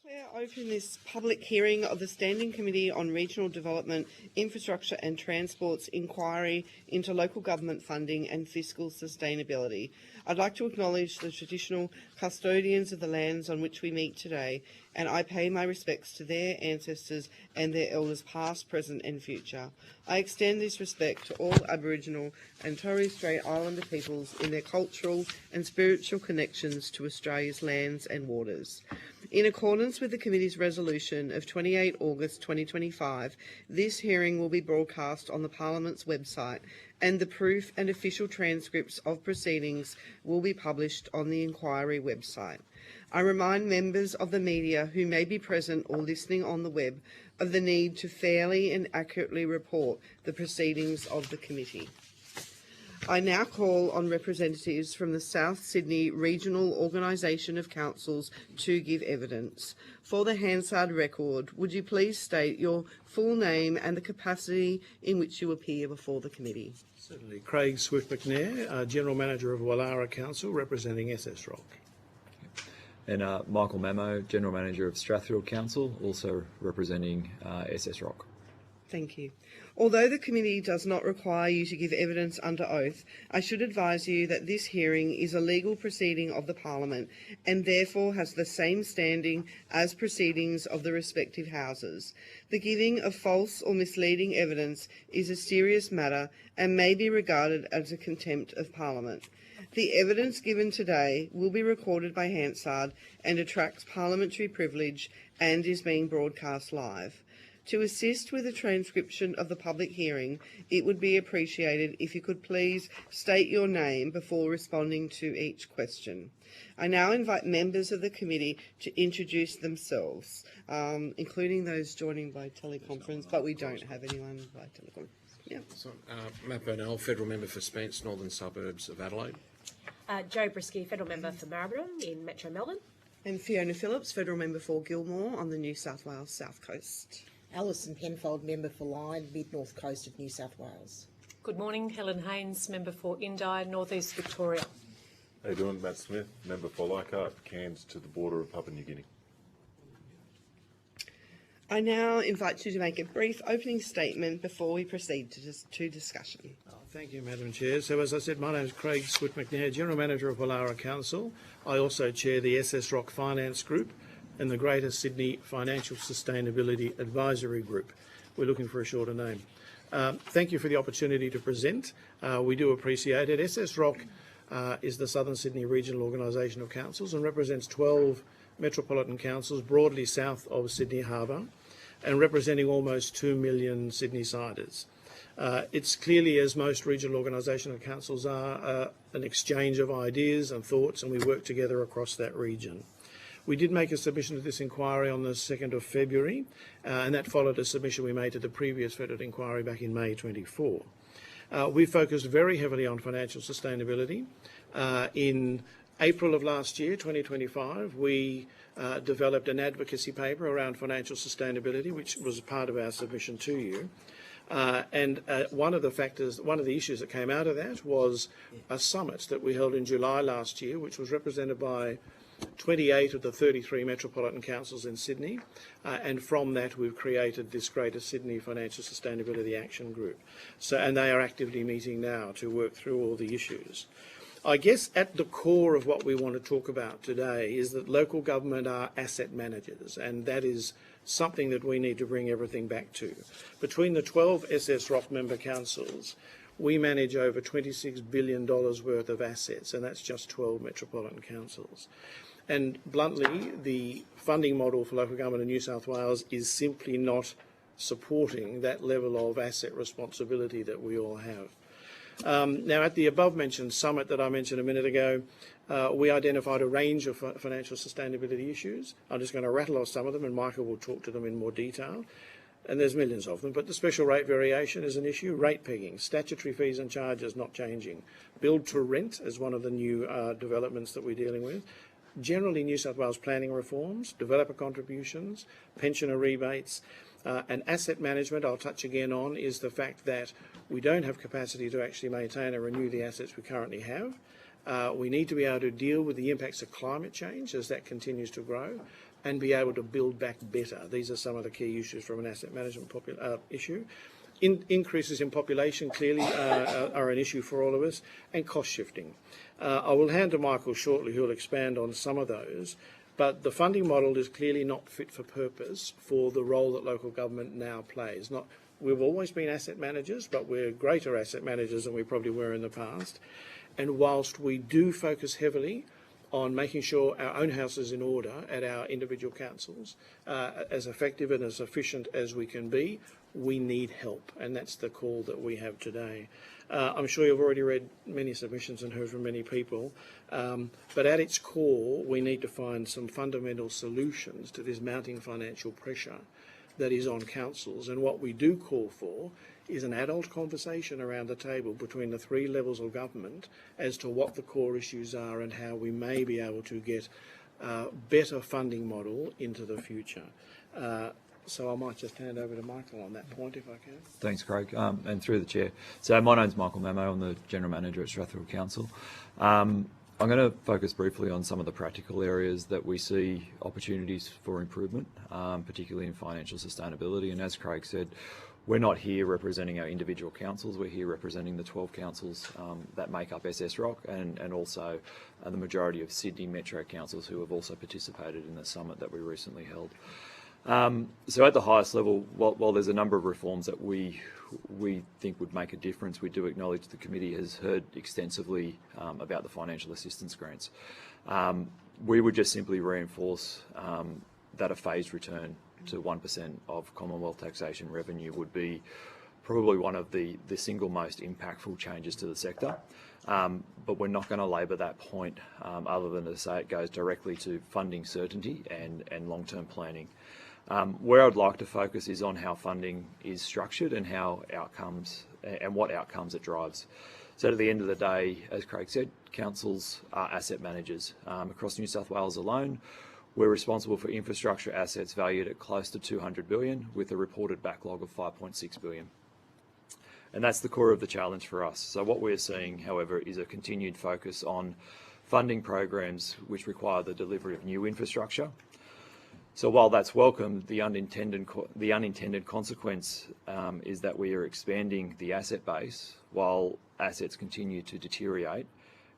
declare open this public hearing of the Standing Committee on Regional Development, Infrastructure and Transport's inquiry into local government funding and fiscal sustainability. I'd like to acknowledge the traditional custodians of the lands on which we meet today, and I pay my respects to their ancestors and their elders past, present and future. I extend this respect to all Aboriginal and Torres Strait Islander peoples in their cultural and spiritual connections to Australia's lands and waters. In accordance with the Committee's resolution of 28 August 2025, this hearing will be broadcast on the Parliament's website, and the proof and official transcripts of proceedings will be published on the inquiry website. I remind members of the media who may be present or listening on the web of the need to fairly and accurately report the proceedings of the committee. I now call on representatives from the South Sydney Regional Organisation of Councils to give evidence. For the Hansard record, would you please state your full name and the capacity in which you appear before the committee? Certainly. Craig Swift-McNair, General Manager of Wallara Council, representing SS Rock. And Michael Mamo, General Manager of Strathfield Council, also representing SS Rock. Thank you. Although the committee does not require you to give evidence under oath, I should advise you that this hearing is a legal proceeding of the Parliament and therefore has the same standing as proceedings of the respective houses. The giving of false or misleading evidence is a serious matter and may be regarded as a contempt of Parliament. The evidence given today will be recorded by Hansard and attracts parliamentary privilege and is being broadcast live. To assist with the transcription of the public hearing, it would be appreciated if you could please state your name before responding to each question. I now invite members of the committee to introduce themselves, including those joining by teleconference, but we don't have anyone by teleconference. Yeah. So, Matt Burnell, Federal Member for Spence, Northern Suburbs of Adelaide. Jo Brisky, Federal Member for Maribyrnong in Metro Melbourne. And Fiona Phillips, Federal Member for Gilmore on the New South Wales South Coast. Alison Penfold, Member for Lyne, Mid-North Coast of New South Wales. Good morning, Helen Haynes, Member for Indi, North East Victoria. How you doing? Matt Smith, Member for Leichhardt, Cairns to the border of Papua New Guinea. I now invite you to make a brief opening statement before we proceed to discussion. Thank you, Madam Chair. So, as I said, my name is Craig Swift-McNair, General Manager of Wallara Council. I also chair the SS Rock Finance Group and the Greater Sydney Financial Sustainability Advisory Group. We're looking for a shorter name. Thank you for the opportunity to present. We do appreciate it. SS Rock is the Southern Sydney Regional Organisation of Councils and represents 12 metropolitan councils broadly south of Sydney Harbour and representing almost 2 million Sydney-siders. It's clearly, as most regional organisational councils are, an exchange of ideas and thoughts, and we work together across that region. We did make a submission to this inquiry on the 2nd of February, and that followed a submission we made to the previous federal inquiry back in May 24. We focused very heavily on financial sustainability. In April of last year, 2025, we developed an advocacy paper around financial sustainability, which was part of our submission to you. One of the issues that came out of that was a summit that we held in July last year, which was represented by 28 of the 33 metropolitan councils in Sydney, and from that we've created this Greater Sydney Financial Sustainability Action Group. And they are actively meeting now to work through all the issues. I guess at the core of what we want to talk about today is that local government are asset managers, and that is something that we need to bring everything back to. Between the 12 SS Rock member councils, we manage over $26 billion worth of assets, and that's just 12 metropolitan councils. And bluntly, the funding model for local government in New South Wales is simply not supporting that level of asset responsibility that we all have. Now, at the above-mentioned summit that I mentioned a minute ago, we identified a range of financial sustainability issues. I'm just going to rattle off some of them, and Michael will talk to them in more detail. And there's millions of them, but the special rate variation is an issue, rate pegging, statutory fees and charges not changing, build to rent is one of the new developments that we're dealing with, generally New South Wales planning reforms, developer contributions, pensioner rebates, and asset management I'll touch again on is the fact that we don't have capacity to actually maintain and renew the assets we currently have. We need to be able to deal with the impacts of climate change as that continues to grow. and be able to build back better. These are some of the key issues from an asset management issue. Increases in population clearly are an issue for all of us, and cost shifting. I will hand to Michael shortly, who will expand on some of those, but the funding model is clearly not fit for purpose for the role that local government now plays. We've always been asset managers, but we're greater asset managers than we probably were in the past. And whilst we do focus heavily on making sure our own house is in order at our individual councils, as effective and as efficient as we can be, we need help, and that's the call that we have today. I'm sure you've already read many submissions and heard from many people, but at its core, we need to find some fundamental solutions to this mounting financial pressure that is on councils. And what we do call for is an adult conversation around the table between the three levels of government as to what the core issues are and how we may be able to get a better funding model into the future. So I might just hand over to Michael on that point, if I can. Thanks, Craig, and through the chair. So my name's Michael Mamo. I'm the General Manager at Strathfield Council. I'm going to focus briefly on some of the practical areas that we see opportunities for improvement, particularly in financial sustainability. And as Craig said, we're not here representing our individual councils. We're here representing the 12 councils that make up SSROC and also the majority of Sydney Metro councils who have also participated in the summit that we recently held. So at the highest level, while there's a number of reforms that we think would make a difference, we do acknowledge the committee has heard extensively about the financial assistance grants. We would just simply reinforce that a phased return to 1% of Commonwealth taxation revenue would be probably one of the single most impactful changes to the sector. But we're not going to labour that point other than to say it goes directly to funding certainty and long-term planning. Where I'd like to focus is on how funding is structured and how outcomes and what outcomes it drives. So at the end of the day, as Craig said, councils are asset managers. Across New South Wales alone, we're responsible for infrastructure assets valued at close to 200 billion with a reported backlog of 5.6 billion. And that's the core of the challenge for us. So what we're seeing, however, is a continued focus on funding programs which require the delivery of new infrastructure. So while that's welcome, the unintended consequence is that we are expanding the asset base while assets continue to deteriorate,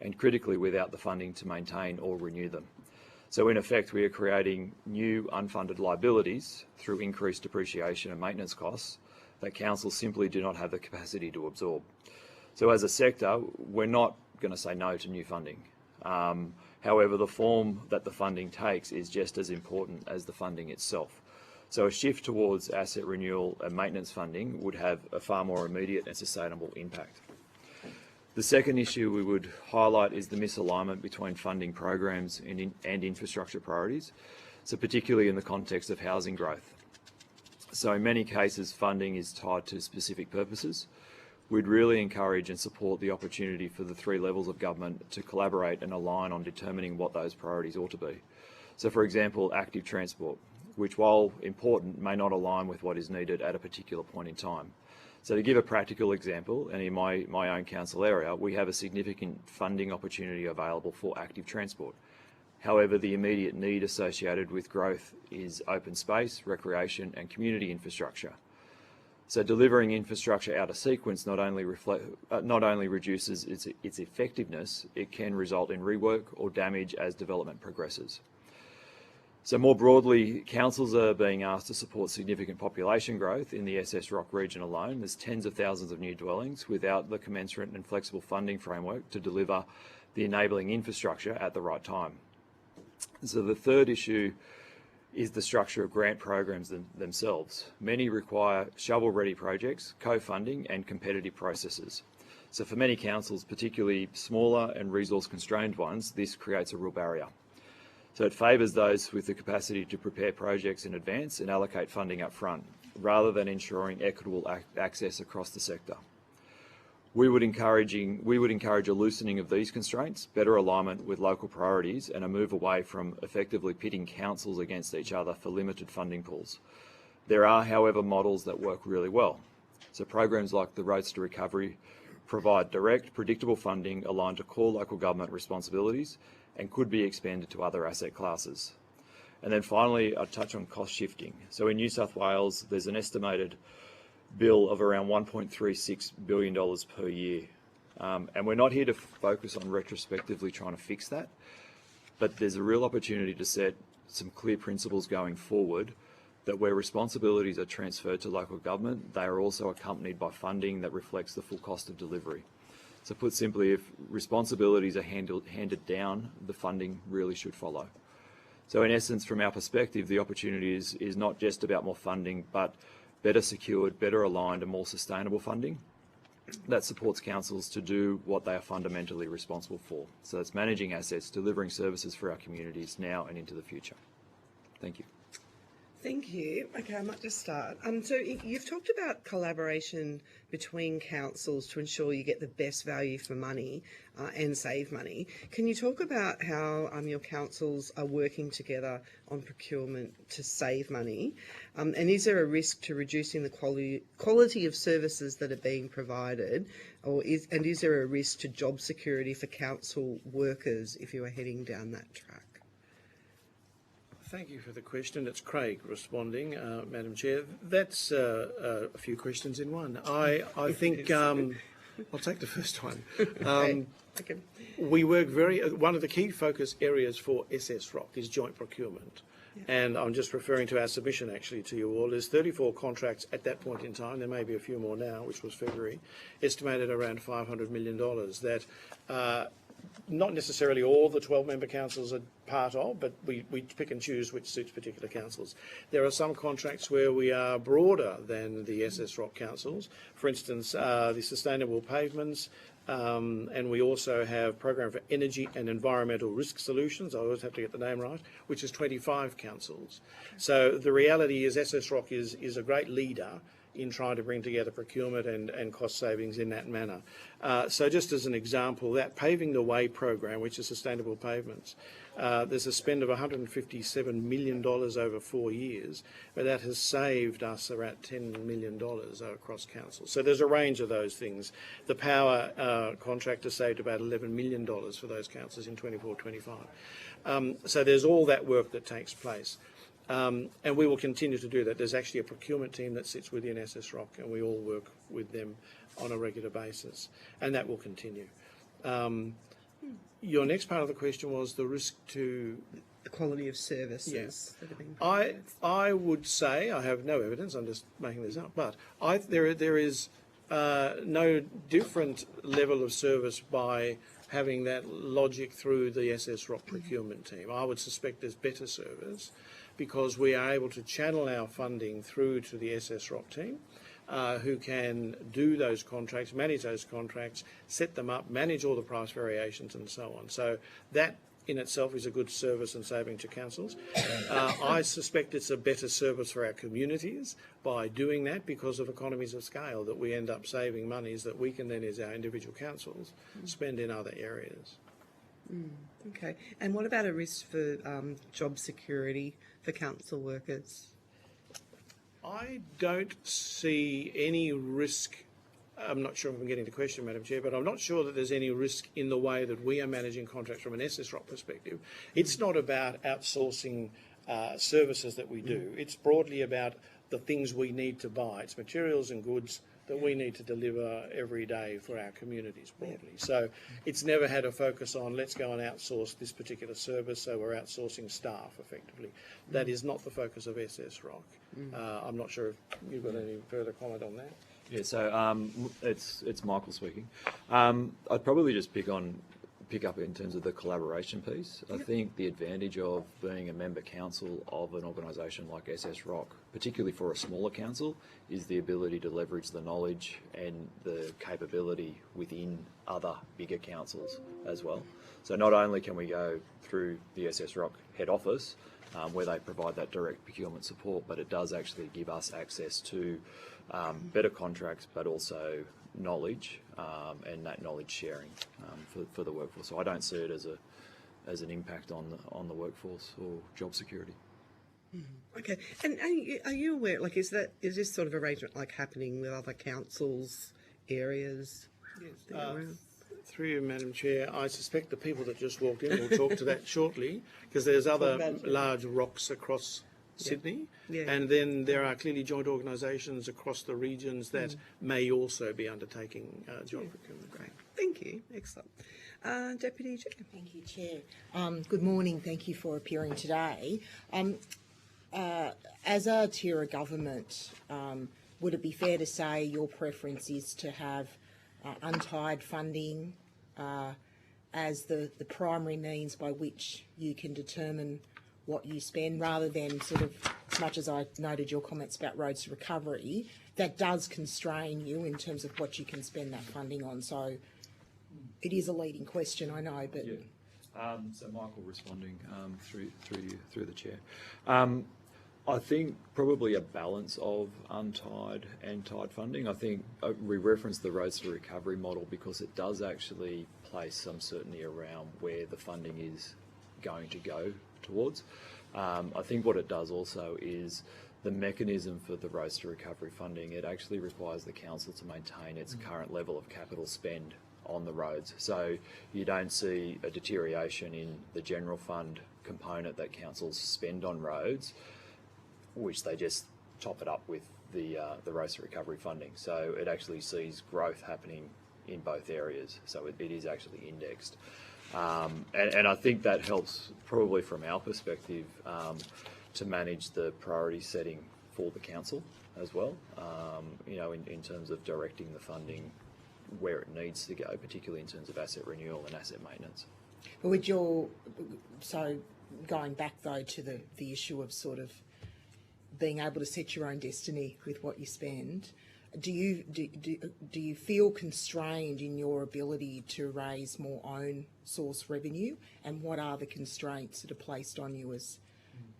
and critically without the funding to maintain or renew them. So in effect, we are creating new unfunded liabilities through increased depreciation and maintenance costs that councils simply do not have the capacity to absorb. So as a sector, we're not going to say no to new funding. However, the form that the funding takes is just as important as the funding itself. So a shift towards asset renewal and maintenance funding would have a far more immediate and sustainable impact. The second issue we would highlight is the misalignment between funding programs and infrastructure priorities, so particularly in the context of housing growth. So in many cases, funding is tied to specific purposes. We'd really encourage and support the opportunity for the three levels of government to collaborate and align on determining what those priorities ought to be. So for example, active transport, which while important may not align with what is needed at a particular point in time. So to give a practical example, and in my own council area, we have a significant funding opportunity available for active transport. However, the immediate need associated with growth is open space, recreation and community infrastructure. So delivering infrastructure out of sequence not only reduces its effectiveness, it can result in rework or damage as development progresses. So more broadly, councils are being asked to support significant population growth in the SSROC region alone. There's tens of thousands of new dwellings without the commensurate and flexible funding framework to deliver the enabling infrastructure at the right time. So the third issue is the structure of grant programs themselves. Many require shovel-ready projects, co-funding and competitive processes. So for many councils, particularly smaller and resource-constrained ones, this creates a real barrier. So it favours those with the capacity to prepare projects in advance and allocate funding up front, rather than ensuring equitable access across the sector. We would encourage a loosening of these constraints, better alignment with local priorities and a move away from effectively pitting councils against each other for limited funding pools. There are, however, models that work really well. So programs like the Roads to Recovery provide direct, predictable funding aligned to core local government responsibilities and could be expanded to other asset classes. And then finally, I'll touch on cost shifting. So in New South Wales, there's an estimated bill of around $1.36 billion per year. And we're not here to focus on retrospectively trying to fix that, but there's a real opportunity to set some clear principles going forward that where responsibilities are transferred to local government, they are also accompanied by funding that reflects the full cost of delivery. So put simply, if responsibilities are handed down, the funding really should follow. So in essence, from our perspective, the opportunity is not just about more funding, but better secured, better aligned and more sustainable funding that supports councils to do what they are fundamentally responsible for. So that's managing assets, delivering services for our communities now and into the future. Thank you. Thank you. Okay, I might just start. So you've talked about collaboration between councils to ensure you get the best value for money and save money. Can you talk about how your councils are working together on procurement to save money? And is there a risk to reducing the quality of services that are being provided, is there a risk to job security for council workers if you are heading down that track? Thank you for the question. It's Craig responding, Madam Chair. That's a few questions in one. I think I'll take the first one. Okay. We work one of the key focus areas for SSROC is joint procurement. And I'm just referring to our submission actually to you all. There's 34 contracts at that point in time. There may be a few more now, which was February, estimated around $500 million that not necessarily all the 12-member councils are part of, but we pick and choose which suits particular councils. There are some contracts where we are broader than the SSROC councils. For instance, the sustainable pavements, and we also have Program for Energy and Environmental Risk Solutions, I always have to get the name right, which is 25 councils. So the reality is SSROC is a great leader in trying to bring together procurement and cost savings in that manner. So just as an example, that Paving the Way program, which is sustainable pavements, there's a spend of $157 million over 4 years, but that has saved us around $10 million across council. So there's a range of those things. The power contract has saved about $11 million for those councils in 24-25. So there's all that work that takes place. And we will continue to do that. There's actually a procurement team that sits within SSROC, and we all work with them on a regular basis, and that will continue. Your next part of the question was the risk to The quality of services. Yes. That have been provided. I would say, I have no evidence, I'm just making this up, but there is no different level of service by having that logic through the SSROC procurement team. I would suspect there's better service because we are able to channel our funding through to the SSROC team, who can do those contracts, manage those contracts, set them up, manage all the price variations and so on. So that in itself is a good service and saving to councils. I suspect it's a better service for our communities by doing that because of economies of scale, that we end up saving monies that we can then, as our individual councils, spend in other areas. Okay. And what about a risk for job security for council workers? I don't see any risk. I'm not sure if I'm getting the question, Madam Chair, but I'm not sure that there's any risk in the way that we are managing contracts from an SSROC perspective. It's not about outsourcing services that we do. It's broadly about the things we need to buy. It's materials and goods that we need to deliver every day for our communities broadly. So it's never had a focus on let's go and outsource this particular service, so we're outsourcing staff effectively. That is not the focus of SSROC. I'm not sure if you've got any further comment on that. Yeah, so it's Michael speaking. I'd probably just pick up in terms of the collaboration piece. I think the advantage of being a member council of an organisation like SSROC, particularly for a smaller council, is the ability to leverage the knowledge and the capability within other bigger councils as well. So not only can we go through the SSROC head office, where they provide that direct procurement support, but it does actually give us access to better contracts, but also knowledge and that knowledge sharing for the workforce. So I don't see it as an impact on the workforce or job security. Okay. And are you aware, like, is this sort of arrangement like happening with other councils, areas? Yes. Through you, Madam Chair, I suspect the people that just walked in will talk to that shortly, because there's other about it. large rocks across Sydney, Yeah. and then there are clearly joint organisations across the regions that may also be undertaking joint procurement. Great. Thank you. Excellent. Deputy Chair. Thank you, Chair. Good morning. Thank you for appearing today. As a tier of government, would it be fair to say your preference is to have untied funding as the primary means by which you can determine what you spend, rather than sort of, as much as I noted your comments about roads to recovery, that does constrain you in terms of what you can spend that funding on? So it is a leading question, I know, but... So Michael, responding through the chair. I think probably a balance of untied and tied funding. I think we referenced the roads to recovery model because it does actually place some certainty around where the funding is going to go towards. I think what it does also is the mechanism for the roads to recovery funding, it actually requires the council to maintain its current level of capital spend on the roads. So you don't see a deterioration in the general fund component that councils spend on roads, which they just top it up with the roads to recovery funding. So it actually sees growth happening in both areas. So it is actually indexed. And I think that helps probably from our perspective to manage the priority setting for the council as well, in terms of directing the funding where it needs to go, particularly in terms of asset renewal and asset maintenance. Would so going back though to the issue of sort of being able to set your own destiny with what you spend, do you feel constrained in your ability to raise more own source revenue, and what are the constraints that are placed on you as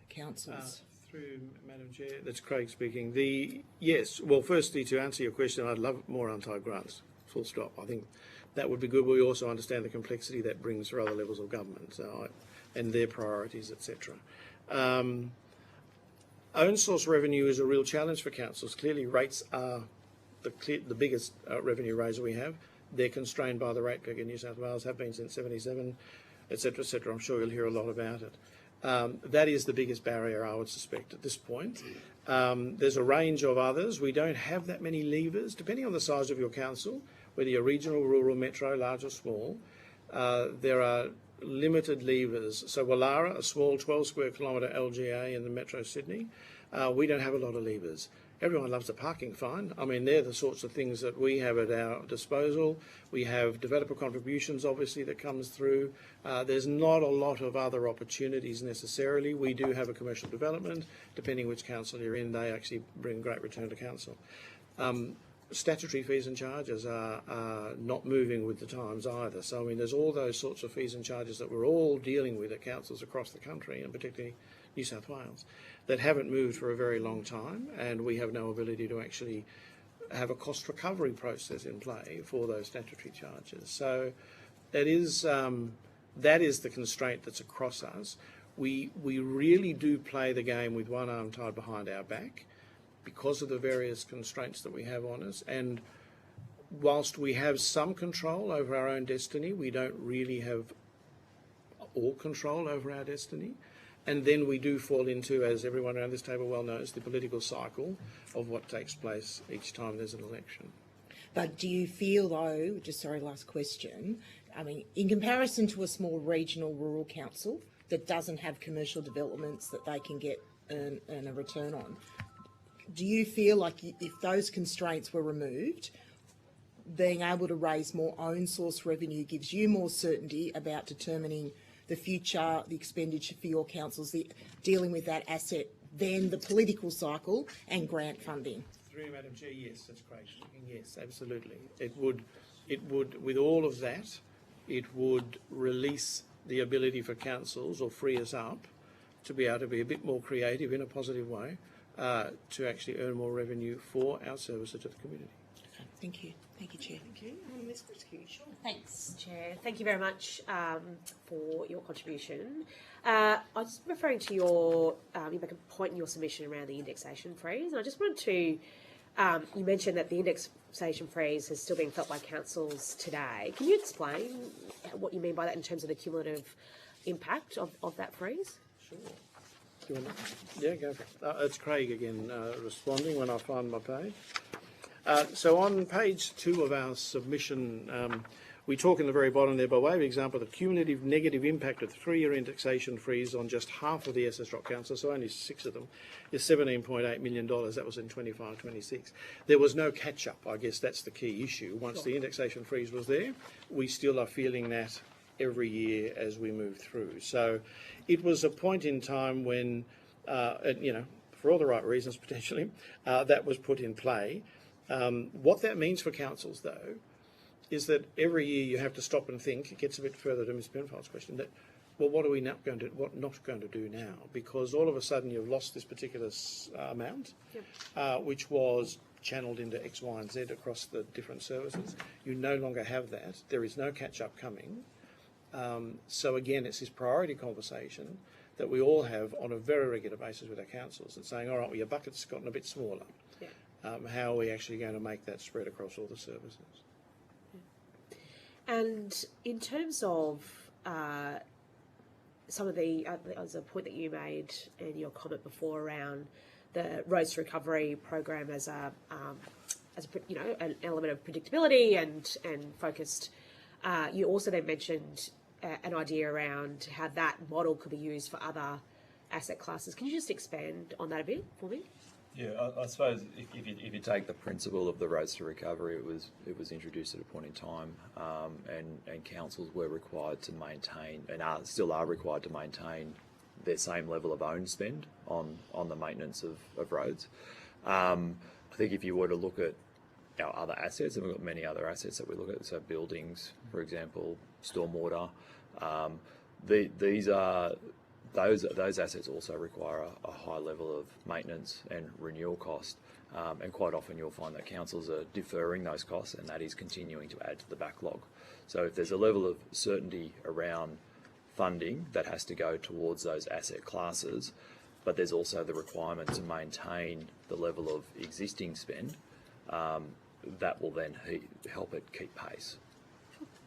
councils? Through Madam Chair, that's Craig speaking. Yes, well, firstly, to answer your question, I'd love more untied grants, full stop. I think that would be good. We also understand the complexity that brings for other levels of government and their priorities, etc. Own source revenue is a real challenge for councils. Clearly, rates are the biggest revenue raiser we have. They're constrained by the rate figure. New South Wales have been since 77, etc., etc. I'm sure you'll hear a lot about it. That is the biggest barrier, I would suspect, at this point. There's a range of others. We don't have that many levers, depending on the size of your council, whether you're regional, rural, metro, large or small. There are limited levers. So Wallara, a small 12 square kilometre LGA in the Metro Sydney, we don't have a lot of levers. Everyone loves a parking fine. I mean, they're the sorts of things that we have at our disposal. We have developer contributions, obviously, that comes through. There's not a lot of other opportunities necessarily. We do have a commercial development. Depending which council you're in, they actually bring great return to council. Statutory fees and charges are not moving with the times either. So, I mean, there's all those sorts of fees and charges that we're all dealing with at councils across the country, and particularly New South Wales, that haven't moved for a very long time, and we have no ability to actually have a cost recovery process in play for those statutory charges. So that is the constraint that's across us. We really do play the game with one arm tied behind our back because of the various constraints that we have on us, and whilst we have some control over our own destiny, we don't really have all control over our destiny. And then we do fall into, as everyone around this table well knows, the political cycle of what takes place each time there's an election. But do you feel though, last question, I mean, in comparison to a small regional rural council that doesn't have commercial developments that they can earn a return on, do you feel like if those constraints were removed, being able to raise more own source revenue gives you more certainty about determining the future, the expenditure for your councils, dealing with that asset, then the political cycle and grant funding? Through you, Madam Chair, yes, that's Craig speaking. Yes, absolutely. It would, with all of that, it would release the ability for councils, or free us up, to be able to be a bit more creative in a positive way, to actually earn more revenue for our services to the community. Thank you. Thank you, Chair. Thank you. Ms. Christie, sure. Thanks, Chair. Thank you very much for your contribution. I was referring to you make a point in your submission around the indexation freeze, and I just wanted to You mentioned that the indexation freeze is still being felt by councils today. Can you explain what you mean by that in terms of the cumulative impact of that freeze? Sure. Do you want to? Yeah, go for it. It's Craig again responding when I find my page. So on page 2 of our submission, we talk in the very bottom there, by way of example, the cumulative negative impact of the 3-year indexation freeze on just half of the SS Rock Council, so only 6 of them, is $17.8 million. That was in 25-26. There was no catch-up, I guess that's the key issue. Once the indexation freeze was there, we still are feeling that every year as we move through. So it was a point in time when, for all the right reasons potentially, that was put in play. What that means for councils, though, is that every year you have to stop and think. It gets a bit further to Ms. Penfold's question. That, well, what are we not going to do now? Because all of a sudden you've lost this particular amount, which was channelled into X, Y, and Z across the different services. You no longer have that. There is no catch-up coming. So again, it's this priority conversation that we all have on a very regular basis with our councils and saying, all right, well, your bucket's gotten a bit smaller. How are we actually going to make that spread across all the services? And in terms of some of the, as a point that you made in your comment before around the Roads to Recovery program as an element of predictability and focused, you also then mentioned an idea around how that model could be used for other asset classes. Can you just expand on that a bit for me? Yeah, I suppose if you take the principle of the Roads to Recovery, it was introduced at a point in time, and councils were required to maintain, and still are required to maintain, their same level of own spend on the maintenance of roads. I think if you were to look at our other assets, and we've got many other assets that we look at, so buildings, for example, stormwater, these are. Those assets also require a high level of maintenance and renewal cost, and quite often you'll find that councils are deferring those costs, and that is continuing to add to the backlog. So if there's a level of certainty around funding that has to go towards those asset classes, but there's also the requirement to maintain the level of existing spend, that will then help it keep pace.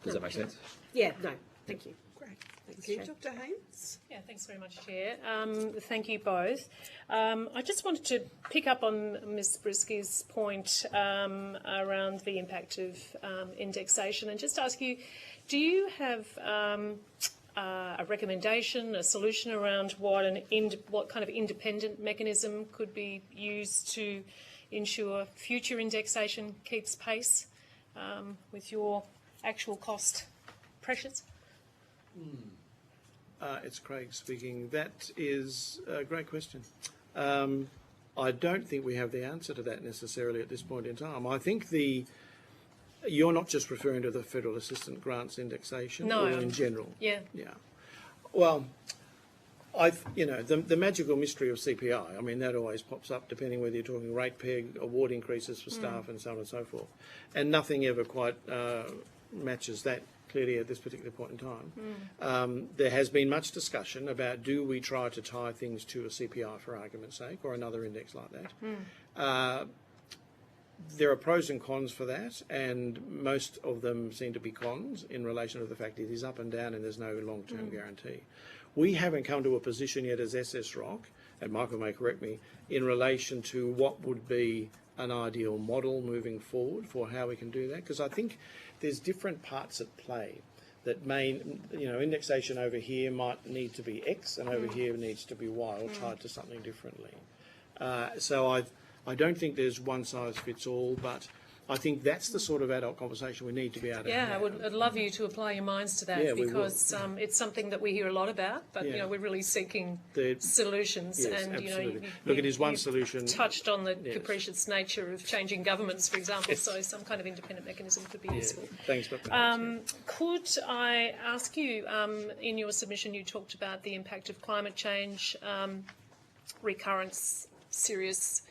Does that make sense? Yeah, no, thank you. Great. Thank Thanks, you. Chair. Dr. Haynes? Yeah, thanks very much, Chair. Thank you both. I just wanted to pick up on Ms Brisky's point around the impact of indexation and just ask you, do you have a recommendation, a solution around what kind of independent mechanism could be used to ensure future indexation keeps pace with your actual cost pressures? It's Craig speaking. That is a great question. I don't think we have the answer to that necessarily at this point in time. I think you're not just referring to the federal assistance grants indexation, No, or in general. Yeah. Yeah. Well, the magical mystery of CPI. I mean, that always pops up depending whether you're talking rate peg, award increases for staff, and so on and so forth, and nothing ever quite matches that clearly at this particular point in time. There has been much discussion about, do we try to tie things to a CPI for argument's sake, or another index like that. There are pros and cons for that, and most of them seem to be cons in relation to the fact it is up and down and there's no long-term guarantee. We haven't come to a position yet as SS Rock, and Michael may correct me, in relation to what would be an ideal model moving forward for how we can do that, because I think there's different parts at play that may, indexation over here might need to be X and over here needs to be Y, or tied to something differently. So I don't think there's one size fits all, but I think that's the sort of adult conversation we need to be able to have. I'd love you to apply your minds to that, Yeah, we because it's something that we hear a lot about, but we're really seeking solutions. Yes, and absolutely. Look, it is one you solution. Touched on the capricious nature of changing governments, for example, so some kind of independent mechanism could be useful. Thanks, Dr. Could I ask you, in your submission you talked about the impact of climate change, recurrence, serious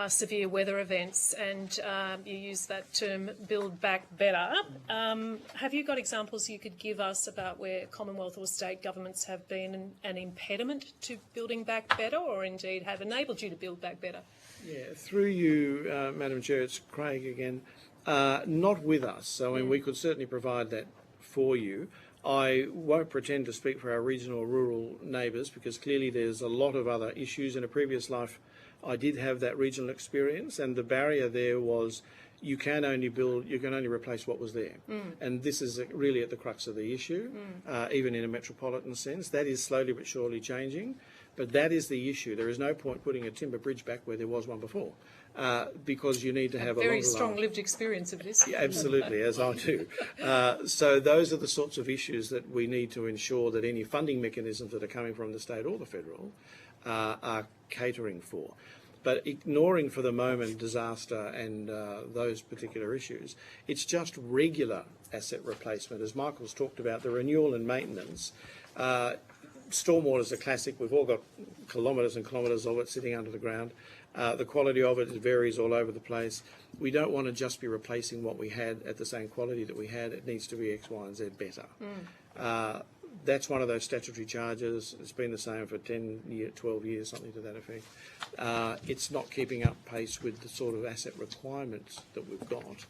severe weather events, and you use that term build back better. Have you got examples you could give us about where Commonwealth or state governments have been an impediment to building back better, or indeed have enabled you to build back better? Yeah, through you, Madam Chair, it's Craig again. Not with us, so I mean, we could certainly provide that for you. I won't pretend to speak for our regional or rural neighbours, because clearly there's a lot of other issues. In a previous life, I did have that regional experience, and the barrier there was you can only replace what was there. And this is really at the crux of the issue, even in a metropolitan sense. That is slowly but surely changing, but that is the issue. There is no point putting a timber bridge back where there was one before, because you need to have a very longer strong life. lived experience of this. Yeah, absolutely, as I do. So those are the sorts of issues that we need to ensure that any funding mechanisms that are coming from the state or the federal are catering for. But ignoring for the moment disaster and those particular issues, it's just regular asset replacement. As Michael's talked about, the renewal and maintenance. Stormwater is a classic. We've all got kilometres and kilometres of it sitting under the ground. The quality of it varies all over the place. We don't want to just be replacing what we had at the same quality that we had. It needs to be X, Y and Z better. That's one of those statutory charges. It's been the same for 12 years, something to that effect. It's not keeping up pace with the sort of asset requirements that we've got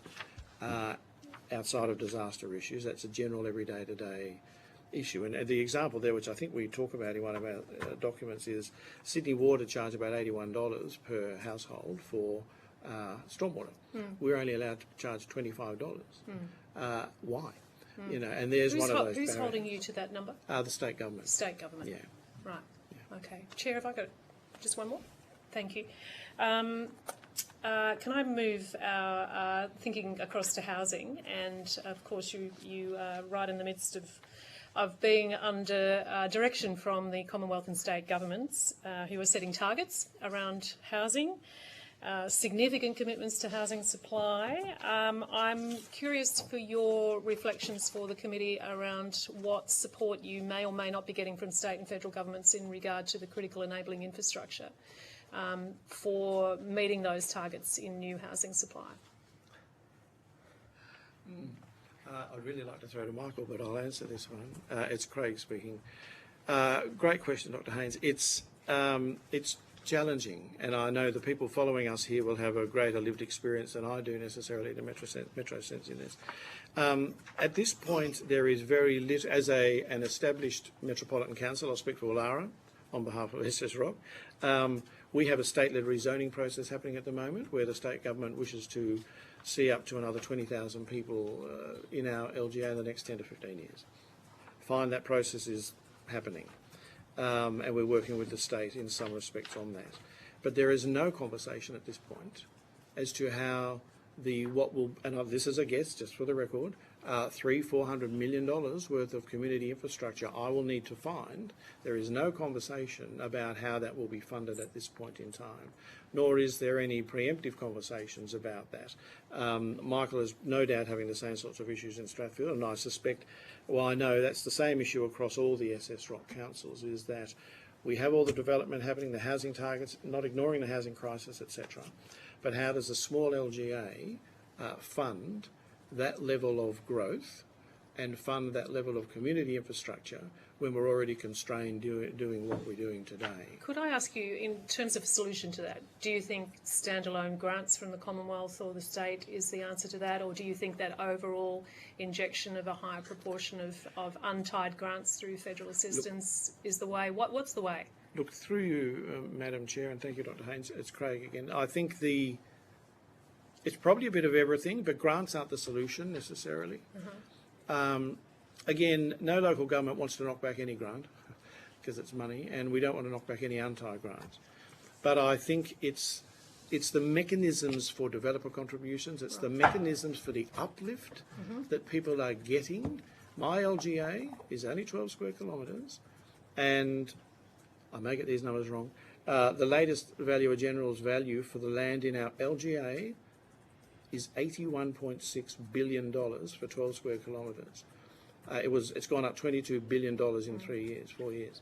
outside of disaster issues. That's a general everyday to-day issue. And the example there, which I think we talk about in one of our documents, is Sydney Water charge about $81 per household for stormwater. We're only allowed to charge $25. Why? You know, and there's one of those. Who's barriers. holding you to that number? The state government. State government. Yeah. Right. Okay. Chair, have I got just one more? Thank you. Can I move our thinking across to housing? And of course, you are right in the midst of being under direction from the Commonwealth and state governments who are setting targets around housing. Significant commitments to housing supply. I'm curious for your reflections for the committee around what support you may or may not be getting from state and federal governments in regard to the critical enabling infrastructure for meeting those targets in new housing supply. I'd really like to throw to Michael, but I'll answer this one. It's Craig speaking. Great question, Dr. Haynes. It's challenging, and I know the people following us here will have a greater lived experience than I do necessarily in the metro sense in this. At this point, there is very little. As an established metropolitan council, I'll speak for Woollahra on behalf of SS Rock. We have a state-led rezoning process happening at the moment, where the state government wishes to see up to another 20,000 people in our LGA in the next 10 to 15 years. Fine, that process is happening. And we're working with the state in some respects on that. But there is no conversation at this point as to how this is a guess, just for the record, $400 million worth of community infrastructure I will need to find. There is no conversation about how that will be funded at this point in time, nor is there any preemptive conversations about that. Michael is no doubt having the same sorts of issues in Strathfield, and I suspect, well, I know that's the same issue across all the SS Rock councils, is that we have all the development happening, the housing targets, not ignoring the housing crisis, etc. But how does a small LGA fund that level of growth and fund that level of community infrastructure when we're already constrained doing what we're doing today? Could I ask you, in terms of a solution to that, do you think standalone grants from the Commonwealth or the state is the answer to that, or do you think that overall injection of a higher proportion of untied grants through federal assistance is the way? What's the way? Look, through you, Madam Chair, and thank you, Dr. Haynes, it's Craig again. I think it's probably a bit of everything, but grants aren't the solution necessarily. Again, no local government wants to knock back any grant because it's money, and we don't want to knock back any untied grants. But I think it's the mechanisms for developer contributions, it's the mechanisms for the uplift that people are getting. My LGA is only 12 square kilometres, and I may get these numbers wrong. The latest Valuer General's value for the land in our LGA is $81.6 billion for 12 square kilometres. It's gone up $22 billion in 4 years.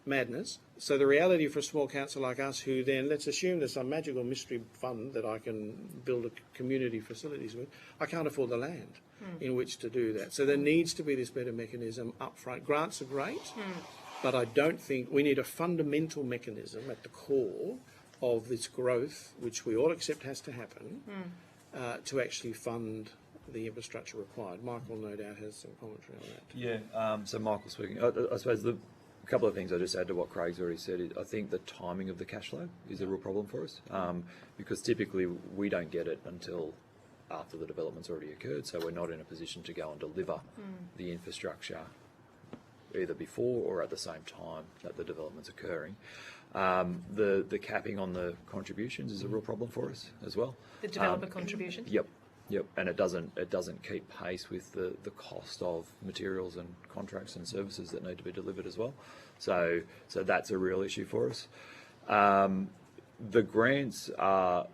madness. So the reality for a small council like us, who then, let's assume there's some magical mystery fund that I can build a community facilities with, I can't afford the land in which to do that. So there needs to be this better mechanism up front. Grants are great, but I don't think we need a fundamental mechanism at the core of this growth, which we all accept has to happen, to actually fund the infrastructure required. Michael, no doubt, has some commentary on that. Yeah, so Michael speaking. I suppose a couple of things I just add to what Craig's already said is I think the timing of the cash flow is a real problem for us, because typically we don't get it until after the development's already occurred, so we're not in a position to go and deliver the infrastructure either before or at the same time that the development's occurring. The capping on the contributions is a real problem for us as well. The developer contribution? Yep, and it doesn't keep pace with the cost of materials and contracts and services that need to be delivered as well. So that's a real issue for us. The grants are,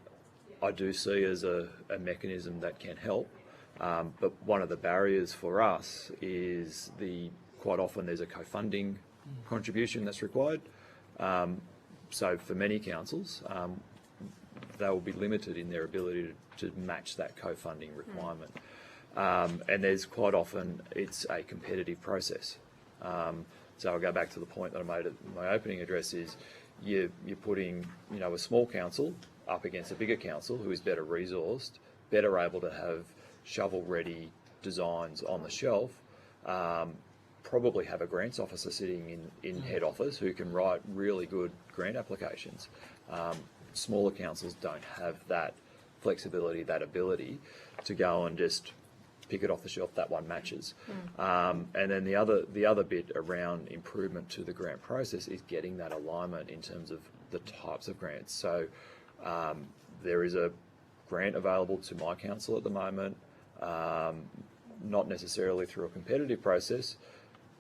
I do see as a mechanism that can help, but one of the barriers for us is quite often there's a co-funding contribution that's required. So for many councils, they will be limited in their ability to match that co-funding requirement. And there's quite often, it's a competitive process. So I'll go back to the point that I made at my opening address is you're putting, a small council up against a bigger council who is better resourced, better able to have shovel-ready designs on the shelf, probably have a grants officer sitting in head office who can write really good grant applications. Smaller councils don't have that flexibility, that ability to go and just pick it off the shelf, that one matches. And then the other bit around improvement to the grant process is getting that alignment in terms of the types of grants. So there is a grant available to my council at the moment, not necessarily through a competitive process,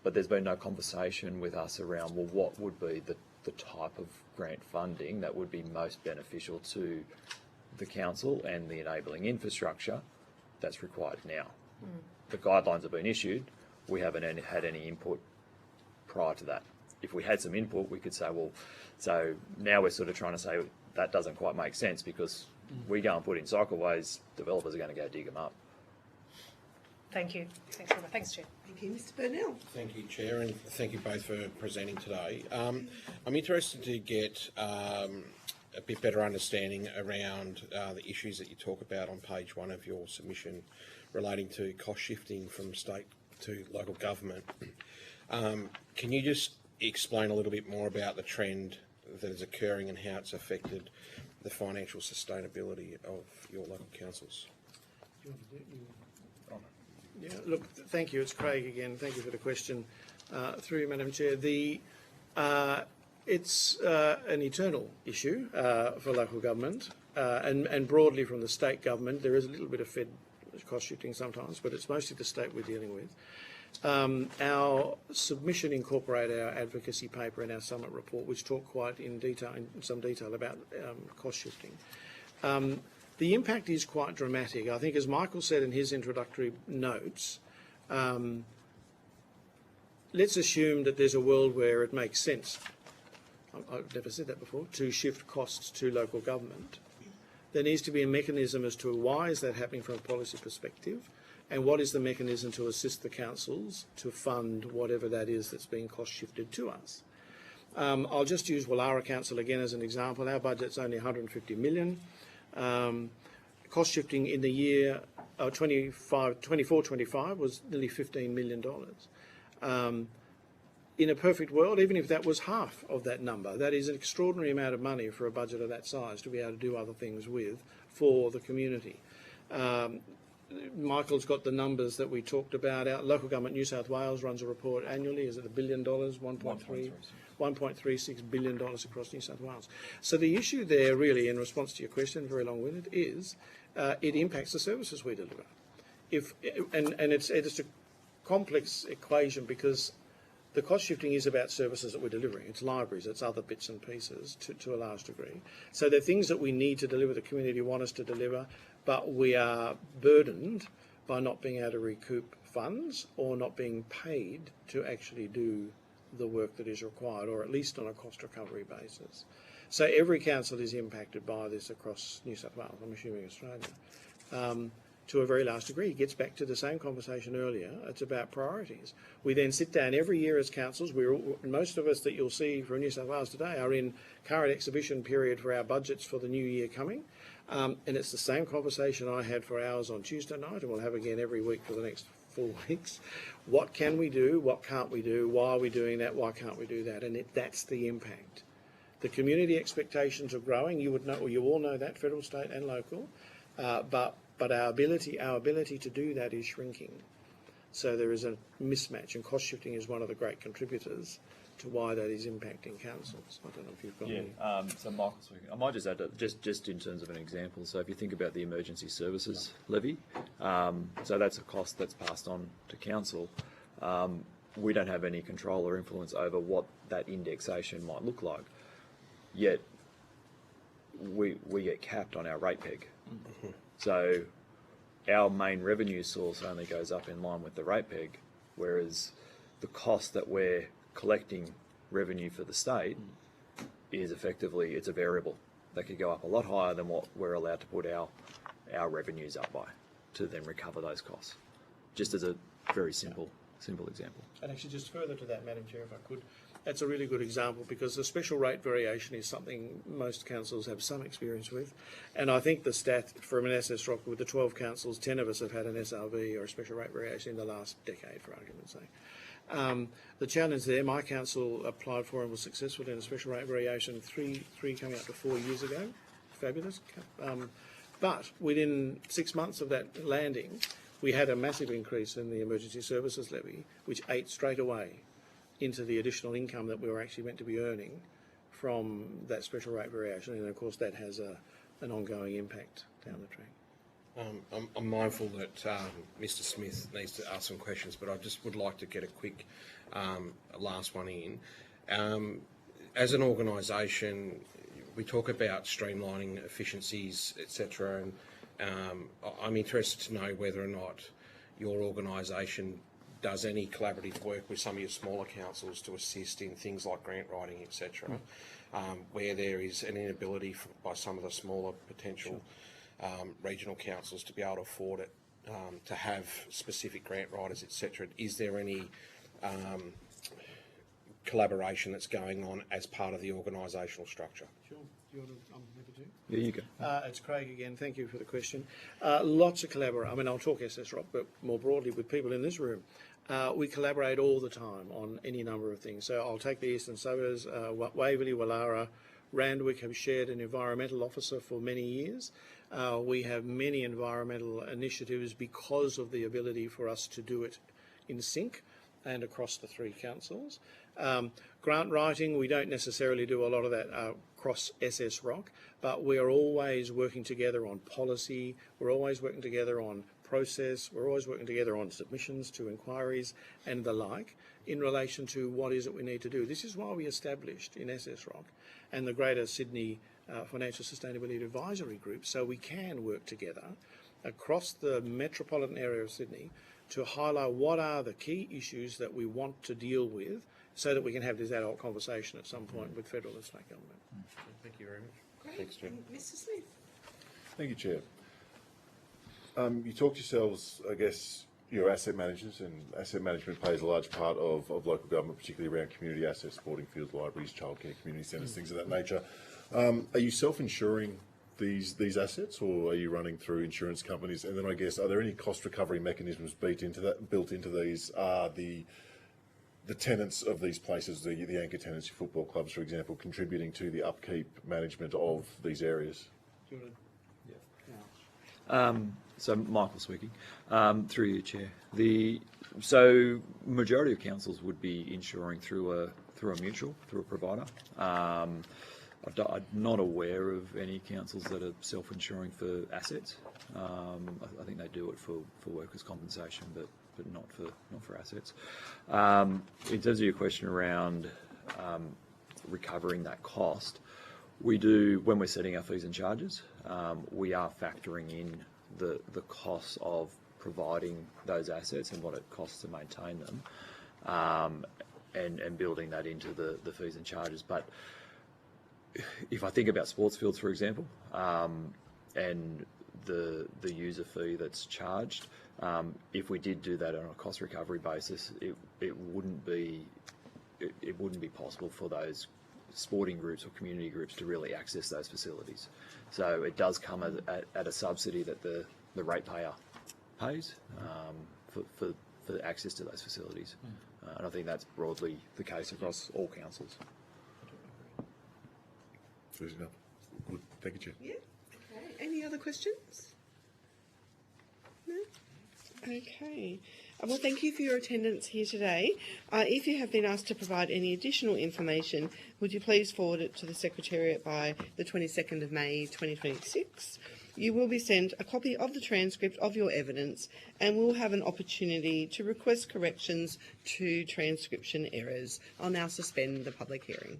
but there's been no conversation with us around, well, what would be the type of grant funding that would be most beneficial to the council and the enabling infrastructure that's required now. The guidelines have been issued. We haven't had any input prior to that. If we had some input, we could say, well, so now we're sort of trying to say that doesn't quite make sense because we go and put in cycleways, developers are going to go dig them up. Thank you. Thanks, Robert. Thanks, Chair. Thank you, Mr. Burnell. Thank you, Chair, and thank you both for presenting today. I'm interested to get a bit better understanding around the issues that you talk about on page 1 of your submission relating to cost shifting from state to local government. Can you just explain a little bit more about the trend that is occurring and how it's affected the financial sustainability of your local councils? Yeah, look, thank you. It's Craig again. Thank you for the question. Through you, Madam Chair. It's an eternal issue for local government and broadly from the state government. There is a little bit of Fed cost shifting sometimes, but it's mostly the state we're dealing with. Our submission incorporated our advocacy paper and our summit report, which talk quite in some detail about cost shifting. The impact is quite dramatic. I think, as Michael said in his introductory notes, let's assume that there's a world where it makes sense, I've never said that before, to shift costs to local government. There needs to be a mechanism as to why is that happening from a policy perspective, and what is the mechanism to assist the councils to fund whatever that is that's being cost shifted to us. I'll just use Wallara Council again as an example. Our budget's only $150 million. Cost shifting in the year 24-25 was nearly $15 million. In a perfect world, even if that was half of that number, that is an extraordinary amount of money for a budget of that size to be able to do other things with for the community. Michael's got the numbers that we talked about. Our local government, New South Wales, runs a report annually. Is it $1 billion? $1.36 billion across New South Wales. So the issue there, really, in response to your question, very long-winded, is it impacts the services we deliver. And it's a complex equation because the cost shifting is about services that we're delivering. It's libraries, it's other bits and pieces to a large degree. So there are things that we need to deliver, the community want us to deliver, but we are burdened by not being able to recoup funds or not being paid to actually do the work that is required, or at least on a cost recovery basis. So every council is impacted by this across New South Wales, I'm assuming Australia, to a very large degree. It gets back to the same conversation earlier. It's about priorities. We then sit down every year as councils. Most of us that you'll see from New South Wales today are in current exhibition period for our budgets for the new year coming. And it's the same conversation I had for hours on Tuesday night, and we'll have again every week for the next 4 weeks. What can we do? What can't we do? Why are we doing that? Why can't we do that? And that's the impact. The community expectations are growing. You would know, you all know that, federal, state, and local. But our ability to do that is shrinking. So there is a mismatch, and cost shifting is one of the great contributors to why that is impacting councils. I don't know if you've got any. So Michael, I might just add that just in terms of an example. So if you think about the emergency services levy, so that's a cost that's passed on to council. We don't have any control or influence over what that indexation might look like. Yet we get capped on our rate peg. Mm-hmm. So our main revenue source only goes up in line with the rate peg, whereas the cost that we're collecting revenue for the state is effectively, it's a variable that could go up a lot higher than what we're allowed to put our revenues up by to then recover those costs. Just as a very simple example. And actually just further to that, Madam Chair, if I could, that's a really good example, because the special rate variation is something most councils have some experience with. And I think the stat from an SS Rock, with the 12 councils, 10 of us have had an SRV or a special rate variation in the last decade, for argument's sake. The challenge there, my council applied for and was successful in a special rate variation three coming up to 4 years ago. Fabulous. But within 6 months of that landing, we had a massive increase in the emergency services levy, which ate straight away into the additional income that we were actually meant to be earning from that special rate variation. And of course that has an ongoing impact down the track. I'm mindful that Mr Smith needs to ask some questions, but I just would like to get a quick last one in. As an organisation, we talk about streamlining efficiencies, etc., and I'm interested to know whether or not your organisation does any collaborative work with some of your smaller councils to assist in things like grant writing, etc., where there is an inability by some of the smaller potential regional councils to be able to afford it, to have specific grant writers, etc. Is there any collaboration that's going on as part of the organisational structure? Sure. Do you want to, I'm happy to. Yeah, you go. It's Craig again. Thank you for the question. Lots of collaboration. I mean, I'll talk SS Rock, but more broadly with people in this room. We collaborate all the time on any number of things. So I'll take the eastern suburbs. Waverley, Wallara, Randwick have shared an environmental officer for many years. We have many environmental initiatives because of the ability for us to do it in sync and across the three councils. Grant writing, we don't necessarily do a lot of that across SS Rock, but we are always working together on policy, we're always working together on process, we're always working together on submissions to inquiries and the like in relation to what is it we need to do. This is why we established in SS Rock and the Greater Sydney Financial Sustainability Advisory Group, so we can work together across the metropolitan area of Sydney to highlight what are the key issues that we want to deal with so that we can have this adult conversation at some point with federal and state government. Thank you very much. Great. Thanks, Chair. Mr Smith. Thank you, Chair. You talked yourselves, I guess, you're asset managers, and asset management plays a large part of local government, particularly around community assets, sporting fields, libraries, childcare, community centres, things of that nature. Are you self-insuring these assets, or are you running through insurance companies? And then I guess, are there any cost recovery mechanisms built into these? Are the tenants of these places, the anchor tenants, your football clubs, for example, contributing to the upkeep management of these areas? Do you want to? So Michael speaking, through you, Chair. So majority of councils would be insuring through a mutual, through a provider. I'm not aware of any councils that are self-insuring for assets. I think they do it for workers' compensation, but not for assets. In terms of your question around recovering that cost, we do, when we're setting our fees and charges, we are factoring in the costs of providing those assets and what it costs to maintain them. and building that into the fees and charges. But if I think about sports fields, for example, and the user fee that's charged, if we did do that on a cost recovery basis, it wouldn't be possible for those sporting groups or community groups to really access those facilities. So it does come at a subsidy that the ratepayer pays for access to those facilities. And I think that's broadly the case across all councils. Good. Thank you, Chair. Yeah. Okay. Any other questions? No? Okay. Well, thank you for your attendance here today. If you have been asked to provide any additional information, would you please forward it to the Secretariat by the 22nd of May 2026? You will be sent a copy of the transcript of your evidence and will have an opportunity to request corrections to transcription errors. I'll now suspend the public hearing.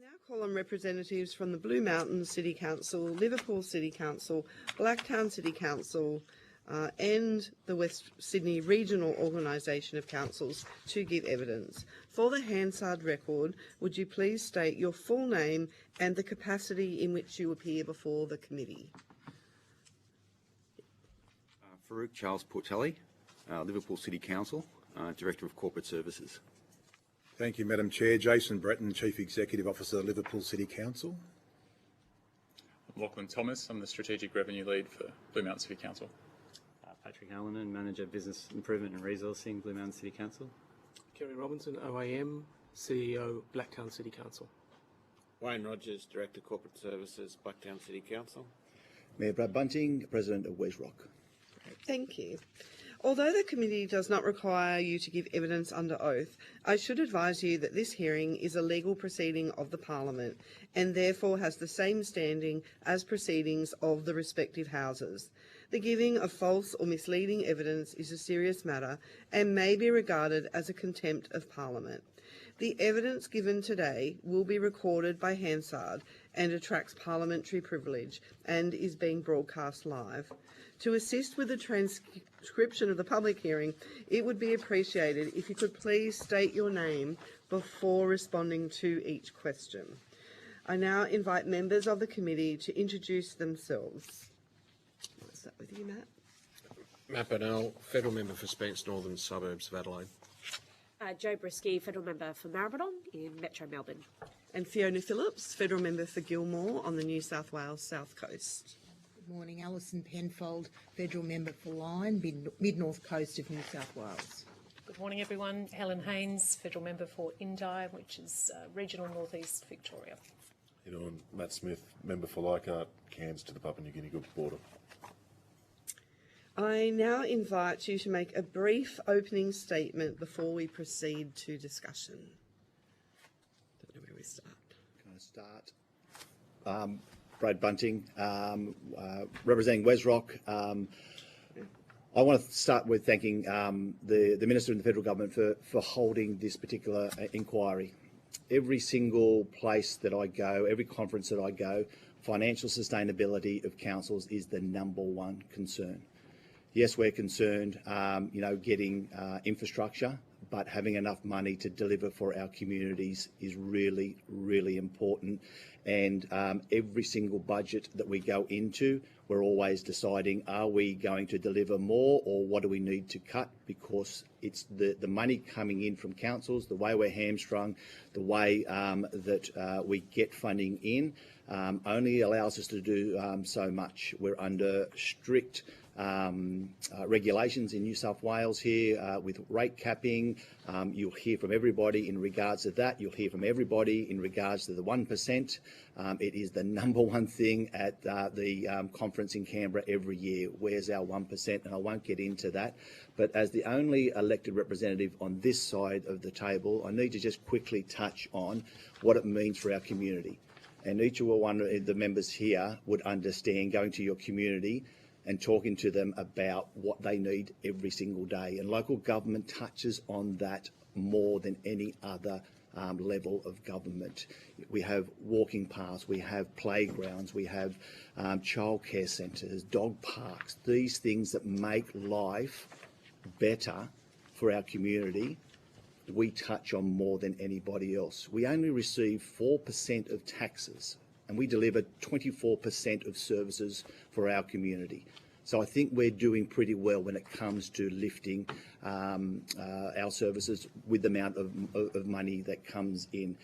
now call on representatives from the Blue Mountains City Council, Liverpool City Council, Blacktown City Council, and the West Sydney Regional Organisation of Councils to give evidence. For the Hansard record, would you please state your full name and the capacity in which you appear before the committee? Farouk Charles Portelli, Liverpool City Council, Director of Corporate Services. Thank you, Madam Chair. Jason Breton, Chief Executive Officer, Liverpool City Council. Lachlan Thomas, I'm the Strategic Revenue Lead for Blue Mountain City Council. Patrick Hallinan, Manager Business Improvement and Resourcing, Blue Mountain City Council. Kerry Robinson, OAM, CEO, Blacktown City Council. Wayne Rogers, Director Corporate Services, Blacktown City Council. Mayor Brad Bunting, President of Wes Rock. Thank you. Although the committee does not require you to give evidence under oath, I should advise you that this hearing is a legal proceeding of the Parliament and therefore has the same standing as proceedings of the respective houses. The giving of false or misleading evidence is a serious matter and may be regarded as a contempt of Parliament. The evidence given today will be recorded by Hansard and attracts parliamentary privilege and is being broadcast live. To assist with the transcription of the public hearing, it would be appreciated if you could please state your name before responding to each question. I now invite members of the committee to introduce themselves. Let's start with you, Matt. Matt Burnell, Federal Member for Spence Northern Suburbs of Adelaide. Joe Brisky, Federal Member for Maribyrnong in Metro Melbourne. And Fiona Phillips, Federal Member for Gilmore on the New South Wales South Coast. Good morning, Alison Penfold, Federal Member for Lyne, Mid-North Coast of New South Wales. Good morning, everyone. Helen Haynes, Federal Member for Indi, which is Regional North East Victoria. You know, and Matt Smith, Member for Leichhardt, Cairns to the Papua New Guinea border. I now invite you to make a brief opening statement before we proceed to discussion. Don't know where we start. Can I start? Brad Bunting, representing Wes Rock. I want to start with thanking the Minister and the Federal Government for holding this particular inquiry. Every single place that I go, every conference that I go, financial sustainability of councils is the #1 concern. Yes, we're concerned, getting infrastructure, but having enough money to deliver for our communities is really, really important. And every single budget that we go into, we're always deciding, are we going to deliver more or what do we need to cut? Because it's the money coming in from councils, the way we're hamstrung, the way that we get funding in, only allows us to do so much. We're under strict regulations in New South Wales here with rate capping. You'll hear from everybody in regards to that. You'll hear from everybody in regards to the 1%. It is the #1 thing at the conference in Canberra every year. Where's our 1%? And I won't get into that. But as the only elected representative on this side of the table, I need to just quickly touch on what it means for our community. And each one of the members here would understand going to your community and talking to them about what they need every single day. And local government touches on that more than any other level of government. We have walking paths, we have playgrounds, we have childcare centres, dog parks, these things that make life better for our community. We touch on more than anybody else. We only receive 4% of taxes and we deliver 24% of services for our community. So I think we're doing pretty well when it comes to lifting our services with the amount of money that comes in.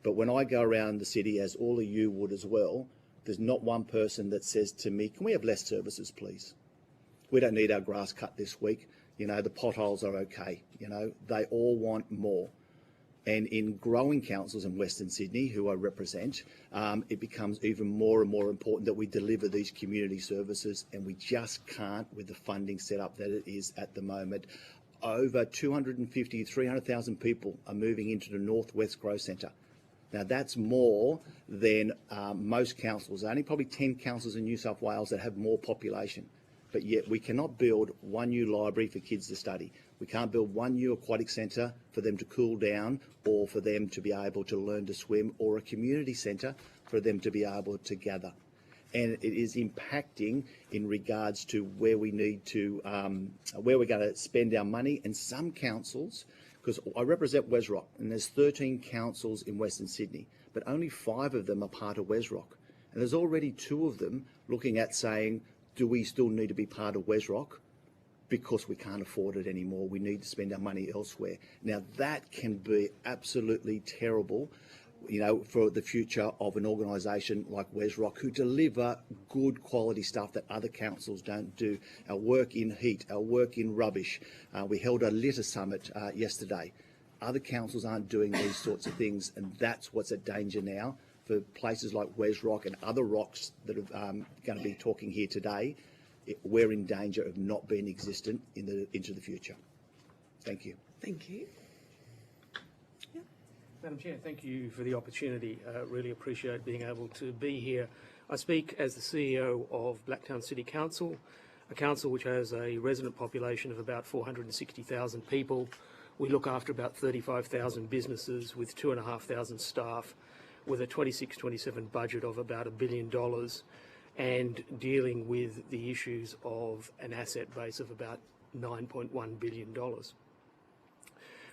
But when I go around the city, as all of you would as well, there's not one person that says to me, can we have less services, please? We don't need our grass cut this week. The potholes are okay. They all want more. And in growing councils in Western Sydney, who I represent, it becomes even more and more important that we deliver these community services, and we just can't with the funding setup that it is at the moment. Over 250, 300,000 people are moving into the Northwest Growth Centre. Now that's more than most councils. Only probably 10 councils in New South Wales that have more population. but yet we cannot build one new library for kids to study. We can't build one new aquatic centre for them to cool down or for them to be able to learn to swim, or a community centre for them to be able to gather. And it is impacting in regards to where we need to, where we're going to spend our money. And some councils, because I represent Wesrock, and there's 13 councils in Western Sydney, but only 5 of them are part of Wesrock. And there's already 2 of them looking at saying, do we still need to be part of Wesrock? Because we can't afford it anymore. We need to spend our money elsewhere. Now, that can be absolutely terrible, you know, for the future of an organisation like Wesrock, who deliver good quality stuff that other councils don't do. Our work in heat, our work in rubbish. We held a litter summit yesterday. Other councils aren't doing these sorts of things, and that's what's at danger now for places like Wesrock and other rocks that are going to be talking here today. We're in danger of not being existent into the future. Thank you. Thank you. Madam Chair, thank you for the opportunity. Really appreciate being able to be here. I speak as the CEO of Blacktown City Council, a council which has a resident population of about 460,000 people. We look after about 35,000 businesses with 2,500 staff, with a 26-27 budget of about $1 billion, and dealing with the issues of an asset base of about $9.1 billion.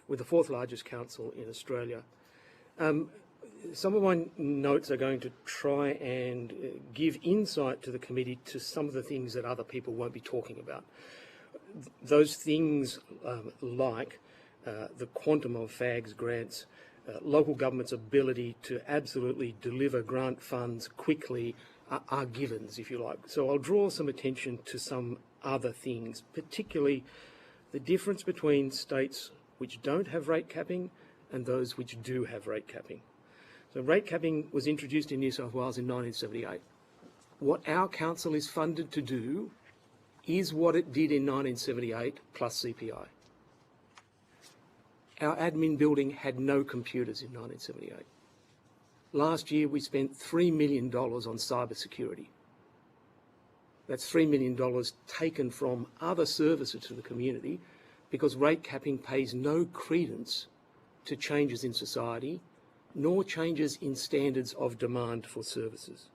We're the 4th largest council in Australia. Some of my notes are going to try and give insight to the committee to some of the things that other people won't be talking about. Those things like the quantum of FAGS grants, local government's ability to absolutely deliver grant funds quickly are givens, if you like. So I'll draw some attention to some other things, particularly the difference between states which don't have rate capping and those which do have rate capping. So rate capping was introduced in New South Wales in 1978. What our council is funded to do is what it did in 1978 plus CPI. Our admin building had no computers in 1978. Last year we spent $3 million on cyber security. That's $3 million taken from other services to the community, because rate capping pays no credence to changes in society, nor changes in standards of demand for services.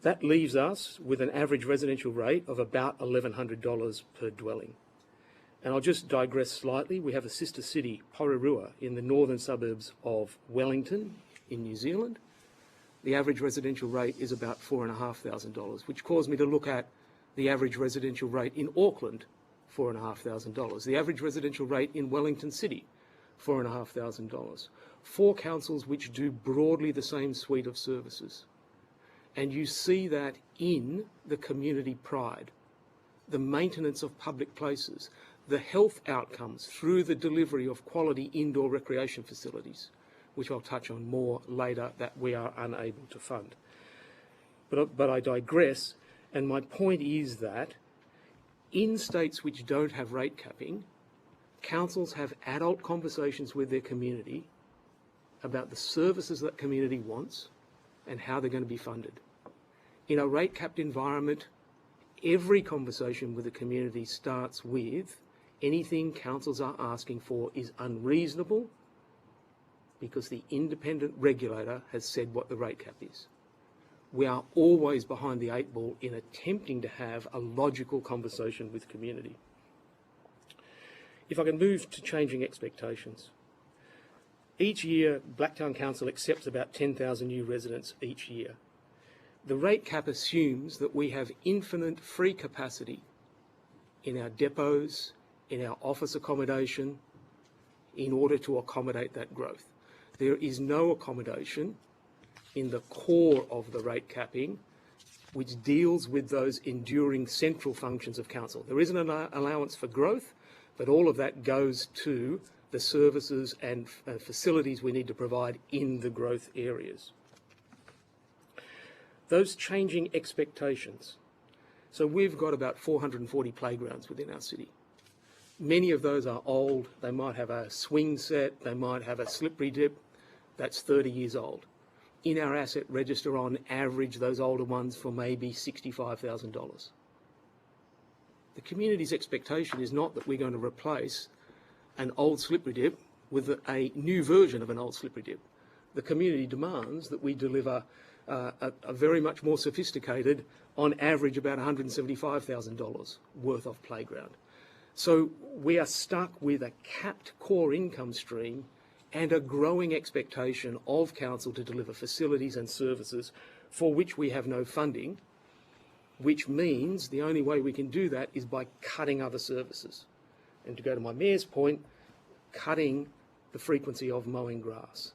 That leaves us with an average residential rate of about $1,100 per dwelling. And I'll just digress slightly. We have a sister city, Porirua, in the northern suburbs of Wellington in New Zealand. The average residential rate is about $4,500, which caused me to look at the average residential rate in Auckland, $4,500. The average residential rate in Wellington City, $4,500. 4 councils which do broadly the same suite of services. And you see that in the community pride, the maintenance of public places, the health outcomes through the delivery of quality indoor recreation facilities, which I'll touch on more later, that we are unable to fund. But I digress, and my point is that in states which don't have rate capping, councils have adult conversations with their community about the services that community wants and how they're going to be funded. In a rate-capped environment, every conversation with the community starts with anything councils are asking for is unreasonable because the independent regulator has said what the rate cap is. We are always behind the 8 ball in attempting to have a logical conversation with community. If I can move to changing expectations. Each year, Blacktown Council accepts about 10,000 new residents each year. The rate cap assumes that we have infinite free capacity in our depots, in our office accommodation, in order to accommodate that growth. There is no accommodation in the core of the rate capping which deals with those enduring central functions of council. There is an allowance for growth, but all of that goes to the services and facilities we need to provide in the growth areas. Those changing expectations. So we've got about 440 playgrounds within our city. Many of those are old. They might have a swing set, they might have a slippery dip. That's 30 years old. In our asset register, on average, those older ones for maybe $65,000. The community's expectation is not that we're going to replace an old slippery dip with a new version of an old slippery dip. The community demands that we deliver a very much more sophisticated, on average about $175,000 worth of playground. So we are stuck with a capped core income stream and a growing expectation of council to deliver facilities and services for which we have no funding, which means the only way we can do that is by cutting other services. And to go to my mayor's point, cutting the frequency of mowing grass,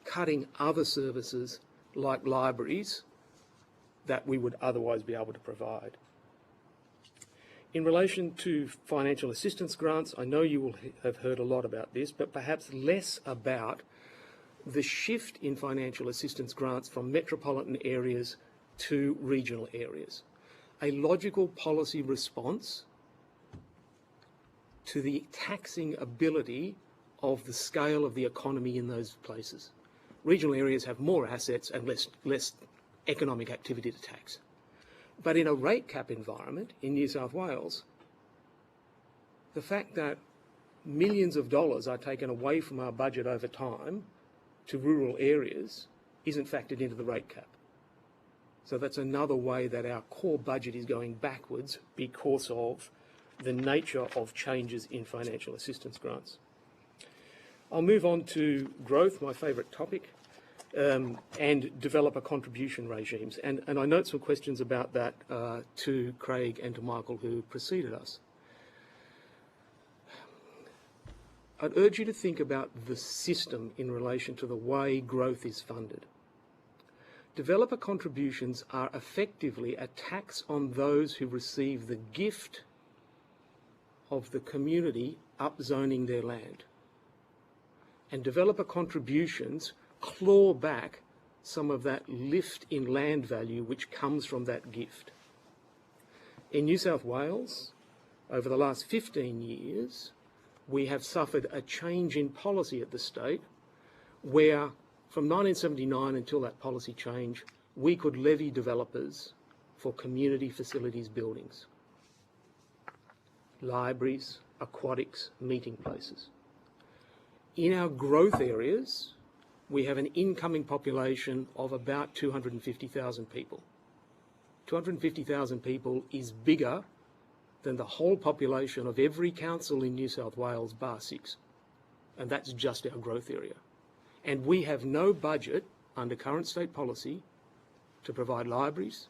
cutting other services like libraries that we would otherwise be able to provide. In relation to financial assistance grants, I know you will have heard a lot about this, but perhaps less about the shift in financial assistance grants from metropolitan areas to regional areas. A logical policy response to the taxing ability of the scale of the economy in those places. Regional areas have more assets and less economic activity to tax. But in a rate cap environment in New South Wales, the fact that millions of dollars are taken away from our budget over time to rural areas isn't factored into the rate cap. So that's another way that our core budget is going backwards because of the nature of changes in financial assistance grants. I'll move on to growth, my favourite topic, and developer contribution regimes. And I note some questions about that to Craig and to Michael, who preceded us. I'd urge you to think about the system in relation to the way growth is funded. Developer contributions are effectively a tax on those who receive the gift of the community upzoning their land. And developer contributions claw back some of that lift in land value which comes from that gift. In New South Wales, over the last 15 years, we have suffered a change in policy at the state where from 1979 until that policy change, we could levy developers for community facilities buildings, libraries, aquatics, meeting places. In our growth areas, we have an incoming population of about 250,000 people. 250,000 people is bigger than the whole population of every council in New South Wales, bar 6. And that's just our growth area. And we have no budget under current state policy to provide libraries,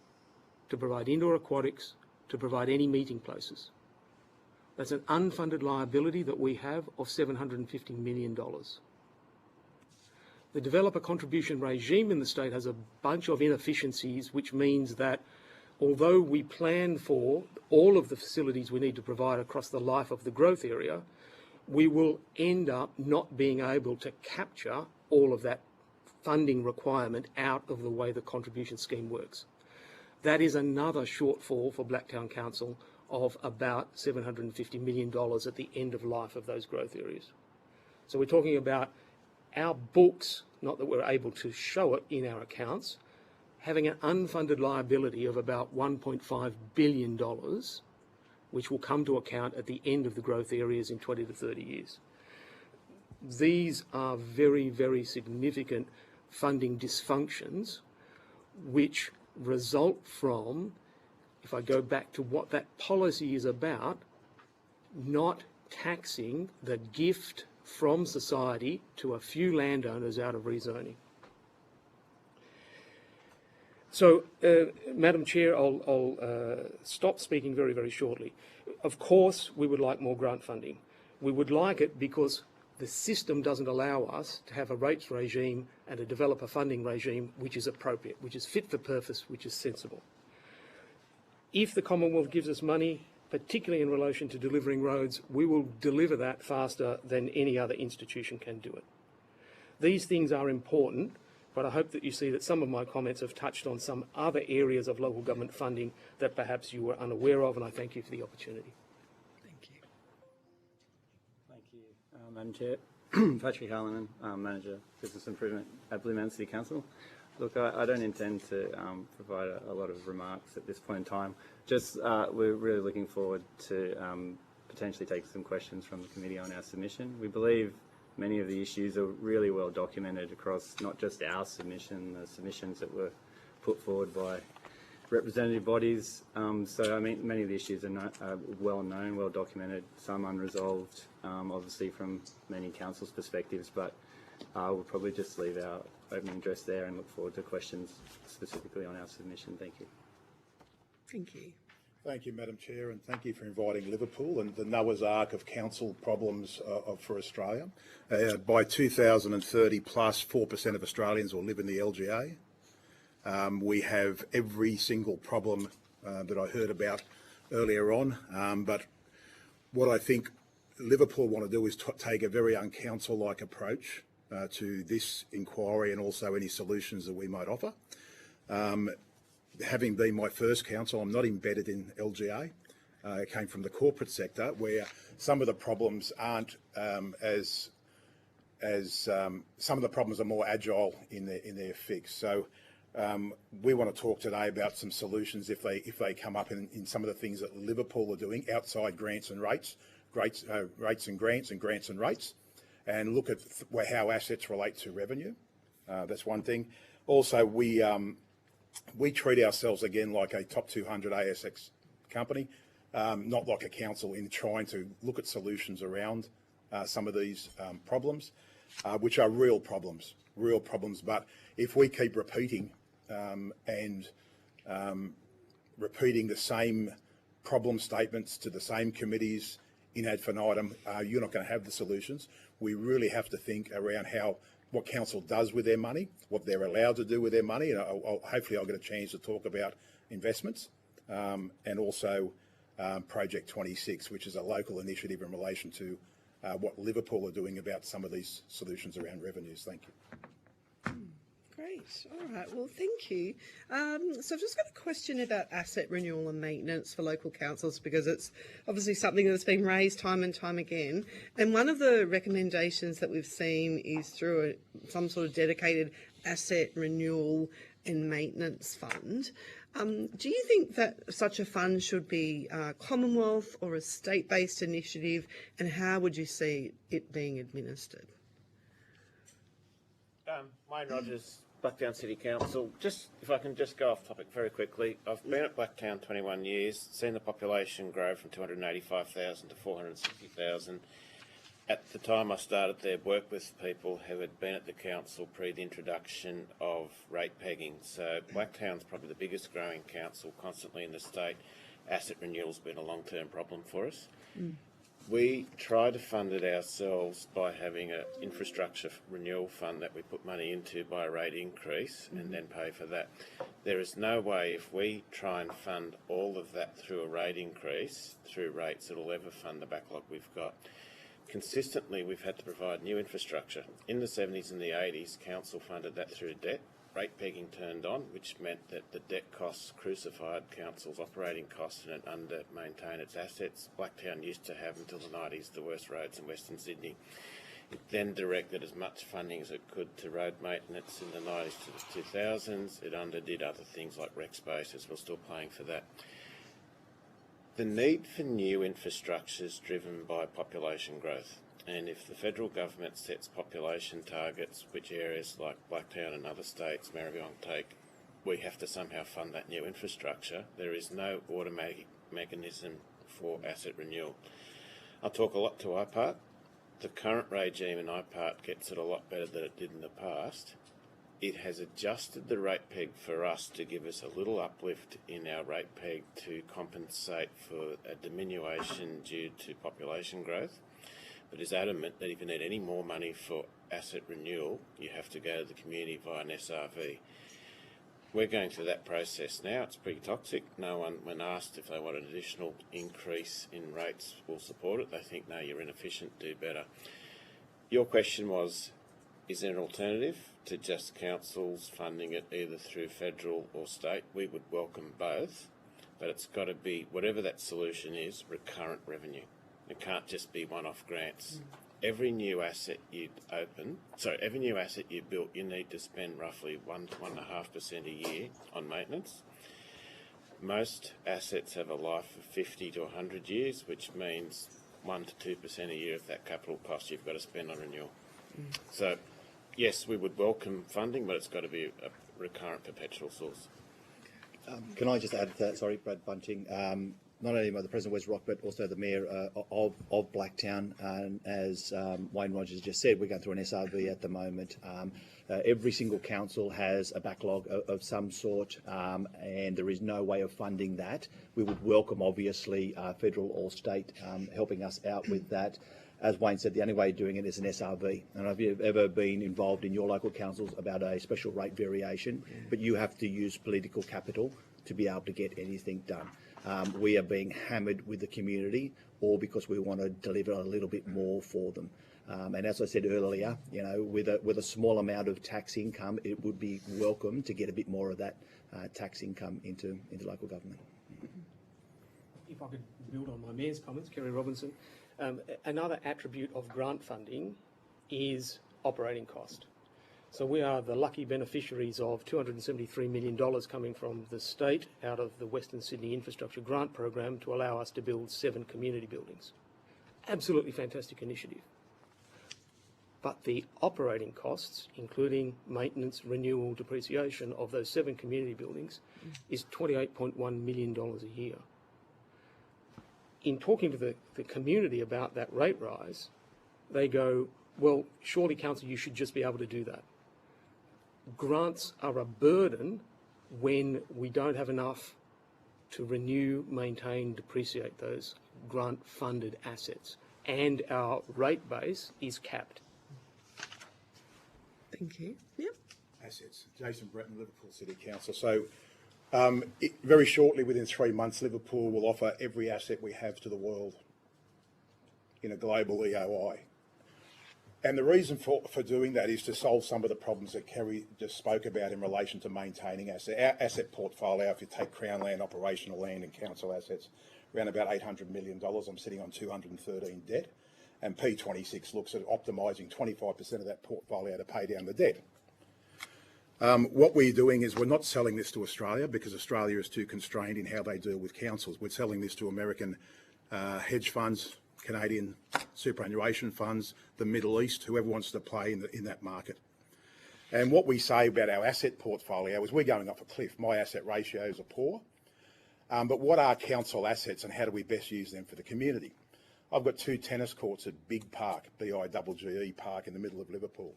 to provide indoor aquatics, to provide any meeting places. That's an unfunded liability that we have of $750 million. The developer contribution regime in the state has a bunch of inefficiencies, which means that although we plan for all of the facilities we need to provide across the life of the growth area, we will end up not being able to capture all of that funding requirement out of the way the contribution scheme works. That is another shortfall for Blacktown Council of about $750 million at the end of life of those growth areas. So we're talking about our books, not that we're able to show it in our accounts, having an unfunded liability of about $1.5 billion, which will come to account at the end of the growth areas in 20 to 30 years. These are very, very significant funding dysfunctions which result from, if I go back to what that policy is about, not taxing the gift from society to a few landowners out of rezoning. So, Madam Chair, I'll stop speaking very, very shortly. Of course, we would like more grant funding. We would like it because the system doesn't allow us to have a rates regime and a developer funding regime which is appropriate, which is fit for purpose, which is sensible. If the Commonwealth gives us money, particularly in relation to delivering roads, we will deliver that faster than any other institution can do it. These things are important, but I hope that you see that some of my comments have touched on some other areas of local government funding that perhaps you were unaware of, and I thank you for the opportunity. Thank you, Madam Chair. Patrick Hallinan, Manager, Business Improvement at Blue Mountain City Council. Look, I don't intend to provide a lot of remarks at this point in time. Just we're really looking forward to potentially take some questions from the committee on our submission. We believe many of the issues are really well documented across not just our submission, the submissions that were put forward by representative bodies. So I mean, many of the issues are well known, well documented, some unresolved, obviously from many councils' perspectives, but we'll probably just leave our opening address there and look forward to questions specifically on our submission. Thank you. Thank you. Thank you, Madam Chair, and thank you for inviting Liverpool and the Noah's Ark of council problems for Australia. By 2030 plus, 4% of Australians will live in the LGA. We have every single problem that I heard about earlier on, but what I think Liverpool want to do is take a very uncouncil-like approach to this inquiry and also any solutions that we might offer. Having been my first council, I'm not embedded in LGA. I came from the corporate sector where some of the problems aren't some of the problems are more agile in their fix. So we want to talk today about some solutions if they come up in some of the things that Liverpool are doing outside grants and rates, rates and grants and rates, and look at how assets relate to revenue. That's one thing. Also, we treat ourselves again like a top 200 ASX company, not like a council, in trying to look at solutions around some of these problems, which are real problems. But if we keep repeating and repeating the same problem statements to the same committees in ad infinitum, you're not going to have the solutions. We really have to think around what council does with their money, what they're allowed to do with their money, and hopefully I'll get a chance to talk about investments and also Project 26, which is a local initiative in relation to what Liverpool are doing about some of these solutions around revenues. Thank you. Great. All right. Well, thank you. So I've just got a question about asset renewal and maintenance for local councils, because it's obviously something that's been raised time and time again. And one of the recommendations that we've seen is through some sort of dedicated asset renewal and maintenance fund. Do you think that such a fund should be Commonwealth or a state-based initiative, and how would you see it being administered? Wayne Rogers, Blacktown City Council. Just if I can just go off topic very quickly. I've been at Blacktown 21 years, seen the population grow from 285,000 to 460,000. At the time I started there, worked with people who had been at the council pre the introduction of rate pegging. So Blacktown's probably the biggest growing council constantly in the state. Asset renewal's been a long-term problem for us. We try to fund it ourselves by having an infrastructure renewal fund that we put money into by a rate increase and then pay for that. There is no way, if we try and fund all of that through a rate increase, through rates, it'll ever fund the backlog we've got. Consistently, we've had to provide new infrastructure. In the 70s and the 80s, council funded that through debt. Rate pegging turned on, which meant that the debt costs crucified council's operating costs and it under-maintained its assets. Blacktown used to have, until the 90s, the worst roads in Western Sydney. It then directed as much funding as it could to road maintenance in the 90s to the 2000s. It underdid other things like rec spaces. We're still paying for that. The need for new infrastructure is driven by population growth. And if the federal government sets population targets, which areas like Blacktown and other states, Maribyrnong, take, we have to somehow fund that new infrastructure. There is no automatic mechanism for asset renewal. I'll talk a lot to IPART. The current regime in IPART gets it a lot better than it did in the past. It has adjusted the rate peg for us to give us a little uplift in our rate peg to compensate for a diminution due to population growth, but is adamant that if you need any more money for asset renewal, you have to go to the community via an SRV. We're going through that process now. It's pretty toxic. No one, when asked if they want an additional increase in rates, will support it. They think, no, you're inefficient, do better. Your question was, is there an alternative to just councils funding it either through federal or state? We would welcome both, but it's got to be, whatever that solution is, recurrent revenue. It can't just be one-off grants. every new asset you built, you need to spend roughly 1 to 1.5% a year on maintenance. Most assets have a life of 50 to 100 years, which means 1 to 2% a year of that capital cost you've got to spend on renewal. So, yes, we would welcome funding, but it's got to be a recurrent, perpetual source. Can I just add to that? Sorry, Brad Bunting. Not only am I the President of West Rock, but also the Mayor of Blacktown. And as Wayne Rogers just said, we're going through an SRV at the moment. Every single council has a backlog of some sort, and there is no way of funding that. We would welcome, obviously, federal or state helping us out with that. As Wayne said, the only way of doing it is an SRV. And have you ever been involved in your local councils about a special rate variation? But you have to use political capital to be able to get anything done. We are being hammered with the community, or because we want to deliver a little bit more for them. And as I said earlier, you know, with a small amount of tax income, it would be welcome to get a bit more of that tax income into local government. If I could build on my Mayor's comments, Kerry Robinson, another attribute of grant funding is operating cost. So we are the lucky beneficiaries of $273 million coming from the state out of the Western Sydney Infrastructure Grant Program to allow us to build 7 community buildings. Absolutely fantastic initiative. But the operating costs, including maintenance, renewal, depreciation of those 7 community buildings, is $28.1 million a year. In talking to the community about that rate rise, they go, well, surely, Council, you should just be able to do that. Grants are a burden when we don't have enough to renew, maintain, depreciate those grant-funded assets, and our rate base is capped. Thank you. Yep. Assets. Jason Breton, Liverpool City Council. So very shortly, within 3 months, Liverpool will offer every asset we have to the world in a global EOI. And the reason for doing that is to solve some of the problems that Kerry just spoke about in relation to maintaining our asset portfolio. If you take Crown land, operational land and council assets, around about $800 million. I'm sitting on 213 debt. And P26 looks at optimising 25% of that portfolio to pay down the debt. What we're doing is we're not selling this to Australia because Australia is too constrained in how they deal with councils. We're selling this to American hedge funds, Canadian superannuation funds, the Middle East, whoever wants to play in that market. And what we say about our asset portfolio is we're going off a cliff. My asset ratios are poor. But what are council assets and how do we best use them for the community? I've got 2 tennis courts at Big Park, BIGGE Park in the middle of Liverpool.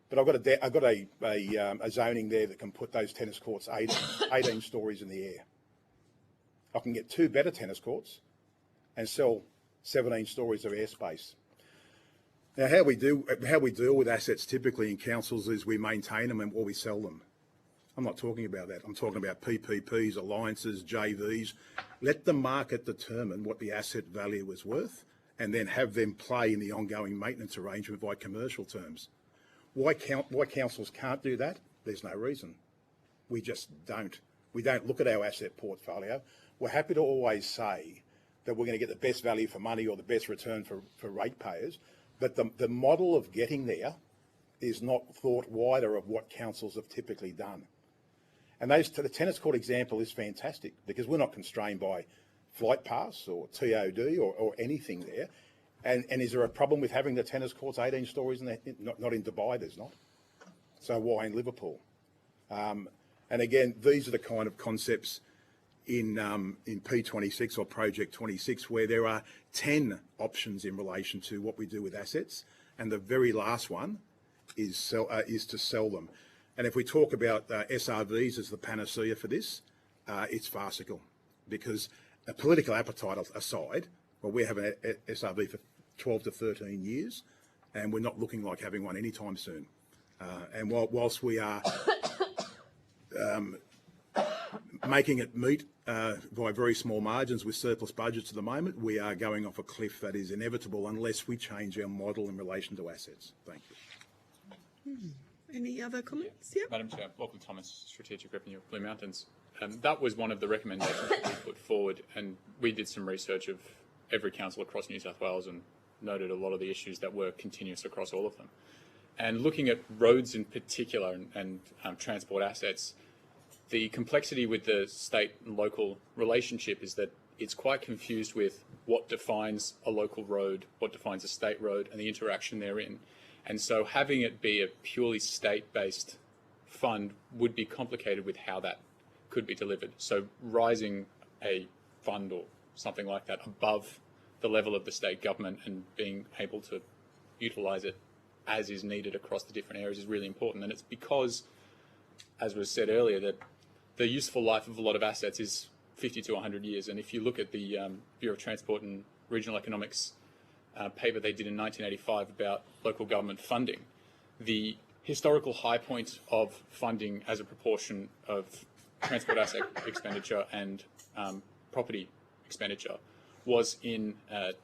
But I've got a zoning there that can put those tennis courts 18 stories in the air. I can get 2 better tennis courts and sell 17 stories of airspace. Now, how we deal with assets typically in councils is we maintain them or we sell them. I'm not talking about that. I'm talking about PPPs, alliances, JVs. Let the market determine what the asset value is worth and then have them play in the ongoing maintenance arrangement by commercial terms. Why councils can't do that? There's no reason. We just don't. We don't look at our asset portfolio. We're happy to always say that we're going to get the best value for money or the best return for ratepayers, but the model of getting there is not thought wider of what councils have typically done. And the tennis court example is fantastic because we're not constrained by flight pass or TOD or anything there. And is there a problem with having the tennis courts 18 stories? Not in Dubai, there's not. So why in Liverpool? And again, these are the kind of concepts in P26 or Project 26 where there are 10 options in relation to what we do with assets. And the very last one is to sell them. And if we talk about SRVs as the panacea for this, it's farcical because a political appetite aside, well, we have an SRV for 12 to 13 years and we're not looking like having one anytime soon. And whilst we are making it meet by very small margins with surplus budgets at the moment, we are going off a cliff that is inevitable unless we change our model in relation to assets. Thank you. Any other comments? Yep. Madam Chair, Lachlan Thomas, Strategic Revenue of Blue Mountains. That was one of the recommendations that we put forward, and we did some research of every council across New South Wales and noted a lot of the issues that were continuous across all of them. And looking at roads in particular and transport assets, the complexity with the state and local relationship is that it's quite confused with what defines a local road, what defines a state road, and the interaction therein. And so having it be a purely state-based fund would be complicated with how that could be delivered. So rising a fund or something like that above the level of the state government and being able to utilise it as is needed across the different areas is really important. And it's because, as was said earlier, that the useful life of a lot of assets is 50 to 100 years. And if you look at the Bureau of Transport and Regional Economics paper they did in 1985 about local government funding, the historical high point of funding as a proportion of transport asset expenditure and property expenditure was in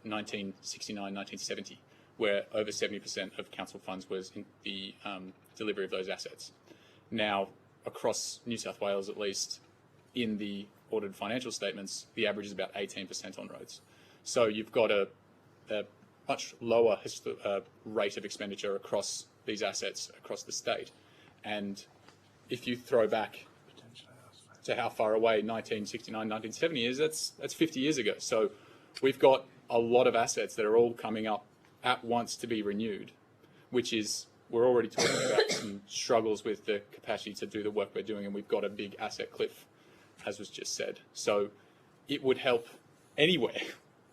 1969, 1970, where over 70% of council funds was in the delivery of those assets. Now, across New South Wales at least, in the audited financial statements, the average is about 18% on roads. So you've got a much lower rate of expenditure across these assets across the state. And if you throw back to how far away 1969, 1970 is, that's 50 years ago. So we've got a lot of assets that are all coming up at once to be renewed, which is, we're already talking about some struggles with the capacity to do the work we're doing, and we've got a big asset cliff, as was just said. So it would help anywhere,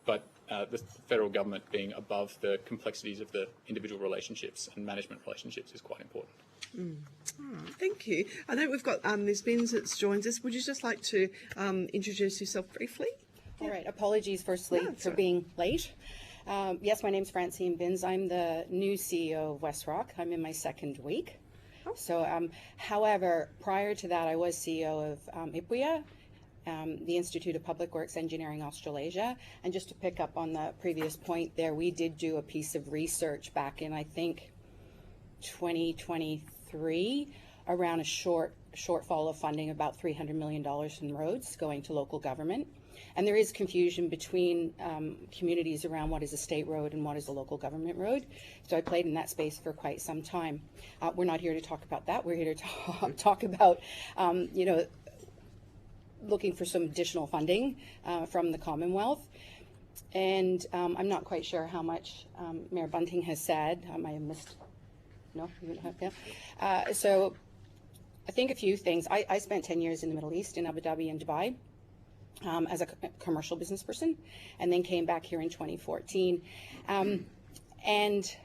but the federal government being above the complexities of the individual relationships and management relationships is quite important. Thank you. I know we've got Ms. Binns that's joined us. Would you just like to introduce yourself briefly? All right. Apologies, firstly, for being late. Yes, my name's Francine Binns. I'm the new CEO of West Rock. I'm in my second week. So, however, prior to that, I was CEO of IPWEA, the Institute of Public Works Engineering Australasia. And just to pick up on the previous point there, we did do a piece of research back in, I think, 2023 around a shortfall of funding, about $300 million in roads going to local government. And there is confusion between communities around what is a state road and what is a local government road. So I played in that space for quite some time. We're not here to talk about that. We're here to talk about, you know, looking for some additional funding from the Commonwealth. And I'm not quite sure how much Mayor Bunting has said. I might have missed. No, you don't have, yeah. So I think a few things. I spent 10 years in the Middle East, in Abu Dhabi and Dubai, as a commercial business person, and then came back here in 2014. And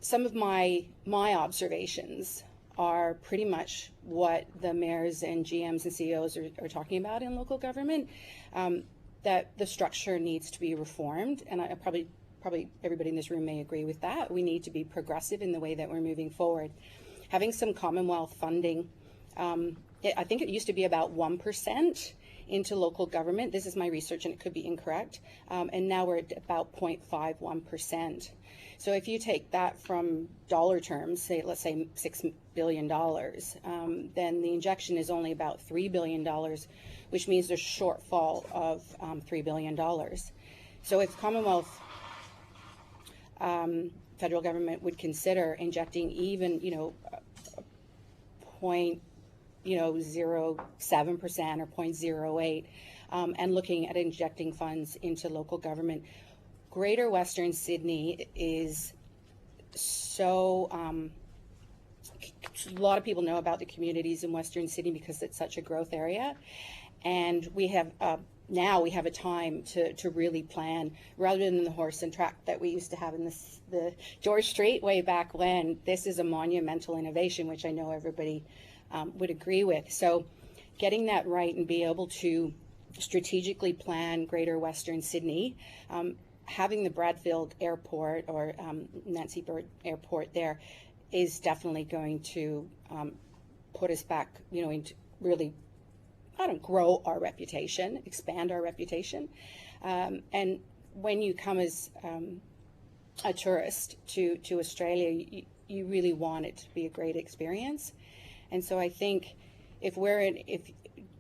some of my observations are pretty much what the mayors and GMs and CEOs are talking about in local government, that the structure needs to be reformed. And I probably everybody in this room may agree with that. We need to be progressive in the way that we're moving forward. Having some Commonwealth funding, I think it used to be about 1% into local government. This is my research and it could be incorrect. And now we're at about 0.51%. So if you take that from dollar terms, say, let's say $6 billion, then the injection is only about $3 billion, which means there's a shortfall of $3 billion. So if Commonwealth federal government would consider injecting even, 0.07% or 0.08, and looking at injecting funds into local government. Greater Western Sydney is so, a lot of people know about the communities in Western Sydney because it's such a growth area. And we have, now we have a time to really plan, rather than the horse and track that we used to have in the George Street way back when. This is a monumental innovation, which I know everybody would agree with. So getting that right and be able to strategically plan Greater Western Sydney, having the Bradfield Airport or Nancy Bird Airport there is definitely going to put us back, into really, grow our reputation, expand our reputation. And when you come as a tourist to Australia, you really want it to be a great experience. And so I think if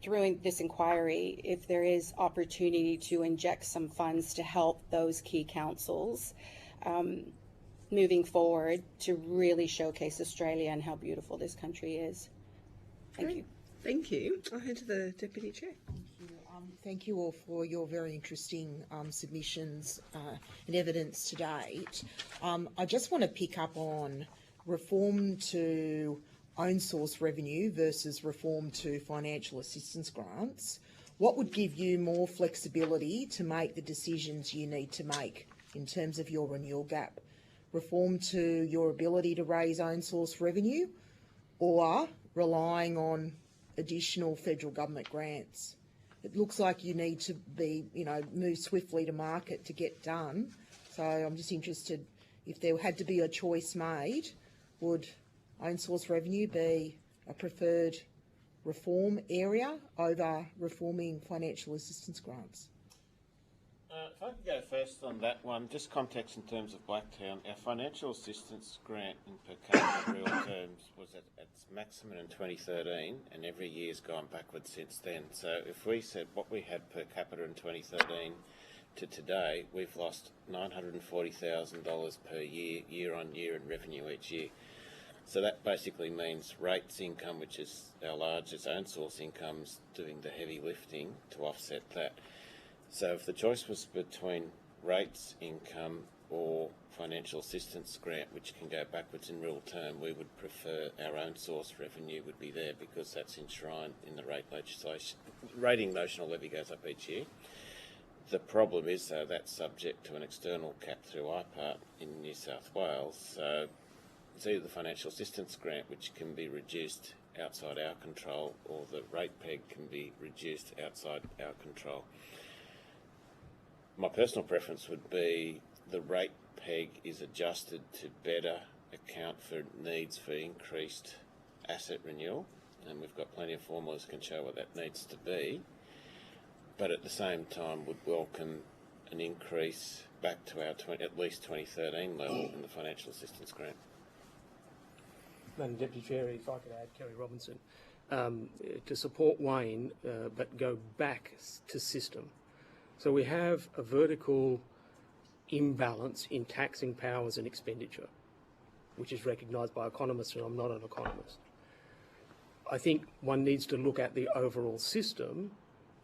during this inquiry, if there is opportunity to inject some funds to help those key councils moving forward to really showcase Australia and how beautiful this country is. Thank you. Thank you. I'll hand to the Deputy Chair. Thank you all for your very interesting submissions and evidence to date. I just want to pick up on reform to own source revenue versus reform to financial assistance grants. What would give you more flexibility to make the decisions you need to make in terms of your renewal gap? Reform to your ability to raise own source revenue, or relying on additional federal government grants? It looks like you need to be, move swiftly to market to get done. So I'm just interested, if there had to be a choice made, would own source revenue be a preferred reform area over reforming financial assistance grants? If I could go first on that one, just context in terms of Blacktown, our financial assistance grant in per capita real terms was at its maximum in 2013, and every year's gone backwards since then. So if we said what we had per capita in 2013 to today, we've lost $940,000 per year, year on year in revenue each year. So that basically means rates income, which is our largest own source incomes, doing the heavy lifting to offset that. So if the choice was between rates income or financial assistance grant, which can go backwards in real term, we would prefer our own source revenue would be there, because that's enshrined in the rate legislation. Rating notional levy goes up each year. The problem is, though, that's subject to an external cap through IPART in New South Wales. So it's either the financial assistance grant, which can be reduced outside our control, or the rate peg can be reduced outside our control. My personal preference would be the rate peg is adjusted to better account for needs for increased asset renewal, and we've got plenty of formulas that can show what that needs to be, but at the same time would welcome an increase back to our at least 2013 level in the financial assistance grant. Madam Deputy Chair, if I could add, Kerry Robinson, to support Wayne, but go back to system. So we have a vertical imbalance in taxing powers and expenditure, which is recognised by economists, and I'm not an economist. I think one needs to look at the overall system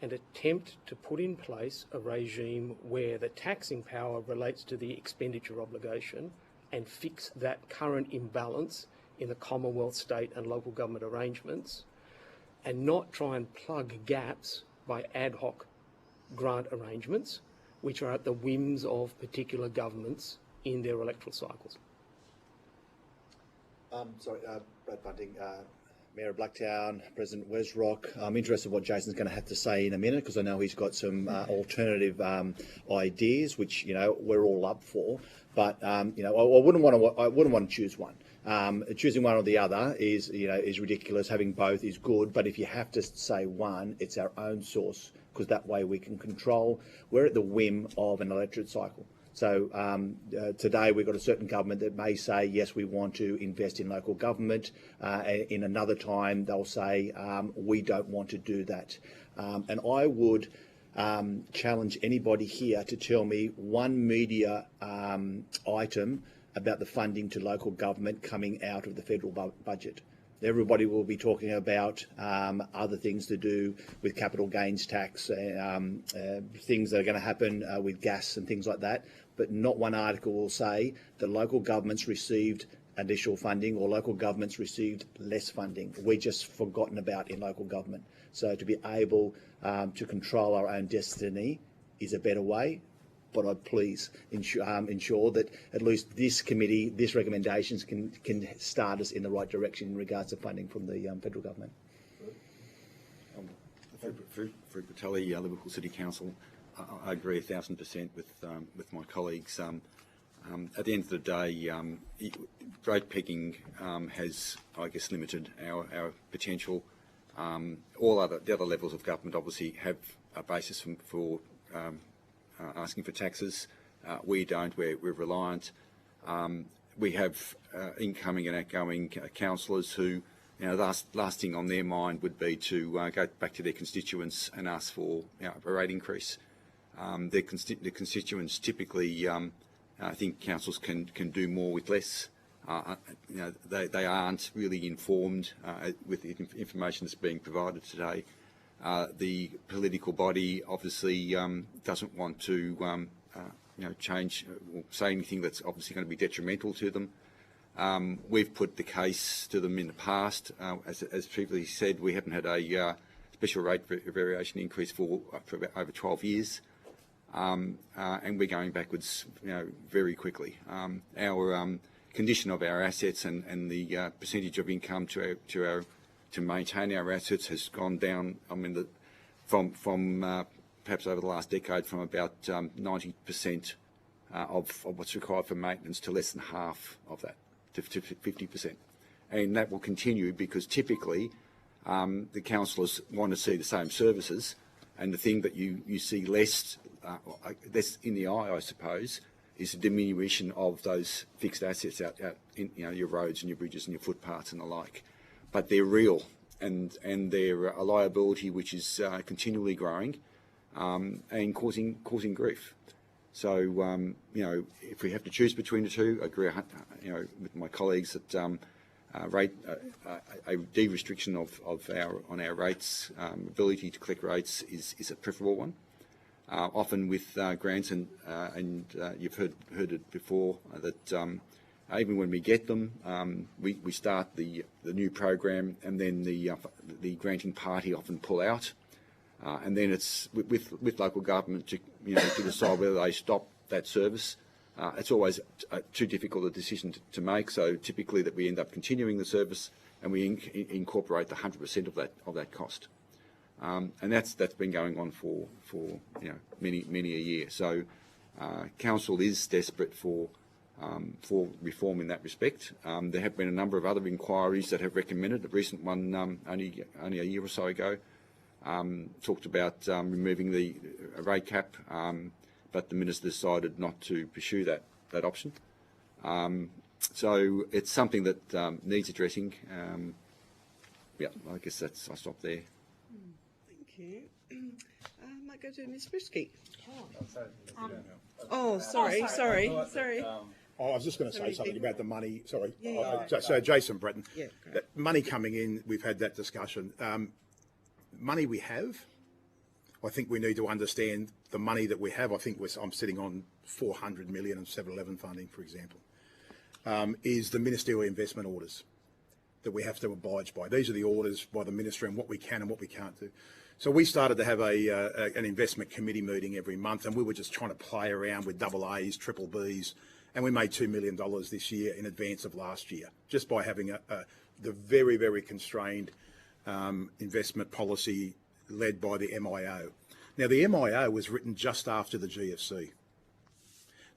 and attempt to put in place a regime where the taxing power relates to the expenditure obligation and fix that current imbalance in the Commonwealth, state and local government arrangements, and not try and plug gaps by ad hoc grant arrangements, which are at the whims of particular governments in their electoral cycles. Brad Bunting, Mayor of Blacktown, President Wesrock. I'm interested in what Jason's going to have to say in a minute, because I know he's got some alternative ideas, which we're all up for. But I wouldn't want to choose one. Choosing one or the other is ridiculous. Having both is good, but if you have to say one, it's our own source, because that way we can control. We're at the whim of an electorate cycle. So today we've got a certain government that may say, yes, we want to invest in local government. In another time, they'll say, we don't want to do that. And I would challenge anybody here to tell me one media item about the funding to local government coming out of the federal budget. Everybody will be talking about other things to do with capital gains tax, things that are going to happen with gas and things like that. But not one article will say that local governments received additional funding or local governments received less funding. We're just forgotten about in local government. So to be able to control our own destiny is a better way. But I'd please ensure that at least this committee, these recommendations can start us in the right direction in regards to funding from the federal government. Farouk Patelli, Liverpool City Council. I agree 1,000% with my colleagues. At the end of the day, rate pegging has, I guess, limited our potential. The other levels of government obviously have a basis for asking for taxes. We don't. We're reliant. We have incoming and outgoing councillors who, last thing on their mind would be to go back to their constituents and ask for a rate increase. The constituents typically I think councils can do more with less. They aren't really informed with the information that's being provided today. The political body obviously doesn't want to change or say anything that's obviously going to be detrimental to them. We've put the case to them in the past. As previously said, we haven't had a special rate variation increase for over 12 years. And we're going backwards, very quickly. Our condition of our assets and the percentage of income to maintain our assets has gone down. I mean, from perhaps over the last decade, from about 90% of what's required for maintenance to less than half of that, to 50%, and that will continue because typically the councillors want to see the same services, and the thing that you see less in the eye, I suppose, is a diminution of those fixed assets out in your roads and your bridges and your footpaths and the like. But they're real, and they're a liability which is continually growing and causing grief. So if we have to choose between the two, I agree with my colleagues that a de-restriction on our rates, ability to collect rates is a preferable one. Often with grants, and you've heard it before, that even when we get them, we start the new program, and then the granting party often pull out, and then it's with local government to decide whether they stop that service. It's always too difficult a decision to make. So typically that we end up continuing the service, and we incorporate the 100% of that cost. And that's been going on for many a year. So council is desperate for reform in that respect. There have been a number of other inquiries that have recommended. The recent one only a year or so ago talked about removing the rate cap, but the minister decided not to pursue that option. So it's something that needs addressing. I guess I'll stop there. Thank you. I might go to Ms. Brisky. Sorry. I was just going to say something about the money. Sorry. Yeah. So Jason Breton. Yeah, money coming in, we've had that discussion. Money we have, I think we need to understand the money that we have. I think I'm sitting on 400 million of 711 funding, for example, is the ministerial investment orders that we have to abide by. These are the orders by the minister and what we can and what we can't do. So we started to have an investment committee meeting every month, and we were just trying to play around with double A's, triple B's, and we made $2 million this year in advance of last year, just by having the very, very constrained investment policy led by the MIO. Now, the MIO was written just after the GFC.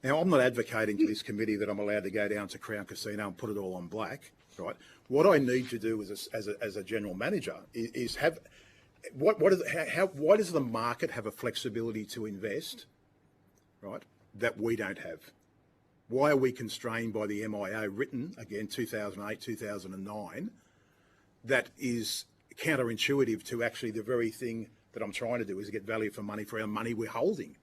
Now, I'm not advocating to this committee that I'm allowed to go down to Crown Casino and put it all on black, right? What I need to do as a general manager is have why does the market have a flexibility to invest, right, that we don't have? Why are we constrained by the MIO written, again, 2008, 2009, that is counterintuitive to actually the very thing that I'm trying to do, is get value for money for our money we're holding.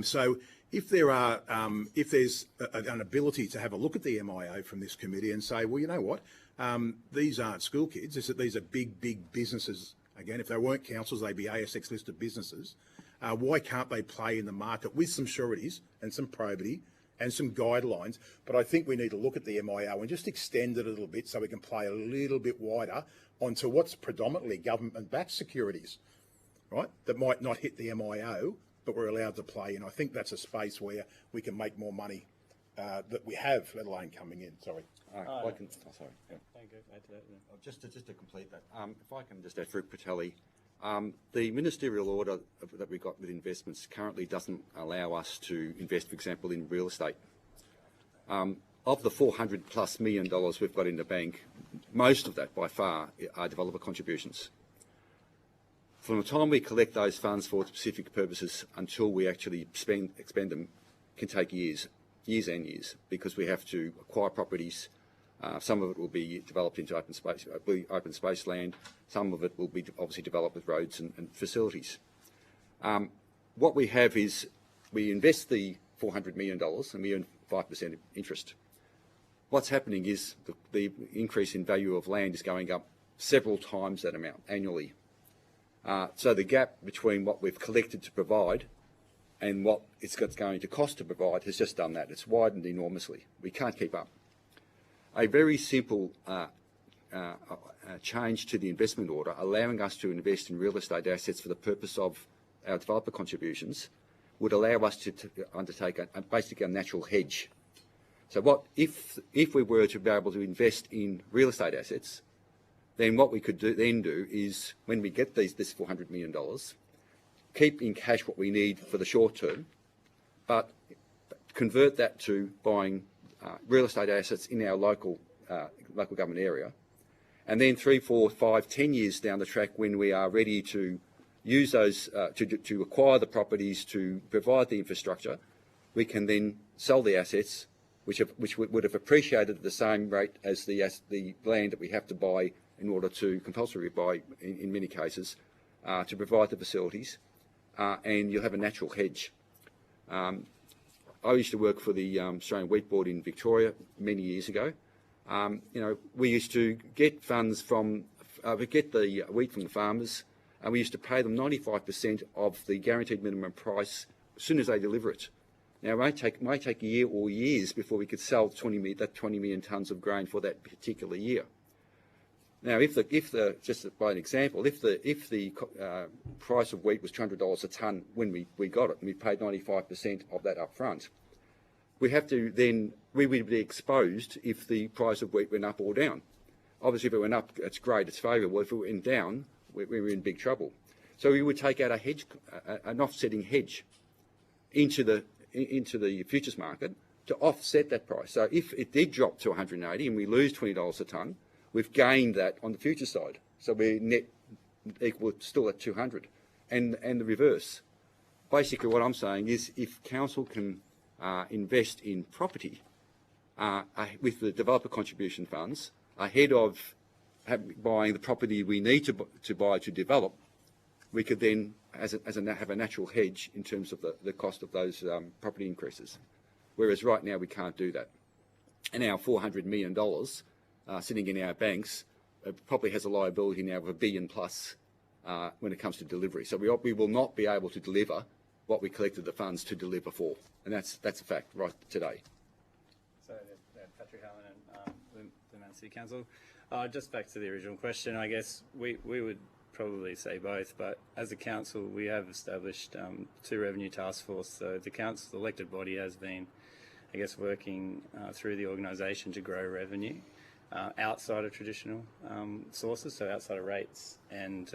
So if there's an ability to have a look at the MIO from this committee and say, well, you know what, these aren't school kids, these are big businesses. Again, if they weren't councils, they'd be ASX listed businesses. Why can't they play in the market with some sureties and some probity and some guidelines? But I think we need to look at the MIO and just extend it a little bit so we can play a little bit wider onto what's predominantly government-backed securities, right, that might not hit the MIO, but we're allowed to play in. I think that's a space where we can make more money that we have, let alone coming in. Sorry. Sorry. Yeah. Just to complete that, if I can just add, Farouk Patelli, the ministerial order that we got with investments currently doesn't allow us to invest, for example, in real estate. Of the $400+ million we've got in the bank, most of that by far are developer contributions. From the time we collect those funds for specific purposes until we actually expend them can take years and years, because we have to acquire properties. Some of it will be developed into open space land. Some of it will be obviously developed with roads and facilities. What we have is we invest the $400 million and we earn 5% interest. What's happening is the increase in value of land is going up several times that amount annually. So the gap between what we've collected to provide and what it's going to cost to provide has just done that. It's widened enormously. We can't keep up. A very simple change to the investment order, allowing us to invest in real estate assets for the purpose of our developer contributions, would allow us to undertake basically a natural hedge. So what if we were to be able to invest in real estate assets, then what we could do is, when we get this $400 million, keep in cash what we need for the short term, but convert that to buying real estate assets in our local government area, and then 3, 4, 5, 10 years down the track, when we are ready to use those to acquire the properties to provide the infrastructure, we can then sell the assets, which would have appreciated at the same rate as the land that we have to buy in order to compulsory buy in many cases to provide the facilities, and you'll have a natural hedge. I used to work for the Australian Wheat Board in Victoria many years ago. We used to get funds from, we get the wheat from the farmers, and we used to pay them 95% of the guaranteed minimum price as soon as they deliver it. Now, it might take a year or years before we could sell 20 million tonnes of grain for that particular year. Now, just by an example, if the price of wheat was $200 a tonne when we got it, and we paid 95% of that up front, we would be exposed if the price of wheat went up or down. Obviously, if it went up, it's great, it's favourable. If it went down, we were in big trouble. So we would take out a hedge, an offsetting hedge, into the futures market to offset that price. So if it did drop to 180 and we lose $20 a tonne, we've gained that on the future side. So we're net equal still at 200, and the reverse. Basically, what I'm saying is, if council can invest in property with the developer contribution funds ahead of buying the property we need to buy to develop, we could then have a natural hedge in terms of the cost of those property increases. Whereas right now we can't do that. And our $400 million sitting in our banks probably has a liability now of $1 billion plus when it comes to delivery. So we will not be able to deliver what we collected the funds to deliver for, and that's a fact right today. So, Patrick Allen and the Man City Council. Just back to the original question, I guess we would probably say both, but as a council we have established 2 revenue task force. So the council, the elected body, has been, I guess, working through the organisation to grow revenue outside of traditional sources, so outside of rates and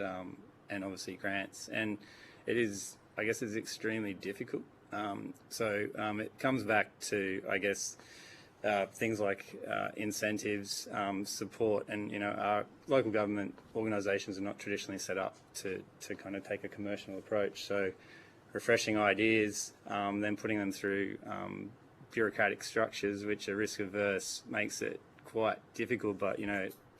obviously grants. And it is, I guess, it's extremely difficult. It comes back to, I guess, things like incentives, support, and our local government organisations are not traditionally set up to kind of take a commercial approach. So refreshing ideas, then putting them through bureaucratic structures which are risk averse makes it quite difficult. But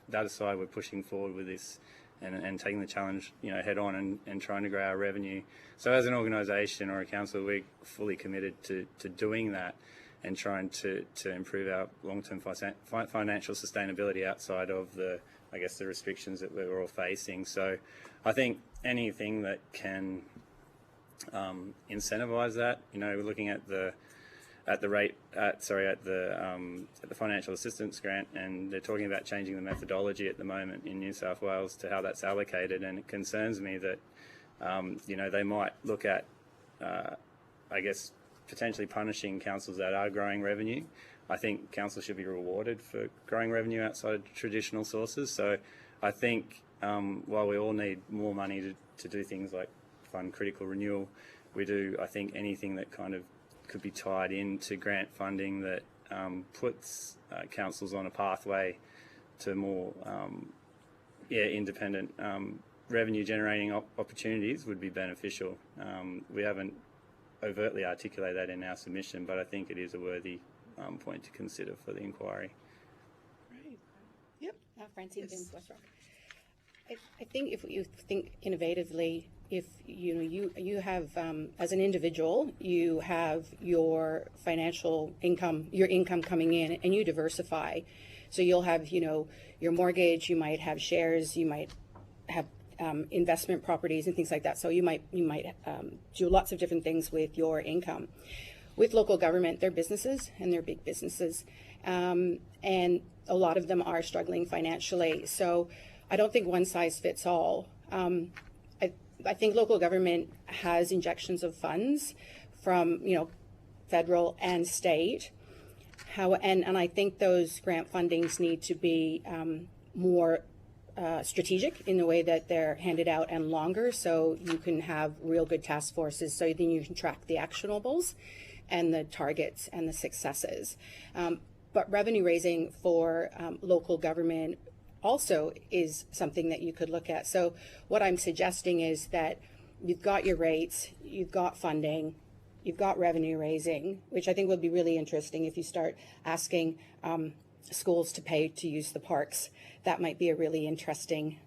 that aside, we're pushing forward with this and taking the challenge head on and trying to grow our revenue. So as an organisation or a council, we're fully committed to doing that and trying to improve our long-term financial sustainability outside of the restrictions that we're all facing. So I think anything that can incentivise that, we're looking at the financial assistance grant, and they're talking about changing the methodology at the moment in New South Wales to how that's allocated, and it concerns me that they might look at potentially punishing councils that are growing revenue. I think councils should be rewarded for growing revenue outside traditional sources. So I think while we all need more money to do things like fund critical renewal, we do, I think, anything that kind of could be tied into grant funding that puts councils on a pathway to more independent revenue generating opportunities would be beneficial. We haven't overtly articulate that in our submission, but I think it is a worthy point to consider for the inquiry. Right. Yep. Francine, yes. I think if you think innovatively, if you have as an individual, you have your financial income, your income coming in, and you diversify. So you'll have your mortgage, you might have shares, you might have investment properties and things like that. So you might do lots of different things with your income. With local government, they're businesses and they're big businesses, and a lot of them are struggling financially. So I don't think one size fits all. I think local government has injections of funds from federal and state. And I think those grant fundings need to be more strategic in the way that they're handed out and longer, so you can have real good task forces, so then you can track the actionables and the targets and the successes. But revenue raising for local government also is something that you could look at. So what I'm suggesting is that you've got your rates, you've got funding, you've got revenue raising, which I think would be really interesting if you start asking schools to pay to use the parks. That might be a really interesting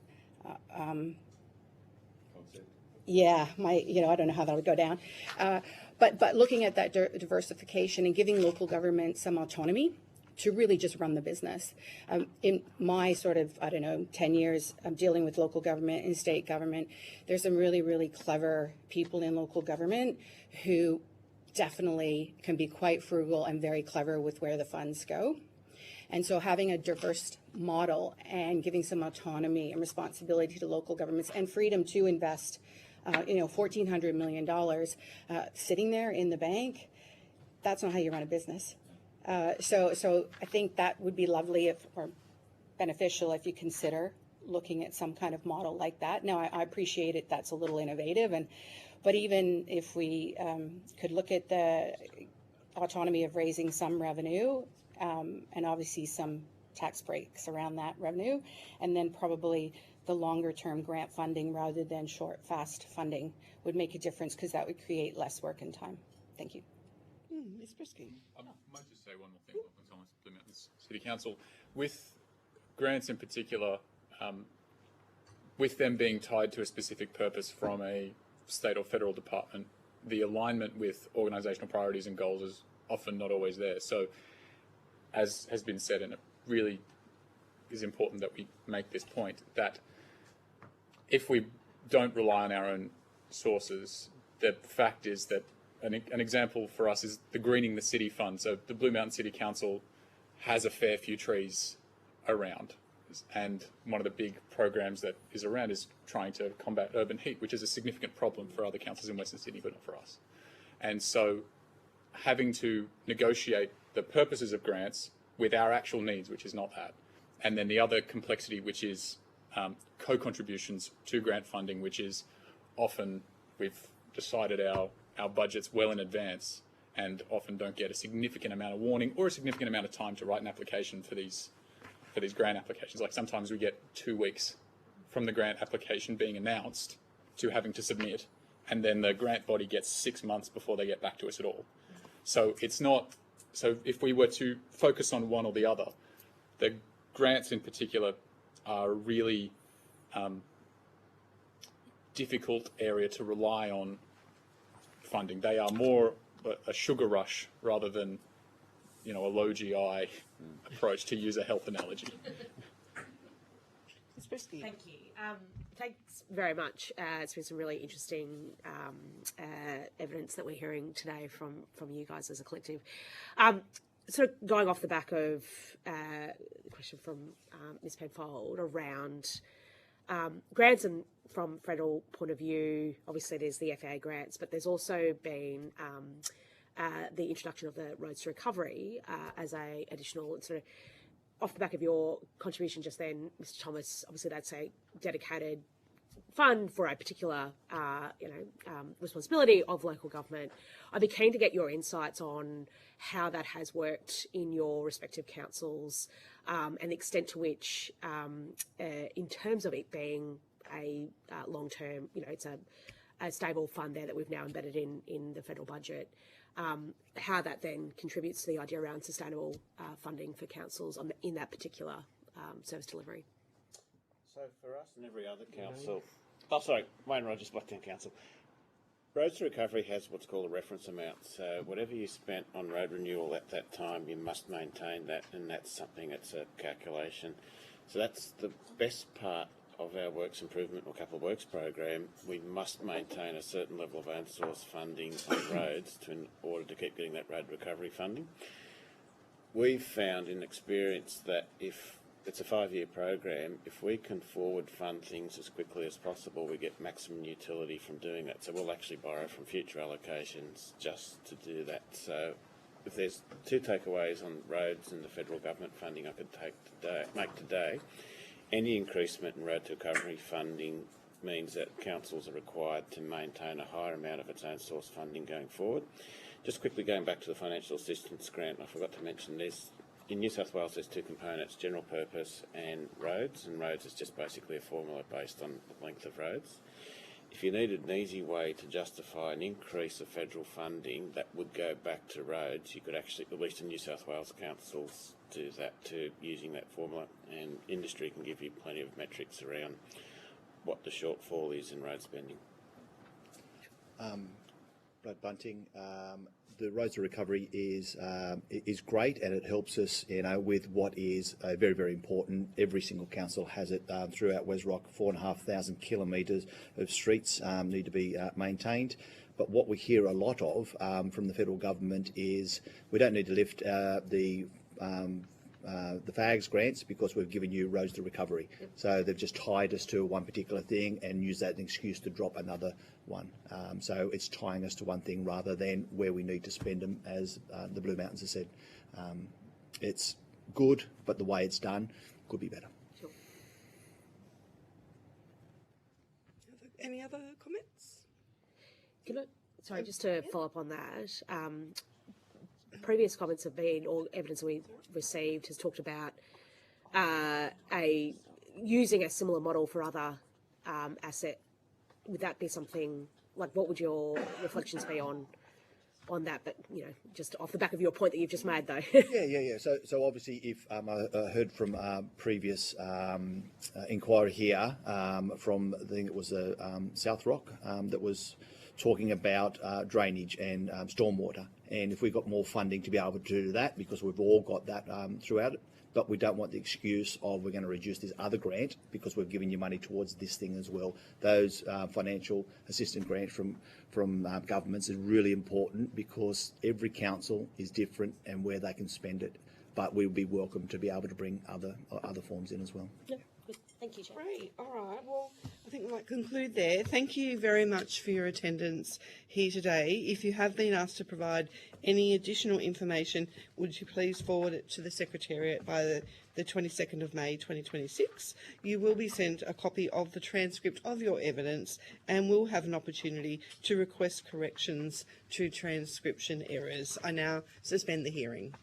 yeah, I don't know how that would go down. But looking at that diversification and giving local government some autonomy to really just run the business. In my 10 years of dealing with local government and state government, there's some really, really clever people in local government who definitely can be quite frugal and very clever with where the funds go. And so having a diverse model and giving some autonomy and responsibility to local governments and freedom to invest, $1,400 million sitting there in the bank, that's not how you run a business. So I think that would be lovely or beneficial if you consider looking at some kind of model like that. Now, I appreciate it. That's a little innovative, but even if we could look at the autonomy of raising some revenue and obviously some tax breaks around that revenue, and then probably the longer term grant funding rather than short, fast funding would make a difference, because that would create less work and time. Thank you. Ms. Brisky. I might just say one more thing, Thomas, Blue Mountains City Council. With grants in particular, with them being tied to a specific purpose from a state or federal department, the alignment with organisational priorities and goals is often not always there. So, as has been said, and it really is important that we make this point, that if we don't rely on our own sources, the fact is that an example for us is the Greening the City Fund. So the Blue Mountain City Council has a fair few trees around, and one of the big programs that is around is trying to combat urban heat, which is a significant problem for other councils in Western Sydney, but not for us. And so having to negotiate the purposes of grants with our actual needs, which is not that, and then the other complexity, which is co-contributions to grant funding, which is often we've decided our budgets well in advance and often don't get a significant amount of warning or a significant amount of time to write an application for these grant applications. Like sometimes we get 2 weeks from the grant application being announced to having to submit, and then the grant body gets 6 months before they get back to us at all. So it's not, so if we were to focus on one or the other, the grants in particular are a really difficult area to rely on funding. They are more a sugar rush rather than, a low GI approach, to use a health analogy. Thank you. Thanks very much. It's been some really interesting evidence that we're hearing today from you guys as a collective. Sort of going off the back of the question from Ms. Penfold around grants, and from federal point of view, obviously there's the FAA grants, but there's also been the introduction of the Roads to Recovery as a additional, sort of off the back of your contribution just then, Mr. Thomas. Obviously that's a dedicated fund for a particular responsibility of local government. I'd be keen to get your insights on how that has worked in your respective councils, and the extent to which, in terms of it being a long-term, it's a stable fund there that we've now embedded in the federal budget, how that then contributes to the idea around sustainable funding for councils in that particular service delivery. So for us and every other council, Oh, sorry, Wayne Rogers, Blacktown Council. Roads to Recovery has what's called a reference amount. So whatever you spent on road renewal at that time, you must maintain that, and that's something, it's a calculation. So that's the best part of our works improvement or capital works program. We must maintain a certain level of own source funding on roads in order to keep getting that road recovery funding. We've found in experience that if it's a 5-year program, if we can forward fund things as quickly as possible, we get maximum utility from doing that. So we'll actually borrow from future allocations just to do that. So if there's 2 takeaways on roads and the federal government funding I could make today, any increasement in road to recovery funding means that councils are required to maintain a higher amount of its own source funding going forward. Just quickly going back to the financial assistance grant, I forgot to mention this. In New South Wales, there's 2 components, general purpose and roads is just basically a formula based on the length of roads. If you needed an easy way to justify an increase of federal funding that would go back to roads, you could actually, at least in New South Wales councils, do that too, using that formula, and industry can give you plenty of metrics around what the shortfall is in road spending. Brad Bunting. The Roads to Recovery is great, and it helps us, with what is very, very important. Every single council has it throughout Wesrock. 4,500 kilometres of streets need to be maintained. But what we hear a lot of from the federal government is we don't need to lift the FAGS grants because we've given you Roads to Recovery. Yep. So they've just tied us to one particular thing and used that as an excuse to drop another one. So it's tying us to one thing rather than where we need to spend them, as the Blue Mountains have said. It's good, but the way it's done could be better. Sure. Any other comments? Sorry, just to follow up on that. Previous comments have been, or evidence we've received has talked about using a similar model for other asset. Would that be something, like, what would your reflections be on that? But, just off the back of your point that you've just made, though. Yeah. So obviously, if I heard from previous inquiry here from, I think it was South Rock, that was talking about drainage and stormwater. And if we got more funding to be able to do that, because we've all got that throughout it, but we don't want the excuse of we're going to reduce this other grant because we've given you money towards this thing as well. Those financial assistance grants from governments is really important because every council is different and where they can spend it. But we'll be welcome to be able to bring other forms in as well. Yep. Thank you, Chair. Great. All right. Well, I think we might conclude there. Thank you very much for your attendance here today. If you have been asked to provide any additional information, would you please forward it to the Secretariat by the 22nd of May 2026. You will be sent a copy of the transcript of your evidence and will have an opportunity to request corrections to transcription errors. I now suspend the hearing.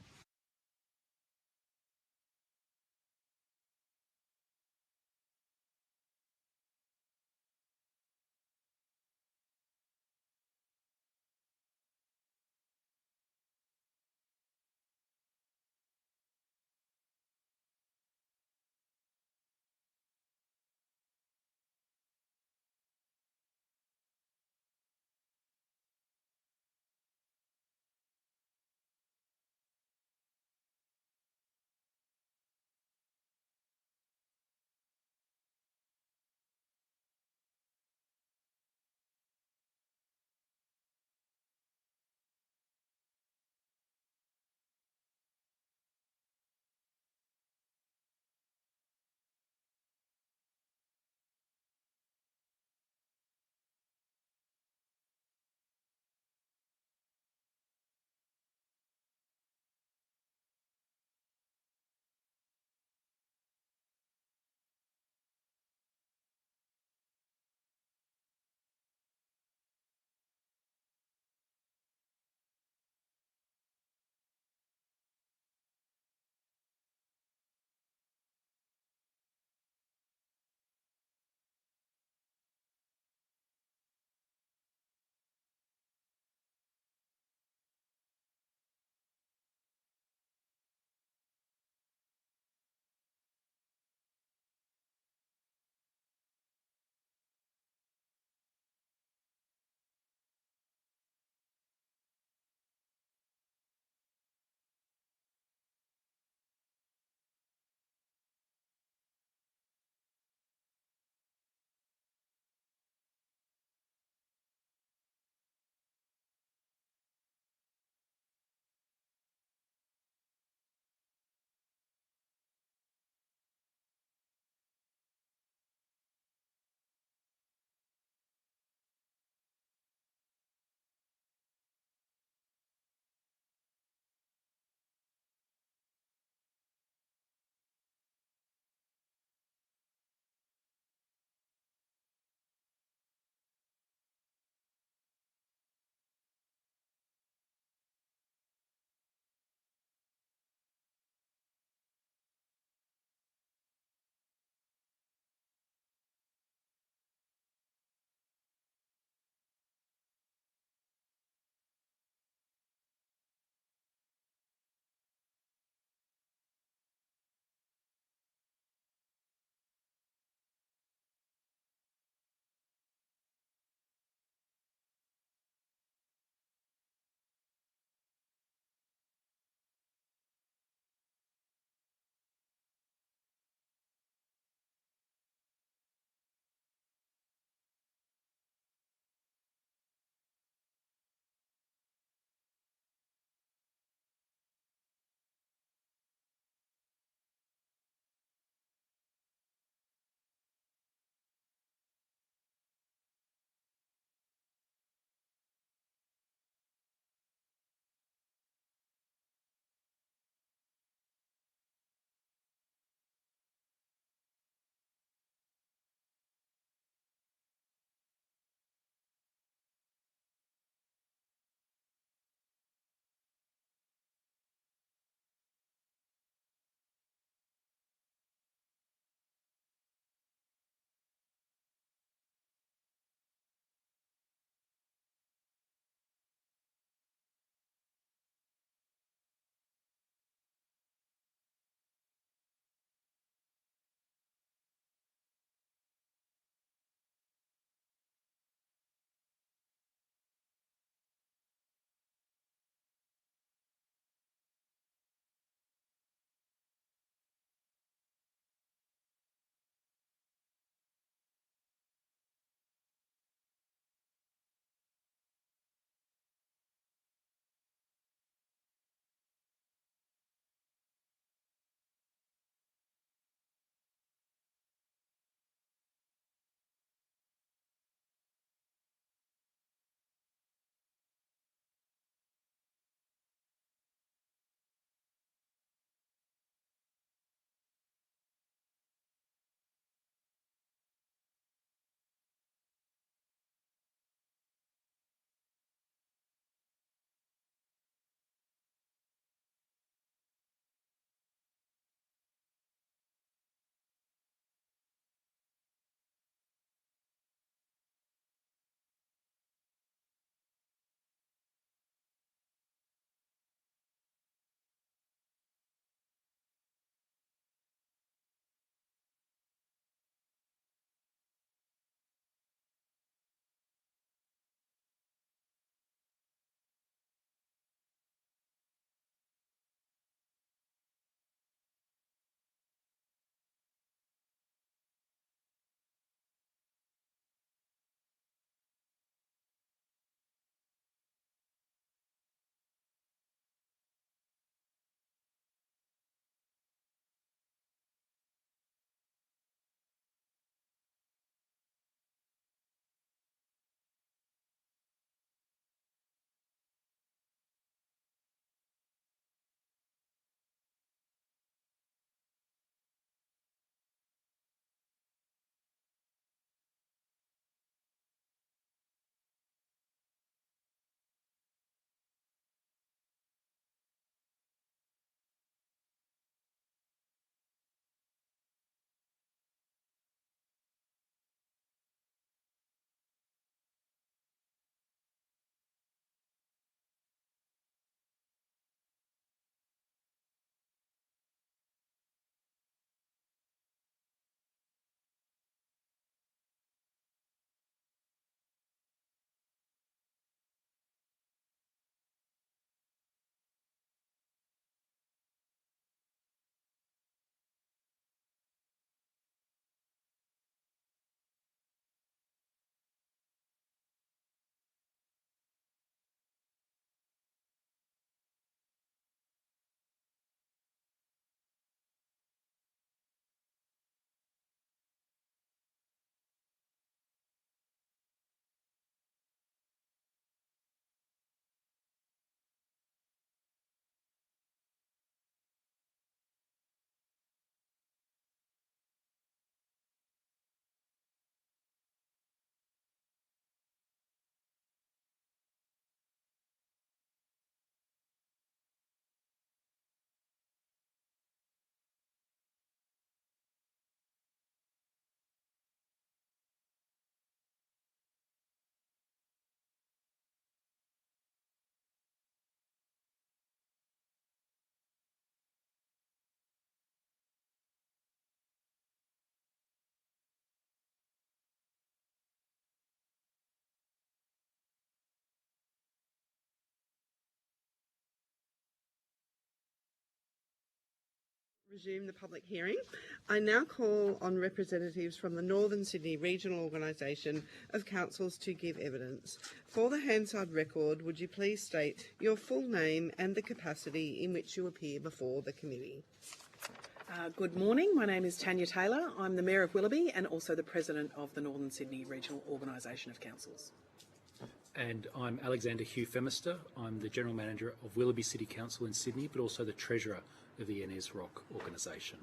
Resume the public hearing. I now call on representatives from the Northern Sydney Regional Organisation of Councils to give evidence. For the Hansard record, would you please state your full name and the capacity in which you appear before the committee? Good morning. My name is Tanya Taylor. I'm the Mayor of Willoughby and also the President of the Northern Sydney Regional Organisation of Councils. And I'm Alexander Hugh Femister. I'm the General Manager of Willoughby City Council in Sydney, but also the Treasurer of the NSW organisation.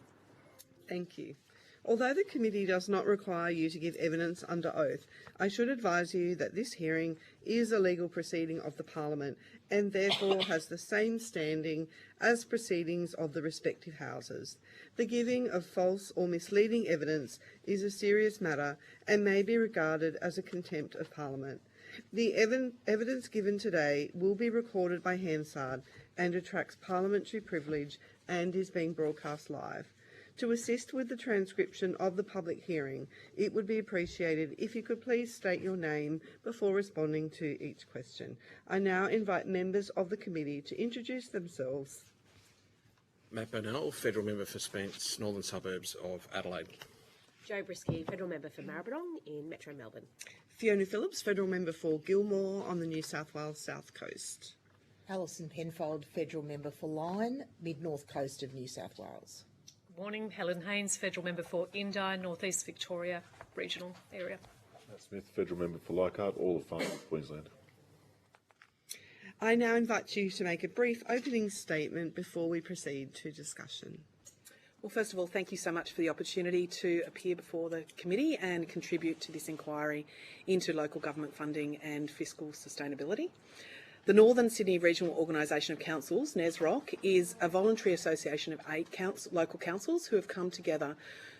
Thank you. Although the committee does not require you to give evidence under oath, I should advise you that this hearing is a legal proceeding of the Parliament and therefore has the same standing as proceedings of the respective houses. The giving of false or misleading evidence is a serious matter and may be regarded as a contempt of Parliament. The evidence given today will be recorded by Hansard and attracts parliamentary privilege and is being broadcast live. To assist with the transcription of the public hearing, it would be appreciated if you could please state your name before responding to each question. I now invite members of the committee to introduce themselves. Matt Burnell, Federal Member for Spence, Northern Suburbs of Adelaide. Jo Brisky, Federal Member for Maribyrnong in Metro Melbourne. Fiona Phillips, Federal Member for Gilmore on the New South Wales South Coast. Alison Penfold, Federal Member for Lyne, Mid-North Coast of New South Wales. Morning, Helen Haynes, Federal Member for Indi, North East Victoria regional area. Matt Smith, Federal Member for Leichhardt, all of Far North Queensland. I now invite you to make a brief opening statement before we proceed to discussion. Well, first of all, thank you so much for the opportunity to appear before the committee and contribute to this inquiry into local government funding and fiscal sustainability. The Northern Sydney Regional Organisation of Councils, NSROC, is a voluntary association of 8 local councils who have come together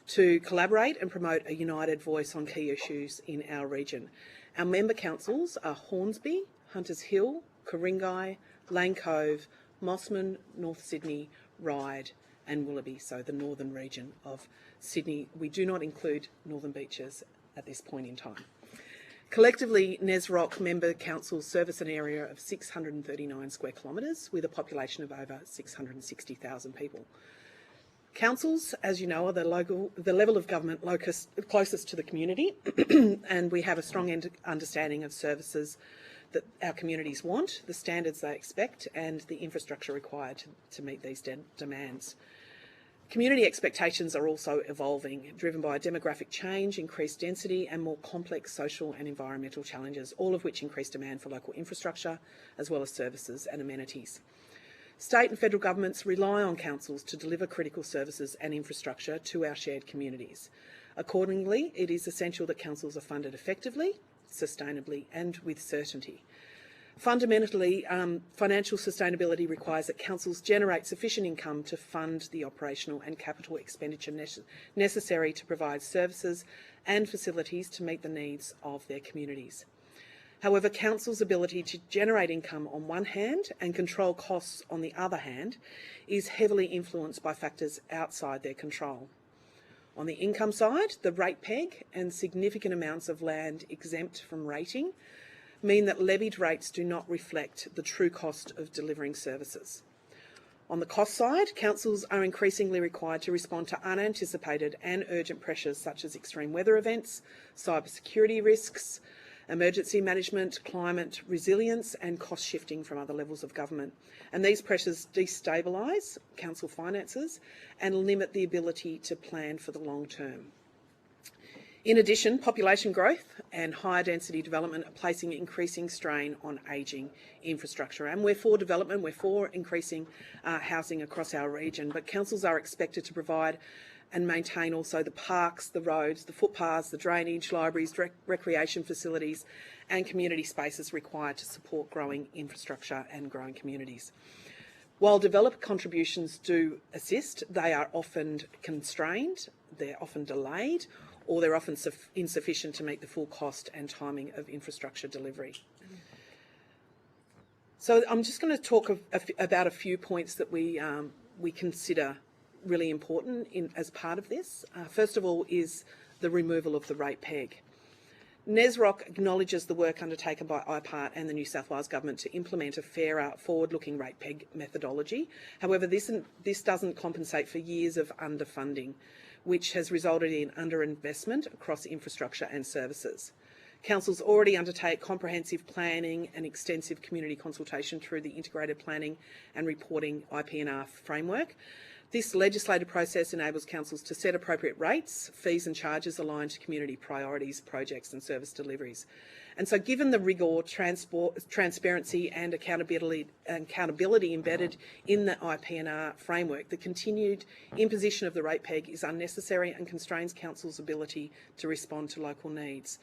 to collaborate and promote a united voice on key issues in our region. Our member councils are Hornsby, Hunters Hill, Ku-ring-gai, Lane Cove, Mossman, North Sydney, Ryde and Willoughby, so the northern region of Sydney. We do not include Northern Beaches at this point in time. Collectively, NSROC member councils service an area of 639 square kilometres with a population of over 660,000 people. Councils, as you know, are the level of government closest to the community and we have a strong understanding of services that our communities want, the standards they expect and the infrastructure required to meet these demands. Community expectations are also evolving, driven by demographic change, increased density and more complex social and environmental challenges, all of which increase demand for local infrastructure as well as services and amenities. State and federal governments rely on councils to deliver critical services and infrastructure to our shared communities. Accordingly, it is essential that councils are funded effectively, sustainably and with certainty. Fundamentally, financial sustainability requires that councils generate sufficient income to fund the operational and capital expenditure necessary to provide services and facilities to meet the needs of their communities. However, councils' ability to generate income on one hand and control costs on the other hand is heavily influenced by factors outside their control. On the income side, the rate peg and significant amounts of land exempt from rating mean that levied rates do not reflect the true cost of delivering services. On the cost side, councils are increasingly required to respond to unanticipated and urgent pressures such as extreme weather events, cybersecurity risks, emergency management, climate resilience and cost shifting from other levels of government. And these pressures destabilise council finances and limit the ability to plan for the long term. In addition, population growth and higher density development are placing increasing strain on ageing infrastructure. And we're for development, we're for increasing housing across our region, but councils are expected to provide and maintain also the parks, the roads, the footpaths, the drainage, libraries, recreation facilities and community spaces required to support growing infrastructure and growing communities. While developer contributions do assist, they are often constrained, they're often delayed, or they're often insufficient to meet the full cost and timing of infrastructure delivery. So I'm just going to talk about a few points that we consider really important as part of this. First of all is the removal of the rate peg. NSROC acknowledges the work undertaken by IPART and the New South Wales Government to implement a fairer, forward-looking rate peg methodology. However, this doesn't compensate for years of underfunding, which has resulted in underinvestment across infrastructure and services. Councils already undertake comprehensive planning and extensive community consultation through the Integrated Planning and Reporting IPNR framework. This legislative process enables councils to set appropriate rates, fees and charges aligned to community priorities, projects and service deliveries. And so given the rigour, transparency and accountability embedded in the IPNR framework, the continued imposition of the rate peg is unnecessary and constrains councils' ability to respond to local needs.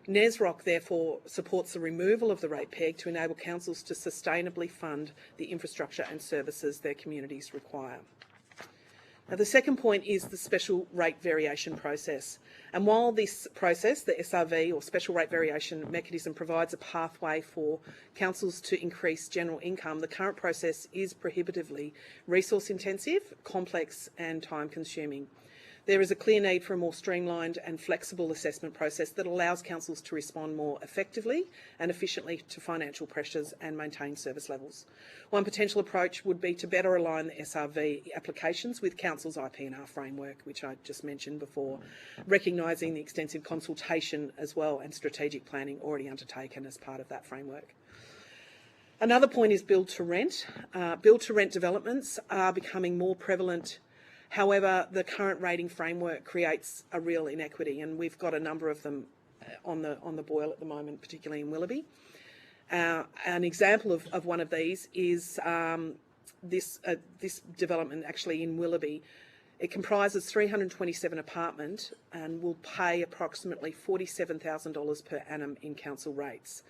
NSROC therefore supports the removal of the rate peg to enable councils to sustainably fund the infrastructure and services their communities require. Now, the second point is the special rate variation process. And while this process, the SRV or special rate variation mechanism, provides a pathway for councils to increase general income, the current process is prohibitively resource intensive, complex and time consuming. There is a clear need for a more streamlined and flexible assessment process that allows councils to respond more effectively and efficiently to financial pressures and maintain service levels. One potential approach would be to better align the SRV applications with council's IPNR framework, which I just mentioned before, recognising the extensive consultation as well and strategic planning already undertaken as part of that framework. Another point is build to rent. Build to rent developments are becoming more prevalent. However, the current rating framework creates a real inequity, and we've got a number of them on the boil at the moment, particularly in Willoughby. An example of one of these is this development actually in Willoughby. It comprises 327 apartments and will pay approximately $47,000 per annum in council rates.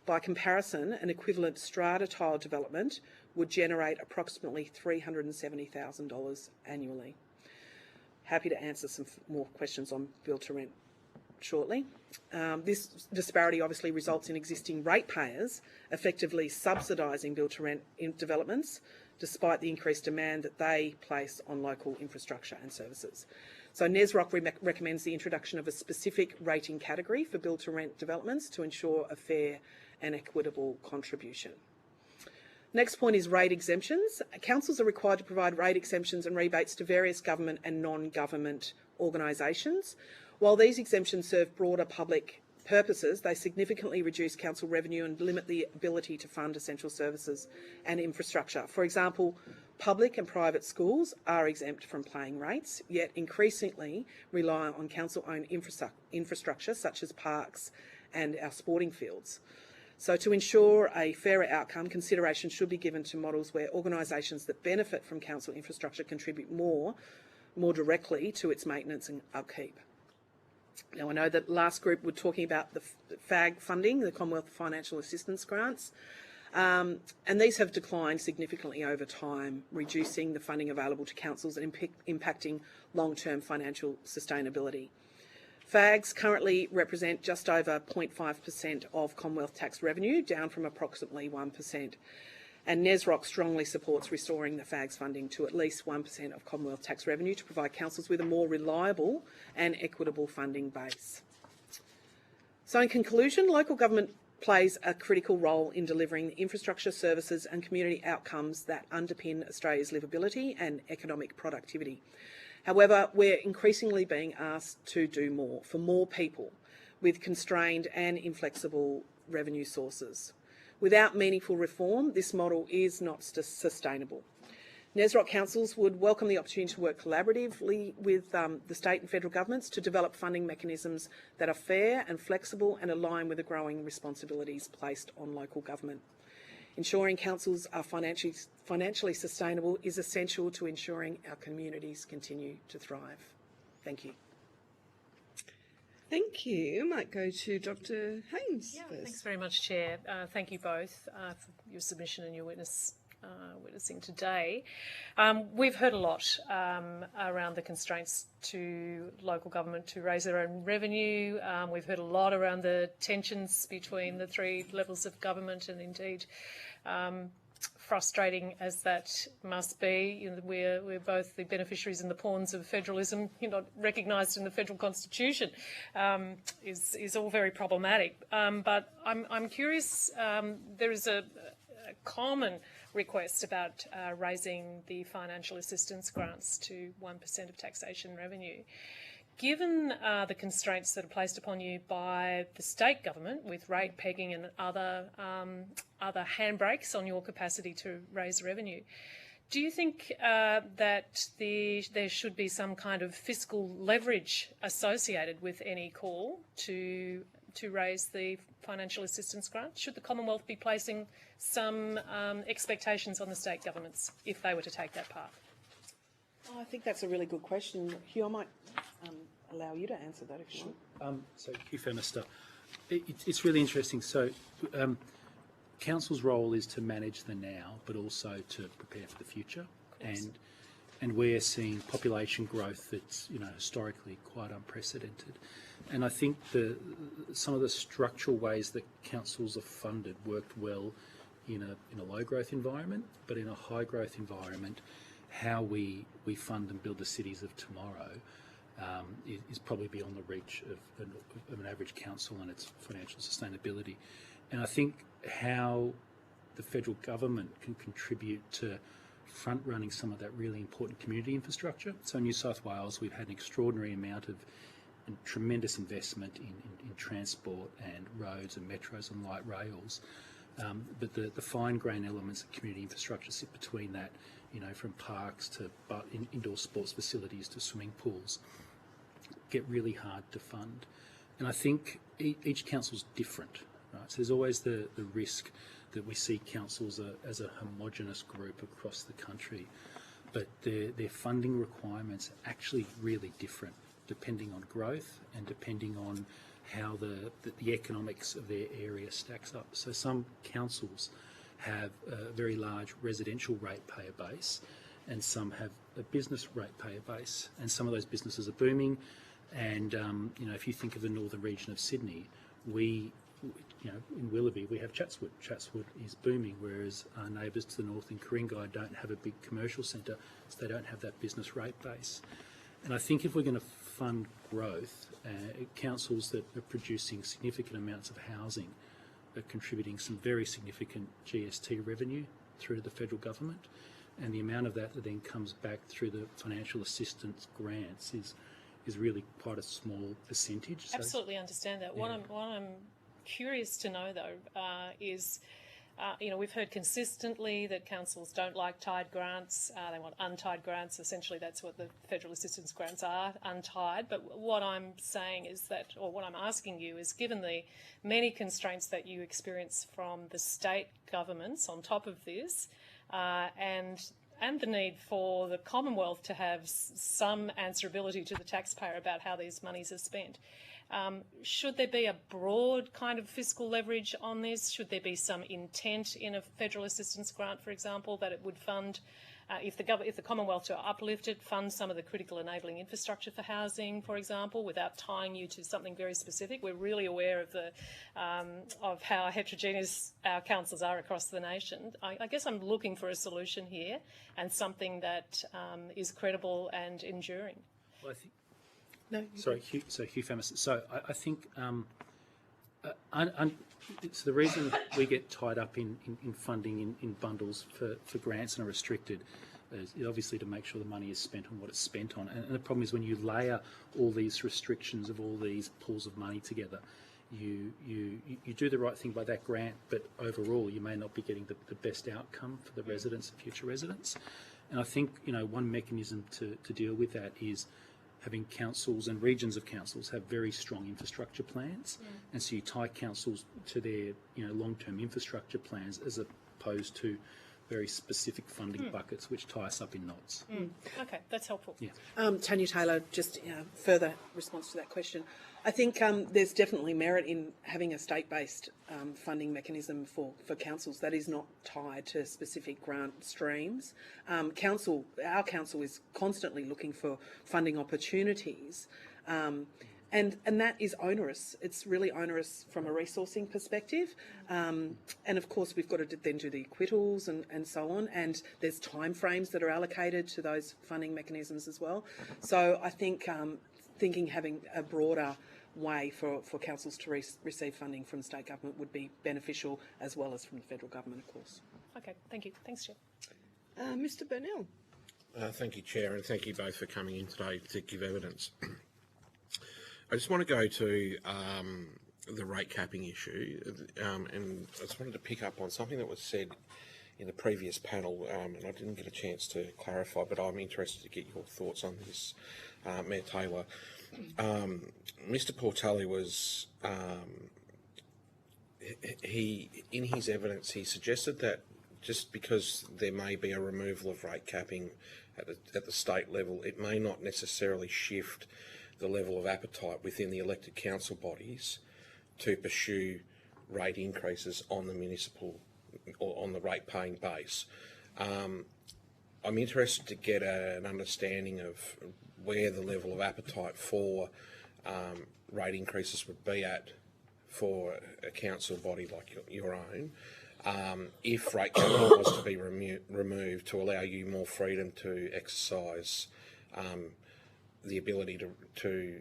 By comparison, an equivalent strata tile development would generate approximately $370,000 annually. Happy to answer some more questions on build to rent shortly. This disparity obviously results in existing ratepayers effectively subsidising build to rent developments despite the increased demand that they place on local infrastructure and services. So NSROC recommends the introduction of a specific rating category for build to rent developments to ensure a fair and equitable contribution. Next point is rate exemptions. Councils are required to provide rate exemptions and rebates to various government and non-government organisations. While these exemptions serve broader public purposes, they significantly reduce council revenue and limit the ability to fund essential services and infrastructure. For example, public and private schools are exempt from paying rates, yet increasingly rely on council-owned infrastructure such as parks and our sporting fields. So to ensure a fairer outcome, consideration should be given to models where organisations that benefit from council infrastructure contribute more directly to its maintenance and upkeep. Now, I know that last group were talking about the FAG funding, the Commonwealth Financial Assistance Grants, and these have declined significantly over time, reducing the funding available to councils and impacting long-term financial sustainability. FAGs currently represent just over 0.5% of Commonwealth tax revenue, down from approximately 1%. And NSROC strongly supports restoring the FAGs funding to at least 1% of Commonwealth tax revenue to provide councils with a more reliable and equitable funding base. So in conclusion, local government plays a critical role in delivering the infrastructure, services and community outcomes that underpin Australia's livability and economic productivity. However, we're increasingly being asked to do more for more people with constrained and inflexible revenue sources. Without meaningful reform, this model is not sustainable. NSROC councils would welcome the opportunity to work collaboratively with the state and federal governments to develop funding mechanisms that are fair and flexible and align with the growing responsibilities placed on local government. Ensuring councils are financially sustainable is essential to ensuring our communities continue to thrive. Thank you. Thank you. I might go to Dr. Haynes first. Thanks very much, Chair. Thank you both for your submission and your witnessing today. We've heard a lot around the constraints to local government to raise their own revenue. We've heard a lot around the tensions between the three levels of government and indeed frustrating as that must be. You know, we're both the beneficiaries and the pawns of federalism, not recognised in the federal constitution, is all very problematic. But I'm curious. There is a common request about raising the financial assistance grants to 1% of taxation revenue. Given the constraints that are placed upon you by the state government with rate pegging and other handbrakes on your capacity to raise revenue, do you think that there should be some kind of fiscal leverage associated with any call to raise the financial assistance grant? Should the Commonwealth be placing some expectations on the state governments if they were to take that path? Oh, I think that's a really good question. Hugh, I might allow you to answer that if you want. So, Hugh Femister, it's really interesting. So, Council's role is to manage the now, but also to prepare for the future. And we're seeing population growth that's historically quite unprecedented. And I think some of the structural ways that councils are funded worked well in a low growth environment, but in a high growth environment, how we fund and build the cities of tomorrow is probably beyond the reach of an average council and its financial sustainability. And I think how the federal government can contribute to front-running some of that really important community infrastructure. So in New South Wales, we've had an extraordinary amount of and tremendous investment in transport and roads and metros and light rails. But the fine-grained elements of community infrastructure sit between that, from parks to indoor sports facilities to swimming pools, get really hard to fund. And I think each council's different, right? So there's always the risk that we see councils as a homogenous group across the country, but their funding requirements are actually really different depending on growth and depending on how the economics of their area stacks up. So some councils have a very large residential ratepayer base and some have a business ratepayer base, and some of those businesses are booming. And if you think of the northern region of Sydney, in Willoughby we have Chatswood. Chatswood is booming, whereas our neighbours to the north in Ku-ring-gai don't have a big commercial centre, so they don't have that business rate base. And I think if we're going to fund growth, councils that are producing significant amounts of housing are contributing some very significant GST revenue through to the federal government, and the amount of that then comes back through the financial assistance grants is really quite a small percentage. So, absolutely understand that. Yeah. What I'm curious to know though is, we've heard consistently that councils don't like tied grants. They want untied grants. Essentially, that's what the federal assistance grants are, untied. But what I'm saying is that, or what I'm asking you is, given the many constraints that you experience from the state governments on top of this, and the need for the Commonwealth to have some answerability to the taxpayer about how these monies are spent. Should there be a broad kind of fiscal leverage on this? Should there be some intent in a federal assistance grant, for example, that it would fund, if the Commonwealth to uplift it, fund some of the critical enabling infrastructure for housing, for example, without tying you to something very specific? We're really aware of how heterogeneous our councils are across the nation. I guess I'm looking for a solution here and something that is credible and enduring. Well, I think. No. Sorry, Hugh Famous. So I think it's the reason we get tied up in funding in bundles for grants and are restricted is obviously to make sure the money is spent on what it's spent on. And the problem is when you layer all these restrictions of all these pools of money together, you do the right thing by that grant, but overall you may not be getting the best outcome for the residents and future residents. And I think one mechanism to deal with that is having councils and regions of councils have very strong infrastructure plans, and so you tie councils to their long-term infrastructure plans as opposed to very specific funding buckets which tie us up in knots. Okay, that's helpful. Yeah. Tanya Taylor, just further response to that question. I think there's definitely merit in having a state-based funding mechanism for councils that is not tied to specific grant streams. Our council is constantly looking for funding opportunities, And that is onerous. It's really onerous from a resourcing perspective. And of course, we've got to then do the acquittals and so on. And there's timeframes that are allocated to those funding mechanisms as well. So I think thinking having a broader way for councils to receive funding from state government would be beneficial, as well as from the federal government, of course. Okay, thank you. Thanks, Chair. Mr Burnell. Thank you, Chair, and thank you both for coming in today to give evidence. I just want to go to the rate capping issue, and I just wanted to pick up on something that was said in the previous panel, and I didn't get a chance to clarify, but I'm interested to get your thoughts on this, Mayor Taylor. Mr Portelli was, in his evidence, he suggested that just because there may be a removal of rate capping at the state level, it may not necessarily shift the level of appetite within the elected council bodies to pursue rate increases on the municipal or on the rate paying base. I'm interested to get an understanding of where the level of appetite for rate increases would be at for a council body like your own, if rate capping was to be removed to allow you more freedom to exercise the ability to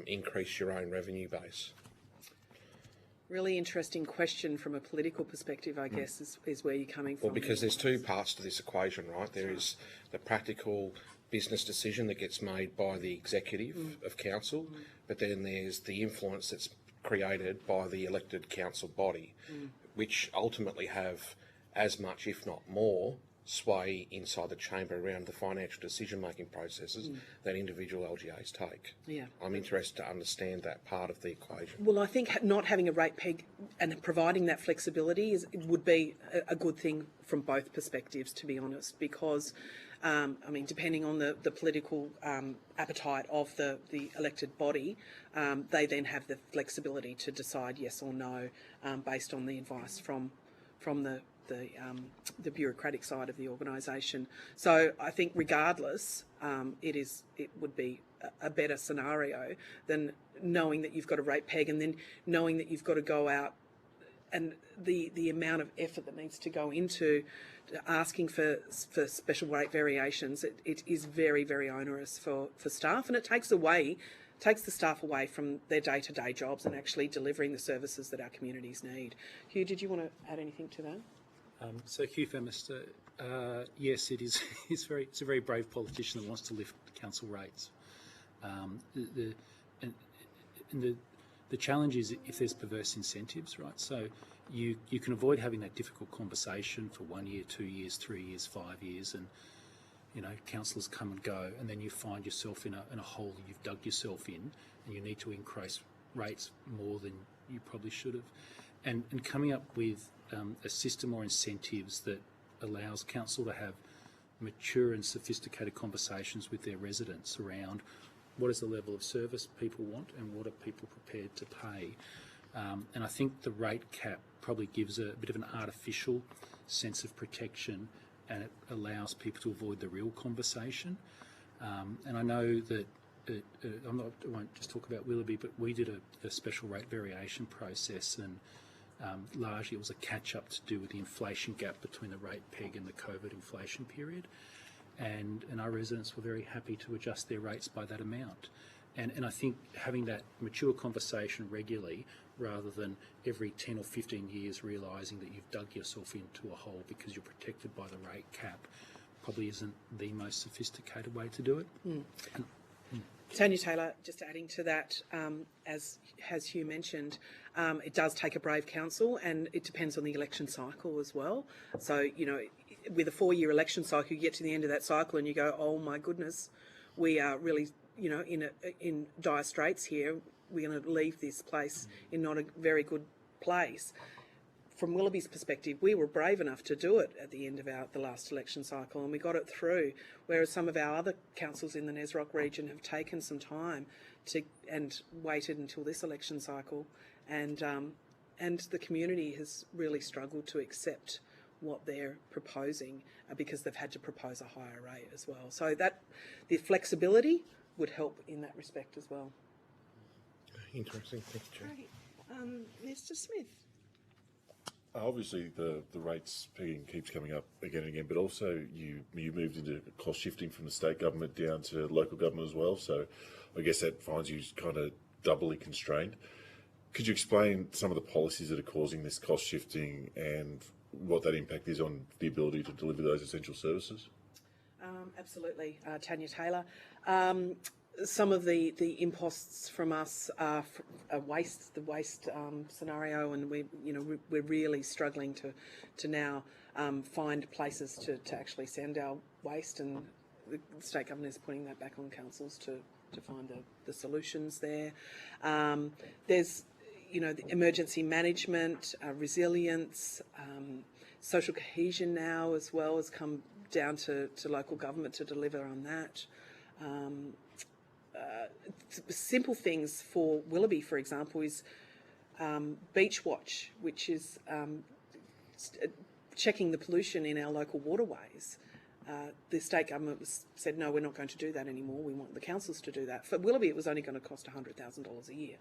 increase your own revenue base. Really interesting question from a political perspective, I guess, is where you're coming from. Well, because there's two parts to this equation, right? There is the practical business decision that gets made by the executive of council, but then there's the influence that's created by the elected council body, which ultimately have as much, if not more, sway inside the chamber around the financial decision-making processes that individual LGAs take. Yeah. I'm interested to understand that part of the equation. Well, I think not having a rate peg and providing that flexibility would be a good thing from both perspectives, to be honest, because, I mean, depending on the political appetite of the elected body, they then have the flexibility to decide yes or no based on the advice from the bureaucratic side of the organisation. So I think regardless, it would be a better scenario than knowing that you've got a rate peg and then knowing that you've got to go out and the amount of effort that needs to go into asking for special rate variations. It is very, very onerous for staff, and it takes the staff away from their day-to-day jobs and actually delivering the services that our communities need. Hugh, did you want to add anything to that? So Hugh Femister, yes, it is. It's a very brave politician that wants to lift council rates. The challenge is if there's perverse incentives, right? So you can avoid having that difficult conversation for 1 year, 2 years, 3 years, 5 years, and councillors come and go, and then you find yourself in a hole that you've dug yourself in, and you need to increase rates more than you probably should have. And coming up with a system or incentives that allows council to have mature and sophisticated conversations with their residents around what is the level of service people want and what are people prepared to pay. And I think the rate cap probably gives a bit of an artificial sense of protection, and it allows people to avoid the real conversation. And I know that I won't just talk about Willoughby, but we did a special rate variation process, and largely it was a catch-up to do with the inflation gap between the rate peg and the COVID inflation period. And our residents were very happy to adjust their rates by that amount. And I think having that mature conversation regularly, rather than every 10 or 15 years realising that you've dug yourself into a hole because you're protected by the rate cap, probably isn't the most sophisticated way to do it. Tanya Taylor, just adding to that, as Hugh mentioned, it does take a brave council, and it depends on the election cycle as well. So, with a 4-year election cycle, you get to the end of that cycle and you go, oh my goodness, we are really, in dire straits here. We're going to leave this place in not a very good place. From Willoughby's perspective, we were brave enough to do it at the end of the last election cycle, and we got it through, whereas some of our other councils in the Nesrock region have taken some time and waited until this election cycle, and the community has really struggled to accept what they're proposing because they've had to propose a higher rate as well. So that the flexibility would help in that respect as well. Interesting. Thank you, Chair. Great. Mr. Smith. Obviously, the rates pegging keeps coming up again and again, but also you moved into cost shifting from the state government down to local government as well. So I guess that finds you kind of doubly constrained. Could you explain some of the policies that are causing this cost shifting and what that impact is on the ability to deliver those essential services? Absolutely, Tanya Taylor. Some of the imposts from us are the waste scenario, and we're really struggling to now find places to actually send our waste, and the state government is putting that back on councils to find the solutions there. There's the emergency management, resilience, social cohesion now as well has come down to local government to deliver on that. Simple things for Willoughby, for example, is Beach Watch, which is checking the pollution in our local waterways. The state government said, no, we're not going to do that anymore. We want the councils to do that. For Willoughby, it was only going to cost $100,000 a year.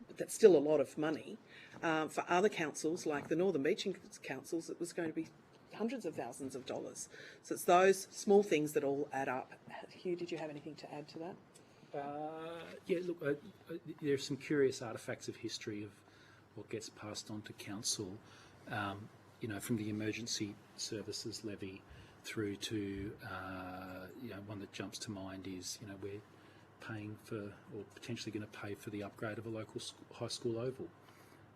But that's still a lot of money. For other councils, like the Northern Beaching councils, it was going to be hundreds of thousands of dollars. So it's those small things that all add up. Hugh, did you have anything to add to that? Yeah, look, there's some curious artefacts of history of what gets passed on to council, from the emergency services levy through to, one that jumps to mind is, we're paying for, or potentially going to pay for the upgrade of a local high school oval,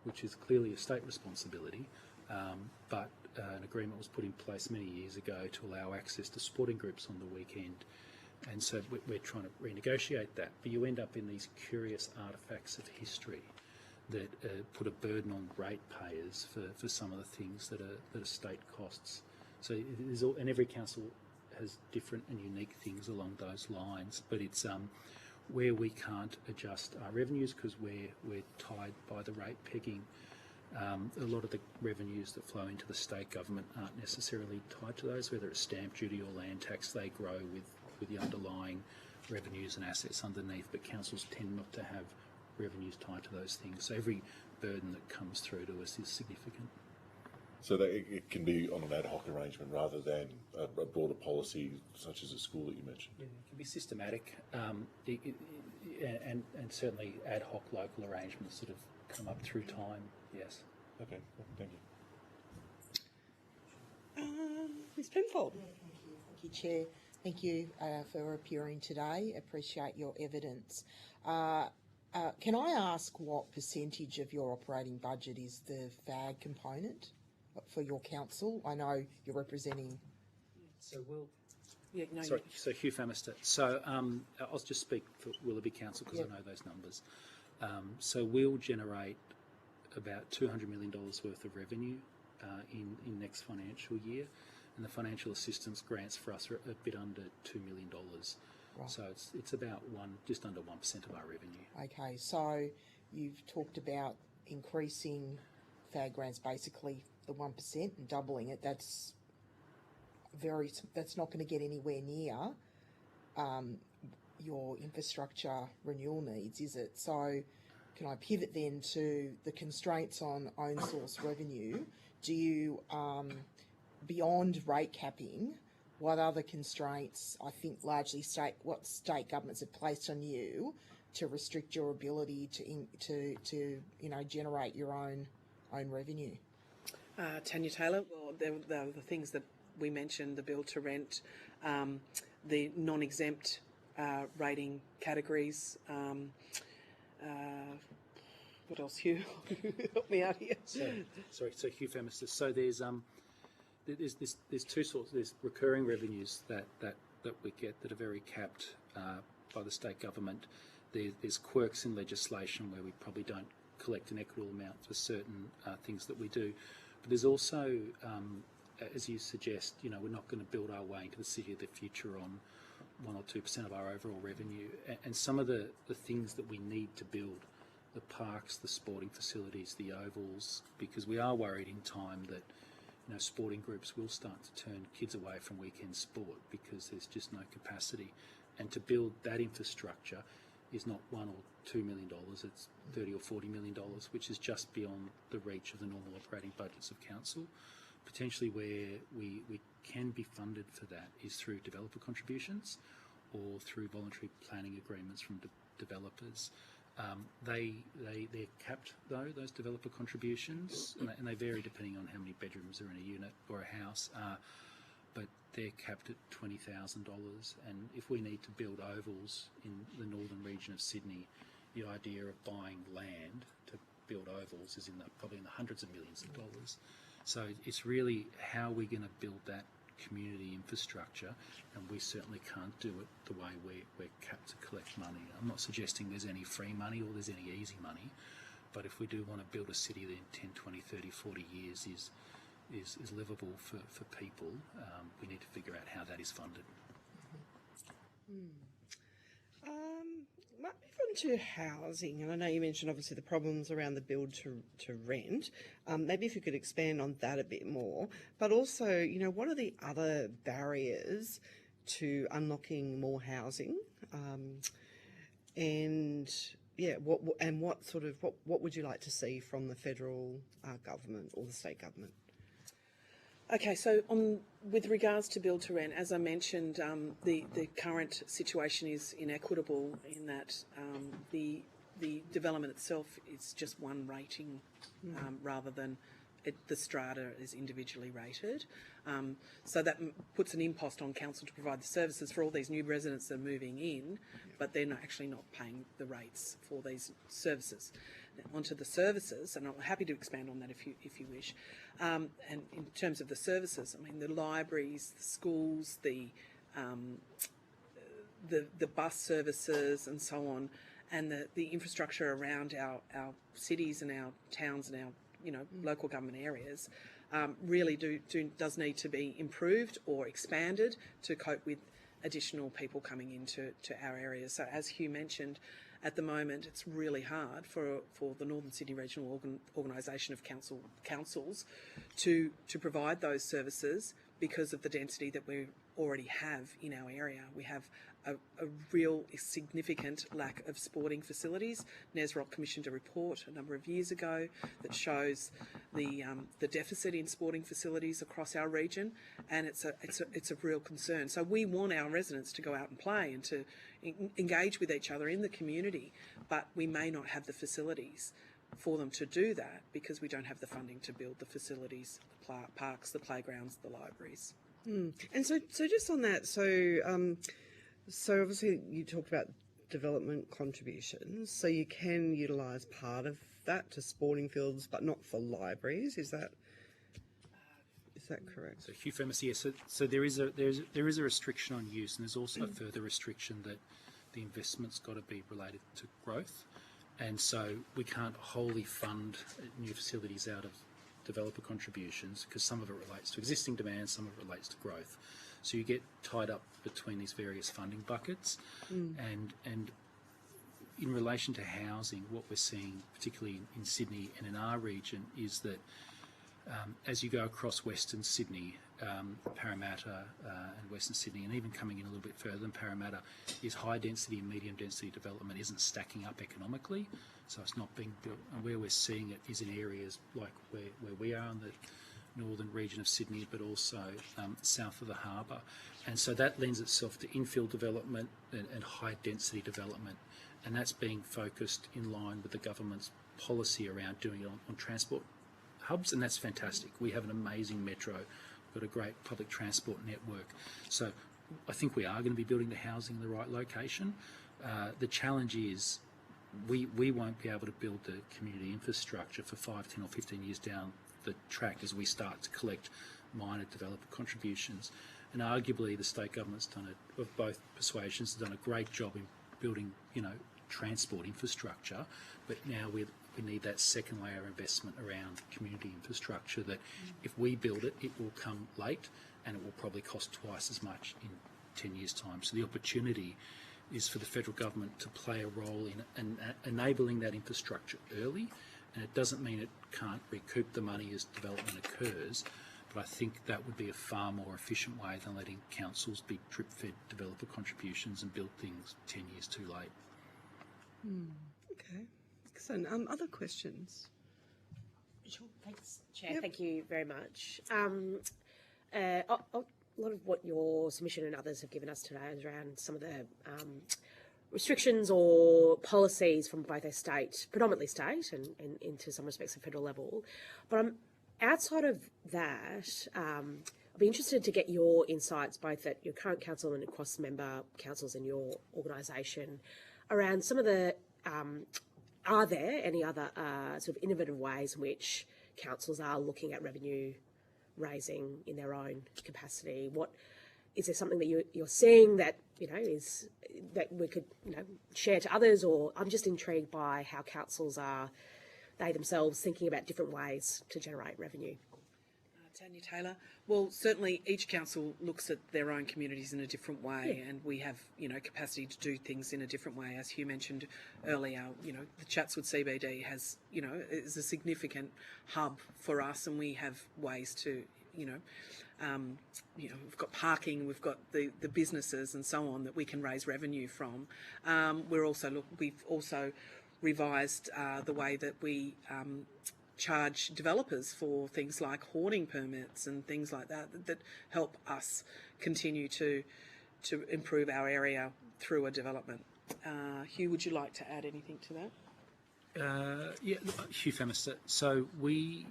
which is clearly a state responsibility, but an agreement was put in place many years ago to allow access to sporting groups on the weekend. And so we're trying to renegotiate that, but you end up in these curious artefacts of history that put a burden on ratepayers for some of the things that are state costs. So and every council has different and unique things along those lines, but it's where we can't adjust our revenues because we're tied by the rate pegging. A lot of the revenues that flow into the state government aren't necessarily tied to those, whether it's stamp duty or land tax. They grow with the underlying revenues and assets underneath, but councils tend not to have revenues tied to those things. So every burden that comes through to us is significant. So that it can be on an ad hoc arrangement rather than a broader policy such as a school that you mentioned? Yeah, it can be systematic and certainly ad hoc local arrangements that have come up through time, yes. Okay, well, thank you. Ms Penfold. Thank you, Chair. Thank you for appearing today. Appreciate your evidence. Can I ask what percentage of your operating budget is the FAG component for your council? I know you're representing. So we'll. Yeah, no, sorry, so Hugh Famister. So I'll just speak for Willoughby Council because I know those numbers. So we'll generate about $200 million worth of revenue in next financial year, and the financial assistance grants for us are a bit under $2 million. Right. So it's about just under 1% of our revenue. Okay, so you've talked about increasing FAG grants, basically the 1% and doubling it. That's not going to get anywhere near your infrastructure renewal needs, is it? So can I pivot then to the constraints on own source revenue? Do you, beyond rate capping, what other constraints, I think largely what state governments have placed on you to restrict your ability to generate your own revenue? Tanya Taylor, well, there were the things that we mentioned, the build to rent, the non-exempt rating categories. What else, Hugh? Help me out here. So Hugh Famister. So there's two sorts. There's recurring revenues that we get that are very capped by the state government. There's quirks in legislation where we probably don't collect an equitable amount for certain things that we do. But there's also, as you suggest, we're not going to build our way into the city of the future on 1 or 2% of our overall revenue. And some of the things that we need to build, the parks, the sporting facilities, the ovals, because we are worried in time that sporting groups will start to turn kids away from weekend sport because there's just no capacity. And to build that infrastructure, is not $1 or $2 million, it's $30 or $40 million, which is just beyond the reach of the normal operating budgets of council. Potentially where we can be funded for that is through developer contributions or through voluntary planning agreements from developers. They're capped though, those developer contributions, and they vary depending on how many bedrooms are in a unit or a house, but they're capped at $20,000. And if we need to build ovals in the northern region of Sydney, the idea of buying land to build ovals is probably in the hundreds of millions of dollars. So it's really how we're going to build that community infrastructure, and we certainly can't do it the way we're capped to collect money. I'm not suggesting there's any free money or there's any easy money, but if we do want to build a city that in 10, 20, 30, 40 years is livable for people, we need to figure out how that is funded. Might move on to housing, and I know you mentioned obviously the problems around the build to rent. Maybe if you could expand on that a bit more, but also, you know, what are the other barriers to unlocking more housing? And yeah, what would you like to see from the federal government or the state government? Okay, so with regards to build to rent, as I mentioned, the current situation is inequitable in that the development itself is just one rating rather than the strata is individually rated. So that puts an impost on council to provide the services for all these new residents that are moving in, but they're actually not paying the rates for these services. Now, onto the services, and I'm happy to expand on that if you wish. And in terms of the services, I mean the libraries, the schools, the bus services, and so on, and the infrastructure around our cities and our towns and our local government areas really does need to be improved or expanded to cope with additional people coming into our areas. So as Hugh mentioned, at the moment it's really hard for the Northern Sydney Regional Organisation of Councils to provide those services because of the density that we already have in our area. We have a real significant lack of sporting facilities. NSW commissioned a report a number of years ago that shows the deficit in sporting facilities across our region, and it's a real concern. So we want our residents to go out and play and to engage with each other in the community, but we may not have the facilities for them to do that because we don't have the funding to build the facilities, the parks, the playgrounds, the libraries. And so just on that, so obviously you talked about development contributions, so you can utilise part of that to sporting fields, but not for libraries. Is that correct? So Hugh Femis, yes. So there is a restriction on use, and there's also a further restriction that the investment's got to be related to growth, and so we can't wholly fund new facilities out of developer contributions because some of it relates to existing demand, some of it relates to growth. So you get tied up between these various funding buckets, and in relation to housing, what we're seeing, particularly in Sydney and in our region, is that as you go across Western Sydney, Parramatta and Western Sydney, and even coming in a little bit further than Parramatta, is high density and medium density development isn't stacking up economically, so it's not being built. And where we're seeing it is in areas like where we are in the northern region of Sydney, but also south of the harbour. And so that lends itself to infill development and high density development, and that's being focused in line with the government's policy around doing it on transport hubs, and that's fantastic. We have an amazing metro, we've got a great public transport network, so I think we are going to be building the housing in the right location. The challenge is we won't be able to build the community infrastructure for 5, 10 or 15 years down the track as we start to collect minor developer contributions. And arguably the state government's of both persuasions, have done a great job in building, transport infrastructure, but now we need that second layer of investment around community infrastructure that if we build it, it will come late and it will probably cost twice as much in 10 years' time. So the opportunity is for the federal government to play a role in enabling that infrastructure early, and it doesn't mean it can't recoup the money as development occurs, but I think that would be a far more efficient way than letting councils be drip-fed developer contributions and build things 10 years too late. Okay, excellent. Other questions? Sure. Thanks, Chair. Thank you very much. A lot of what your submission and others have given us today is around some of the restrictions or policies from both a state, predominantly state, and into some respects a federal level. But outside of that, I'd be interested to get your insights, both at your current council and across member councils in your organisation, around some of the, are there any other sort of innovative ways in which councils are looking at revenue raising in their own capacity? What is there something that you're seeing that is that we could share to others? Or I'm just intrigued by how councils are they themselves thinking about different ways to generate revenue. Tanya Taylor. Well, certainly each council looks at their own communities in a different way, and we have, capacity to do things in a different way. As Hugh mentioned earlier, the Chatswood CBD has, is a significant hub for us, and we have ways to, we've got parking, we've got the businesses and so on that we can raise revenue from. We've also revised the way that we charge developers for things like hoarding permits and things like that help us continue to improve our area through a development. Hugh, would you like to add anything to that? Hugh Femister. So we're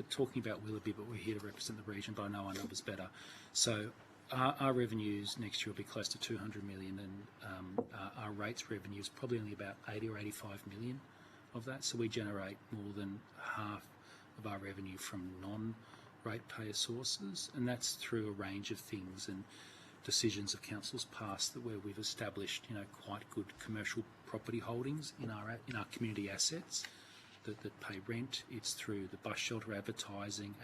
talking about Willoughby, but we're here to represent the region, but I know our numbers better. So our revenues next year will be close to 200 million, and our rates revenue is probably only about 80 or 85 million of that. So we generate more than half of our revenue from non-ratepayer sources, and that's through a range of things and decisions of councils past where we've established, quite good commercial property holdings in our community assets that pay rent. It's through the bus shelter advertising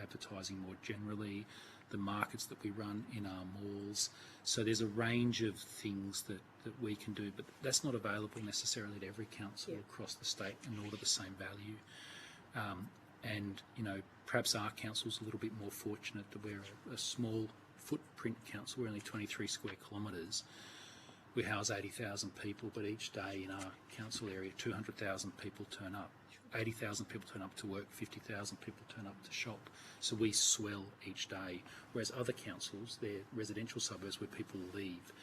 more generally, the markets that we run in our malls. So there's a range of things that we can do, but that's not available necessarily to every council across the state, and nor to the same value. Perhaps our council's a little bit more fortunate that we're a small footprint council. We're only 23 square kilometres. We house 80,000 people, but each day in our council area, 200,000 people turn up. 80,000 people turn up to work, 50,000 people turn up to shop. So we swell each day, whereas other councils, they're residential suburbs where people leave.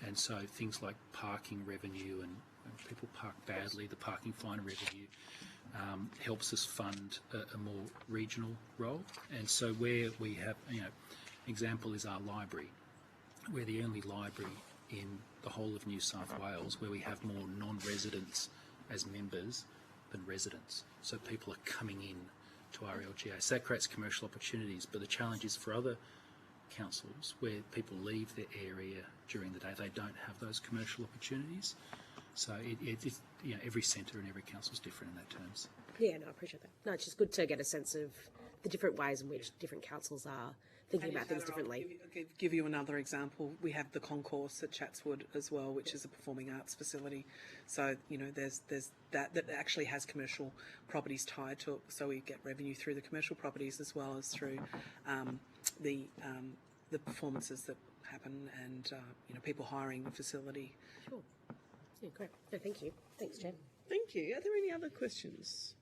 And so things like parking revenue and people park badly, the parking fine revenue helps us fund a more regional role. And so where we have, example is our library. We're the only library in the whole of New South Wales where we have more non-residents as members than residents. So people are coming in to our LGA. So that creates commercial opportunities, but the challenge is for other councils where people leave their area during the day, they don't have those commercial opportunities. So every centre and every council is different in that terms. Yeah, no, I appreciate that. No, it's just good to get a sense of the different ways in which different councils are thinking about things differently. I'll give you another example. We have the concourse at Chatswood as well, which is a performing arts facility. So, there's that actually has commercial properties tied to it. So we get revenue through the commercial properties as well as through the performances that happen and, people hiring the facility. Sure. Yeah, great. No, thank you. Thanks, Jen. Thank you. Are there any other questions?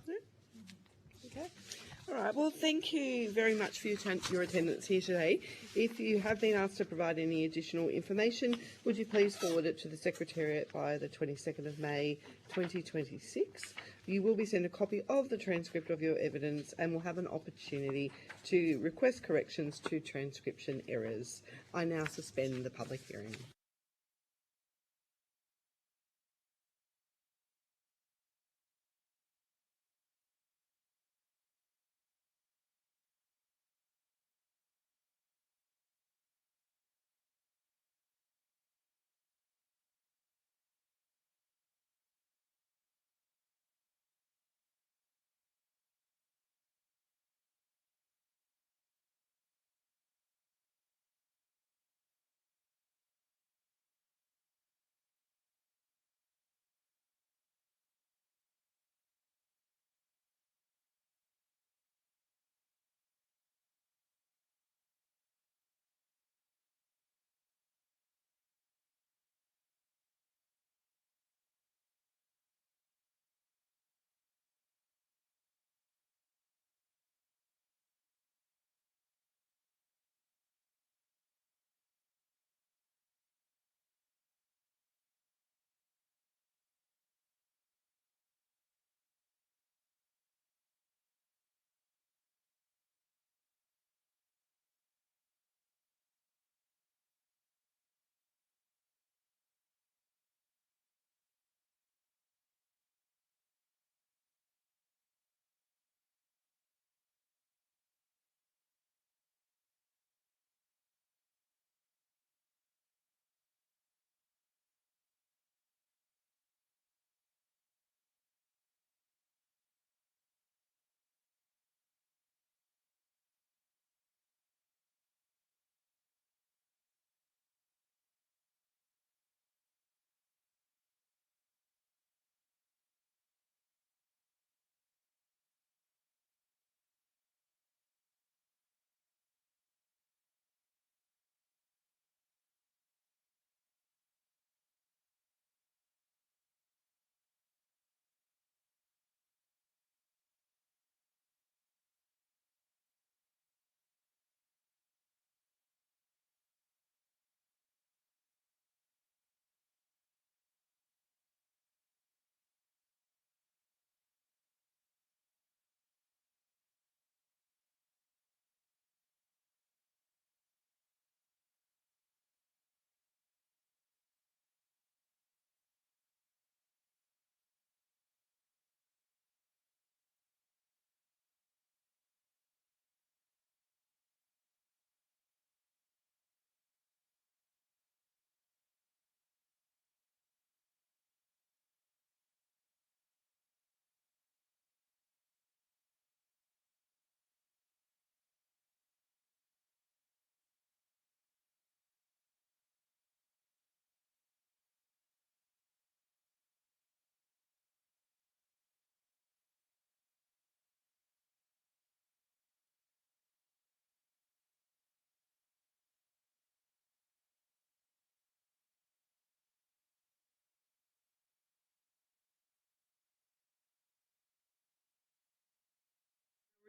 No? Okay. All right. Well, thank you very much for your attendance here today. If you have been asked to provide any additional information, would you please forward it to the Secretariat by the 22nd of May 2026. You will be sent a copy of the transcript of your evidence and will have an opportunity to request corrections to transcription errors. I now suspend the public hearing.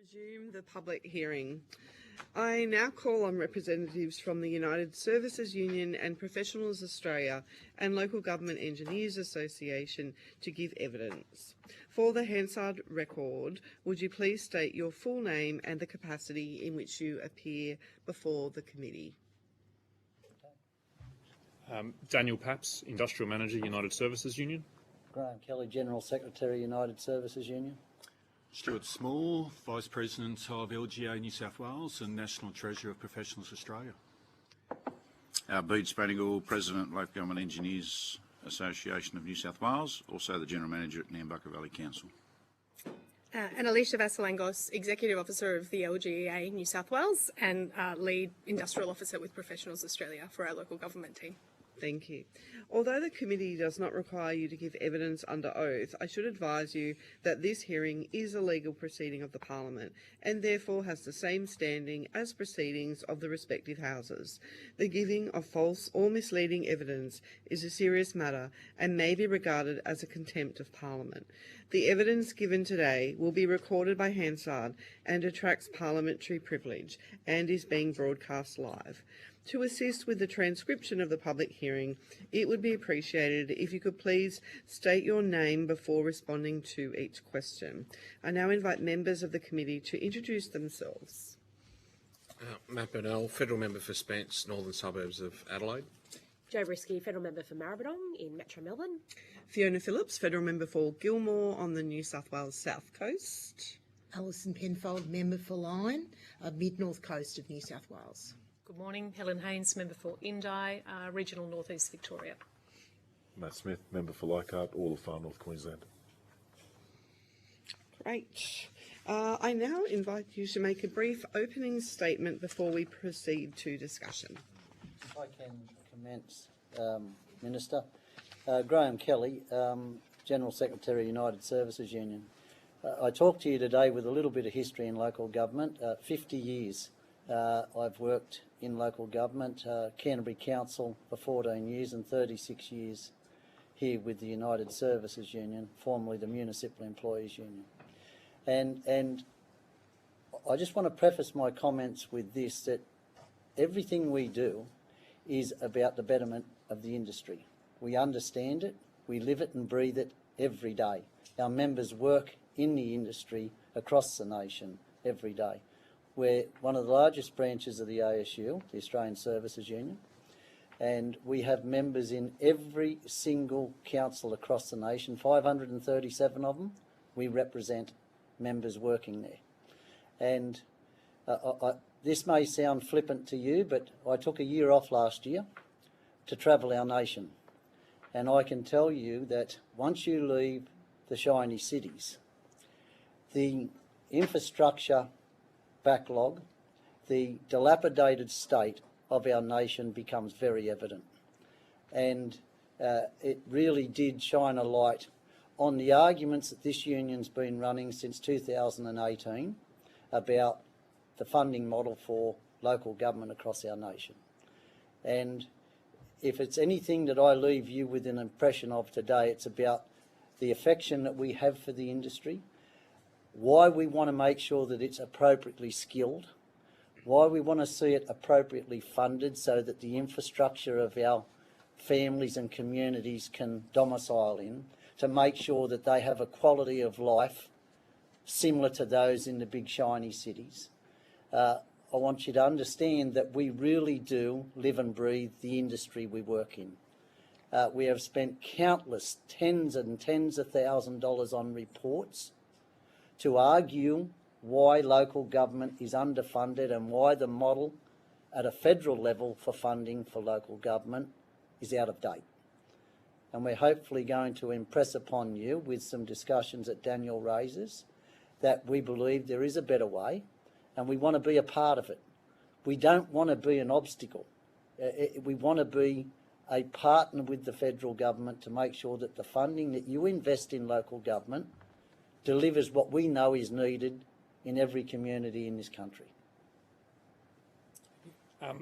Resume the public hearing. I now call on representatives from the United Services Union and Professionals Australia and Local Government Engineers Association to give evidence. For the Hansard record, would you please state your full name and the capacity in which you appear before the committee? Daniel Paps, Industrial Manager, United Services Union. Graham Kelly, General Secretary, United Services Union. Stuart Small, Vice President of LGA New South Wales and National Treasurer of Professionals Australia. Bede Spanigal, President, Local Government Engineers Association of New South Wales, also the General Manager at Nambucca Valley Council. And Alicia Vasilangos, Executive Officer of the LGEA New South Wales and Lead Industrial Officer with Professionals Australia for our local government team. Thank you. Although the committee does not require you to give evidence under oath, I should advise you that this hearing is a legal proceeding of the Parliament and therefore has the same standing as proceedings of the respective houses. The giving of false or misleading evidence is a serious matter and may be regarded as a contempt of Parliament. The evidence given today will be recorded by Hansard and attracts parliamentary privilege and is being broadcast live. To assist with the transcription of the public hearing, it would be appreciated if you could please state your name before responding to each question. I now invite members of the committee to introduce themselves. Matt Burnell, Federal Member for Spence, Northern Suburbs of Adelaide. Jo Brisky, Federal Member for Maribyrnong in Metro Melbourne. Fiona Phillips, Federal Member for Gilmore on the New South Wales South Coast. Alison Penfold, Member for Lyne, Mid-North Coast of New South Wales. Good morning. Helen Haynes, Member for Indi, Regional North East Victoria. Matt Smith, Member for Leichhardt, all of Far North Queensland. Great. I now invite you to make a brief opening statement before we proceed to discussion. If I can commence, Minister. Graham Kelly, General Secretary, United Services Union. I talk to you today with a little bit of history in local government. 50 years I've worked in local government, Canterbury Council for 14 years and 36 years here with the United Services Union, formerly the Municipal Employees Union. And I just want to preface my comments with this, that everything we do is about the betterment of the industry. We understand it, we live it and breathe it every day. Our members work in the industry across the nation every day. We're one of the largest branches of the ASU, the Australian Services Union, and we have members in every single council across the nation, 537 of them. We represent members working there. And this may sound flippant to you, but I took a year off last year to travel our nation. And I can tell you that once you leave the shiny cities, the infrastructure backlog, the dilapidated state of our nation becomes very evident. And it really did shine a light on the arguments that this union's been running since 2018 about the funding model for local government across our nation. And if it's anything that I leave you with an impression of today, it's about the affection that we have for the industry, why we want to make sure that it's appropriately skilled, why we want to see it appropriately funded so that the infrastructure of our families and communities can domicile in, to make sure that they have a quality of life similar to those in the big shiny cities. I want you to understand that we really do live and breathe the industry we work in. We have spent countless tens and tens of thousands of dollars on reports to argue why local government is underfunded and why the model at a federal level for funding for local government is out of date. And we're hopefully going to impress upon you with some discussions that Daniel raises that we believe there is a better way and we want to be a part of it. We don't want to be an obstacle. We want to be a partner with the federal government to make sure that the funding that you invest in local government delivers what we know is needed in every community in this country. I'll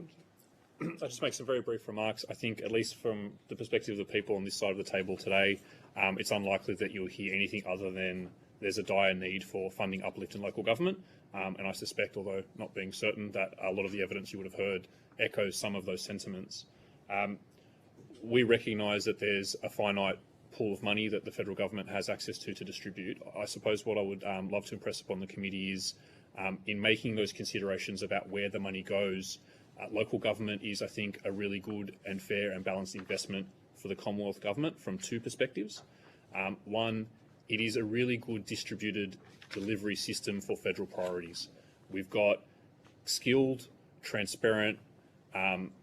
just make some very brief remarks. I think, at least from the perspective of the people on this side of the table today, it's unlikely that you'll hear anything other than there's a dire need for funding uplift in local government. And I suspect, although not being certain, that a lot of the evidence you would have heard echoes some of those sentiments. We recognise that there's a finite pool of money that the federal government has access to distribute. I suppose what I would love to impress upon the committee is in making those considerations about where the money goes, local government is, I think, a really good and fair and balanced investment for the Commonwealth Government from two perspectives. One, it is a really good distributed delivery system for federal priorities. We've got skilled, transparent,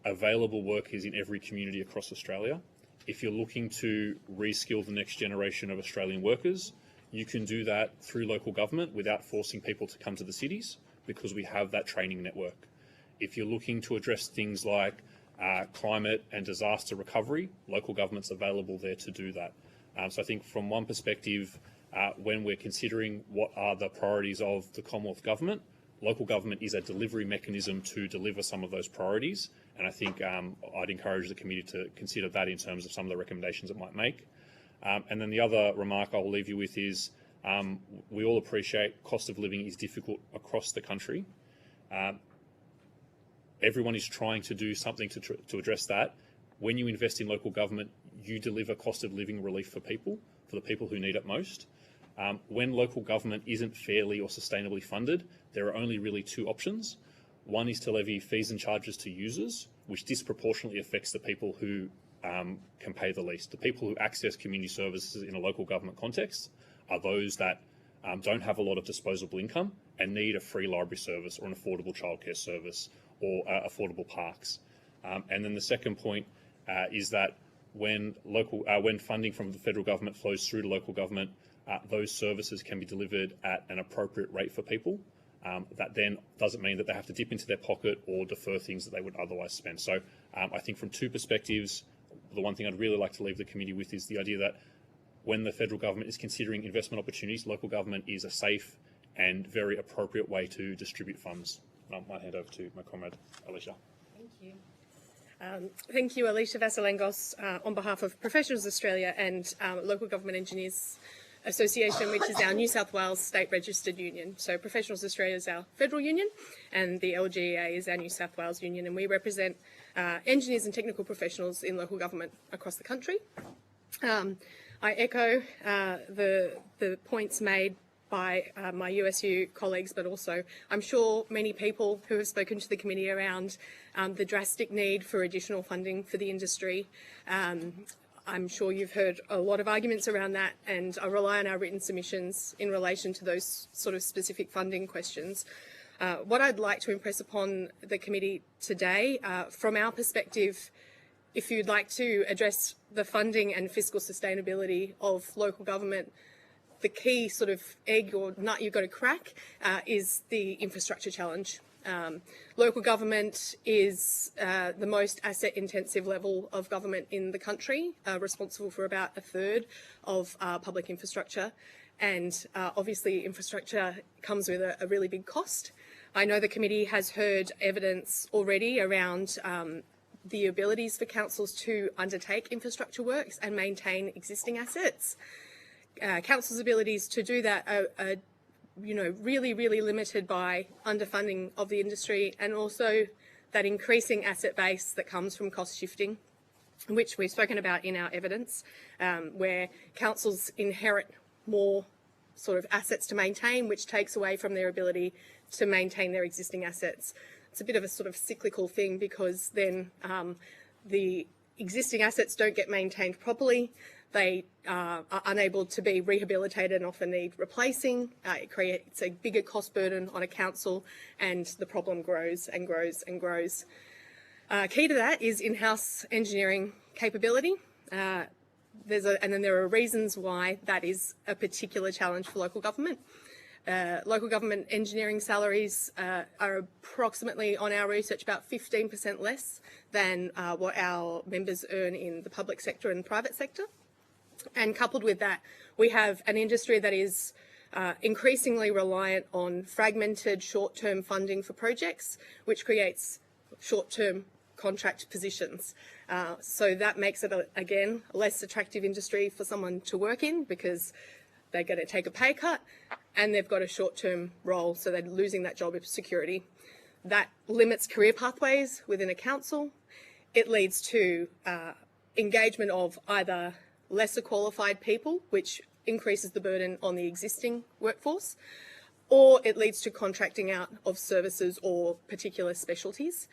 available workers in every community across Australia. If you're looking to reskill the next generation of Australian workers, you can do that through local government without forcing people to come to the cities, because we have that training network. If you're looking to address things like climate and disaster recovery, local government's available there to do that. So I think from one perspective, when we're considering what are the priorities of the Commonwealth Government, local government is a delivery mechanism to deliver some of those priorities. And I think I'd encourage the committee to consider that in terms of some of the recommendations it might make. And then the other remark I'll leave you with is we all appreciate cost of living is difficult across the country. Everyone is trying to do something to address that. When you invest in local government, you deliver cost of living relief for the people who need it most. When local government isn't fairly or sustainably funded, there are only really two options. One is to levy fees and charges to users, which disproportionately affects the people who can pay the least. The people who access community services in a local government context are those that don't have a lot of disposable income and need a free library service or an affordable childcare service or affordable parks. And then the second point is that when funding from the federal government flows through to local government, those services can be delivered at an appropriate rate for people. That then doesn't mean that they have to dip into their pocket or defer things that they would otherwise spend. So I think from two perspectives, the one thing I'd really like to leave the committee with is the idea that when the federal government is considering investment opportunities, local government is a safe and very appropriate way to distribute funds. I might hand over to my comrade, Alicia. Thank you. Thank you, Alicia Vasilengos, on behalf of Professionals Australia and Local Government Engineers Association, which is our New South Wales state registered union. So Professionals Australia is our federal union and the LGEA is our New South Wales union, and we represent engineers and technical professionals in local government across the country. I echo the points made by my USU colleagues, but also I'm sure many people who have spoken to the committee around the drastic need for additional funding for the industry. I'm sure you've heard a lot of arguments around that, and I rely on our written submissions in relation to those sort of specific funding questions. What I'd like to impress upon the committee today, from our perspective, if you'd like to address the funding and fiscal sustainability of local government, the key sort of egg or nut you've got to crack is the infrastructure challenge. Local government is the most asset-intensive level of government in the country, responsible for about a third of public infrastructure. And obviously infrastructure comes with a really big cost. I know the committee has heard evidence already around the abilities for councils to undertake infrastructure works and maintain existing assets. Councils' abilities to do that are really, really limited by underfunding of the industry, and also that increasing asset base that comes from cost shifting, which we've spoken about in our evidence, where councils inherit more sort of assets to maintain, which takes away from their ability to maintain their existing assets. It's a bit of a sort of cyclical thing, because then the existing assets don't get maintained properly. They are unable to be rehabilitated and often need replacing. It creates a bigger cost burden on a council, and the problem grows and grows and grows. Key to that is in-house engineering capability. And then there are reasons why that is a particular challenge for local government. Local government engineering salaries are approximately, on our research, about 15% less than what our members earn in the public sector and private sector. And coupled with that, we have an industry that is increasingly reliant on fragmented short-term funding for projects, which creates short-term contract positions. So that makes it, again, a less attractive industry for someone to work in, because they're going to take a pay cut, and they've got a short-term role, so they're losing that job security. That limits career pathways within a council. It leads to engagement of either lesser qualified people, which increases the burden on the existing workforce, or it leads to contracting out of services or particular specialties.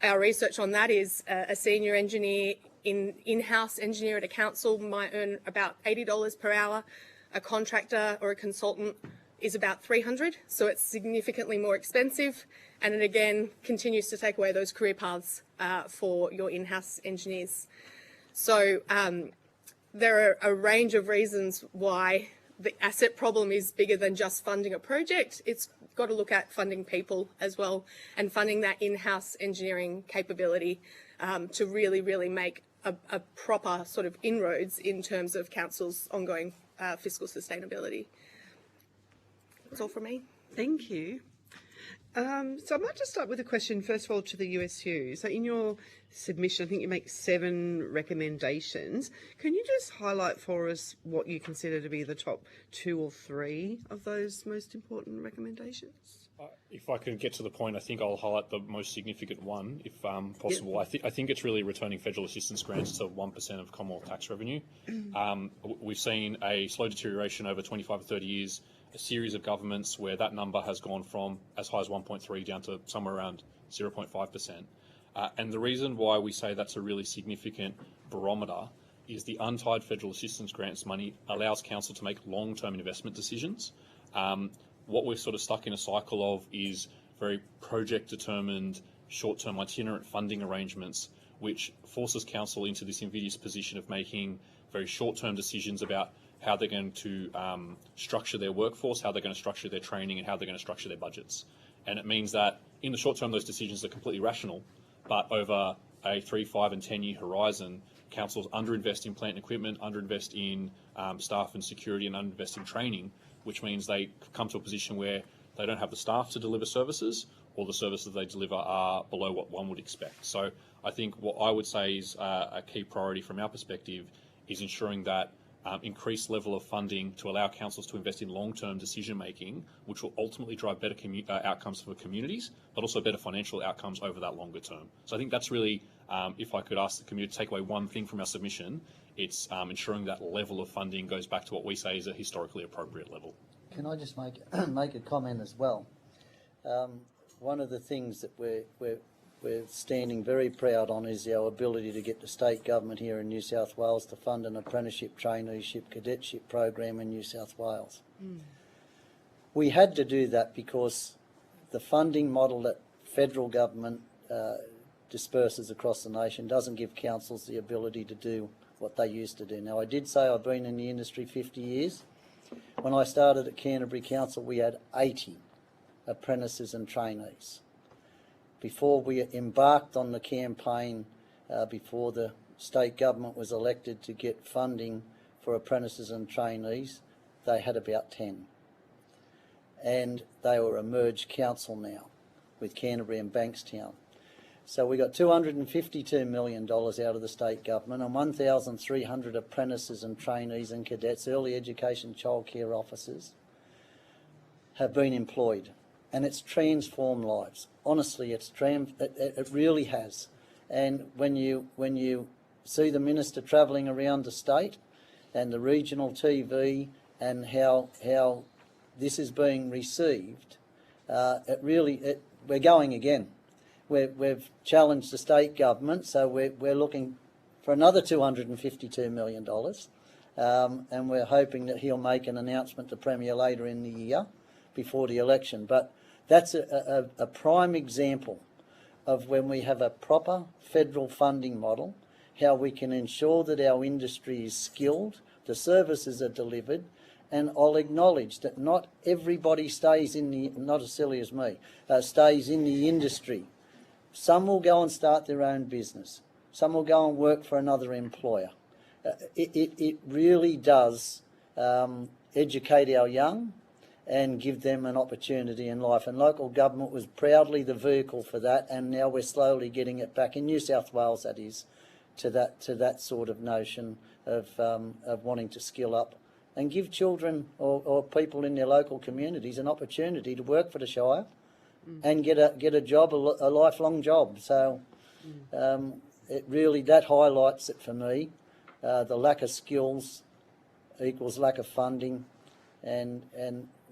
Our research on that is a senior engineer, in-house engineer at a council might earn about $80 per hour. A contractor or a consultant is about $300, so it's significantly more expensive, and it again continues to take away those career paths for your in-house engineers. So there are a range of reasons why the asset problem is bigger than just funding a project. It's got to look at funding people as well, and funding that in-house engineering capability to really, really make a proper sort of inroads in terms of council's ongoing fiscal sustainability. That's all from me. Thank you. So I might just start with a question, first of all, to the USU. So in your submission, I think you make 7 recommendations. Can you just highlight for us what you consider to be the top 2 or 3 of those most important recommendations? If I could get to the point, I think I'll highlight the most significant one, if possible. Yep. I think it's really returning federal assistance grants to 1% of Commonwealth tax revenue. We've seen a slow deterioration over 25 or 30 years, a series of governments where that number has gone from as high as 1.3 down to somewhere around 0.5%. And the reason why we say that's a really significant barometer is the untied federal assistance grants money allows council to make long-term investment decisions. What we're sort of stuck in a cycle of is very project-determined, short-term itinerant funding arrangements, which forces council into this invidious position of making very short-term decisions about how they're going to structure their workforce, how they're going to structure their training, and how they're going to structure their budgets. And it means that in the short term, those decisions are completely rational, but over a 3, 5 and 10 year horizon, councils underinvest in plant and equipment, underinvest in staff and security, and underinvest in training, which means they come to a position where they don't have the staff to deliver services, or the services they deliver are below what one would expect. So I think what I would say is a key priority from our perspective is ensuring that increased level of funding to allow councils to invest in long-term decision-making, which will ultimately drive better outcomes for communities, but also better financial outcomes over that longer term. So I think that's really, if I could ask the community to take away one thing from our submission, it's ensuring that level of funding goes back to what we say is a historically appropriate level. Can I just make a comment as well? One of the things that we're standing very proud on is our ability to get the state government here in New South Wales to fund an apprenticeship, traineeship, cadetship program in New South Wales. We had to do that because the funding model that federal government disperses across the nation doesn't give councils the ability to do what they used to do. Now, I did say I've been in the industry 50 years. When I started at Canterbury Council, we had 80 apprentices and trainees. Before we embarked on the campaign, before the state government was elected to get funding for apprentices and trainees, they had about 10. And they were a merged council now with Canterbury and Bankstown. So we got $252 million out of the state government, and 1,300 apprentices and trainees and cadets, early education childcare officers, have been employed. And it's transformed lives. Honestly, it really has. And when you see the minister travelling around the state and the regional TV and how this is being received, we're going again. We've challenged the state government, so we're looking for another $252 million, and we're hoping that he'll make an announcement to Premier later in the year before the election. But that's a prime example of when we have a proper federal funding model, how we can ensure that our industry is skilled, the services are delivered, and I'll acknowledge that not everybody stays in the, not as silly as me, stays in the industry. Some will go and start their own business. Some will go and work for another employer. It really does educate our young and give them an opportunity in life. And local government was proudly the vehicle for that, and now we're slowly getting it back in New South Wales, that is, to that sort of notion of wanting to skill up and give children or people in their local communities an opportunity to work for the Shire and get a job, a lifelong job. So it really, that highlights it for me. The lack of skills equals lack of funding, and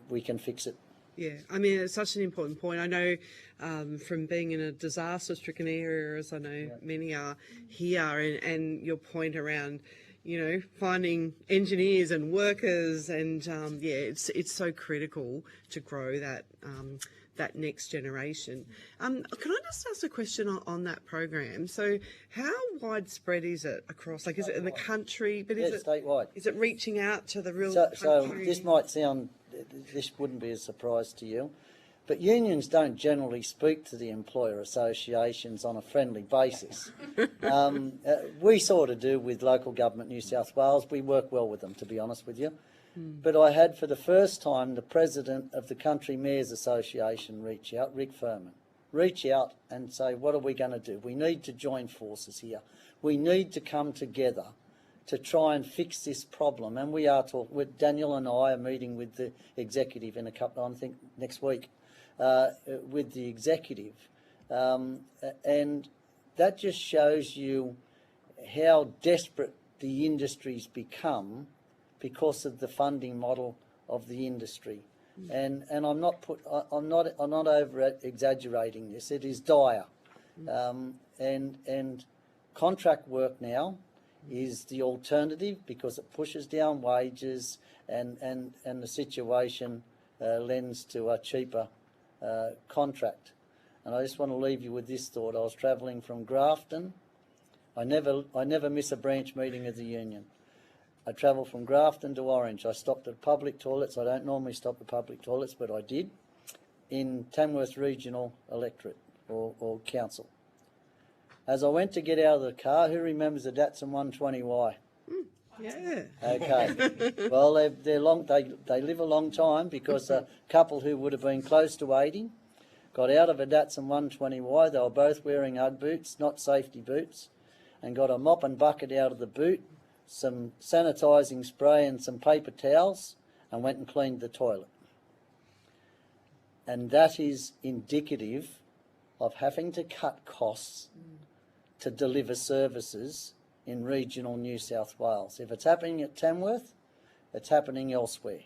we can fix it. Yeah, I mean, it's such an important point. I know from being in a disaster-stricken area, as I know many are here, and your point around, you know, finding engineers and workers, and it's so critical to grow that that next generation. Can I just ask a question on that program? So, how widespread is it across? Like, is it in the country? But is it statewide? Is it reaching out to the real So country? this might sound, this wouldn't be a surprise to you, but unions don't generally speak to the employer associations on a friendly basis. We sort of do with local government New South Wales. We work well with them, to be honest with you. But I had for the first time the president of the Country Mayors Association reach out, Rick Furman, reach out and say, what are we going to do? We need to join forces here. We need to come together to try and fix this problem. And we are talking, Daniel and I are meeting with the executive in a couple, I think next week, with the executive. And that just shows you how desperate the industry's become because of the funding model of the industry. And I'm not over exaggerating this. It is dire. And contract work now is the alternative because it pushes down wages and the situation lends to a cheaper contract. And I just want to leave you with this thought. I was travelling from Grafton. I never miss a branch meeting of the union. I travelled from Grafton to Orange. I stopped at public toilets. I don't normally stop at public toilets, but I did, in Tamworth Regional Electorate or Council. As I went to get out of the car, who remembers the Datsun 120Y? Yeah. Okay. Well, they live a long time because a couple who would have been close to 80 got out of a Datsun 120Y. They were both wearing Ugg boots, not safety boots, and got a mop and bucket out of the boot, some sanitising spray and some paper towels, and went and cleaned the toilet. And that is indicative of having to cut costs to deliver services in regional New South Wales. If it's happening at Tamworth, it's happening elsewhere.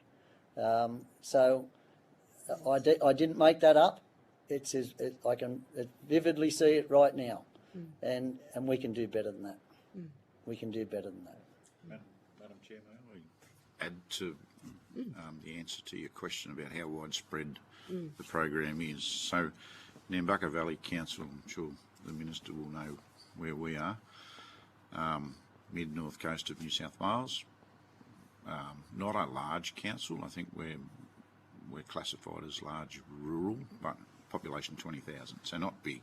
So I didn't make that up. I can vividly see it right now, and we can do better than that. We can do better than that. Madam Chair, may I add to the answer to your question about how widespread the program is? So, Nambucca Valley Council, I'm sure the Minister will know where we are, mid-north coast of New South Wales. Not a large council. I think we're classified as large rural, but population 20,000, so not big.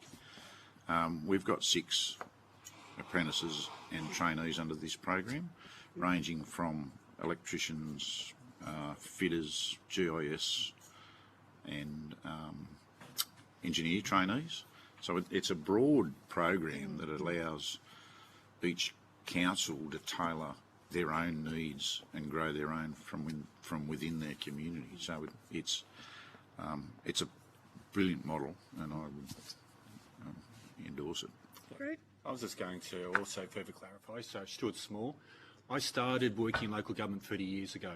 We've got 6 apprentices and trainees under this program, ranging from electricians, fitters, GIS, and engineer trainees. So it's a broad program that allows each council to tailor their own needs and grow their own from within their community. So it's a brilliant model, and I would endorse it. Great. I was just going to also further clarify. So Stuart Small, I started working in local government 30 years ago.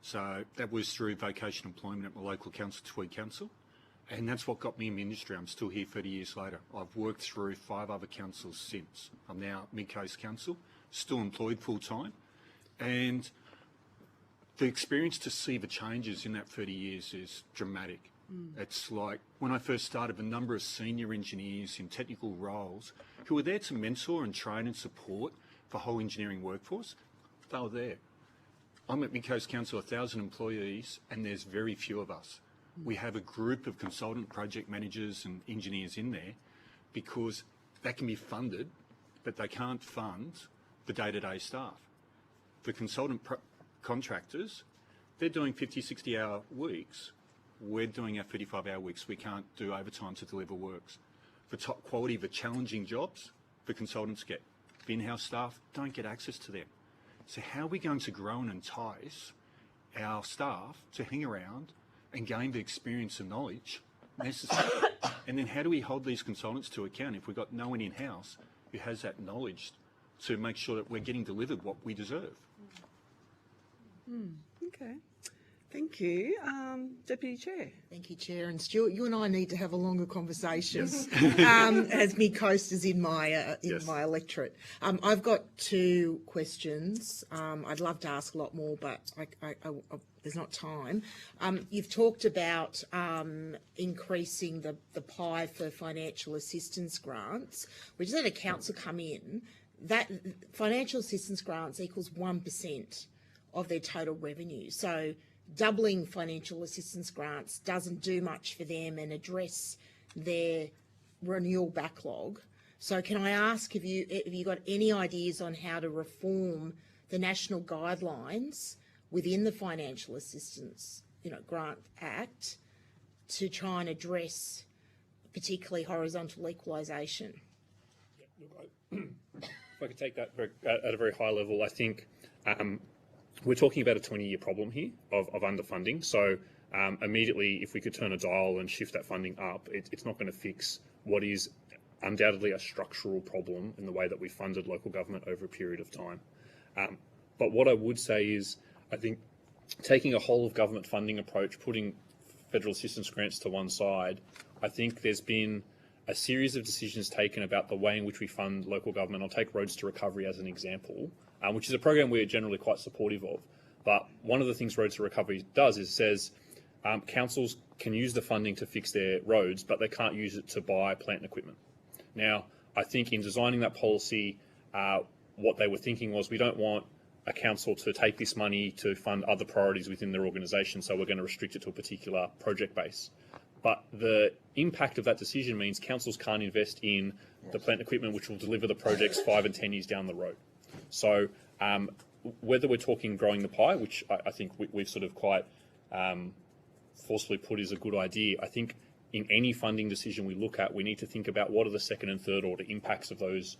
So that was through vocational employment at my local council, Tweed Council. And that's what got me in the industry. I'm still here 30 years later. I've worked through 5 other councils since. I'm now at Mid Coast Council, still employed full time. And the experience to see the changes in that 30 years is dramatic. It's like when I first started, the number of senior engineers in technical roles who were there to mentor and train and support the whole engineering workforce, they were there. I'm at Mid Coast Council, 1,000 employees, and there's very few of us. We have a group of consultant project managers and engineers in there because that can be funded, but they can't fund the day-to-day staff. The consultant contractors, they're doing 50, 60-hour weeks. We're doing our 35-hour weeks. We can't do overtime to deliver works. The top quality, the challenging jobs, the consultants get. The in-house staff don't get access to them. So how are we going to grow and entice our staff to hang around and gain the experience and knowledge necessary. And then how do we hold these consultants to account if we've got no one in-house who has that knowledge to make sure that we're getting delivered what we deserve? Okay. Thank you. Deputy Chair. Thank you, Chair. And Stuart, you and I need to have a longer conversation as me coasters in my my electorate. I've got two questions. I'd love to ask a lot more, but there's not time. You've talked about increasing the pie for financial assistance grants. We just had a council come in. That financial assistance grants equals 1% of their total revenue. So doubling financial assistance grants doesn't do much for them and address their renewal backlog. So can I ask, have you got any ideas on how to reform the national guidelines within the Financial Assistance Grant Act to try and address particularly horizontal equalisation? If I could take that at a very high level, I think we're talking about a 20-year problem here of underfunding. So immediately, if we could turn a dial and shift that funding up, it's not going to fix what is undoubtedly a structural problem in the way that we funded local government over a period of time. But what I would say is, I think taking a whole of government funding approach, putting federal assistance grants to one side, I think there's been a series of decisions taken about the way in which we fund local government. I'll take Roads to Recovery as an example, which is a program we're generally quite supportive of. But one of the things Roads to Recovery does is says councils can use the funding to fix their roads, but they can't use it to buy plant and equipment. Now, I think in designing that policy, what they were thinking was, we don't want a council to take this money to fund other priorities within their organisation, so we're going to restrict it to a particular project base. But the impact of that decision means councils can't invest in the plant equipment which will deliver the projects 5 and 10 years down the road. So whether we're talking growing the pie, which I think we've sort of quite forcefully put is a good idea, I think in any funding decision we look at, we need to think about what are the second and third order impacts of those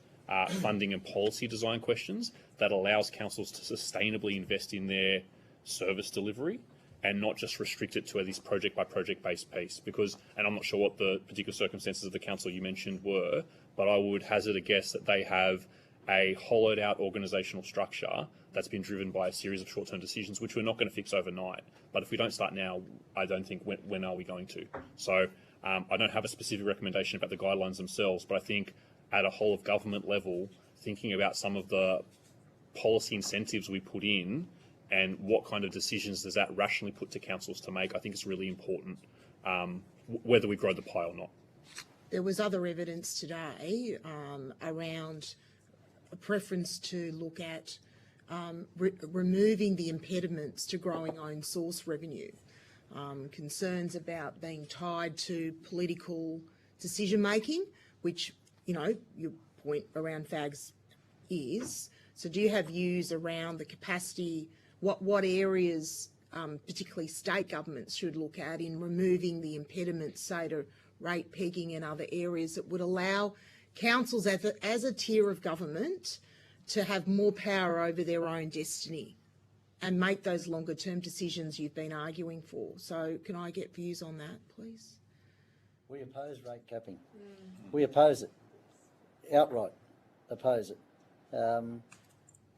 funding and policy design questions that allows councils to sustainably invest in their service delivery and not just restrict it to this project by project based piece. Because, and I'm not sure what the particular circumstances of the council you mentioned were, but I would hazard a guess that they have a hollowed out organisational structure that's been driven by a series of short-term decisions which we're not going to fix overnight. But if we don't start now, I don't think when are we going to? So I don't have a specific recommendation about the guidelines themselves, but I think at a whole of government level, thinking about some of the policy incentives we put in and what kind of decisions does that rationally put to councils to make, I think is really important, whether we grow the pie or not. There was other evidence today around a preference to look at removing the impediments to growing own source revenue. Concerns about being tied to political decision making, which, your point around FAGs is. So do you have views around the capacity, what areas, particularly state governments, should look at in removing the impediments, say, to rate pegging and other areas that would allow councils as a tier of government to have more power over their own destiny and make those longer term decisions you've been arguing for? So can I get views on that, please? We oppose rate capping. We oppose it. Outright oppose it.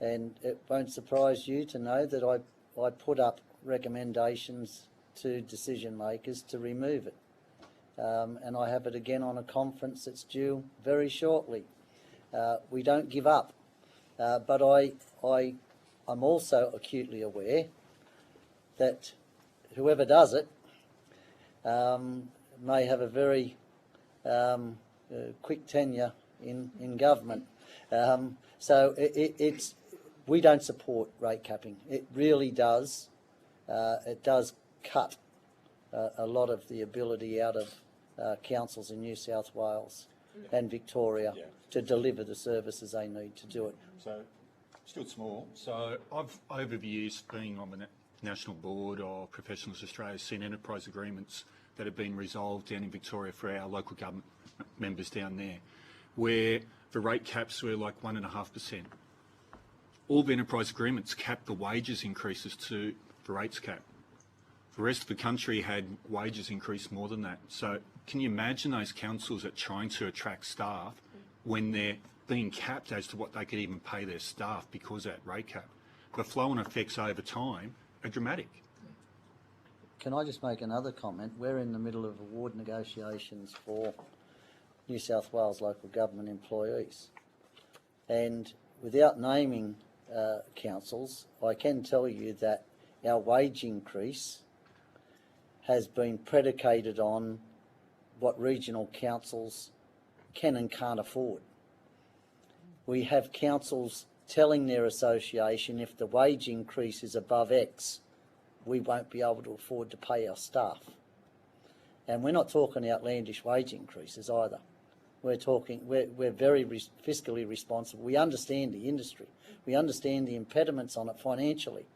And it won't surprise you to know that I put up recommendations to decision makers to remove it. And I have it again on a conference that's due very shortly. We don't give up. But I'm also acutely aware that whoever does it may have a very quick tenure in government. So we don't support rate capping. It really does. It does cut a lot of the ability out of councils in New South Wales and Victoria to deliver the services they need to do it. So, still small. So over the years, being on the National Board of Professionals Australia, seen enterprise agreements that have been resolved down in Victoria for our local government members down there, where the rate caps were like 1.5%. All the enterprise agreements cap the wages increases to the rates cap. The rest of the country had wages increase more than that. So can you imagine those councils that are trying to attract staff when they're being capped as to what they could even pay their staff because of that rate cap? The flow-on effects over time are dramatic. Can I just make another comment? We're in the middle of award negotiations for New South Wales local government employees. And without naming councils, I can tell you that our wage increase has been predicated on what regional councils can and can't afford. We have councils telling their association if the wage increase is above X, we won't be able to afford to pay our staff. And we're not talking outlandish wage increases either. We're talking, we're very fiscally responsible. We understand the industry. We understand the impediments on it financially.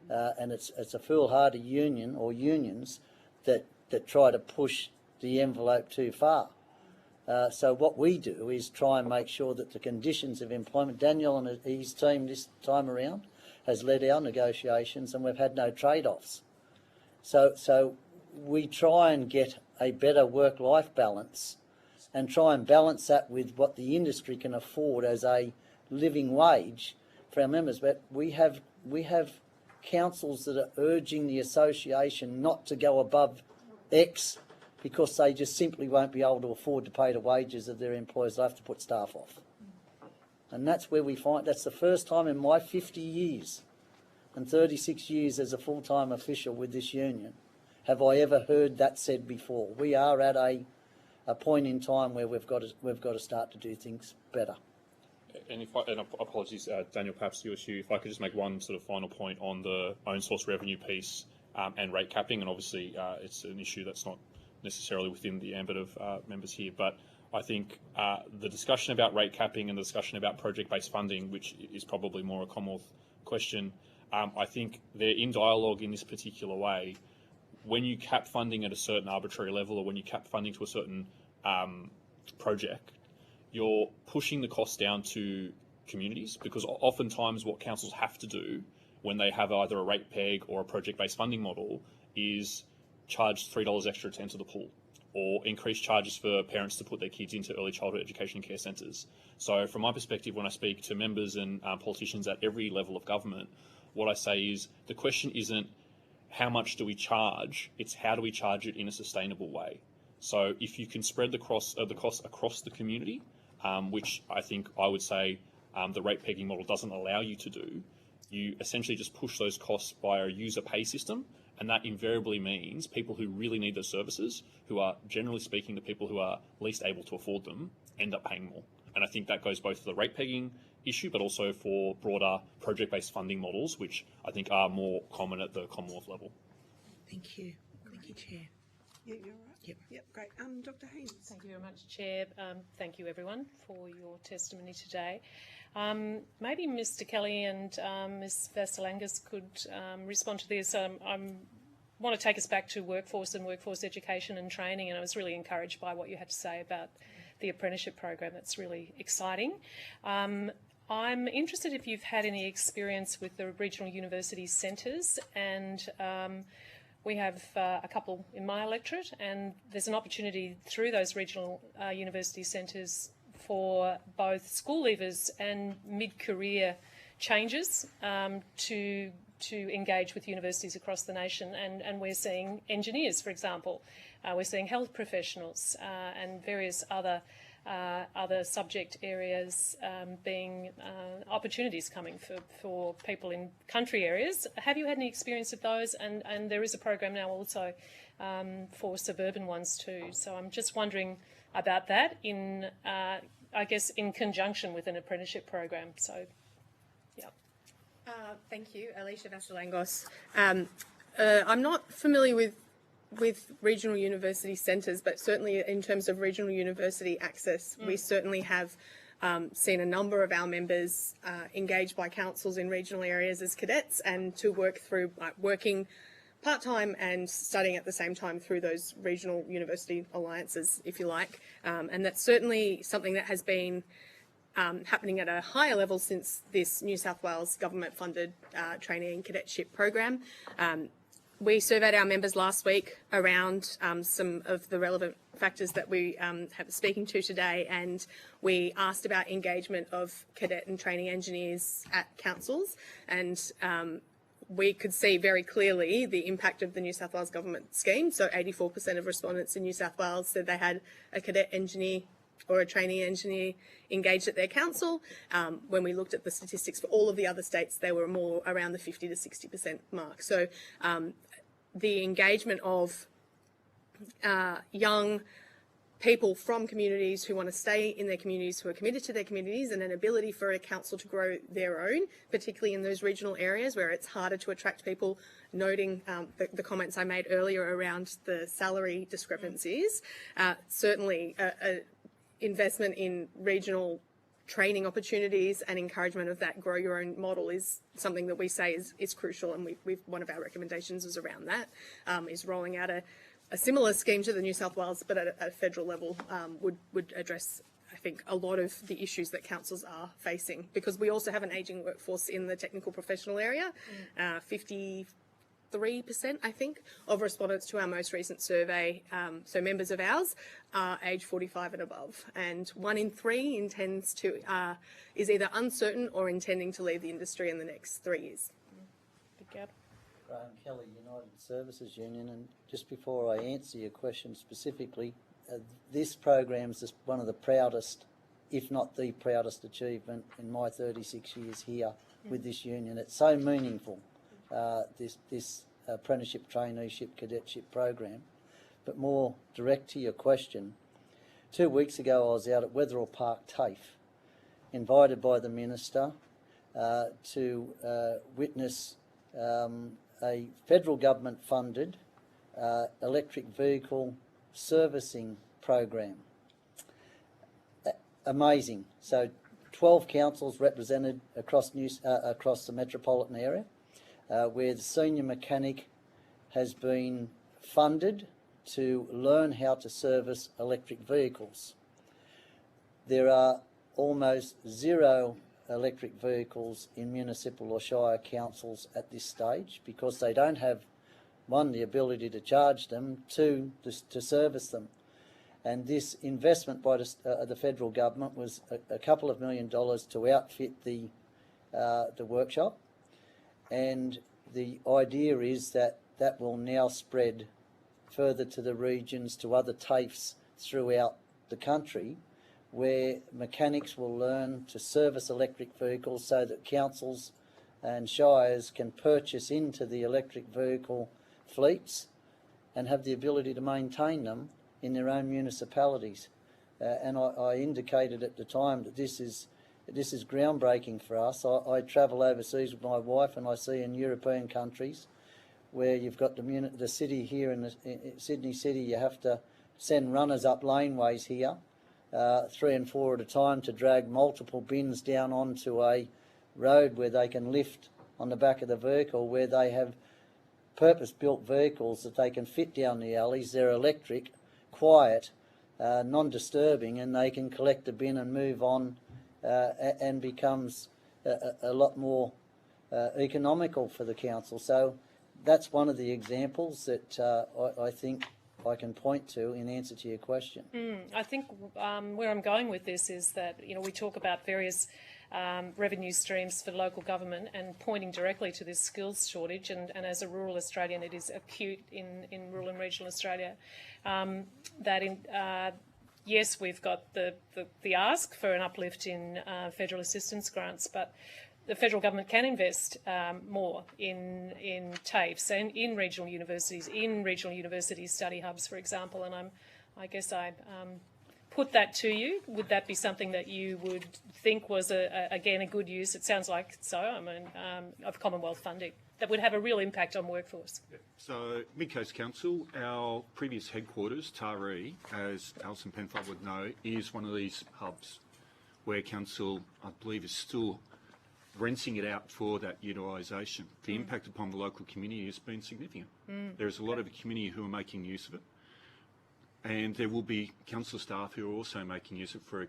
And it's a foolhardy union or unions that try to push the envelope too far. So what we do is try and make sure that the conditions of employment, Daniel and his team this time around has led our negotiations, and we've had no trade-offs. So we try and get a better work-life balance and try and balance that with what the industry can afford as a living wage for our members. But we have councils that are urging the association not to go above X because they just simply won't be able to afford to pay the wages of their employees. They'll have to put staff off. And that's where we find, that's the first time in my 50 years and 36 years as a full-time official with this union have I ever heard that said before. We are at a point in time where we've got to start to do things better. And apologies, Daniel, perhaps to you, if I could just make one sort of final point on the own source revenue piece and rate capping, and obviously it's an issue that's not necessarily within the ambit of members here, but I think the discussion about rate capping and the discussion about project-based funding, which is probably more a Commonwealth question, I think they're in dialogue in this particular way. When you cap funding at a certain arbitrary level, or when you cap funding to a certain project, you're pushing the cost down to communities, because oftentimes what councils have to do when they have either a rate peg or a project-based funding model is charge $3 extra to enter the pool, or increase charges for parents to put their kids into early childhood education care centres. So from my perspective, when I speak to members and politicians at every level of government, what I say is the question isn't how much do we charge, it's how do we charge it in a sustainable way. So if you can spread the cost across the community, which I think I would say the rate pegging model doesn't allow you to do, you essentially just push those costs by a user pay system, and that invariably means people who really need those services, who are generally speaking the people who are least able to afford them, end up paying more. And I think that goes both for the rate pegging issue, but also for broader project-based funding models, which I think are more common at the Commonwealth level. Thank you. Thank you, Chair. Yeah, you're right. Yep, great. Dr. Haynes. Thank you very much, Chair. Thank you, everyone, for your testimony today. Maybe Mr. Kelly and Ms. Vassilangas could respond to this. I want to take us back to workforce and workforce education and training, and I was really encouraged by what you had to say about the apprenticeship program. That's really exciting. I'm interested if you've had any experience with the regional university centres, and we have a couple in my electorate, and there's an opportunity through those regional university centres for both school leavers and mid-career changes to engage with universities across the nation. And we're seeing engineers, for example. We're seeing health professionals and various other subject areas being opportunities coming for people in country areas. Have you had any experience of those? And there is a program now also for suburban ones too. So I'm just wondering about that in, I guess, in conjunction with an apprenticeship program. So, yeah. Thank you, Alicia Vassilangas. I'm not familiar with regional university centres, but certainly in terms of regional university access, we certainly have seen a number of our members engaged by councils in regional areas as cadets, and to work through working part-time and studying at the same time through those regional university alliances, if you like. And that's certainly something that has been happening at a higher level since this New South Wales government-funded training and cadetship program. We surveyed our members last week around some of the relevant factors that we have speaking to today, and we asked about engagement of cadet and training engineers at councils, and we could see very clearly the impact of the New South Wales government scheme. So 84% of respondents in New South Wales said they had a cadet engineer or a training engineer engaged at their council. When we looked at the statistics for all of the other states, they were more around the 50 to 60% mark. So the engagement of young people from communities who want to stay in their communities, who are committed to their communities, and an ability for a council to grow their own, particularly in those regional areas where it's harder to attract people, noting the comments I made earlier around the salary discrepancies. Certainly investment in regional training opportunities and encouragement of that grow your own model is something that we say is crucial, and one of our recommendations is around that, is rolling out a similar scheme to the New South Wales, but at a federal level, would address, I think, a lot of the issues that councils are facing, because we also have an ageing workforce in the technical professional area. 53%, I think, of respondents to our most recent survey, so members of ours, are age 45 and above, and 1 in 3 is either uncertain or intending to leave the industry in the next 3 years. Big gap. Graham Kelly, United Services Union, and just before I answer your question specifically, this program is one of the proudest, if not the proudest achievement in my 36 years here with this union. It's so meaningful, this apprenticeship, traineeship, cadetship program. But more direct to your question, 2 weeks ago I was out at Wetherill Park, TAFE, invited by the Minister to witness a federal government funded electric vehicle servicing program. Amazing. So 12 councils represented across the metropolitan area, where the senior mechanic has been funded to learn how to service electric vehicles. There are almost 0 electric vehicles in municipal or shire councils at this stage, because they don't have, 1, the ability to charge them, 2, to service them. And this investment by the federal government was a couple of $1 million to outfit the workshop, and the idea is that that will now spread further to the regions, to other TAFEs throughout the country, where mechanics will learn to service electric vehicles so that councils and shires can purchase into the electric vehicle fleets and have the ability to maintain them in their own municipalities. And I indicated at the time that this is groundbreaking for us. I travel overseas with my wife, and I see in European countries where you've got the city here in Sydney City, you have to send runners up laneways here, 3 and 4 at a time, to drag multiple bins down onto a road where they can lift on the back of the vehicle, where they have purpose-built vehicles that they can fit down the alleys. They're electric, quiet, non-disturbing, and they can collect the bin and move on, and becomes a lot more economical for the council. So that's one of the examples that I think I can point to in answer to your question. I think where I'm going with this is that, we talk about various revenue streams for local government and pointing directly to this skills shortage, and as a rural Australian, it is acute in rural and regional Australia. Yes, we've got the ask for an uplift in federal assistance grants, but the federal government can invest more in TAFEs and in regional universities study hubs, for example. And I guess I put that to you. Would that be something that you would think was again a good use? It sounds like so. I mean, of Commonwealth funding that would have a real impact on workforce. Yeah. So Mid Coast Council, our previous headquarters, Taree, as Alison Penfold would know, is one of these hubs where council, I believe, is still renting it out for that utilisation. The impact upon the local community has been significant. There's a lot of the community who are making use of it, and there will be council staff who are also making use of it for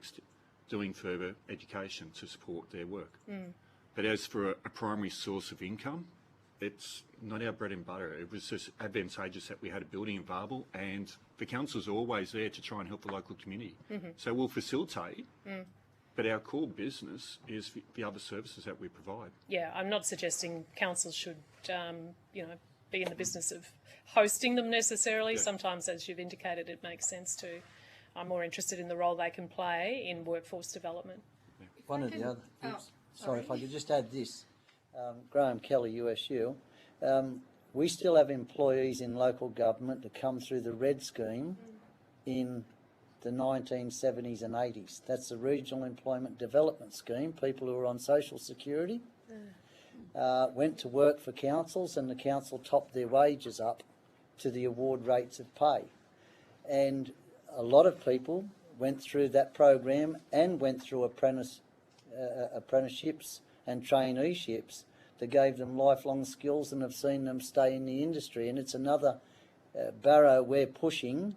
doing further education to support their work. Mm. But as for a primary source of income, it's not our bread and butter. It was just advantageous that we had a building available, and the council's always there to try and help the local community. Mhm. So we'll facilitate, Mm. but our core business is the other services that we provide. Yeah, I'm not suggesting councils should, be in the business of hosting them necessarily. Yeah. Sometimes, as you've indicated, it makes sense to. I'm more interested in the role they can play in workforce development. One of the other. Oh, Oops, sorry, if I could just add this. Graham Kelly, USU. We still have employees in local government that come through the RED scheme in the 1970s and 80s. That's the Regional Employment Development Scheme. People who are on social security went to work for councils, and the council topped their wages up to the award rates of pay. And a lot of people went through that program and went through apprenticeships and traineeships that gave them lifelong skills and have seen them stay in the industry. And it's another barrow we're pushing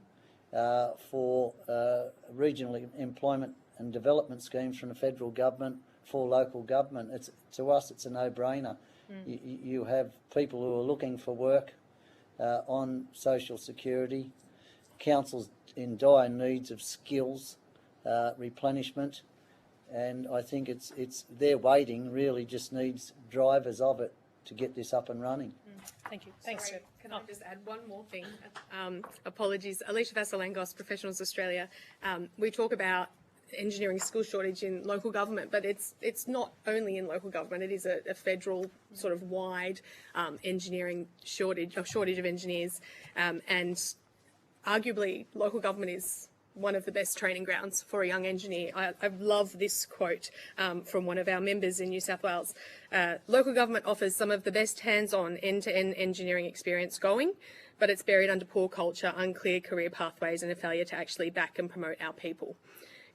for regional employment and development schemes from the federal government for local government. To us, it's a no-brainer. You have people who are looking for work on social security, councils in dire needs of skills replenishment, and I think it's their waiting really just needs drivers of it to get this up and running. Thank you. Thanks, Sorry, Jeff. can I just add one more thing? Apologies. Alicia Vasilangos, Professionals Australia. We talk about engineering skill shortage in local government, but it's not only in local government. It is a federal sort of wide engineering shortage of engineers, and arguably local government is one of the best training grounds for a young engineer. I love this quote from one of our members in New South Wales. Local government offers some of the best hands-on end-to-end engineering experience going, but it's buried under poor culture, unclear career pathways, and a failure to actually back and promote our people.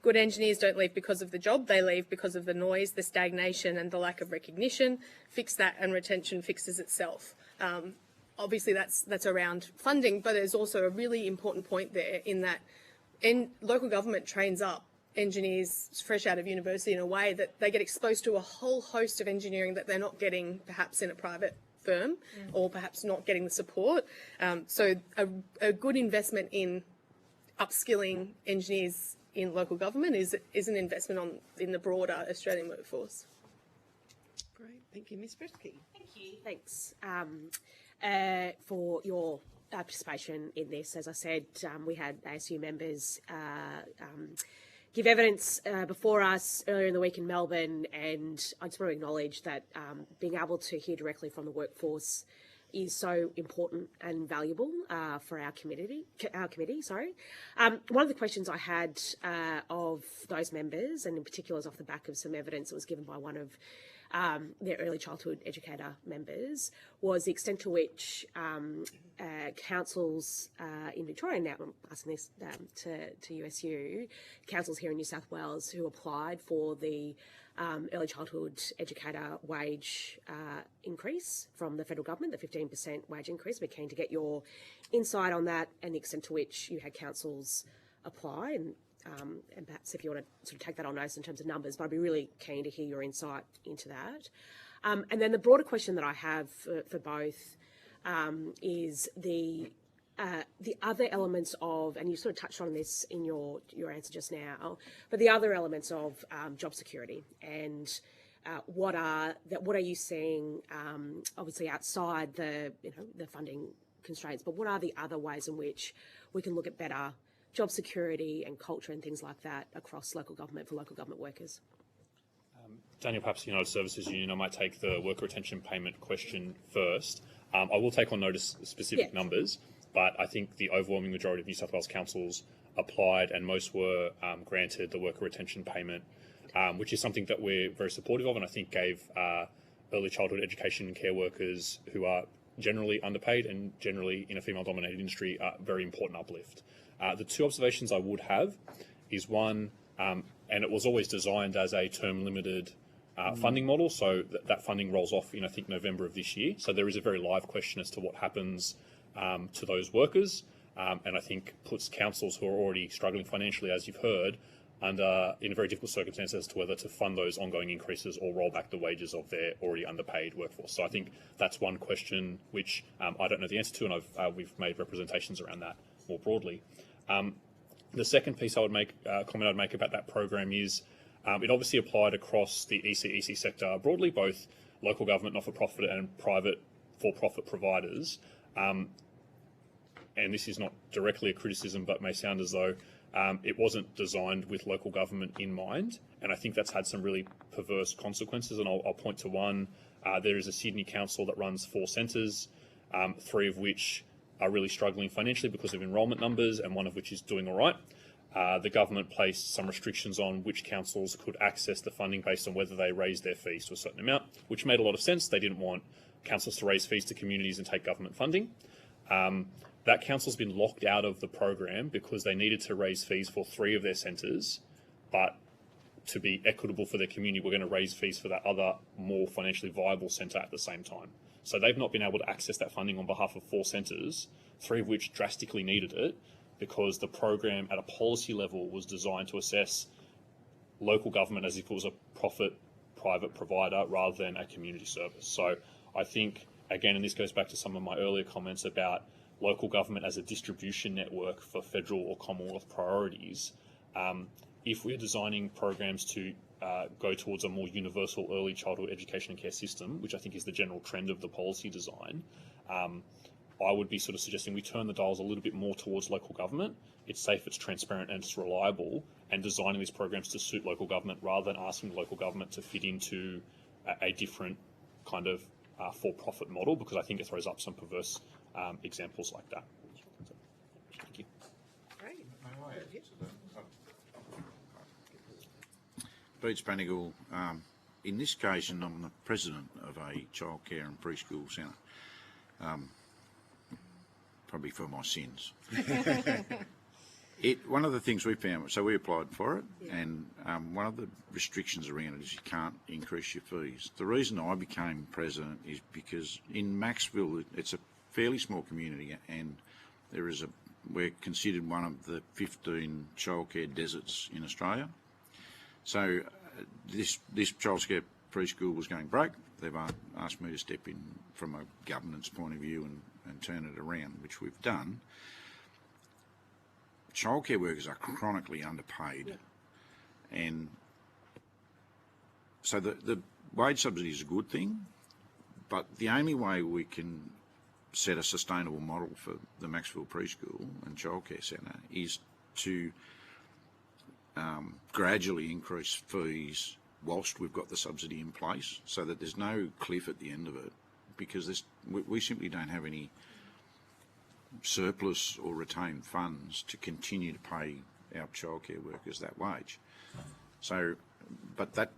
Good engineers don't leave because of the job, they leave because of the noise, the stagnation and the lack of recognition. Fix that and retention fixes itself. Obviously that's around funding, but there's also a really important point there in that local government trains up engineers fresh out of university in a way that they get exposed to a whole host of engineering that they're not getting perhaps in a private firm or perhaps not getting the support. So a good investment in upskilling engineers in local government is an investment in the broader Australian workforce. Great, thank you. Ms. Bresky. Thank you. Thanks for your participation in this. As I said, we had ASU members give evidence before us earlier in the week in Melbourne, and I just want to acknowledge that being able to hear directly from the workforce is so important and valuable for our committee. One of the questions I had of those members, and in particular is off the back of some evidence that was given by one of their early childhood educator members, was the extent to which councils in Victoria, now I'm asking this to USU, councils here in New South Wales who applied for the early childhood educator wage increase from the federal government, the 15% wage increase. We're keen to get your insight on that and the extent to which you had councils apply, and perhaps if you want to sort of take that on notice in terms of numbers, but I'd be really keen to hear your insight into that. And then the broader question that I have for both is the other elements of, and you sort of touched on this in your answer just now, but the other elements of job security and what are you seeing, obviously outside the funding constraints, but what are the other ways in which we can look at better job security and culture and things like that across local government for local government workers? Daniel, perhaps the United Services Union, I might take the worker retention payment question first. I will take on notice specific numbers, but I think the overwhelming majority of New South Wales councils applied and most were granted the worker retention payment, which is something that we're very supportive of, and I think gave early childhood education and care workers who are generally underpaid and generally in a female-dominated industry a very important uplift. The two observations I would have is one, and it was always designed as a term-limited funding model, so that funding rolls off in, I think, November of this year. So there is a very live question as to what happens to those workers, and I think puts councils who are already struggling financially, as you've heard, in a very difficult circumstance as to whether to fund those ongoing increases or roll back the wages of their already underpaid workforce. So I think that's one question which I don't know the answer to, and we've made representations around that more broadly. The second piece I would make, comment I'd make about that program is it obviously applied across the EC sector broadly, both local government, not-for-profit and private for-profit providers. And this is not directly a criticism, but may sound as though it wasn't designed with local government in mind. And I think that's had some really perverse consequences. And I'll point to one. There is a Sydney council that runs 4 centres, 3 of which are really struggling financially because of enrolment numbers, and 1 of which is doing all right. The government placed some restrictions on which councils could access the funding based on whether they raised their fees to a certain amount, which made a lot of sense. They didn't want councils to raise fees to communities and take government funding. That council's been locked out of the program because they needed to raise fees for 3 of their centres, but to be equitable for their community, we're going to raise fees for that other more financially viable centre at the same time. So they've not been able to access that funding on behalf of 4 centres, 3 of which drastically needed it, because the program at a policy level was designed to assess local government as if it was a profit private provider rather than a community service. So I think, again, and this goes back to some of my earlier comments about local government as a distribution network for federal or Commonwealth priorities, if we're designing programs to go towards a more universal early childhood education and care system, which I think is the general trend of the policy design, I would be sort of suggesting we turn the dials a little bit more towards local government. It's safe, it's transparent, and it's reliable, and designing these programs to suit local government rather than asking local government to fit into a different kind of for-profit model, because I think it throws up some perverse examples like that. Thank you. Great. Beach Panagal, in this case, and I'm the president of a childcare and preschool centre, probably for my sins. One of the things we found, so we applied for it, and one of the restrictions around it is you can't increase your fees. The reason I became president is because in Maxville, it's a fairly small community, and we're considered one of the 15 childcare deserts in Australia. So this childcare preschool was going broke. They've asked me to step in from a governance point of view and turn it around, which we've done. Childcare workers are chronically underpaid, and so the wage subsidy is a good thing, but the only way we can set a sustainable model for the Maxville Preschool and Childcare Centre is to gradually increase fees whilst we've got the subsidy in place, so that there's no cliff at the end of it, because we simply don't have any surplus or retained funds to continue to pay our childcare workers that wage. So, but that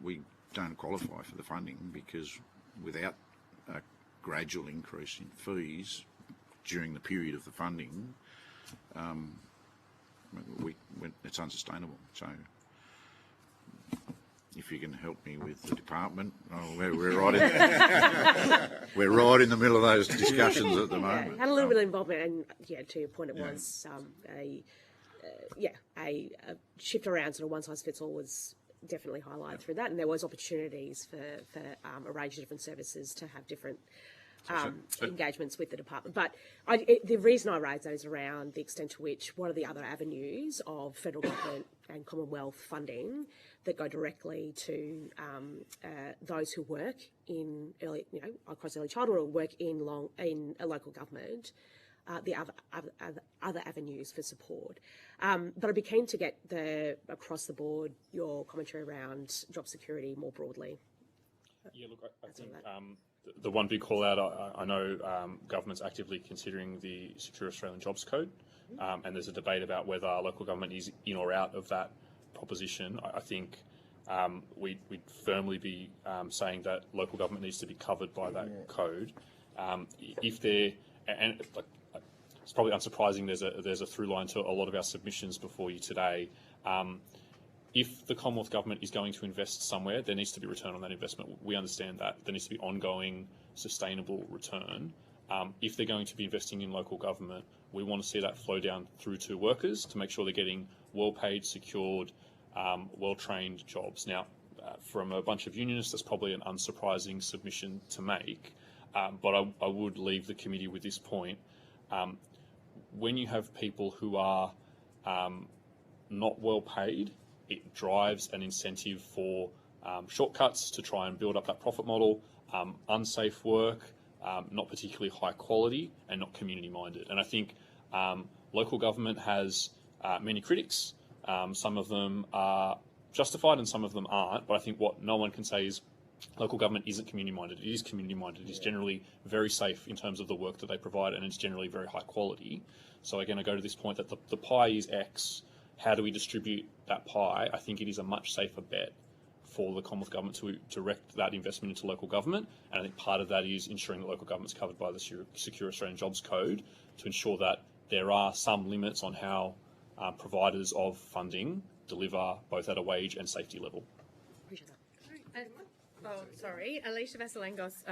we don't qualify for the funding, because without a gradual increase in fees during the period of the funding, it's unsustainable. So, if you can help me with the department, we're right in the middle of those discussions at the moment. Had a little bit of involvement, and to your point, it was a shift around sort of one size fits all was definitely highlighted through that, and there was opportunities for a range of different services to have different engagements with the department. But the reason I raise that is around the extent to which what are the other avenues of federal government and Commonwealth funding that go directly to those who work in across early childhood or work in a local government, the other avenues for support. But I'd be keen to get across the board your commentary around job security more broadly. Yeah, look, I think the one big call out, I know government's actively considering the Secure Australian Jobs Code, and there's a debate about whether local government is in or out of that proposition. I think we'd firmly be saying that local government needs to be covered by that code. It's probably unsurprising there's a through line to a lot of our submissions before you today. If the Commonwealth Government is going to invest somewhere, there needs to be return on that investment. We understand that. There needs to be ongoing, sustainable return. if they're going to be investing in local government, we want to see that flow down through to workers to make sure they're getting well-paid, secured, well-trained jobs. Now, from a bunch of unionists, that's probably an unsurprising submission to make, but I would leave the committee with this point. When you have people who are not well-paid, it drives an incentive for shortcuts to try and build up that profit model, unsafe work, not particularly high quality, and not community-minded. And I think local government has many critics. Some of them are justified and some of them aren't, but I think what no one can say is local government isn't community-minded. It is community-minded. It is generally very safe in terms of the work that they provide, and it's generally very high quality. So again, I go to this point that the pie is X. How do we distribute that pie? I think it is a much safer bet for the Commonwealth Government to direct that investment into local government, and I think part of that is ensuring that local government is covered by the Secure Australian Jobs Code to ensure that there are some limits on how providers of funding deliver both at a wage and safety level. Alicia Vasilangos,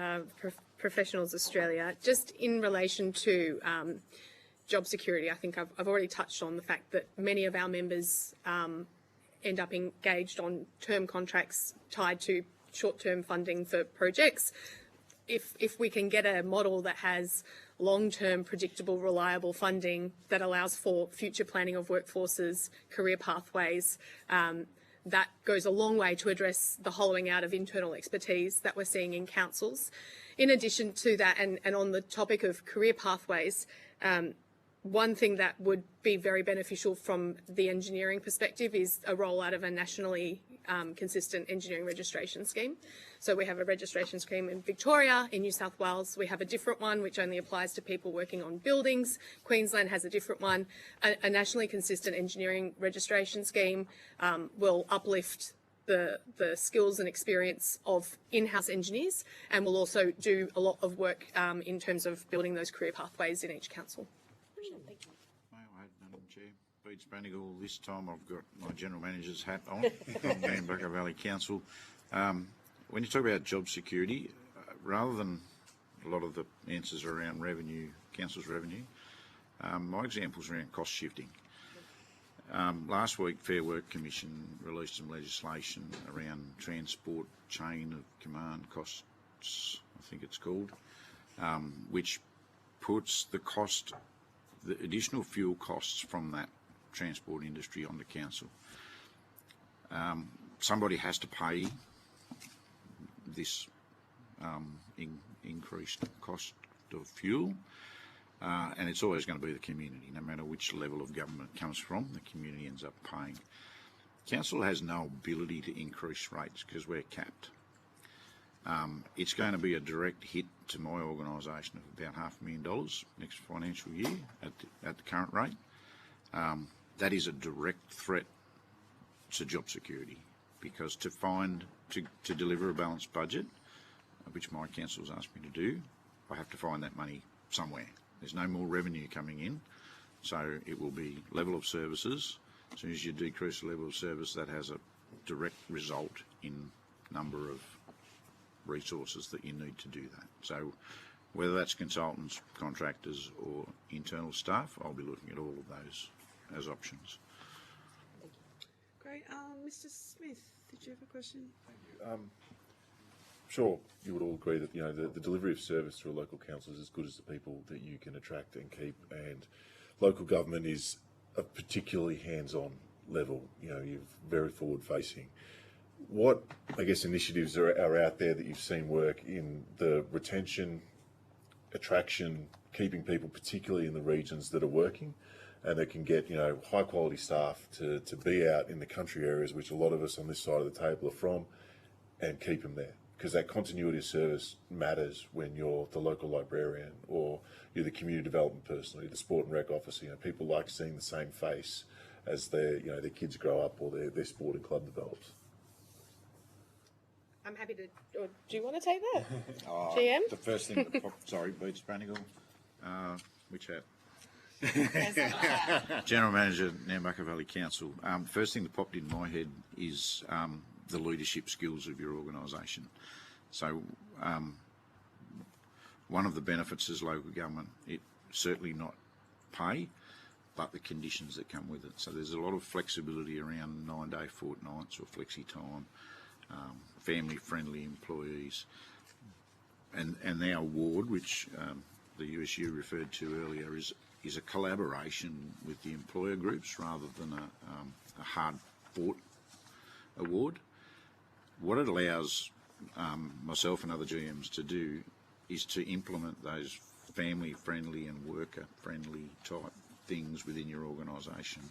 Professionals Australia. Just in relation to job security, I think I've already touched on the fact that many of our members end up engaged on term contracts tied to short-term funding for projects. If we can get a model that has long-term, predictable, reliable funding that allows for future planning of workforces, career pathways, that goes a long way to address the hollowing out of internal expertise that we're seeing in councils. In addition to that, and on the topic of career pathways, one thing that would be very beneficial from the engineering perspective is a rollout of a nationally consistent engineering registration scheme. So we have a registration scheme in Victoria, in New South Wales. We have a different one which only applies to people working on buildings. Queensland has a different one. A nationally consistent engineering registration scheme will uplift the skills and experience of in-house engineers, and will also do a lot of work in terms of building those career pathways in each council. Thank you. May I add, Madam Chair? Beats Branigal, this time I've got my General Manager's hat on from Nambucca Valley Council. When you talk about job security, rather than a lot of the answers around revenue, council's revenue, my example's around cost shifting. Last week, Fair Work Commission released some legislation around transport chain of command costs, I think it's called, which puts the additional fuel costs from that transport industry on the council. Somebody has to pay this increased cost of fuel, and it's always going to be the community. No matter which level of government it comes from, the community ends up paying. Council has no ability to increase rates because we're capped. It's going to be a direct hit to my organisation of about $500,000 next financial year at the current rate. That is a direct threat to job security, because to deliver a balanced budget, which my council's asked me to do, I have to find that money somewhere. There's no more revenue coming in, so it will be level of services. As soon as you decrease the level of service, that has a direct result in number of resources that you need to do that. So whether that's consultants, contractors or internal staff, I'll be looking at all of those as options. Great. Mr. Smith, did you have a question? Thank you. Sure, you would all agree that the delivery of service through a local council is as good as the people that you can attract and keep, and local government is a particularly hands-on level. You're very forward-facing. What, I guess, initiatives are out there that you've seen work in the retention, attraction, keeping people, particularly in the regions that are working, and that can get high quality staff to be out in the country areas, which a lot of us on this side of the table are from, and keep them there? Because that continuity of service matters when you're the local librarian, or you're the community development person, or you're the sport and rec officer. People like seeing the same face as their kids grow up or their sporting club develops. I'm happy to. Or do you want to take that? GM? The first thing that popped, sorry, Beats Branigal. Which hat? General Manager, Nambucca Valley Council. First thing that popped in my head is the leadership skills of your organisation. So one of the benefits is local government. It certainly not pay, but the conditions that come with it. So there's a lot of flexibility around 9-day fortnights or flexi time, family-friendly employees, and our award, which the USU referred to earlier, is a collaboration with the employer groups rather than a hard-fought award. What it allows myself and other GMs to do is to implement those family-friendly and worker-friendly type things within your organisation,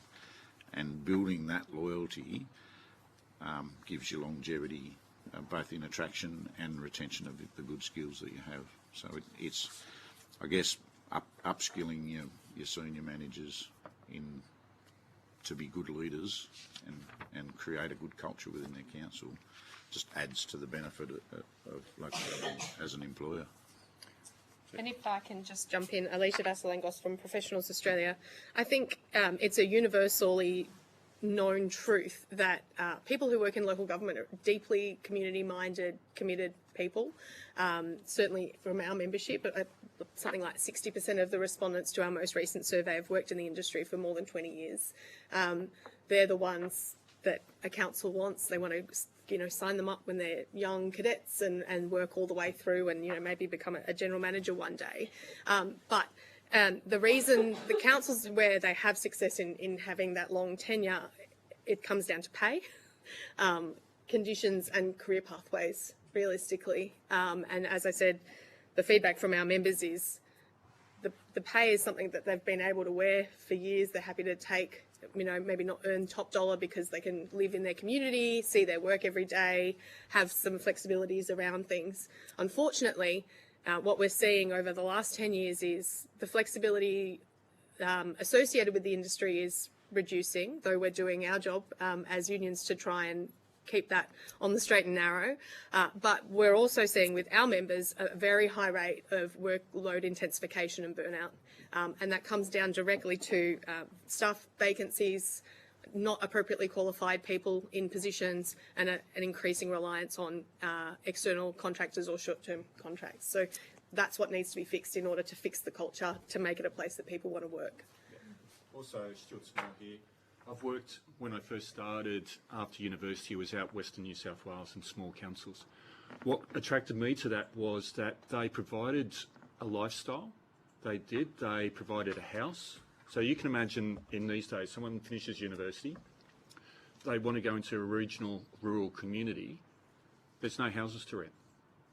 and building that loyalty gives you longevity, both in attraction and retention of the good skills that you have. So it's, I guess, upskilling your senior managers to be good leaders and create a good culture within their council just adds to the benefit of local government as an employer. And if I can just jump in, Alicia Vasilangos from Professionals Australia. I think it's a universally known truth that people who work in local government are deeply community-minded, committed people. Certainly from our membership, something like 60% of the respondents to our most recent survey have worked in the industry for more than 20 years. They're the ones that a council wants. They want to sign them up when they're young cadets and work all the way through and, maybe become a general manager one day. But the reason the councils where they have success in having that long tenure, it comes down to pay, conditions and career pathways, realistically. And as I said, the feedback from our members is the pay is something that they've been able to wear for years. They're happy to take, maybe not earn top dollar because they can live in their community, see their work every day, have some flexibilities around things. Unfortunately, what we're seeing over the last 10 years is the flexibility associated with the industry is reducing, though we're doing our job as unions to try and keep that on the straight and narrow. But we're also seeing with our members a very high rate of workload intensification and burnout. And that comes down directly to staff vacancies, not appropriately qualified people in positions, and an increasing reliance on external contractors or short-term contracts. So that's what needs to be fixed in order to fix the culture, to make it a place that people want to work. Also, Stuart Small here. I've worked, when I first started after university, was out Western New South Wales in small councils. What attracted me to that was that they provided a lifestyle. They provided a house. So you can imagine in these days, someone finishes university, they want to go into a regional rural community, there's no houses to rent.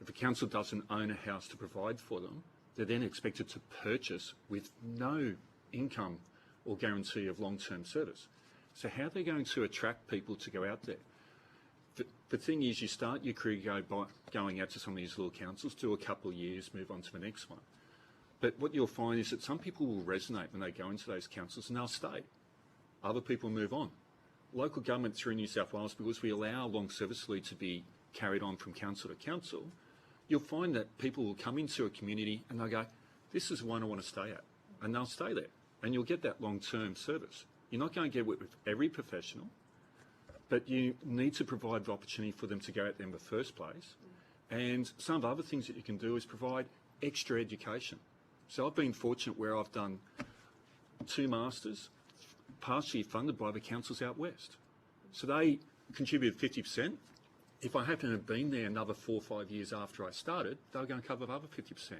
If a council doesn't own a house to provide for them, they're then expected to purchase with no income or guarantee of long-term service. So how are they going to attract people to go out there? The thing is, you start your career going out to some of these little councils, do a couple of years, move on to the next one. But what you'll find is that some people will resonate when they go into those councils and they'll stay. Other people move on. Local government through New South Wales, because we allow long service leave to be carried on from council to council, you'll find that people will come into a community and they'll go, this is one I want to stay at. And they'll stay there. And you'll get that long-term service. You're not going to get it with every professional, but you need to provide the opportunity for them to go out there in the first place. And some of the other things that you can do is provide extra education. So I've been fortunate where I've done 2 masters, partially funded by the councils out west. So they contributed 50%. If I happen to have been there another 4 or 5 years after I started, they were going to cover the other 50%.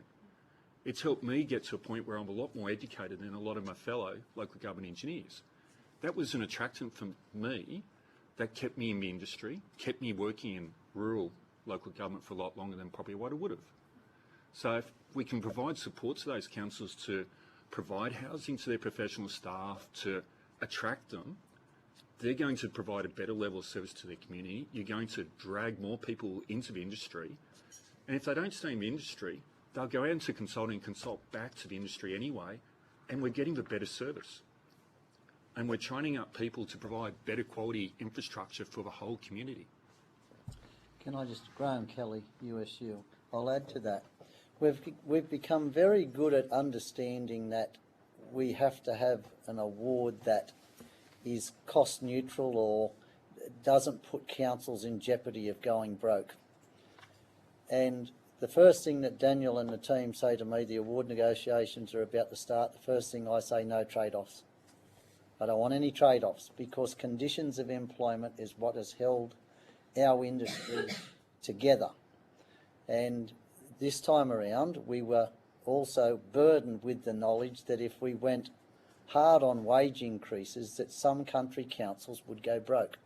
It's helped me get to a point where I'm a lot more educated than a lot of my fellow local government engineers. That was an attractant for me that kept me in the industry, kept me working in rural local government for a lot longer than probably what I would have. So if we can provide support to those councils to provide housing to their professional staff, to attract them, they're going to provide a better level of service to their community. You're going to drag more people into the industry. And if they don't stay in the industry, they'll go out into consulting and consult back to the industry anyway, and we're getting the better service. And we're training up people to provide better quality infrastructure for the whole community. Can I just, Graham Kelly, USU, I'll add to that. We've become very good at understanding that we have to have an award that is cost neutral or doesn't put councils in jeopardy of going broke. And the first thing that Daniel and the team say to me, the award negotiations are about to start, the first thing I say, no trade-offs. I don't want any trade-offs, because conditions of employment is what has held our industry together. And this time around, we were also burdened with the knowledge that if we went hard on wage increases, that some country councils would go broke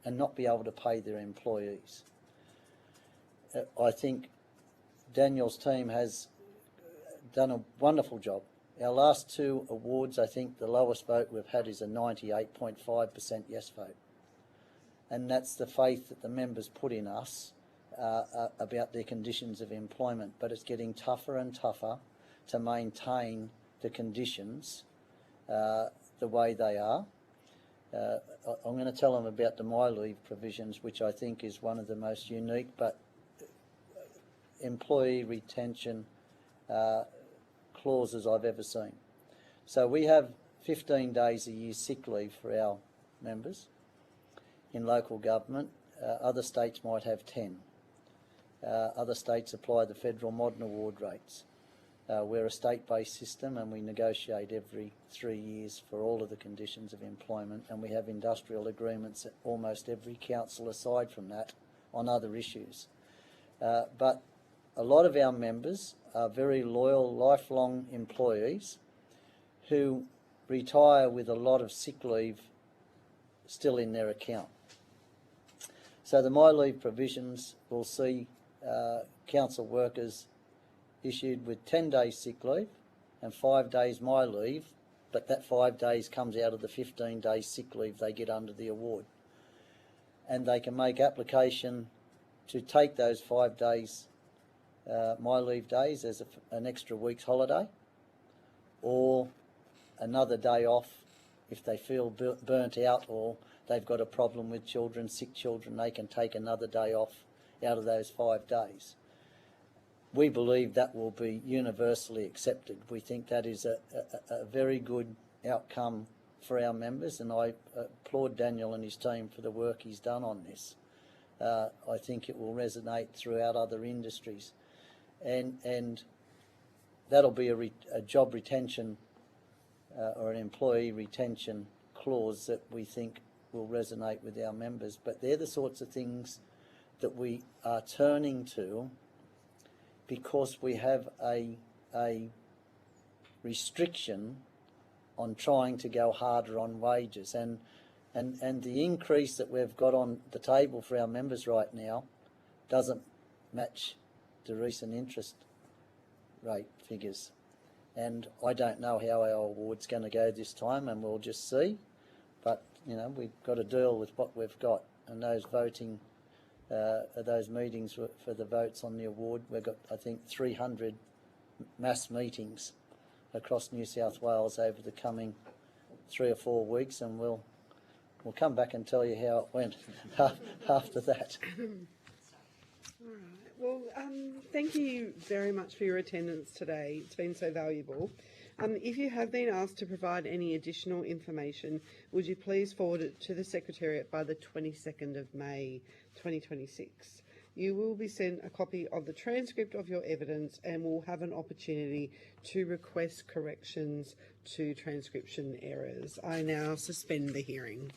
and not be able to pay their employees. I think Daniel's team has done a wonderful job. Our last two awards, I think the lowest vote we've had is a 98.5% yes vote. And that's the faith that the members put in us about their conditions of employment. But it's getting tougher and tougher to maintain the conditions the way they are. I'm going to tell them about the My Leave provisions, which I think is one of the most unique but employee retention clauses I've ever seen. So we have 15 days a year sick leave for our members in local government. Other states might have 10. Other states apply the federal modern award rates. We're a state-based system, and we negotiate every 3 years for all of the conditions of employment, and we have industrial agreements at almost every council aside from that on other issues. But a lot of our members are very loyal, lifelong employees who retire with a lot of sick leave still in their account. So the My Leave provisions will see council workers issued with 10 days sick leave and 5 days My Leave, but that 5 days comes out of the 15 days sick leave they get under the award. And they can make application to take those 5 days My Leave days as an extra week's holiday, or another day off if they feel burnt out or they've got a problem with children, sick children. They can take another day off out of those 5 days. We believe that will be universally accepted. We think that is a very good outcome for our members, and I applaud Daniel and his team for the work he's done on this. I think it will resonate throughout other industries. And that'll be a job retention or an employee retention clause that we think will resonate with our members. But they're the sorts of things that we are turning to because we have a restriction on trying to go harder on wages. And the increase that we've got on the table for our members right now doesn't match the recent interest rate figures. And I don't know how our award's going to go this time, and we'll just see. But, you know, we've got to deal with what we've got. And those voting, those meetings for the votes on the award, we've got, I think, 300 mass meetings across New South Wales over the coming 3 or 4 weeks, and we'll come back and tell you how it went after that. All right. Well, thank you very much for your attendance today. It's been so valuable. If you have been asked to provide any additional information, would you please forward it to the Secretariat by the 22nd of May 2026. You will be sent a copy of the transcript of your evidence and will have an opportunity to request corrections to transcription errors. I now suspend the hearing.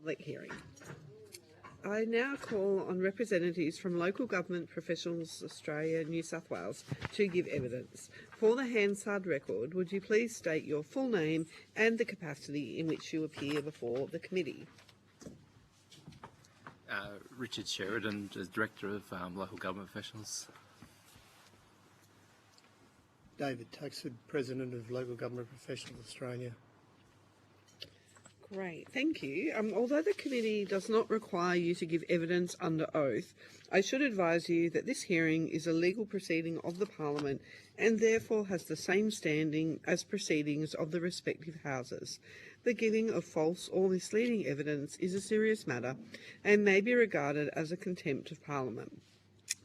Public hearing. I now call on representatives from Local Government Professionals Australia, New South Wales, to give evidence. For the Hansard record, would you please state your full name and the capacity in which you appear before the committee? Richard Sheridan, as Director of Local Government Professionals. David Tuxford, President of Local Government Professionals Australia. Great, thank you. Although the committee does not require you to give evidence under oath, I should advise you that this hearing is a legal proceeding of the Parliament and therefore has the same standing as proceedings of the respective houses. The giving of false or misleading evidence is a serious matter and may be regarded as a contempt of Parliament.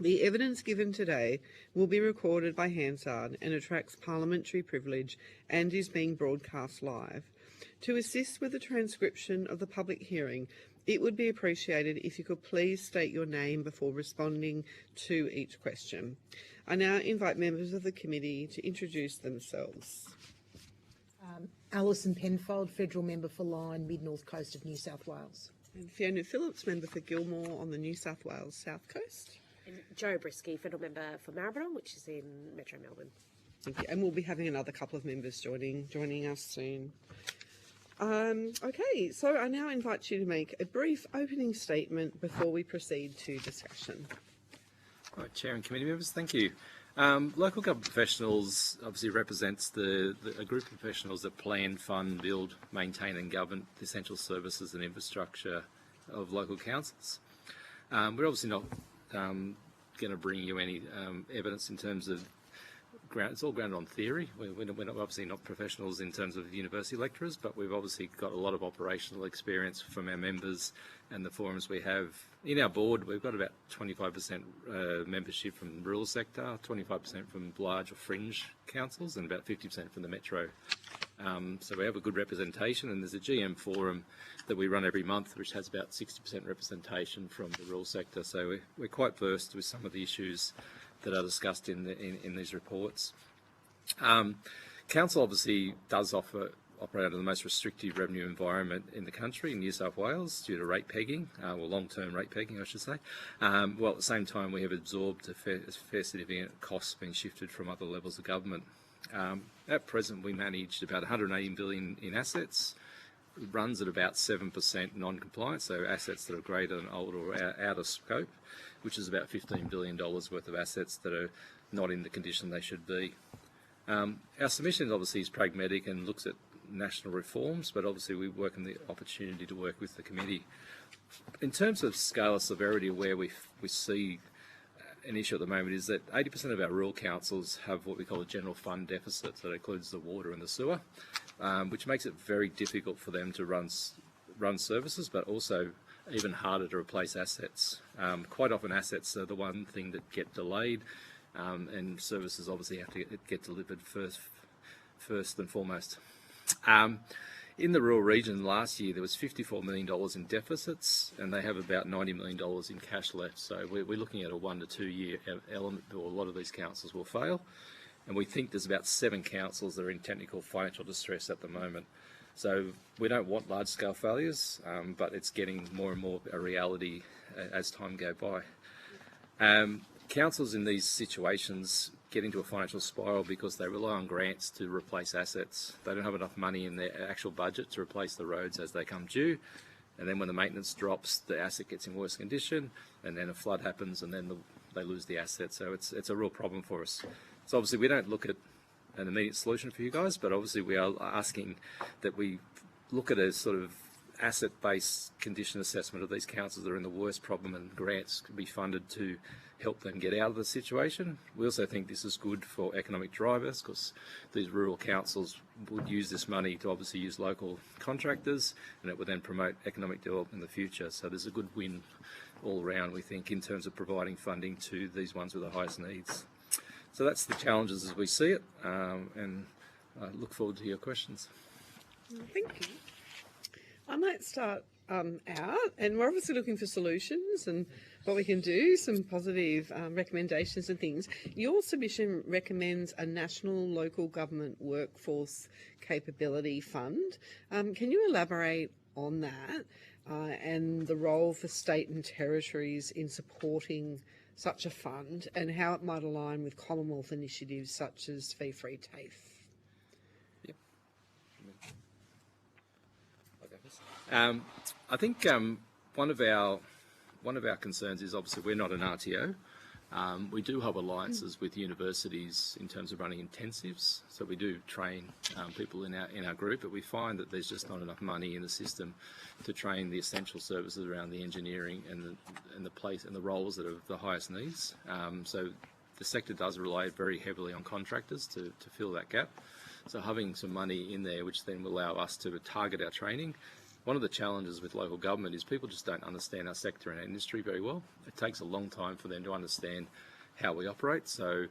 The evidence given today will be recorded by Hansard and attracts parliamentary privilege and is being broadcast live. To assist with the transcription of the public hearing, it would be appreciated if you could please state your name before responding to each question. I now invite members of the committee to introduce themselves. Alison Penfold, Federal Member for Lyne, Mid-North Coast of New South Wales. And Fiona Phillips, Member for Gilmore on the New South Wales South Coast. And Joe Brisky, Federal Member for Maribyrnong, which is in Metro Melbourne. Thank you. And we'll be having another couple of members joining us soon. Okay, so I now invite you to make a brief opening statement before we proceed to discussion. Right, Chair and committee members, thank you. Local government professionals obviously represents a group of professionals that plan, fund, build, maintain and govern the essential services and infrastructure of local councils. We're obviously not going to bring you any evidence in terms of it's all grounded on theory. We're obviously not professionals in terms of university lecturers, but we've obviously got a lot of operational experience from our members and the forums we have. In our board, we've got about 25% membership from the rural sector, 25% from large or fringe councils, and about 50% from the metro. So we have a good representation, and there's a GM forum that we run every month, which has about 60% representation from the rural sector. So we're quite versed with some of the issues that are discussed in these reports. Council obviously does operate under the most restrictive revenue environment in the country, in New South Wales, due to rate pegging, or long-term rate pegging, I should say. While at the same time we have absorbed a fair significant costs being shifted from other levels of government. At present, we managed about 180 billion in assets. It runs at about 7% non-compliant, so assets that are greater than old or out of scope, which is about $15 billion worth of assets that are not in the condition they should be. Our submission obviously is pragmatic and looks at national reforms, but obviously we work on the opportunity to work with the committee. In terms of scale of severity, where we see an issue at the moment is that 80% of our rural councils have what we call a general fund deficit, so that includes the water and the sewer, which makes it very difficult for them to run services, but also even harder to replace assets. Quite often assets are the one thing that get delayed, and services obviously have to get delivered first and foremost. In the rural region last year, there was $54 million in deficits, and they have about $90 million in cash left. So we're looking at a 1 to 2 year element, or a lot of these councils will fail. And we think there's about 7 councils that are in technical financial distress at the moment. So we don't want large-scale failures, but it's getting more and more a reality as time goes by. Councils in these situations get into a financial spiral because they rely on grants to replace assets. They don't have enough money in their actual budget to replace the roads as they come due. And then when the maintenance drops, the asset gets in worse condition, and then a flood happens, and then they lose the asset. So it's a real problem for us. So obviously we don't look at an immediate solution for you guys, but obviously we are asking that we look at a sort of asset-based condition assessment of these councils that are in the worst problem, and grants can be funded to help them get out of the situation. We also think this is good for economic drivers, because these rural councils would use this money to obviously use local contractors, and it would then promote economic development in the future. So there's a good win all around, we think, in terms of providing funding to these ones with the highest needs. So that's the challenges as we see it, and I look forward to your questions. Thank you. I might start out, and we're obviously looking for solutions and what we can do, some positive recommendations and things. Your submission recommends a national local government workforce capability fund. Can you elaborate on that? and the role for state and territories in supporting such a fund and how it might align with Commonwealth initiatives such as fee-free TAFE. I think one of our concerns is obviously we're not an RTO. We do have alliances with universities in terms of running intensives, so we do train people in our group, but we find that there's just not enough money in the system to train the essential services around the engineering and the place and the roles that are the highest needs. So the sector does rely very heavily on contractors to fill that gap. So having some money in there, which then will allow us to target our training. One of the challenges with local government is people just don't understand our sector and our industry very well. It takes a long time for them to understand how we operate, so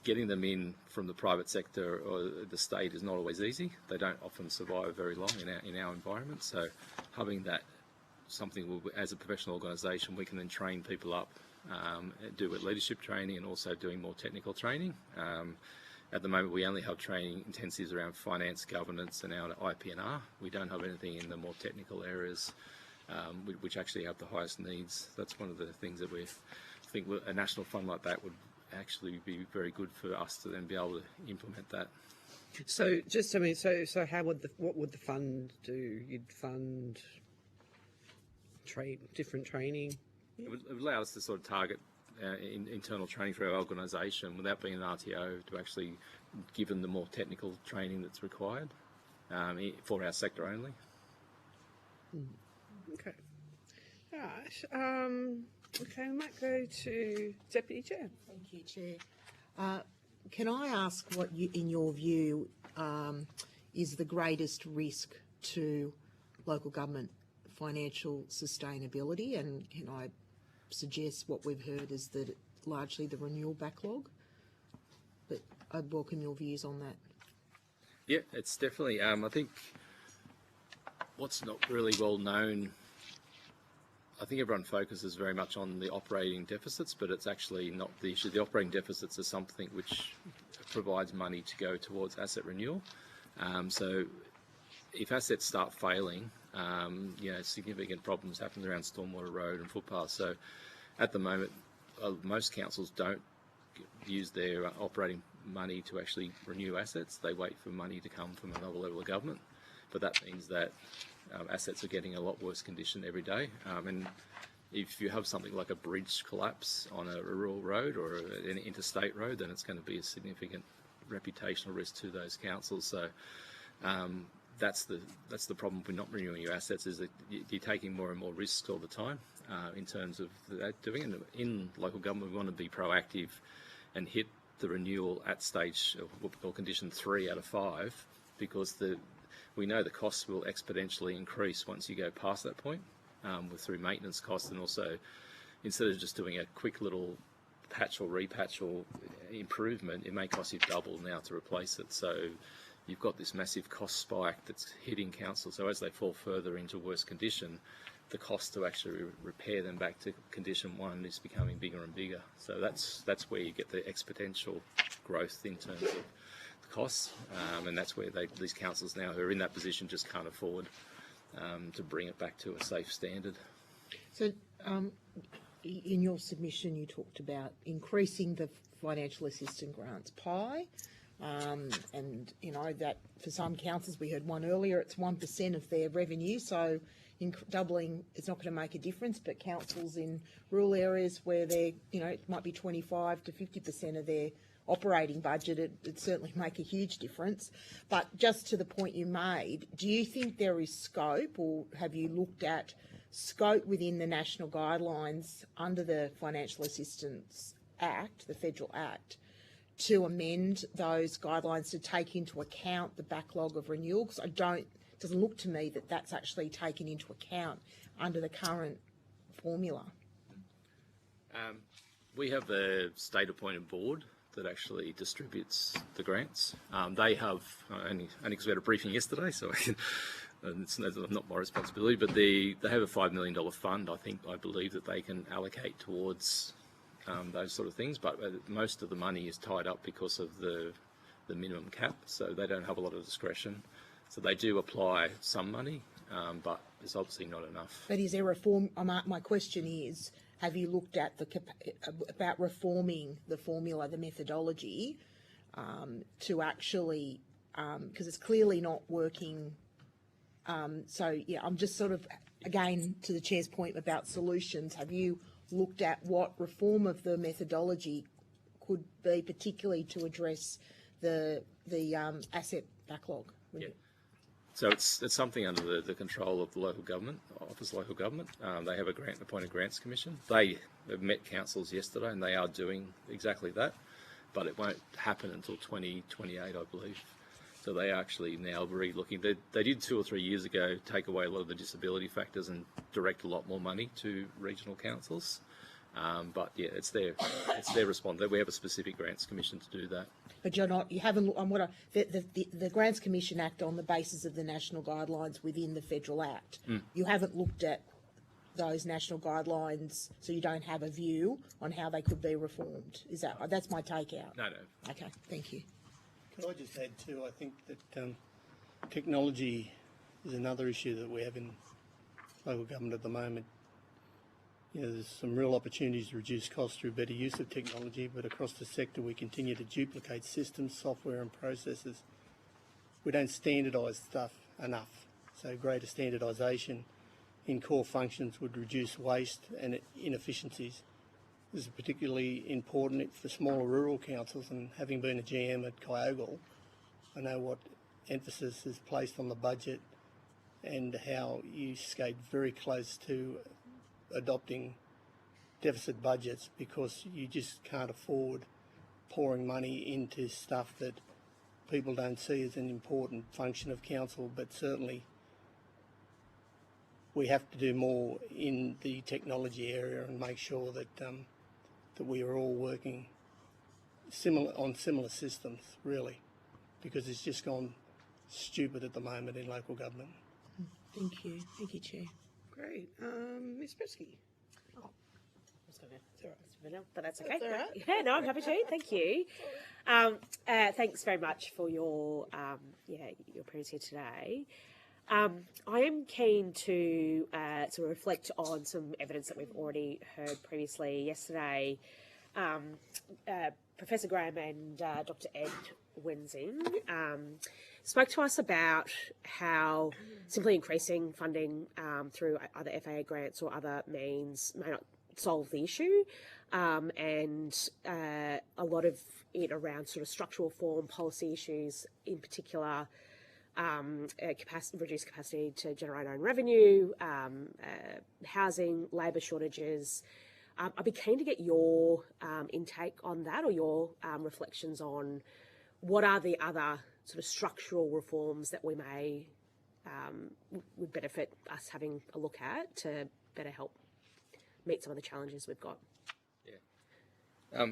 getting them in from the private sector or the state is not always easy. They don't often survive very long in our environment, so having that something as a professional organisation we can then train people up, do with leadership training and also doing more technical training. At the moment, we only have training intensives around finance, governance, and our IP&R. We don't have anything in the more technical areas, which actually have the highest needs. That's one of the things that we think a national fund like that would actually be very good for us to then be able to implement that. So, so how would what would the fund do? You'd fund different training. It would allow us to sort of target internal training for our organisation without being an RTO, to actually give them the more technical training that's required for our sector only. Okay. All right. Okay, we might go to Deputy Chair. Thank you, Chair. Can I ask what, in your view, is the greatest risk to local government financial sustainability? And can I suggest what we've heard is that largely the renewal backlog? But I'd welcome your views on that. Yeah, it's definitely, I think what's not really well known, I think everyone focuses very much on the operating deficits, but it's actually not the issue. The operating deficits are something which provides money to go towards asset renewal. So if assets start failing, significant problems happen around Stormwater Road and footpaths. So at the moment, most councils don't use their operating money to actually renew assets. They wait for money to come from another level of government. But that means that assets are getting a lot worse condition every day. And if you have something like a bridge collapse on a rural road or an interstate road, then it's going to be a significant reputational risk to those councils. So that's the problem with not renewing your assets, is that you're taking more and more risks all the time in terms of that doing. And in local government, we want to be proactive and hit the renewal at stage of what we call condition 3 out of 5, because we know the costs will exponentially increase once you go past that point, through maintenance costs, and also instead of just doing a quick little patch or repatch or improvement, it may cost you double now to replace it. So you've got this massive cost spike that's hitting councils. So as they fall further into worse condition, the cost to actually repair them back to condition 1 is becoming bigger and bigger. So that's where you get the exponential growth in terms of the costs, and that's where these councils now who are in that position just can't afford to bring it back to a safe standard. So in your submission, you talked about increasing the financial assistance grants pie. And you know that for some councils, we heard one earlier, it's 1% of their revenue, so doubling is not going to make a difference. But councils in rural areas where it might be 25 to 50% of their operating budget, it'd certainly make a huge difference. But just to the point you made, do you think there is scope, or have you looked at scope within the national guidelines under the Financial Assistance Act, the Federal Act, to amend those guidelines to take into account the backlog of renewal? Because it doesn't look to me that that's actually taken into account under the current formula. We have a state-appointed board that actually distributes the grants. They have, only because we had a briefing yesterday, so it's not my responsibility, but they have a $5 million fund, I believe, that they can allocate towards those sort of things, but most of the money is tied up because of the minimum cap, so they don't have a lot of discretion. So they do apply some money, but is obviously not enough. But is there reform? My question is, have you looked at about reforming the formula, the methodology, to actually, because it's clearly not working. So yeah, I'm just sort of, again, to the Chair's point about solutions, have you looked at what reform of the methodology could be, particularly to address the asset backlog? Yeah. So it's something under the control of the local government, Office of Local Government. They have a appointed grants commission. They have met councils yesterday and they are doing exactly that, but it won't happen until 2028, I believe. So they are actually now re-looking. They did 2 or 3 years ago take away a lot of the disability factors and direct a lot more money to regional councils. But yeah, it's their response. We have a specific grants commission to do that. But you haven't looked on the Grants Commission act on the basis of the national guidelines within the Federal Act. You haven't looked at those national guidelines, so you don't have a view on how they could be reformed. That's my takeout? No. Okay, thank you. Can I just add too, I think that technology is another issue that we have in local government at the moment. You know, there's some real opportunities to reduce costs through better use of technology, but across the sector we continue to duplicate systems, software and processes. We don't standardise stuff enough, so greater standardisation in core functions would reduce waste and inefficiencies. This is particularly important for smaller rural councils, and having been a GM at Kyogle, I know what emphasis is placed on the budget and how you skate very close to adopting deficit budgets because you just can't afford pouring money into stuff that people don't see as an important function of council, but certainly we have to do more in the technology area and make sure that that we are all working on similar systems, really, because it's just gone stupid at the moment in local government. Thank you, Chair. Great. Ms. Brisky. But that's okay. That's all right. Yeah, no, I'm happy to. Thank you. Thanks very much for your appearance here today. I am keen to sort of reflect on some evidence that we've already heard previously. Yesterday, Professor Graham and Dr. Ed Wenzing spoke to us about how simply increasing funding through either FAA grants or other means may not solve the issue, and a lot of it around sort of structural reform, policy issues in particular, reduced capacity to generate own revenue, housing, labour shortages. I'd be keen to get your intake on that, or your reflections on what are the other sort of structural reforms that we may would benefit us having a look at to better help meet some of the challenges we've got. Yeah.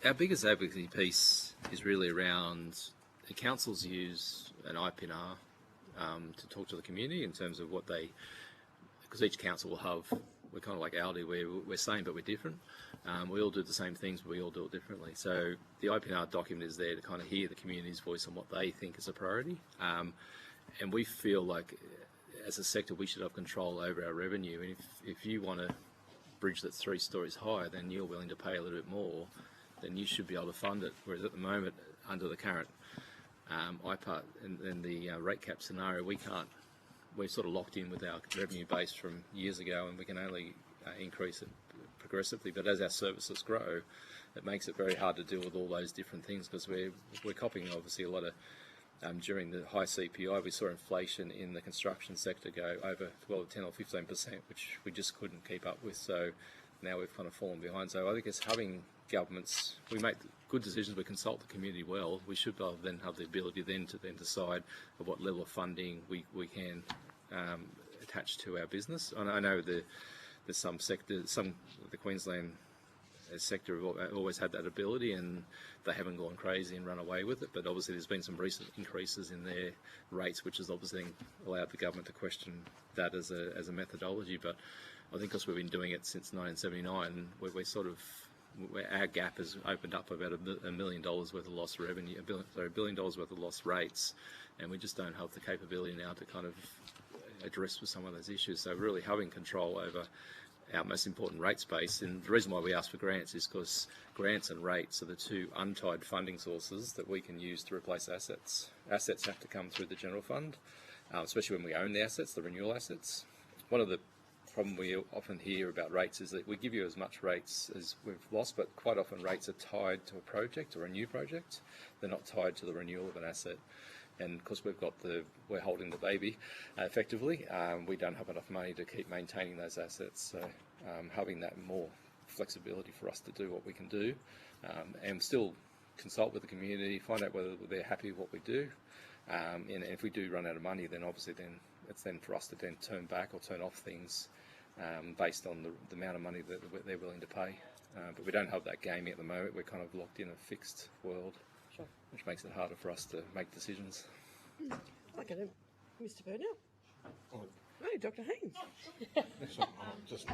Our biggest advocacy piece is really around the councils use an IPNR to talk to the community in terms of what they, because each council will have, we're kind of like Aldi, where we're same but we're different. We all do the same things, but we all do it differently. So the IPNR document is there to kind of hear the community's voice on what they think is a priority. And we feel like, as a sector, we should have control over our revenue. And if you want a bridge that's 3 stories high, then you're willing to pay a little bit more, then you should be able to fund it. Whereas at the moment, under the current IPART and the rate cap scenario, we can't. We're sort of locked in with our revenue base from years ago, and we can only increase it progressively. But as our services grow, it makes it very hard to deal with all those different things, because we're copying obviously a lot of. During the high CPI, we saw inflation in the construction sector go over 10 or 15%, which we just couldn't keep up with. So now we've kind of fallen behind. So I think it's having governments, we make good decisions, we consult the community well. We should then have the ability to decide at what level of funding we can attach to our business. And I know there's some sectors, the Queensland sector have always had that ability, and they haven't gone crazy and run away with it. But obviously there's been some recent increases in their rates, which has obviously allowed the government to question that as a methodology. But I think because we've been doing it since 1979, our gap has opened up about $1 million worth of lost revenue, $1 billion worth of lost rates, and we just don't have the capability now to kind of address with some of those issues. So really having control over our most important rates base, and the reason why we ask for grants is because grants and rates are the two untied funding sources that we can use to replace assets. Assets have to come through the general fund, especially when we own the assets, the renewal assets. One of the problem we often hear about rates is that we give you as much rates as we've lost, but quite often rates are tied to a project or a new project. They're not tied to the renewal of an asset. And because we're holding the baby effectively, we don't have enough money to keep maintaining those assets. So having that more flexibility for us to do what we can do, and still consult with the community, find out whether they're happy with what we do. And if we do run out of money, then obviously it's then for us to then turn back or turn off things based on the amount of money that they're willing to pay. But we don't have that gaming at the moment. We're kind of locked in a fixed world, Sure. which makes it harder for us to make decisions. Okay, then, Mr. Burnell. Oh. No, Dr. Haynes.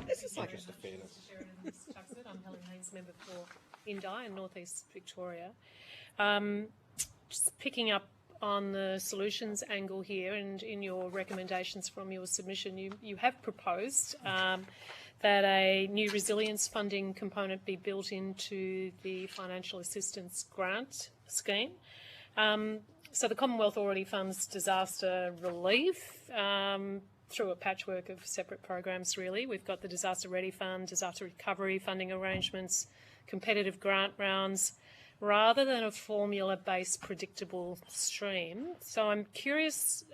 This is like just a fairness. I'm Helen Haynes, member for Indi and North East Victoria. Just picking up on the solutions angle here, and in your recommendations from your submission, you have proposed that a new resilience funding component be built into the financial assistance grant scheme. So the Commonwealth already funds disaster relief through a patchwork of separate programs, really. We've got the Disaster Ready Fund, disaster recovery funding arrangements, competitive grant rounds, rather than a formula-based predictable stream. So I'm curious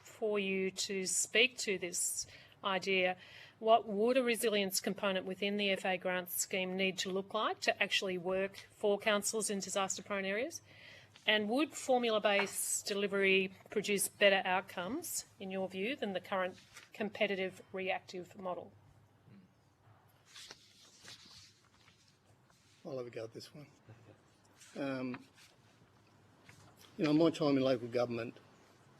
for you to speak to this idea. What would a resilience component within the FA grant scheme need to look like to actually work for councils in disaster-prone areas? And would formula-based delivery produce better outcomes, in your view, than the current competitive reactive model? I'll have a go at this one. My time in local government,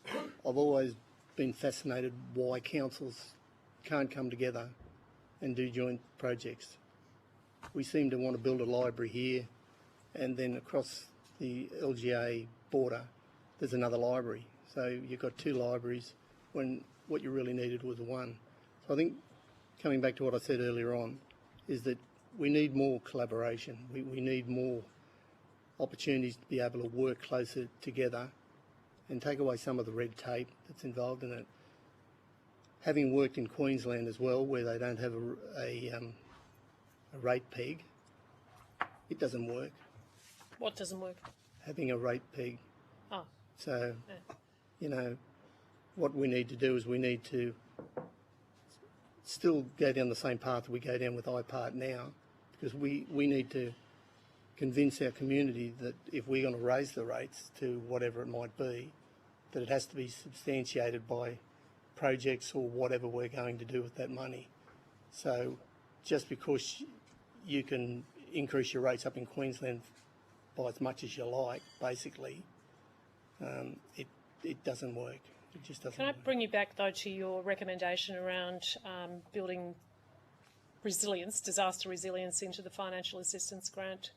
I've always been fascinated why councils can't come together and do joint projects. We seem to want to build a library here, and then across the LGA border there's another library. So you've got two libraries when what you really needed was one. So I think, coming back to what I said earlier on, is that we need more collaboration. We need more opportunities to be able to work closer together and take away some of the red tape that's involved in it. Having worked in Queensland as well, where they don't have a rate peg, it doesn't work. What doesn't work? Having a rate peg. Oh. So, yeah. What we need to do is we need to still go down the same path we go down with IPART now, because we need to convince our community that if we're going to raise the rates to whatever it might be, that it has to be substantiated by projects or whatever we're going to do with that money. So just because you can increase your rates up in Queensland by as much as you like, basically, it doesn't work. It just doesn't Can I work. bring you back, though, to your recommendation around building resilience, disaster resilience, into the financial assistance grant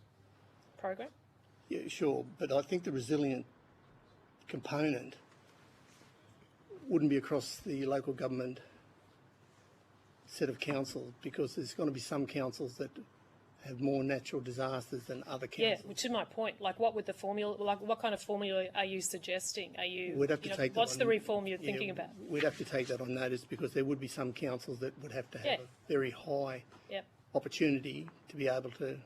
program? Yeah, sure, but I think the resilient component wouldn't be across the local government set of councils, because there's going to be some councils that have more natural disasters than other councils. Yeah, which is my point. Like, what would the formula, like, what kind of formula are you suggesting? Are you, We'd have to take that what's on- the reform you're yeah, thinking about? We'd have to take that on notice, because there would be some councils that would have to have Yeah. a very high Yep. opportunity to be able to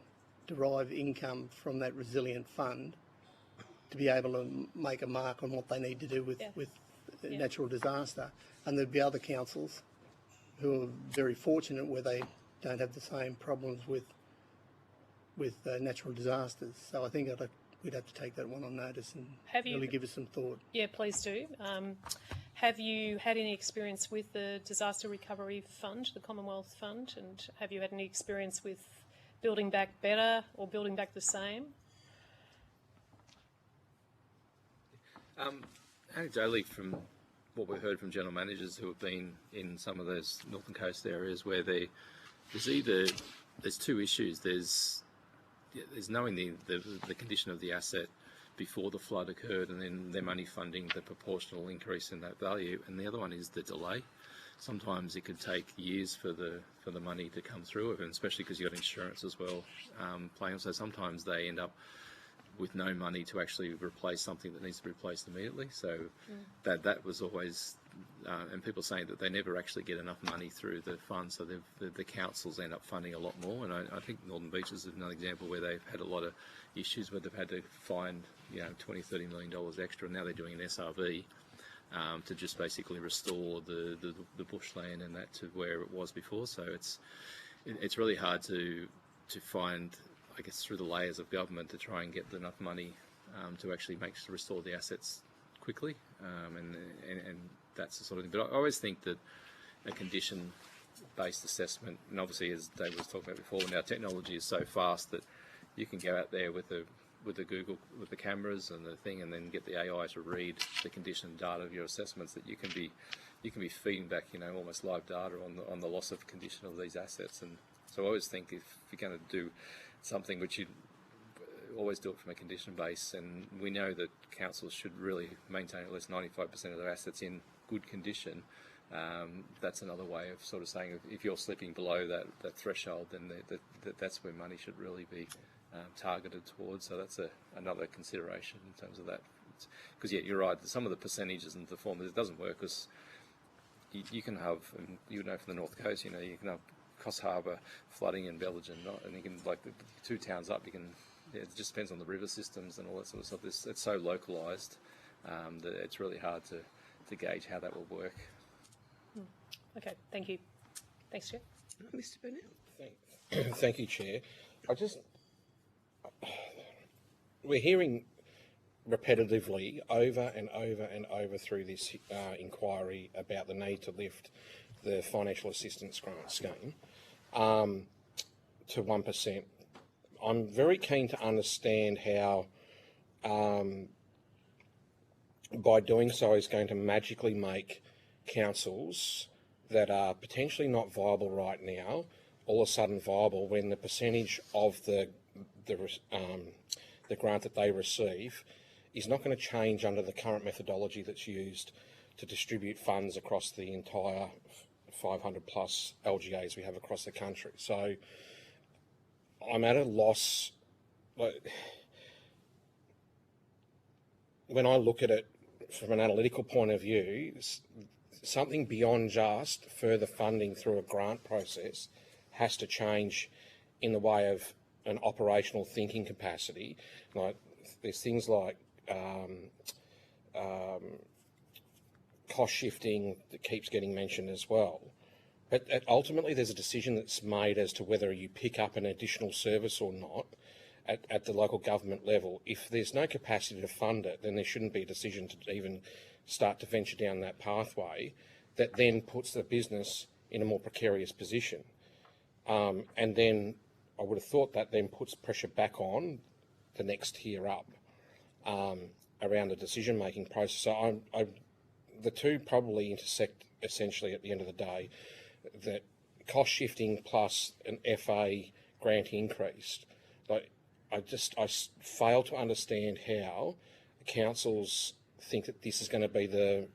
derive income from that resilient fund, to be able to make a mark on what they need to do with, Yeah. natural disaster. And there'd be other councils who are very fortunate where they don't have the same problems with natural disasters. So I think we'd have to take that one on notice and Have you- really give it some thought. Yeah, please do. Have you had any experience with the Disaster Recovery Fund, the Commonwealth Fund, and have you had any experience with building back better or building back the same? Anecdotally, from what we've heard from general managers who have been in some of those northern coast areas, where there's two issues. There's knowing the condition of the asset, before the flood occurred, and then them only funding the proportional increase in that value. And the other one is the delay. Sometimes it could take years for the money to come through, and especially because you've got insurance as well playing. So sometimes they end up with no money to actually replace something that needs to be replaced immediately. So that was always, and people saying that they never actually get enough money through the fund, so the councils end up funding a lot more. And I think Northern Beaches is another example where they've had a lot of issues where they've had to find, you know, $20–30 million extra, and now they're doing an SRV to just basically restore the bushland and that to where it was before. So it's really hard to find, I guess, through the layers of government to try and get enough money to actually restore the assets quickly, and that's the sort of thing. But I always think that a condition-based assessment, and obviously as David was talking about before, now technology is so fast that you can go out there with the Google, with the cameras and the thing, and then get the AI to read the condition data of your assessments, that you can be feeding back, you know, almost live data on the loss of condition of these assets. And so I always think if you're going to do something, which you always do it from a condition base, and we know that councils should really maintain at least 95% of their assets in good condition. That's another way of sort of saying if you're slipping below that threshold, then that's where money should really be targeted towards. So that's another consideration in terms of that. Because, yeah, you're right, some of the percentages and the formulas, it doesn't work, because you can have, and you know from the North Coast, you know, you can have Coss Harbour flooding in Belgium, and you can, like, the two towns up, you can, it just depends on the river systems and all that sort of stuff. It's so localised that it's really hard to gauge how that will work. Okay, thank you. Thanks, Chair. Mr. Burnett. Thank you, Chair. We're hearing repetitively over and over and over through this inquiry about the need to lift the financial assistance grant scheme to 1%. I'm very keen to understand how by doing so is going to magically make councils that are potentially not viable right now all of a sudden viable when the percentage of the grant that they receive is not going to change under the current methodology that's used to distribute funds across the entire 500 plus LGAs we have across the country. So I'm at a loss. When I look at it from an analytical point of view, something beyond just further funding through a grant process has to change in the way of an operational thinking capacity. Like, there's things like cost shifting that keeps getting mentioned as well. But ultimately there's a decision that's made as to whether you pick up an additional service or not at the local government level. If there's no capacity to fund it, then there shouldn't be a decision to even start to venture down that pathway that then puts the business in a more precarious position. And then I would have thought that then puts pressure back on the next tier up around the decision-making process. So the two probably intersect essentially at the end of the day, that cost shifting plus an FA grant increase. Like, I fail to understand how councils think that this is going to be the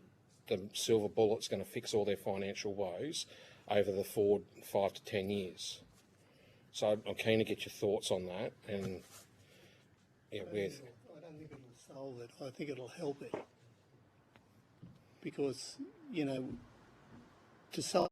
silver bullet that's going to fix all their financial woes over the forward 5 to 10 years. So I'm keen to get your thoughts on that. And yeah, I don't think it'll solve it. I think it'll help it, because, you know, to solve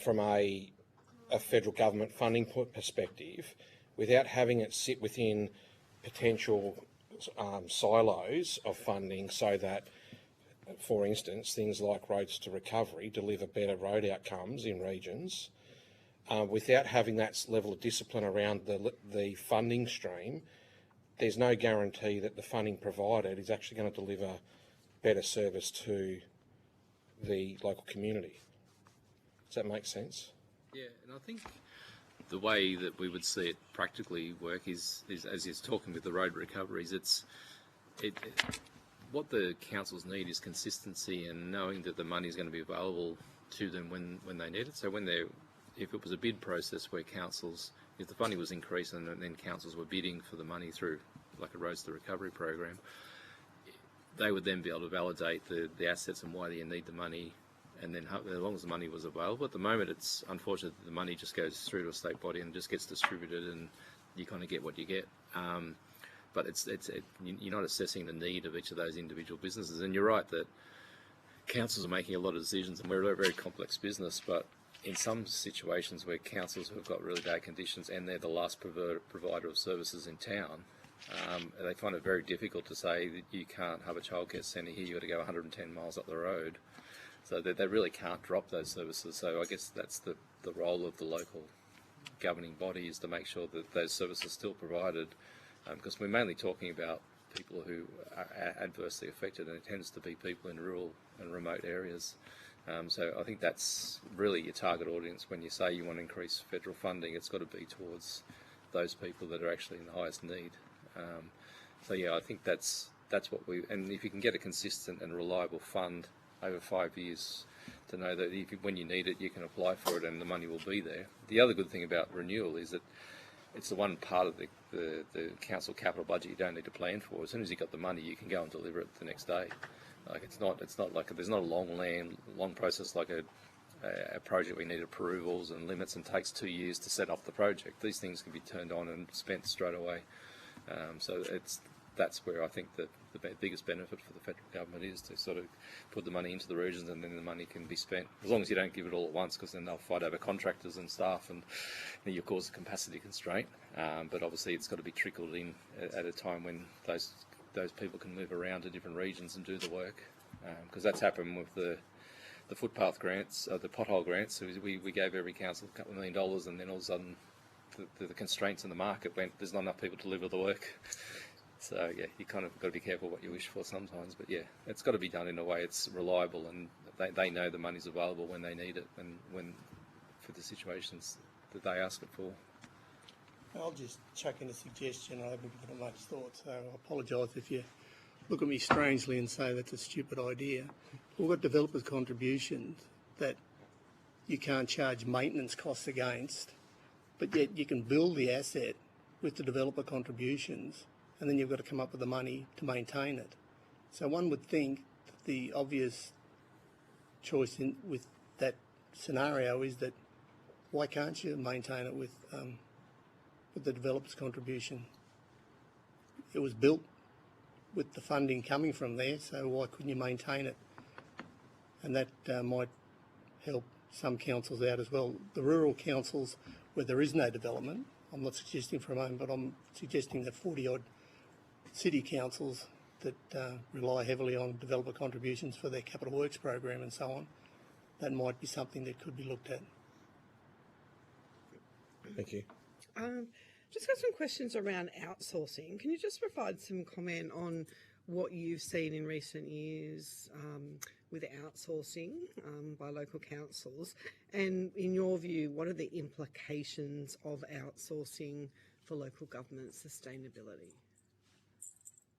from a federal government funding perspective, without having it sit within potential silos of funding, so that, for instance, things like roads to recovery deliver better road outcomes in regions, without having that level of discipline around the funding stream, there's no guarantee that the funding provided is actually going to deliver better service to the local community. Does that make sense? Yeah, and I think the way that we would see it practically work is as he's talking with the road recoveries, what the councils need is consistency and knowing that the money is going to be available to them when they need it. So if it was a bid process where councils, if the funding was increased and then councils were bidding for the money through like a roads to recovery program, they would then be able to validate the assets and why they need the money, and then as long as the money was available. At the moment, it's unfortunate that the money just goes through to a state body and just gets distributed, and you kind of get what you get. But you're not assessing the need of each of those individual businesses. And you're right that councils are making a lot of decisions, and we're a very complex business, but in some situations where councils have got really bad conditions and they're the last provider of services in town, they find it very difficult to say that you can't have a childcare centre here, you've got to go 110 miles up the road. So they really can't drop those services. So I guess that's the role of the local governing body, is to make sure that those services are still provided, because we're mainly talking about people who are adversely affected, and it tends to be people in rural and remote areas. So I think that's really your target audience when you say you want to increase federal funding. It's got to be towards those people that are actually in the highest need. So yeah, I think that's what and if you can get a consistent and reliable fund over 5 years to know that when you need it, you can apply for it and the money will be there. The other good thing about renewal is that it's the one part of the council capital budget you don't need to plan for. As soon as you've got the money, you can go and deliver it the next day. Like it's not like there's not a long process like a project we need approvals and limits and takes 2 years to set up the project. These things can be turned on and spent straight away. So that's where I think that the biggest benefit for the federal government is to sort of put the money into the regions, and then the money can be spent, as long as you don't give it all at once, because then they'll fight over contractors and staff, and you cause a capacity constraint. But obviously it's got to be trickled in at a time when those people can move around to different regions and do the work, because that's happened with the footpath grants, the pothole grants. So we gave every council a couple of $1 million, and then all of a sudden the constraints in the market went, there's not enough people to deliver the work. So yeah, you kind of got to be careful what you wish for sometimes, but yeah, it's got to be done in a way it's reliable, and they know the money's available when they need it, and when for the situations that they ask it for. I'll just chuck in a suggestion. I haven't given it much thought, so I apologise if you look at me strangely and say that's a stupid idea. We've got developers' contributions that you can't charge maintenance costs against, but yet you can build the asset with the developer contributions, and then you've got to come up with the money to maintain it. So one would think that the obvious choice with that scenario is that why can't you maintain it with the developer's contribution? It was built with the funding coming from there, so why couldn't you maintain it? And that might help some councils out as well. The rural councils where there is no development, I'm not suggesting for a moment, but I'm suggesting that 40-odd city councils that rely heavily on developer contributions for their capital works program and so on, that might be something that could be looked at. Thank you. Just got some questions around outsourcing. Can you just provide some comment on what you've seen in recent years with outsourcing by local councils, and in your view, what are the implications of outsourcing for local government sustainability?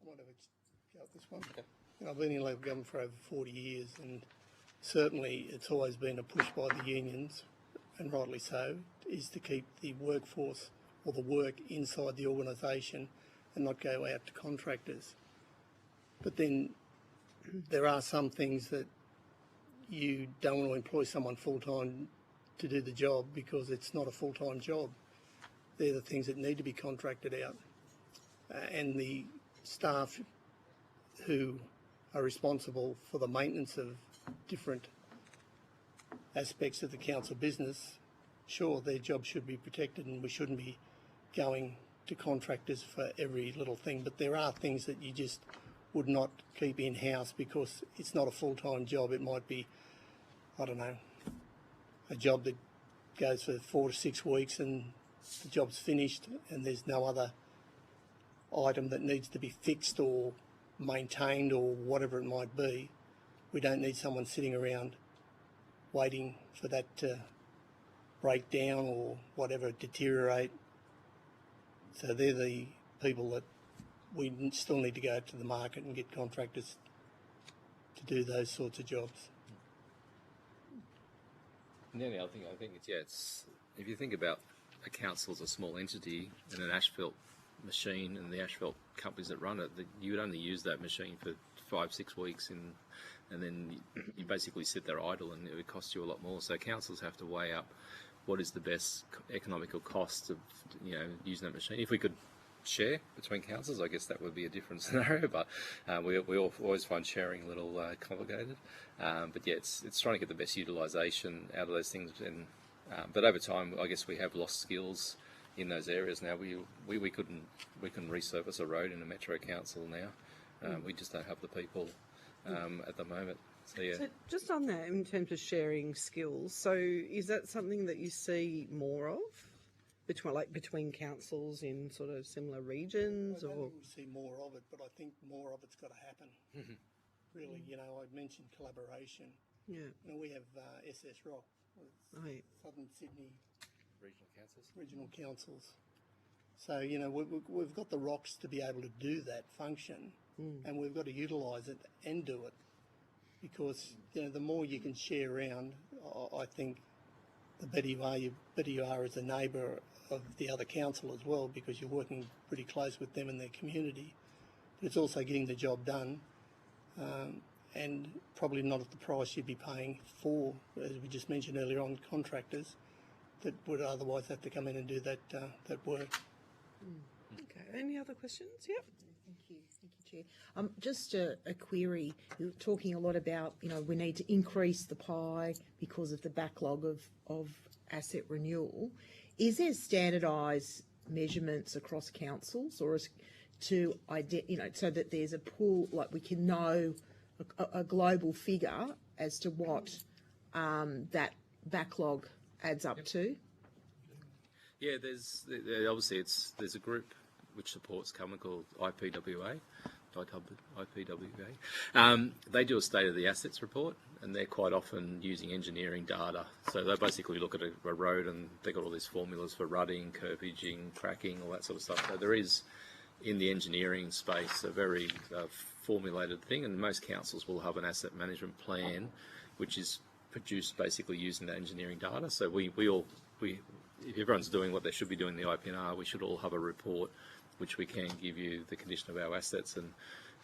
I might have a go at this one. Okay. I've been in local government for over 40 years, and certainly it's always been a push by the unions, and rightly so, is to keep the workforce or the work inside the organisation and not go out to contractors. But then there are some things that you don't want to employ someone full-time to do the job because it's not a full-time job. They're the things that need to be contracted out. And the staff who are responsible for the maintenance of different aspects of the council business, sure, their job should be protected and we shouldn't be going to contractors for every little thing, but there are things that you just would not keep in-house because it's not a full-time job. It might be, I don't know, a job that goes for 4 to 6 weeks and the job's finished and there's no other item that needs to be fixed or maintained or whatever it might be. We don't need someone sitting around waiting for that to break down or whatever, deteriorate. So they're the people that we still need to go to the market and get contractors to do those sorts of jobs. And the other thing I think it's if you think about a council as a small entity and an asphalt machine and the asphalt companies that run it, you would only use that machine for 5-6 weeks and then you basically sit there idle and it would cost you a lot more. So councils have to weigh up what is the best economical cost of using that machine. If we could share between councils, I guess that would be a different scenario, but we always find sharing a little complicated. But yeah, it's trying to get the best utilisation out of those things. And but over time, I guess we have lost skills in those areas now. We couldn't resurface a road in a metro council now. We just don't have the people at the moment. So yeah. So just on that, in terms of sharing skills, so is that something that you see more of between councils in sort of similar regions? I don't Or think we see more of it, but I think more of it's got to happen. Really, I mentioned collaboration. Yeah. We have SS Rock, Right. Southern Sydney regional councils. So we've got the rocks to be able to do that function, and we've got to utilise it and do it, because the more you can share around, I think the better you are as a neighbour of the other council as well, because you're working pretty close with them in their community. But it's also getting the job done, and probably not at the price you'd be paying for, as we just mentioned earlier on, contractors that would otherwise have to come in and do that work. Okay. Any other questions? Yep. Thank you, Chair. Just a query. You're talking a lot about, we need to increase the pie because of the backlog of asset renewal. Is there standardised measurements across councils, or so that there's a pool, like we can know a global figure as to what that backlog adds up to? Yeah, there's obviously there's a group which supports Common called IPWA. They do a state of the assets report, and they're quite often using engineering data. So they basically look at a road and they've got all these formulas for rutting, curbaging, cracking, all that sort of stuff. So there is, in the engineering space, a very formulated thing, and most councils will have an asset management plan which is produced basically using that engineering data. So we if everyone's doing what they should be doing in the IPNR, we should all have a report which we can give you the condition of our assets, and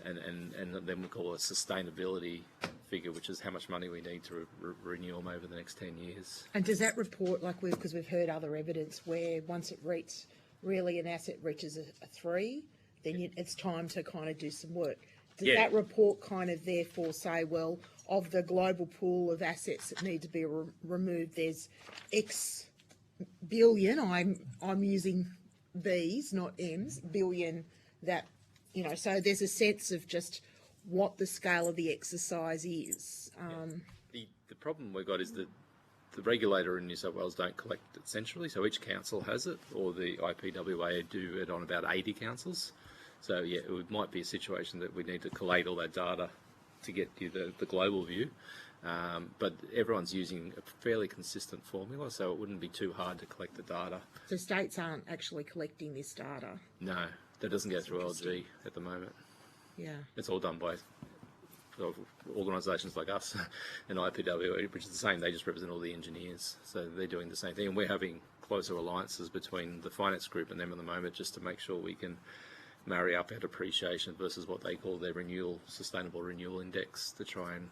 then we call it a sustainability figure, which is how much money we need to renew them over the next 10 years. And does that report, because we've heard other evidence where once it reaches, really an asset reaches a 3, then it's time to kind of do some work. Does that report kind of therefore say, well, of the global pool of assets that need to be removed, there's X billion, I'm using B's, not M's, billion, that, so there's a sense of just what the scale of the exercise is. The problem we've got is that the regulator in New South Wales don't collect it centrally, so each council has it, or the IPWA do it on about 80 councils. So yeah, it might be a situation that we need to collate all that data to get you the global view. But everyone's using a fairly consistent formula, so it wouldn't be too hard to collect the data. So states aren't actually collecting this data? No, that doesn't go through LG at the moment. Yeah. It's all done by organisations like us and IPW, which is the same. They just represent all the engineers, so they're doing the same thing. And we're having closer alliances between the finance group and them at the moment, just to make sure we can marry up our depreciation versus what they call their sustainable renewal index, to try and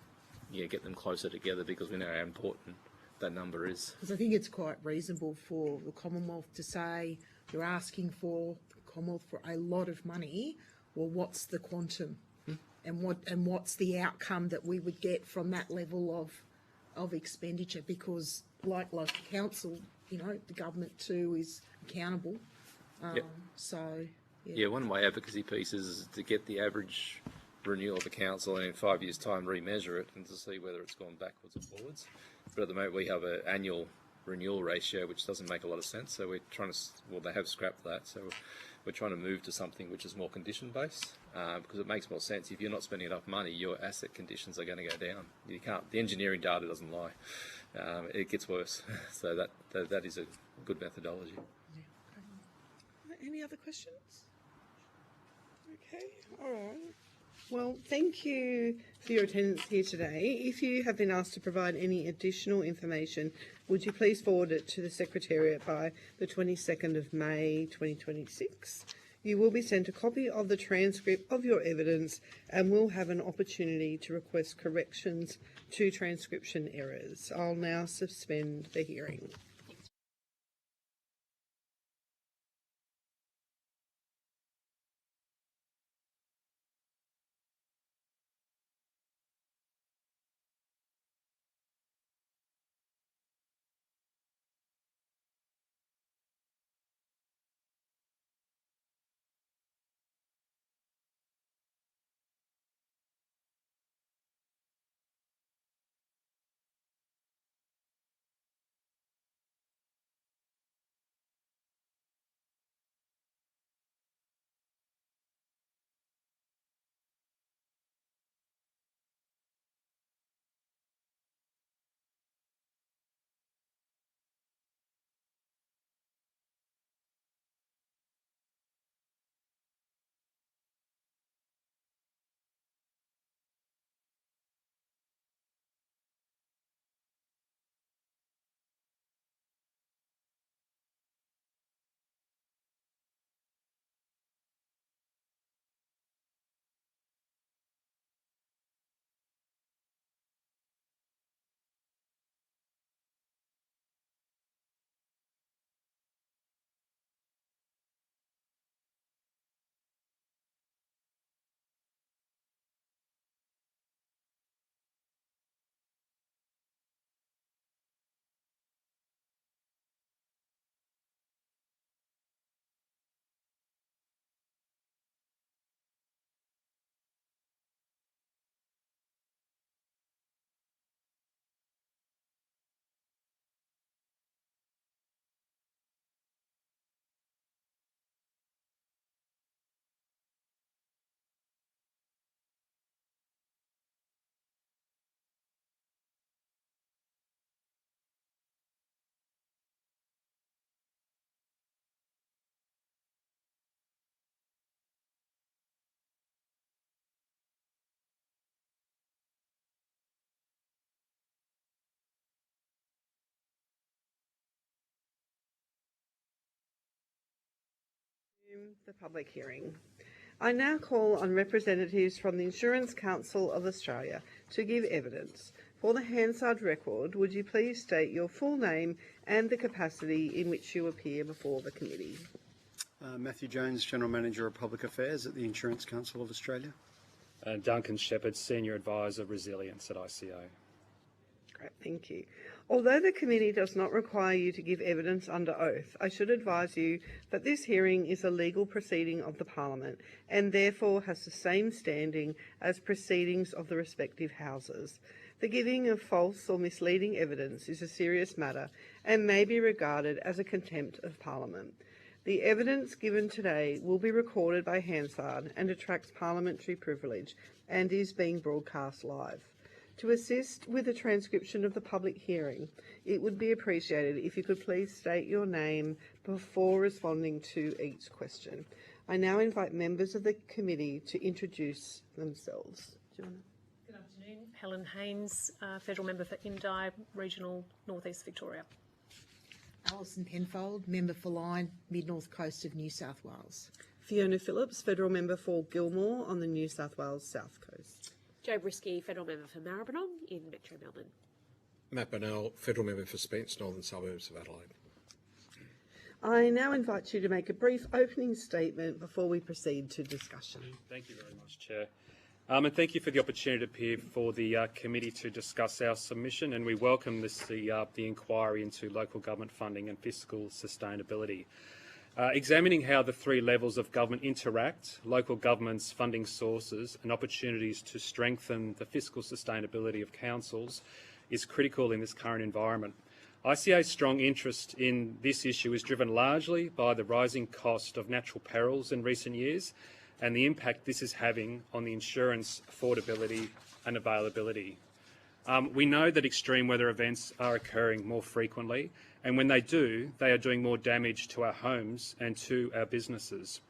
get them closer together, because we know how important that number is. Because I think it's quite reasonable for the Commonwealth to say you're asking for the Commonwealth for a lot of money. Well, what's the quantum, and what's the outcome that we would get from that level of expenditure, because like local council, you know, the government too is accountable. Yep. So, Yeah, one of my advocacy pieces is to get the average renewal of the council and in 5 years' time remeasure it and to see whether it's gone backwards or forwards. But at the moment we have an annual renewal ratio which doesn't make a lot of sense, so we're trying to, well, they have scrapped that, so we're trying to move to something which is more condition-based, because it makes more sense. If you're not spending enough money, your asset conditions are going to go down. You can't, the engineering data doesn't lie. It gets worse, so that is a good methodology. Any other questions? Okay, all right. Well, thank you for your attendance here today. If you have been asked to provide any additional information, would you please forward it to the Secretariat by the 22nd of May 2026? You will be sent a copy of the transcript of your evidence and will have an opportunity to request corrections to transcription errors. I'll now suspend the hearing. The public hearing. I now call on representatives from the Insurance Council of Australia to give evidence. For the Hansard record, would you please state your full name and the capacity in which you appear before the committee? Matthew Jones, General Manager of Public Affairs at the Insurance Council of Australia. Duncan Shepherd, Senior Advisor, Resilience at ICO. Great, thank you. Although the committee does not require you to give evidence under oath, I should advise you that this hearing is a legal proceeding of the Parliament and therefore has the same standing as proceedings of the respective houses. The giving of false or misleading evidence is a serious matter and may be regarded as a contempt of Parliament. The evidence given today will be recorded by Hansard and attracts parliamentary privilege and is being broadcast live. To assist with the transcription of the public hearing, it would be appreciated if you could please state your name before responding to each question. I now invite members of the committee to introduce themselves. Do you want to? Good afternoon. Helen Haynes, Federal Member for Indi, Regional North East Victoria. Alison Penfold, Member for Lyne, Mid-North Coast of New South Wales. Fiona Phillips, Federal Member for Gilmore on the New South Wales South Coast. Jo Brisky, Federal Member for Maribyrnong in Metro Melbourne. Matt Burnell, Federal Member for Spence, Northern Suburbs of Adelaide. I now invite you to make a brief opening statement before we proceed to discussion. Thank you very much, Chair. And thank you for the opportunity to appear for the committee to discuss our submission, and we welcome the inquiry into local government funding and fiscal sustainability. Examining how the three levels of government interact, local government's funding sources and opportunities to strengthen the fiscal sustainability of councils is critical in this current environment. ICA's strong interest in this issue is driven largely by the rising cost of natural perils in recent years and the impact this is having on the insurance affordability and availability. We know that extreme weather events are occurring more frequently, and when they do, they are doing more damage to our homes and to our businesses.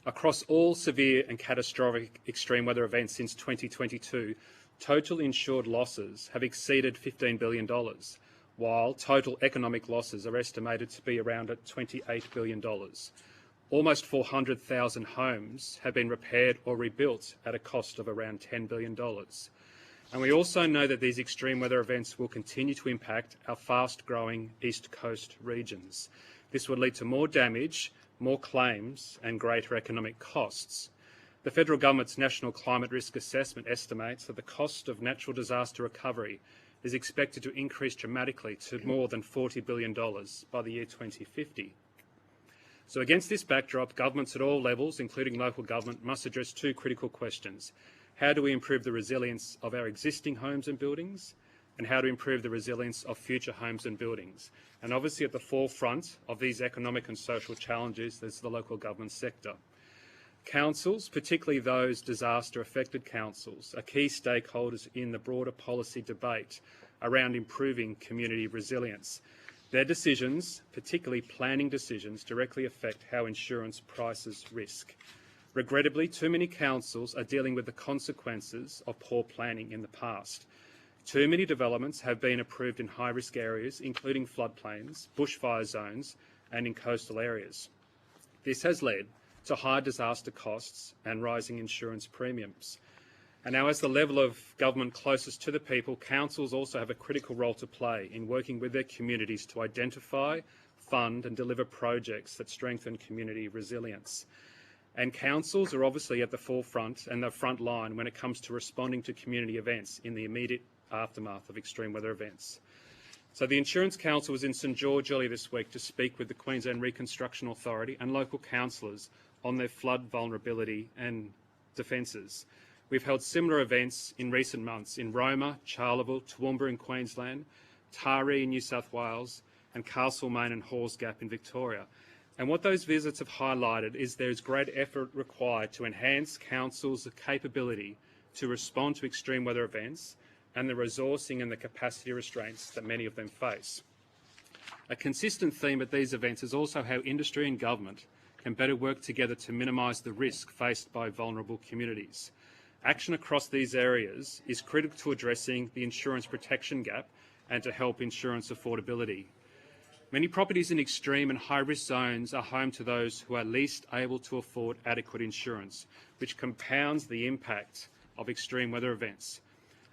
Across all severe and catastrophic extreme weather events since 2022, total insured losses have exceeded $15 billion, while total economic losses are estimated to be around at $28 billion. Almost 400,000 homes have been repaired or rebuilt at a cost of around $10 billion. And we also know that these extreme weather events will continue to impact our fast-growing East Coast regions. This would lead to more damage, more claims and greater economic costs. The federal government's National Climate Risk Assessment estimates that the cost of natural disaster recovery is expected to increase dramatically to more than $40 billion by the year 2050. So against this backdrop, governments at all levels, including local government, must address two critical questions. How do we improve the resilience of our existing homes and buildings? And how to improve the resilience of future homes and buildings? And obviously at the forefront of these economic and social challenges is the local government sector. Councils, particularly those disaster-affected councils, are key stakeholders in the broader policy debate around improving community resilience. Their decisions, particularly planning decisions, directly affect how insurance prices risk. Regrettably, too many councils are dealing with the consequences of poor planning in the past. Too many developments have been approved in high-risk areas, including floodplains, bushfire zones, and in coastal areas. This has led to high disaster costs and rising insurance premiums. And now, as the level of government closest to the people, councils also have a critical role to play in working with their communities to identify, fund and deliver projects that strengthen community resilience. And councils are obviously at the forefront and the front line when it comes to responding to community events in the immediate aftermath of extreme weather events. So the Insurance Council was in St George earlier this week to speak with the Queensland Reconstruction Authority and local councillors on their flood vulnerability and defences. We've held similar events in recent months in Roma, Charleville, Toowoomba in Queensland, Taree in New South Wales, and Castlemaine and Halls Gap in Victoria. And what those visits have highlighted is there is great effort required to enhance councils' capability to respond to extreme weather events and the resourcing and the capacity restraints that many of them face. A consistent theme at these events is also how industry and government can better work together to minimise the risk faced by vulnerable communities. Action across these areas is critical to addressing the insurance protection gap and to help insurance affordability. Many properties in extreme and high-risk zones are home to those who are least able to afford adequate insurance, which compounds the impact of extreme weather events.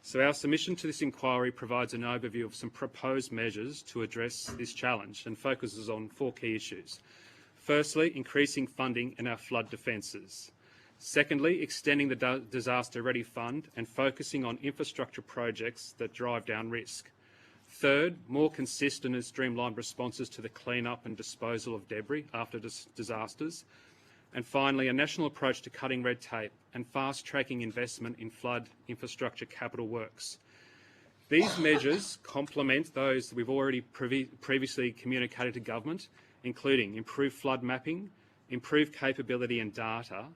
So our submission to this inquiry provides an overview of some proposed measures to address this challenge and focuses on four key issues. Firstly, increasing funding in our flood defences. Secondly, extending the Disaster Ready Fund and focusing on infrastructure projects that drive down risk. Third, more consistent and streamlined responses to the clean-up and disposal of debris after disasters. And finally, a national approach to cutting red tape and fast-tracking investment in flood infrastructure capital works. These measures complement those that we've already previously communicated to government, including improved flood mapping, improved capability and data,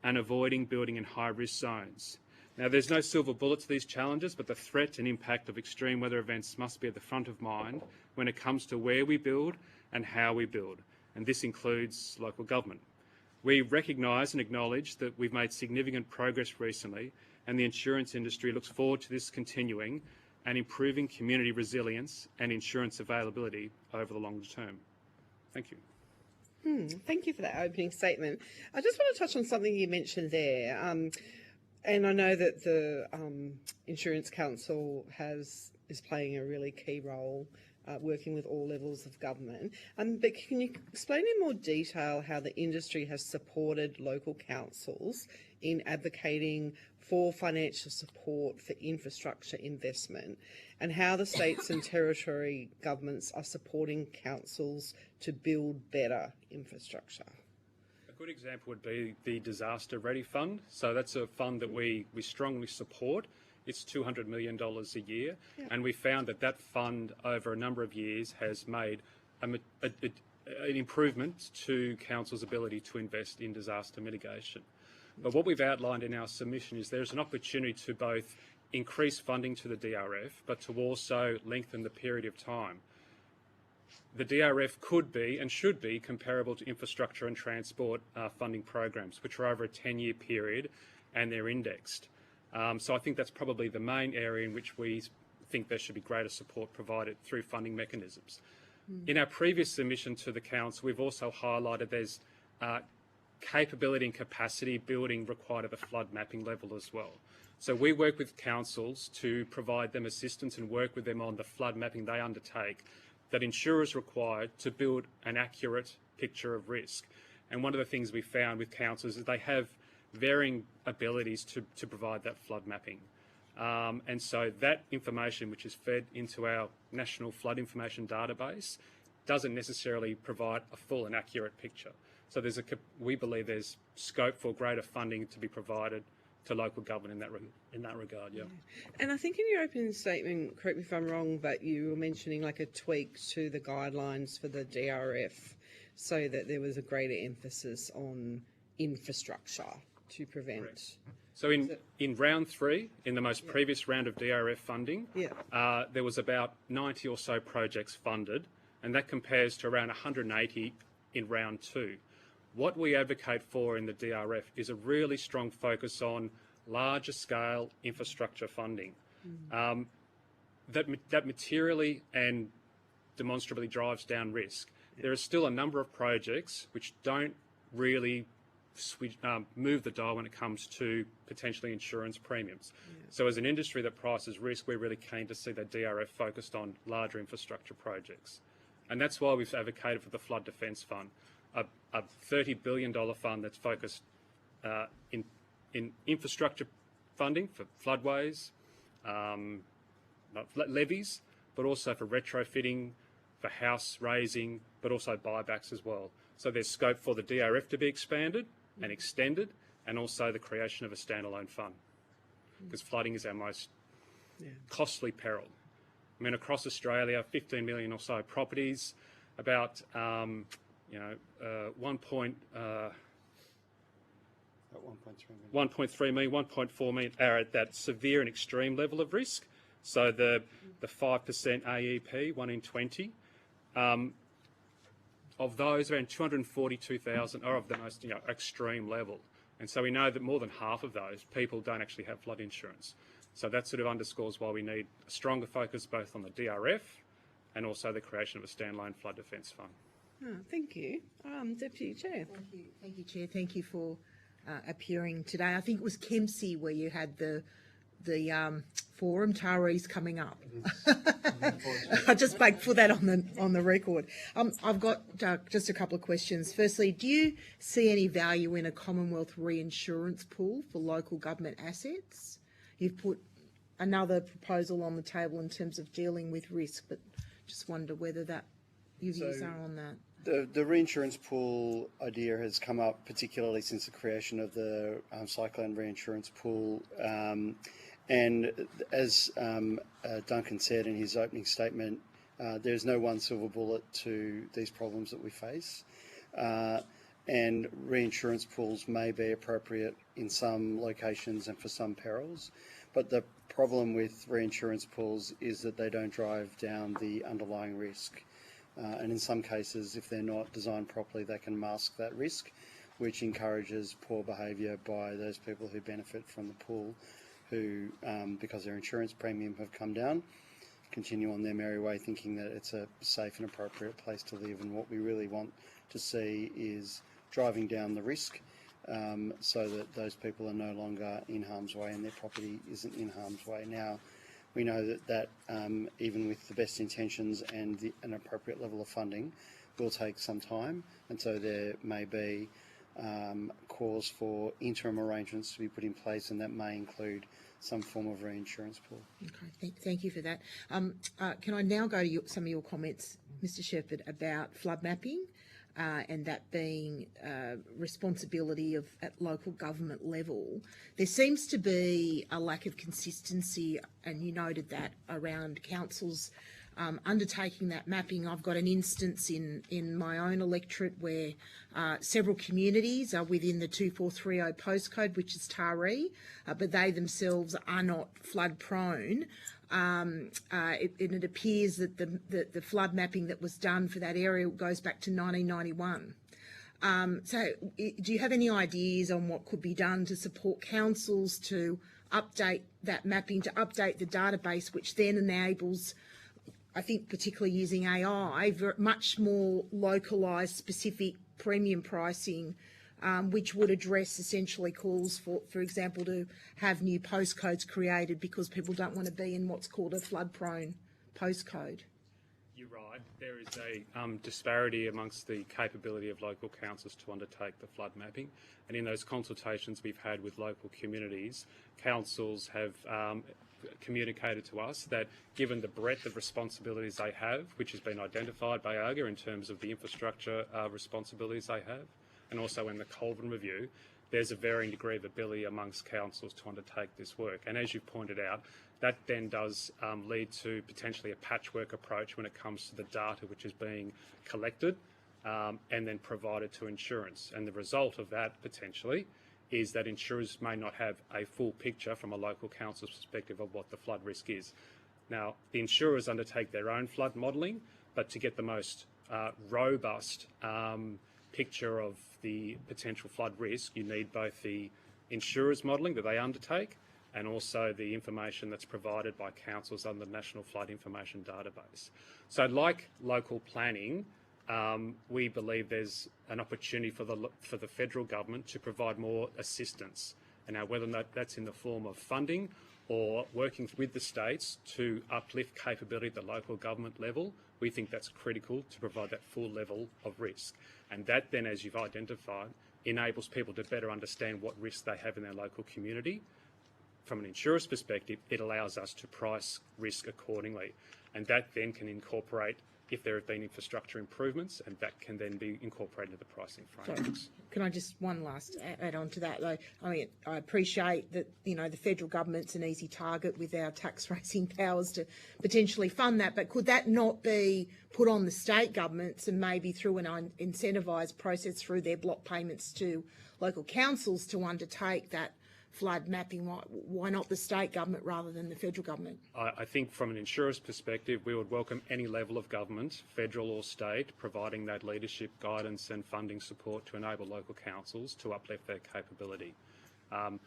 and avoiding building in high-risk zones. Now, there's no silver bullet to these challenges, but the threat and impact of extreme weather events must be at the front of mind when it comes to where we build and how we build, and this includes local government. We recognise and acknowledge that we've made significant progress recently, and the insurance industry looks forward to this continuing and improving community resilience and insurance availability over the longer term. Thank you. Thank you for that opening statement. I just want to touch on something you mentioned there. And I know that the Insurance Council is playing a really key role working with all levels of government. But can you explain in more detail how the industry has supported local councils in advocating for financial support for infrastructure investment, and how the states and territory governments are supporting councils to build better infrastructure? A good example would be the Disaster Ready Fund. So that's a fund that we strongly support. It's $200 million a year, and we found that fund over a number of years has made an improvement to councils' ability to invest in disaster mitigation. But what we've outlined in our submission is there's an opportunity to both increase funding to the DRF, but to also lengthen the period of time. The DRF could be and should be comparable to infrastructure and transport funding programs, which are over a 10-year period, and they're indexed. So I think that's probably the main area in which we think there should be greater support provided through funding mechanisms. In our previous submission to the Council, we've also highlighted there's capability and capacity building required at the flood mapping level as well. So we work with councils to provide them assistance and work with them on the flood mapping they undertake that insurers require to build an accurate picture of risk. And one of the things we found with councils is they have varying abilities to provide that flood mapping. And so that information, which is fed into our National Flood Information Database, doesn't necessarily provide a full and accurate picture. So we believe there's scope for greater funding to be provided to local government in that regard. Yeah. And I think in your opening statement, correct me if I'm wrong, but you were mentioning like a tweak to the guidelines for the DRF so that there was a greater emphasis on infrastructure to prevent. Correct. So in round 3, in the most previous round of DRF funding, there was about 90 or so projects funded, and that compares to around 180 in round 2. What we advocate for in the DRF is a really strong focus on larger scale infrastructure funding that materially and demonstrably drives down risk. There are still a number of projects which don't really move the dial when it comes to potentially insurance premiums. So as an industry that prices risk, we're really keen to see that DRF focused on larger infrastructure projects. And that's why we've advocated for the Flood Defence Fund, a $30 billion fund that's focused in infrastructure funding for floodways, levies, but also for retrofitting, for house raising, but also buybacks as well. So there's scope for the DRF to be expanded and extended, and also the creation of a standalone fund, because flooding is our most costly peril. I mean, across Australia, 15 million or so properties, about 1.3 million, 1.4 million are at that severe and extreme level of risk. So the 5% AEP, 1 in 20. Of those, around 242,000 are of the most extreme level. And so we know that more than half of those people don't actually have flood insurance. So that sort of underscores why we need a stronger focus both on the DRF and also the creation of a standalone flood defence fund. Oh, thank you. Deputy Chair. Thank you, Chair. Thank you for appearing today. I think it was Kempsey where you had the forum. Tara's coming up. I just put that on the record. I've got just a couple of questions. Firstly, do you see any value in a Commonwealth reinsurance pool for local government assets? You've put another proposal on the table in terms of dealing with risk, but just wonder whether your views are on that. The reinsurance pool idea has come up particularly since the creation of the cyclone reinsurance pool. And as Duncan said in his opening statement, there's no one silver bullet to these problems that we face. And reinsurance pools may be appropriate in some locations and for some perils. But the problem with reinsurance pools is that they don't drive down the underlying risk. And in some cases, if they're not designed properly, they can mask that risk, which encourages poor behaviour by those people who benefit from the pool, who, because their insurance premium have come down, continue on their merry way thinking that it's a safe and appropriate place to live. And what we really want to see is driving down the risk so that those people are no longer in harm's way and their property isn't in harm's way. Now, we know that even with the best intentions and an appropriate level of funding, will take some time, and so there may be cause for interim arrangements to be put in place, and that may include some form of reinsurance pool. Okay, thank you for that. Can I now go to some of your comments, Mr. Shepherd, about flood mapping and that being responsibility at local government level? There seems to be a lack of consistency, and you noted that, around councils undertaking that mapping. I've got an instance in my own electorate where several communities are within the 2430 postcode, which is Taree, but they themselves are not flood prone. It appears that the flood mapping that was done for that area goes back to 1991. So do you have any ideas on what could be done to support councils to update that mapping, to update the database, which then enables, I think particularly using AI, much more localised, specific premium pricing, which would address essentially calls for example, to have new postcodes created because people don't want to be in what's called a flood-prone postcode? You're right. There is a disparity amongst the capability of local councils to undertake the flood mapping. And in those consultations we've had with local communities, councils have communicated to us that given the breadth of responsibilities they have, which has been identified by AGA in terms of the infrastructure responsibilities they have, and also in the Colvin review, there's a varying degree of ability amongst councils to undertake this work. And as you pointed out, that then does lead to potentially a patchwork approach when it comes to the data which is being collected and then provided to insurance. And the result of that potentially is that insurers may not have a full picture from a local council's perspective of what the flood risk is. Now, the insurers undertake their own flood modelling, but to get the most robust picture of the potential flood risk, you need both the insurers' modelling that they undertake and also the information that's provided by councils under the National Flood Information Database. So like local planning, we believe there's an opportunity for the federal government to provide more assistance. And now whether or not that's in the form of funding or working with the states to uplift capability at the local government level, we think that's critical to provide that full level of risk. And that then, as you've identified, enables people to better understand what risks they have in their local community. From an insurer's perspective, it allows us to price risk accordingly. And that then can incorporate if there have been infrastructure improvements, and that can then be incorporated into the pricing frameworks. Can I just one last add on to that though? I mean, I appreciate that, you know, the federal government's an easy target with our tax raising powers to potentially fund that, but could that not be put on the state governments and maybe through an incentivised process through their block payments to local councils to undertake that flood mapping? Why not the state government rather than the federal government? I think from an insurer's perspective, we would welcome any level of government, federal or state, providing that leadership, guidance and funding support to enable local councils to uplift their capability. I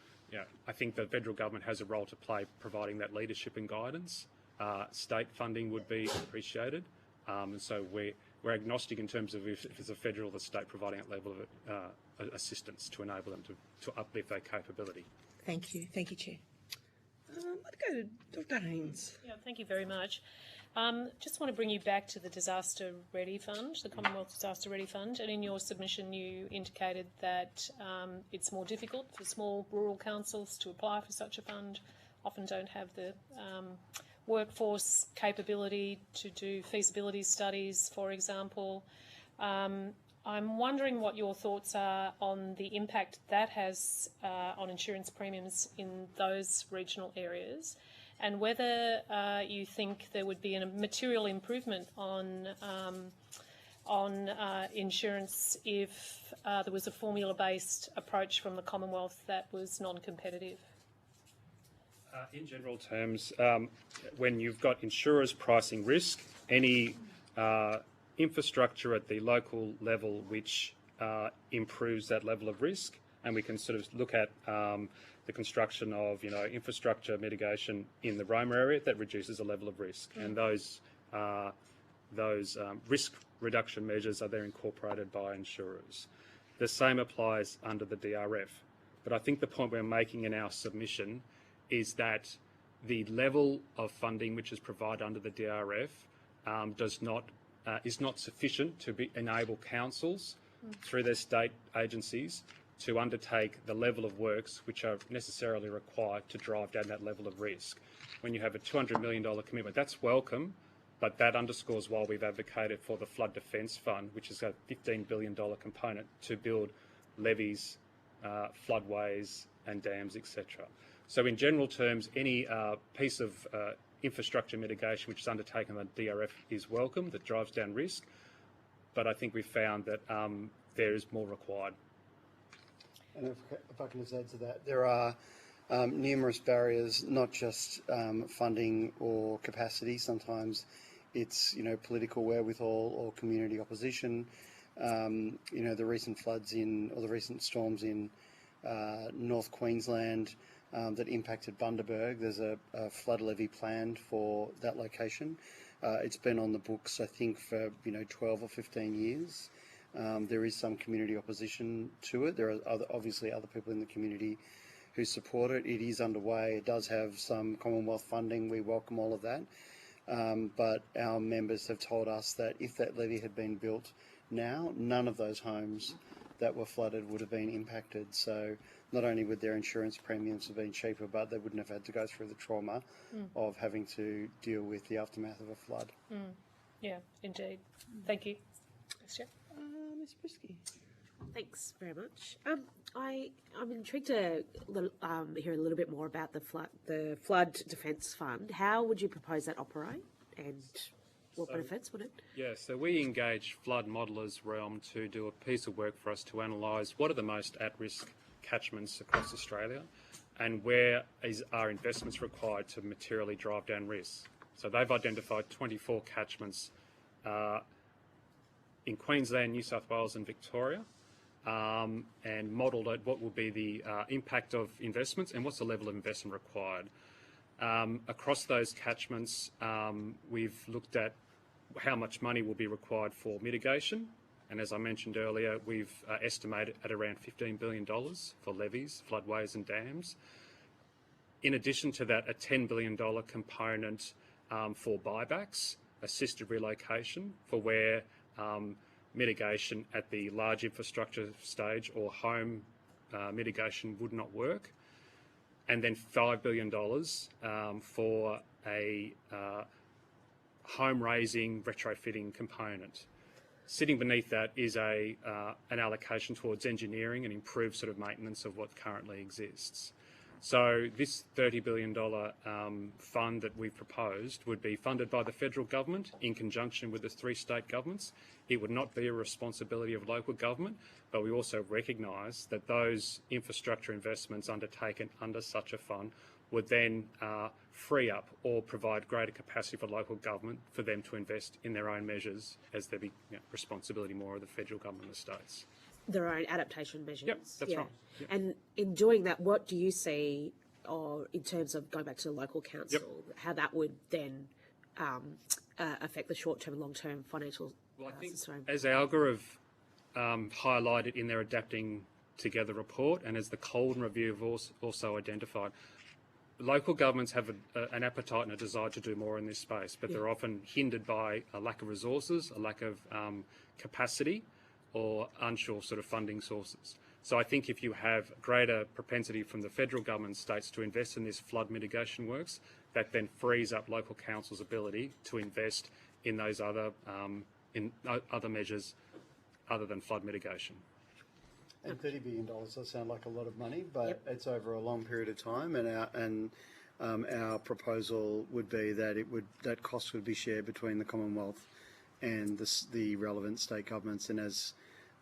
think the federal government has a role to play providing that leadership and guidance. State funding would be appreciated. And so we're agnostic in terms of if it's a federal or the state providing that level of assistance to enable them to uplift their capability. Thank you. Thank you, Chair. I'd go to Dr Haynes. Yeah, thank you very much. Just want to bring you back to the Disaster Ready Fund, the Commonwealth Disaster Ready Fund, and in your submission you indicated that it's more difficult for small rural councils to apply for such a fund, often don't have the workforce capability to do feasibility studies, for example. I'm wondering what your thoughts are on the impact that has on insurance premiums in those regional areas, and whether you think there would be a material improvement on insurance if there was a formula-based approach from the Commonwealth that was non-competitive. In general terms, when you've got insurers pricing risk, any infrastructure at the local level which improves that level of risk, and we can sort of look at the construction of infrastructure mitigation in the Roma area that reduces the level of risk, and those risk reduction measures are then incorporated by insurers. The same applies under the DRF, but I think the point we're making in our submission is that the level of funding which is provided under the DRF is not sufficient to enable councils through their state agencies to undertake the level of works which are necessarily required to drive down that level of risk. When you have a $200 million commitment, that's welcome, but that underscores why we've advocated for the Flood Defence Fund, which is a $15 billion component to build levees, floodways and dams, etc. So in general terms, any piece of infrastructure mitigation which is undertaken on the DRF is welcome, that drives down risk, but I think we've found that there is more required. And if I can just add to that, there are numerous barriers, not just funding or capacity. Sometimes it's political wherewithal or community opposition. The recent floods the recent storms in North Queensland that impacted Bundaberg. There's a flood levy planned for that location. It's been on the books, I think, for 12 or 15 years. There is some community opposition to it. There are obviously other people in the community who support it. It is underway. It does have some Commonwealth funding. We welcome all of that. But our members have told us that if that levy had been built now, none of those homes that were flooded would have been impacted. So not only would their insurance premiums have been cheaper, but they wouldn't have had to go through the trauma of having to deal with the aftermath of a flood. Yeah, indeed. Thank you. Thanks, Chair. Ms. Brisky. Thanks very much. I'm intrigued to hear a little bit more about the Flood Defence Fund. How would you propose that operate, and what benefits would it? Yeah, so we engaged Flood Modellers Realm to do a piece of work for us to analyse what are the most at-risk catchments across Australia and where are investments required to materially drive down risks. So they've identified 24 catchments in Queensland, New South Wales and Victoria, and modelled out what will be the impact of investments and what's the level of investment required. Across those catchments, we've looked at how much money will be required for mitigation, and as I mentioned earlier, we've estimated at around $15 billion for levees, floodways and dams. In addition to that, a $10 billion component for buybacks, assisted relocation, for where mitigation at the large infrastructure stage or home mitigation would not work, and then $5 billion for a home raising retrofitting component. Sitting beneath that is an allocation towards engineering and improved sort of maintenance of what currently exists. So this $30 billion fund that we've proposed would be funded by the federal government in conjunction with the 3 state governments. It would not be a responsibility of local government, but we also recognise that those infrastructure investments undertaken under such a fund would then free up or provide greater capacity for local government for them to invest in their own measures as there be responsibility more of the federal government and the states. Their own adaptation measures. Yep, that's right. Yep. And in doing that, what do you see, or in terms of going back to the local council, how that would then affect the short-term and long-term financial? Well, I think as ALGA have highlighted in their Adapting Together report, and as the Colden Review have also identified, local governments have an appetite and a desire to do more in this space, but they're often hindered by a lack of resources, a lack of capacity, or unsure sort of funding sources. So I think if you have greater propensity from the federal government and states to invest in this flood mitigation works, that then frees up local councils' ability to invest in those other measures other than flood mitigation. And $30 billion does sound like a lot of money, but it's over a long period of time, and our proposal would be that that cost would be shared between the Commonwealth and the relevant state governments. And as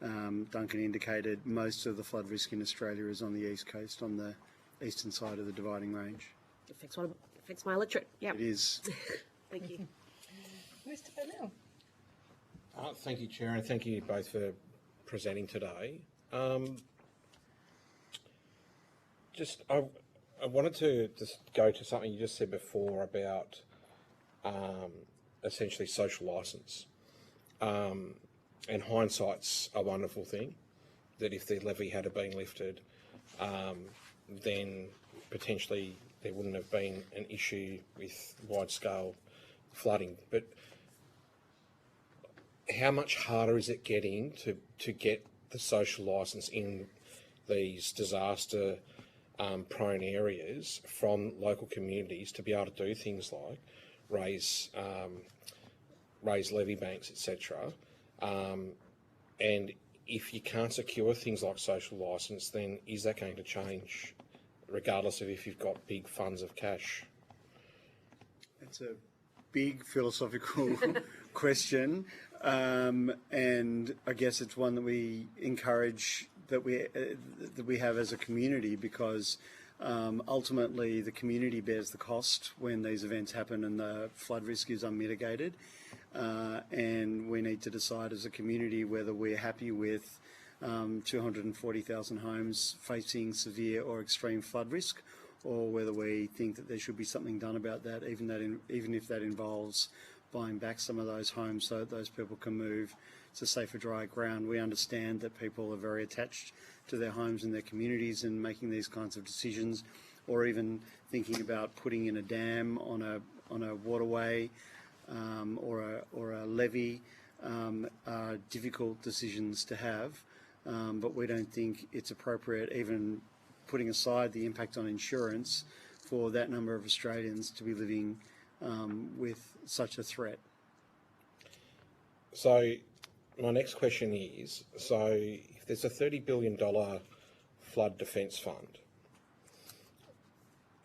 Duncan indicated, most of the flood risk in Australia is on the east coast, on the eastern side of the Dividing Range. It affects my electorate. Yeah, it is. Thank you, Mr. Bennell. Thank you, Chair, and thank you both for presenting today. I wanted to just go to something you just said before about essentially social licence. And hindsight's a wonderful thing, that if the levy had been lifted, then potentially there wouldn't have been an issue with wide-scale flooding. But how much harder is it getting to get the social licence in these disaster prone areas from local communities to be able to do things like raise levy banks, etc. And if you can't secure things like social licence, then is that going to change, regardless of if you've got big funds of cash? It's a big philosophical question, and I guess it's one that we encourage that we have as a community, because ultimately the community bears the cost when these events happen and the flood risk is unmitigated. And we need to decide as a community whether we're happy with 240,000 homes facing severe or extreme flood risk, or whether we think that there should be something done about that, even if that involves buying back some of those homes so that those people can move to safer, drier ground. We understand that people are very attached to their homes and their communities and making these kinds of decisions, or even thinking about putting in a dam on a waterway or a levee are difficult decisions to have, but we don't think it's appropriate, even putting aside the impact on insurance, for that number of Australians to be living with such a threat. So my next question is, so if there's a $30 billion flood defence fund,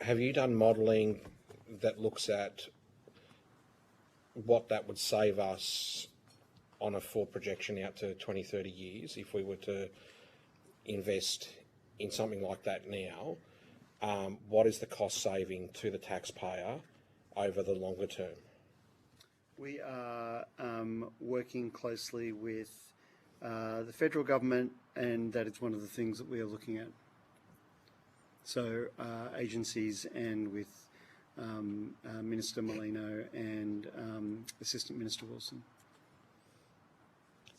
have you done modelling that looks at what that would save us on a forward projection out to 20, 30 years if we were to invest in something like that now? What is the cost saving to the taxpayer over the longer term? We are working closely with the federal government, and that is one of the things that we are looking at. So agencies, and with Minister Molino and Assistant Minister Wilson.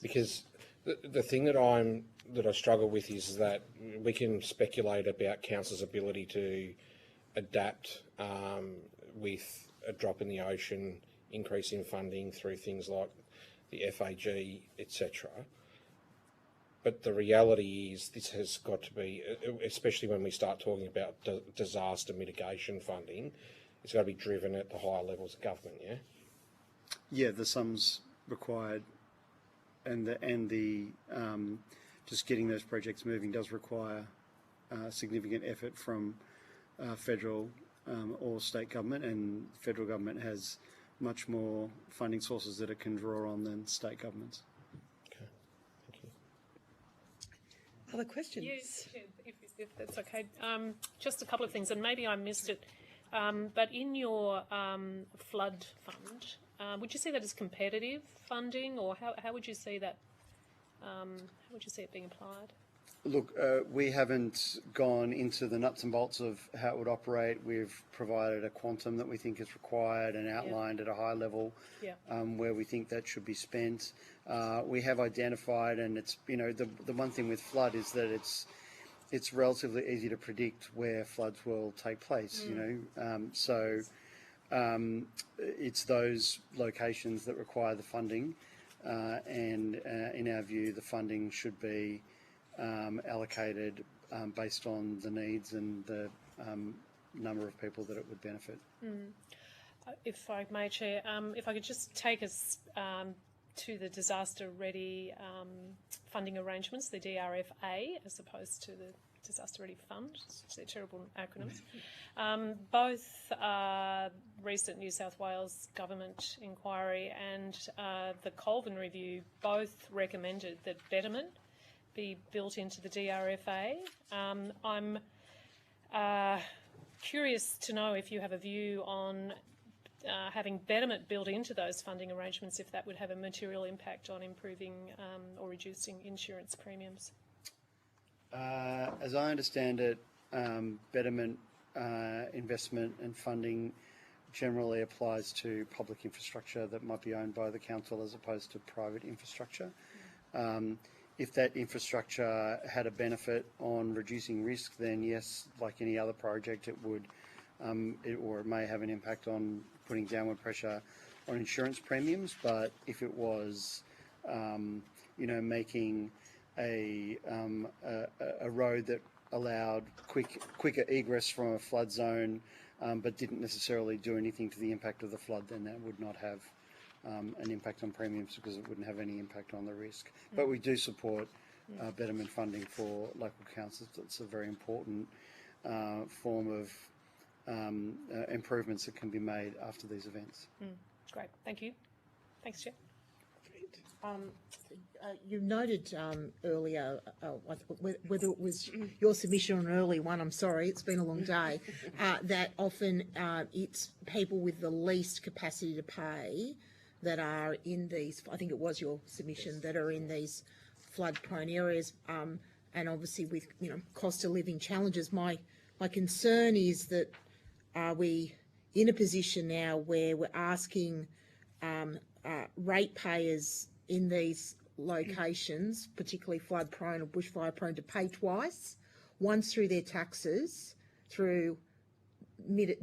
Because the thing that I struggle with is that we can speculate about council's ability to adapt with a drop in the ocean, increase in funding through things like the FAG, etc. But the reality is this has got to be, especially when we start talking about disaster mitigation funding, it's got to be driven at the higher levels of government, yeah? Yeah, the sums required and the just getting those projects moving does require significant effort from federal or state government, and federal government has much more funding sources that it can draw on than state governments. Okay, thank you. Other questions? Yes, if that's okay. Just a couple of things, and maybe I missed it, but in your flood fund, would you see that as competitive funding, or how would you see that? How would you see it being applied? Look, we haven't gone into the nuts and bolts of how it would operate. We've provided a quantum that we think is required and outlined at a high level where we think that should be spent. We have identified, and it's, you know, the one thing with flood is that it's relatively easy to predict where floods will take place, you know. So it's those locations that require the funding, and in our view, the funding should be allocated based on the needs and the number of people that it would benefit. If I may, Chair, if I could just take us to the disaster ready funding arrangements, the DRFA, as opposed to the Disaster Ready Fund. They're terrible acronyms. Both recent New South Wales government inquiry and the Colvin review both recommended that betterment be built into the DRFA. I'm curious to know if you have a view on having betterment built into those funding arrangements, if that would have a material impact on improving or reducing insurance premiums. As I understand it, betterment investment and funding generally applies to public infrastructure that might be owned by the council as opposed to private infrastructure. If that infrastructure had a benefit on reducing risk, then yes, like any other project, it would or it may have an impact on putting downward pressure on insurance premiums. But if it was, making a road that allowed quicker egress from a flood zone, but didn't necessarily do anything to the impact of the flood, then that would not have an impact on premiums because it wouldn't have any impact on the risk. But we do support betterment funding for local councils. It's a very important form of improvements that can be made after these events. Great, thank you. Thanks, Chair. You noted earlier, whether it was your submission or an early one, I'm sorry, it's been a long day, that often it's people with the least capacity to pay that are in these, I think it was your submission, that are in these flood-prone areas, and obviously with cost of living challenges. My concern is that are we in a position now where we're asking ratepayers in these locations, particularly flood-prone or bushfire-prone, to pay twice, once through their taxes, through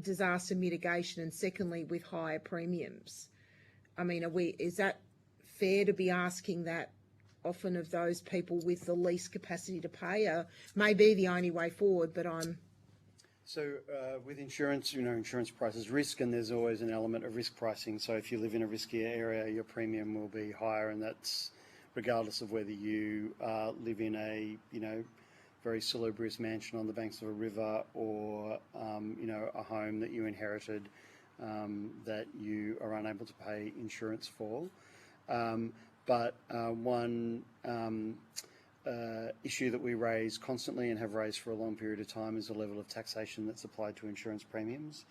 disaster mitigation, and secondly with higher premiums? I mean, is that fair to be asking that often of those people with the least capacity to pay? May be the only way forward, but I'm... So with insurance, insurance prices risk, and there's always an element of risk pricing. So if you live in a riskier area, your premium will be higher, and that's regardless of whether you live in a, very salubrious mansion on the banks of a river, or, a home that you inherited that you are unable to pay insurance for. But one issue that we raise constantly and have raised for a long period of time is the level of taxation that's applied to insurance premiums.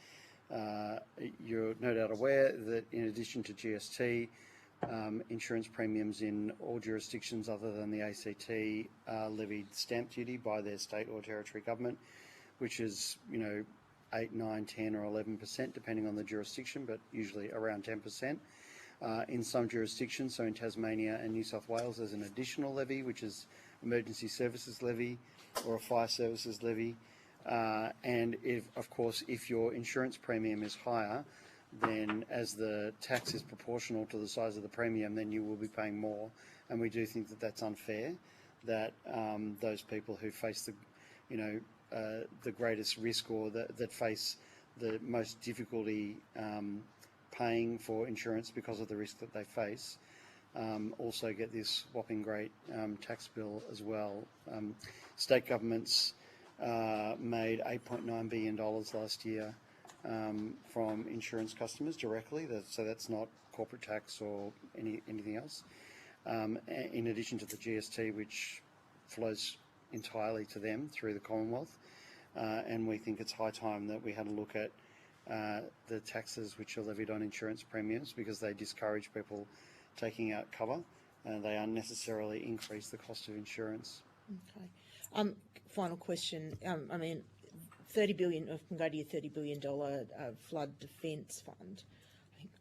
You're no doubt aware that in addition to GST, insurance premiums in all jurisdictions other than the ACT are levied stamp duty by their state or territory government, which is 8, 9, 10 or 11% depending on the jurisdiction, but usually around 10%. In some jurisdictions, so in Tasmania and New South Wales, there's an additional levy, which is emergency services levy or a fire services levy. And if your insurance premium is higher, then as the tax is proportional to the size of the premium, then you will be paying more. And we do think that that's unfair, that those people who face the greatest risk, or that face the most difficulty paying for insurance because of the risk that they face, also get this whopping great tax bill as well. State governments made $8.9 billion last year from insurance customers directly, so that's not corporate tax or anything else, in addition to the GST, which flows entirely to them through the Commonwealth. And we think it's high time that we had a look at the taxes which are levied on insurance premiums, because they discourage people taking out cover and they unnecessarily increase the cost of insurance. Okay. Final question. I mean, $30 billion, I can go to your $30 billion flood defence fund.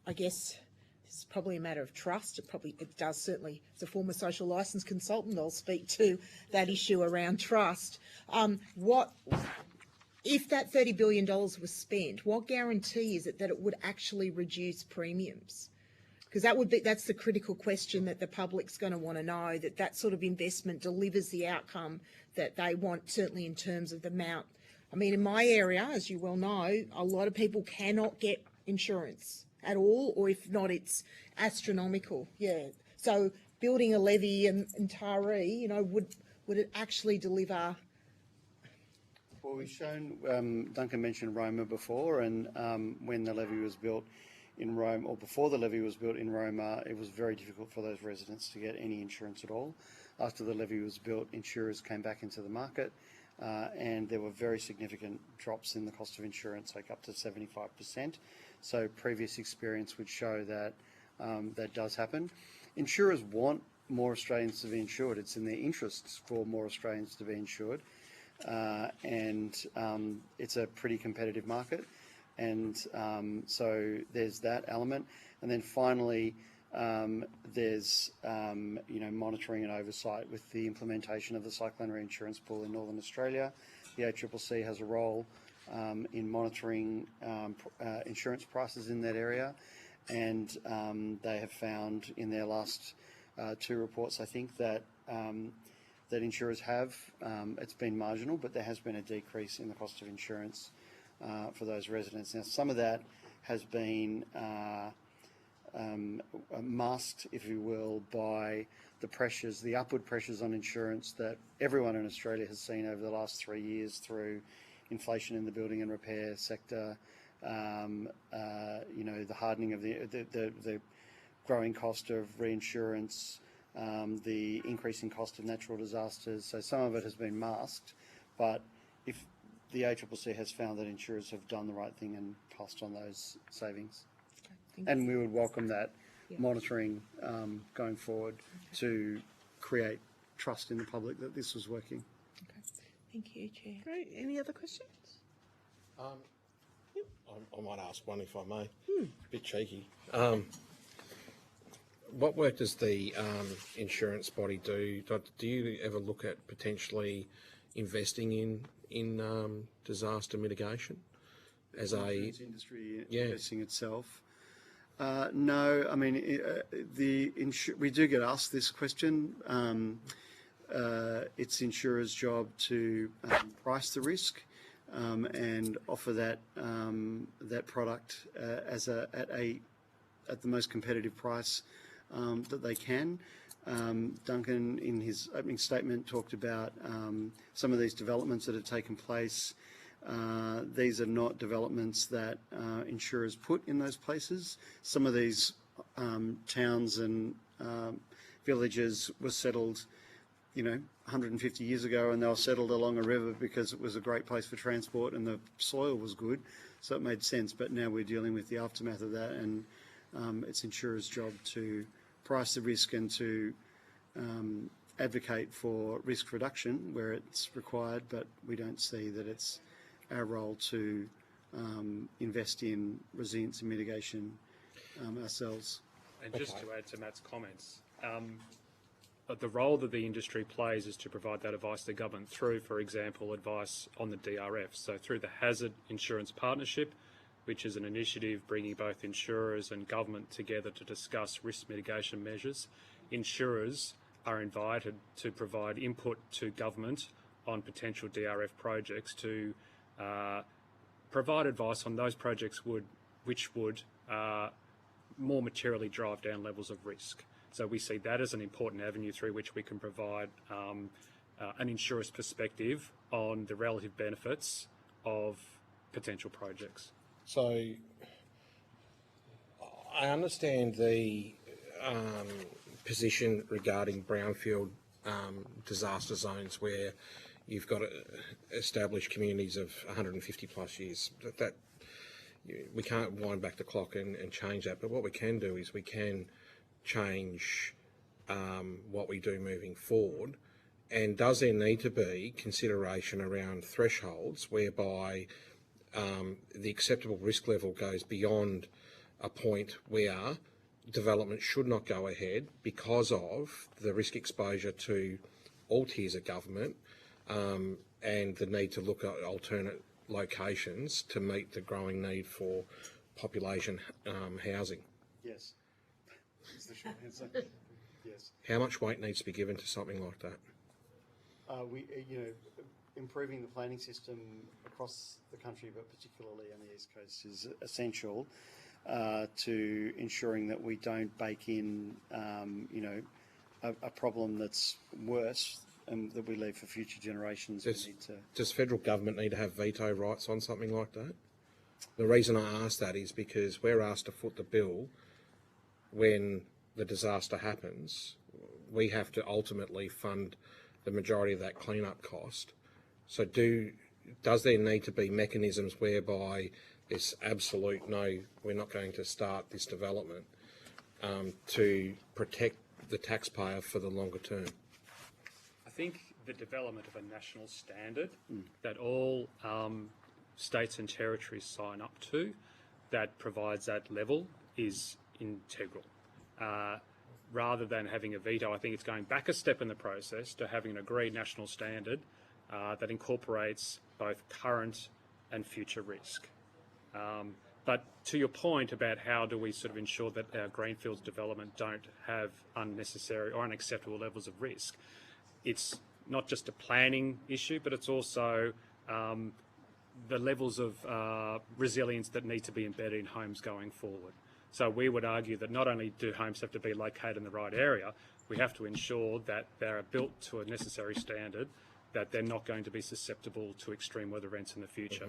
I guess it's probably a matter of trust. It does certainly, as a former social licence consultant, I'll speak to that issue around trust. If that $30 billion was spent, what guarantee is it that it would actually reduce premiums? Because that's the critical question that the public's going to want to know, that sort of investment delivers the outcome that they want, certainly in terms of the amount. I mean, in my area, as you well know, a lot of people cannot get insurance at all, or if not, it's astronomical. Yeah. So building a levy in Taree, would it actually deliver? Well, we've shown, Duncan mentioned Roma before, and when the levy was built in Rome, or before the levy was built in Roma, it was very difficult for those residents to get any insurance at all. After the levy was built, insurers came back into the market, and there were very significant drops in the cost of insurance, like up to 75%. So previous experience would show that that does happen. Insurers want more Australians to be insured. It's in their interests for more Australians to be insured. And it's a pretty competitive market. And so there's that element. And then finally, there's monitoring and oversight with the implementation of the cyclone reinsurance pool in Northern Australia. The ACCC has a role in monitoring insurance prices in that area, and they have found in their last 2 reports, I think, that that insurers have, it's been marginal, but there has been a decrease in the cost of insurance for those residents. Now, some of that has been masked, if you will, by the pressures, the upward pressures on insurance that everyone in Australia has seen over the last 3 years through inflation in the building and repair sector, you know, the hardening of the growing cost of reinsurance, the increasing cost of natural disasters. So some of it has been masked, but if the ACCC has found that insurers have done the right thing and passed on those savings. And we would welcome that monitoring going forward to create trust in the public that this was working. Thank you, Chair. Great. Any other questions? I might ask one if I may. A bit cheeky. What work does the insurance body do? Do you ever look at potentially investing in disaster mitigation as The a insurance industry investing itself? No, I mean we do get asked this question. It's insurers' job to price the risk and offer that that product at the most competitive price that they can. Duncan, in his opening statement, talked about some of these developments that have taken place. These are not developments that insurers put in those places. Some of these towns and villages were settled, you know, 150 years ago, and they were settled along a river because it was a great place for transport and the soil was good, so it made sense. But now we're dealing with the aftermath of that, and it's insurers' job to price the risk and to advocate for risk reduction where it's required, but we don't see that it's our role to invest in resilience and mitigation ourselves. And just to add to Matt's comments, the role that the industry plays is to provide that advice to government through, for example, advice on the DRF. So through the Hazard Insurance Partnership, which is an initiative bringing both insurers and government together to discuss risk mitigation measures, insurers are invited to provide input to government on potential DRF projects to provide advice on those projects which would more materially drive down levels of risk. So we see that as an important avenue through which we can provide an insurer's perspective on the relative benefits of potential projects. So I understand the position regarding brownfield disaster zones where you've got established communities of 150 plus years. That we can't wind back the clock and change that, but what we can do is we can change what we do moving forward. And does there need to be consideration around thresholds whereby the acceptable risk level goes beyond a point where development should not go ahead because of the risk exposure to all tiers of government and the need to look at alternate locations to meet the growing need for population housing? Yes. Is the short answer. Yes. How much weight needs to be given to something like that? Improving the planning system across the country, but particularly on the East Coast, is essential to ensuring that we don't bake in, a problem that's worse and that we leave for future generations. Does federal government need to have veto rights on something like that? The reason I ask that is because we're asked to foot the bill when the disaster happens. We have to ultimately fund the majority of that clean-up cost. So does there need to be mechanisms whereby there's absolute no, we're not going to start this development to protect the taxpayer for the longer term? I think the development of a national standard that all states and territories sign up to that provides that level is integral. Rather than having a veto, I think it's going back a step in the process to having an agreed national standard that incorporates both current and future risk. But to your point about how do we sort of ensure that our greenfields development don't have unnecessary or unacceptable levels of risk, it's not just a planning issue, but it's also the levels of resilience that need to be embedded in homes going forward. So we would argue that not only do homes have to be located in the right area, we have to ensure that they're built to a necessary standard, that they're not going to be susceptible to extreme weather events in the future.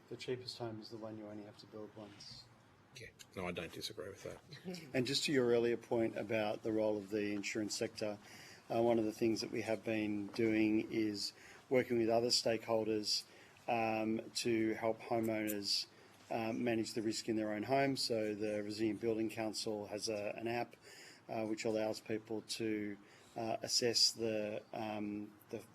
The cheapest home is the one you only have to build once. Yeah, no, I don't disagree with that. And just to your earlier point about the role of the insurance sector, one of the things that we have been doing is working with other stakeholders to help homeowners manage the risk in their own home. So the Resilient Building Council has an app which allows people to assess the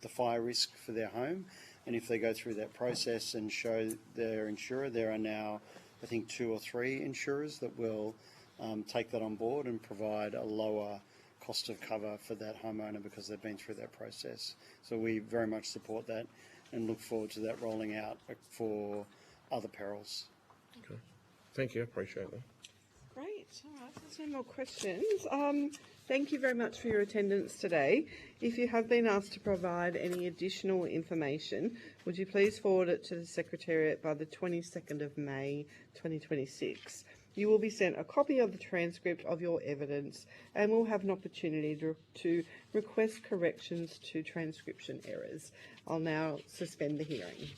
fire risk for their home. And if they go through that process and show their insurer, there are now, I think, 2 or 3 insurers that will take that on board and provide a lower cost of cover for that homeowner because they've been through that process. So we very much support that and look forward to that rolling out for other perils. Okay. Thank you. Appreciate that. Great. All right. There's no more questions. Thank you very much for your attendance today. If you have been asked to provide any additional information, would you please forward it to the Secretariat by the 22nd of May 2026. You will be sent a copy of the transcript of your evidence and will have an opportunity to request corrections to transcription errors. I'll now suspend the hearing.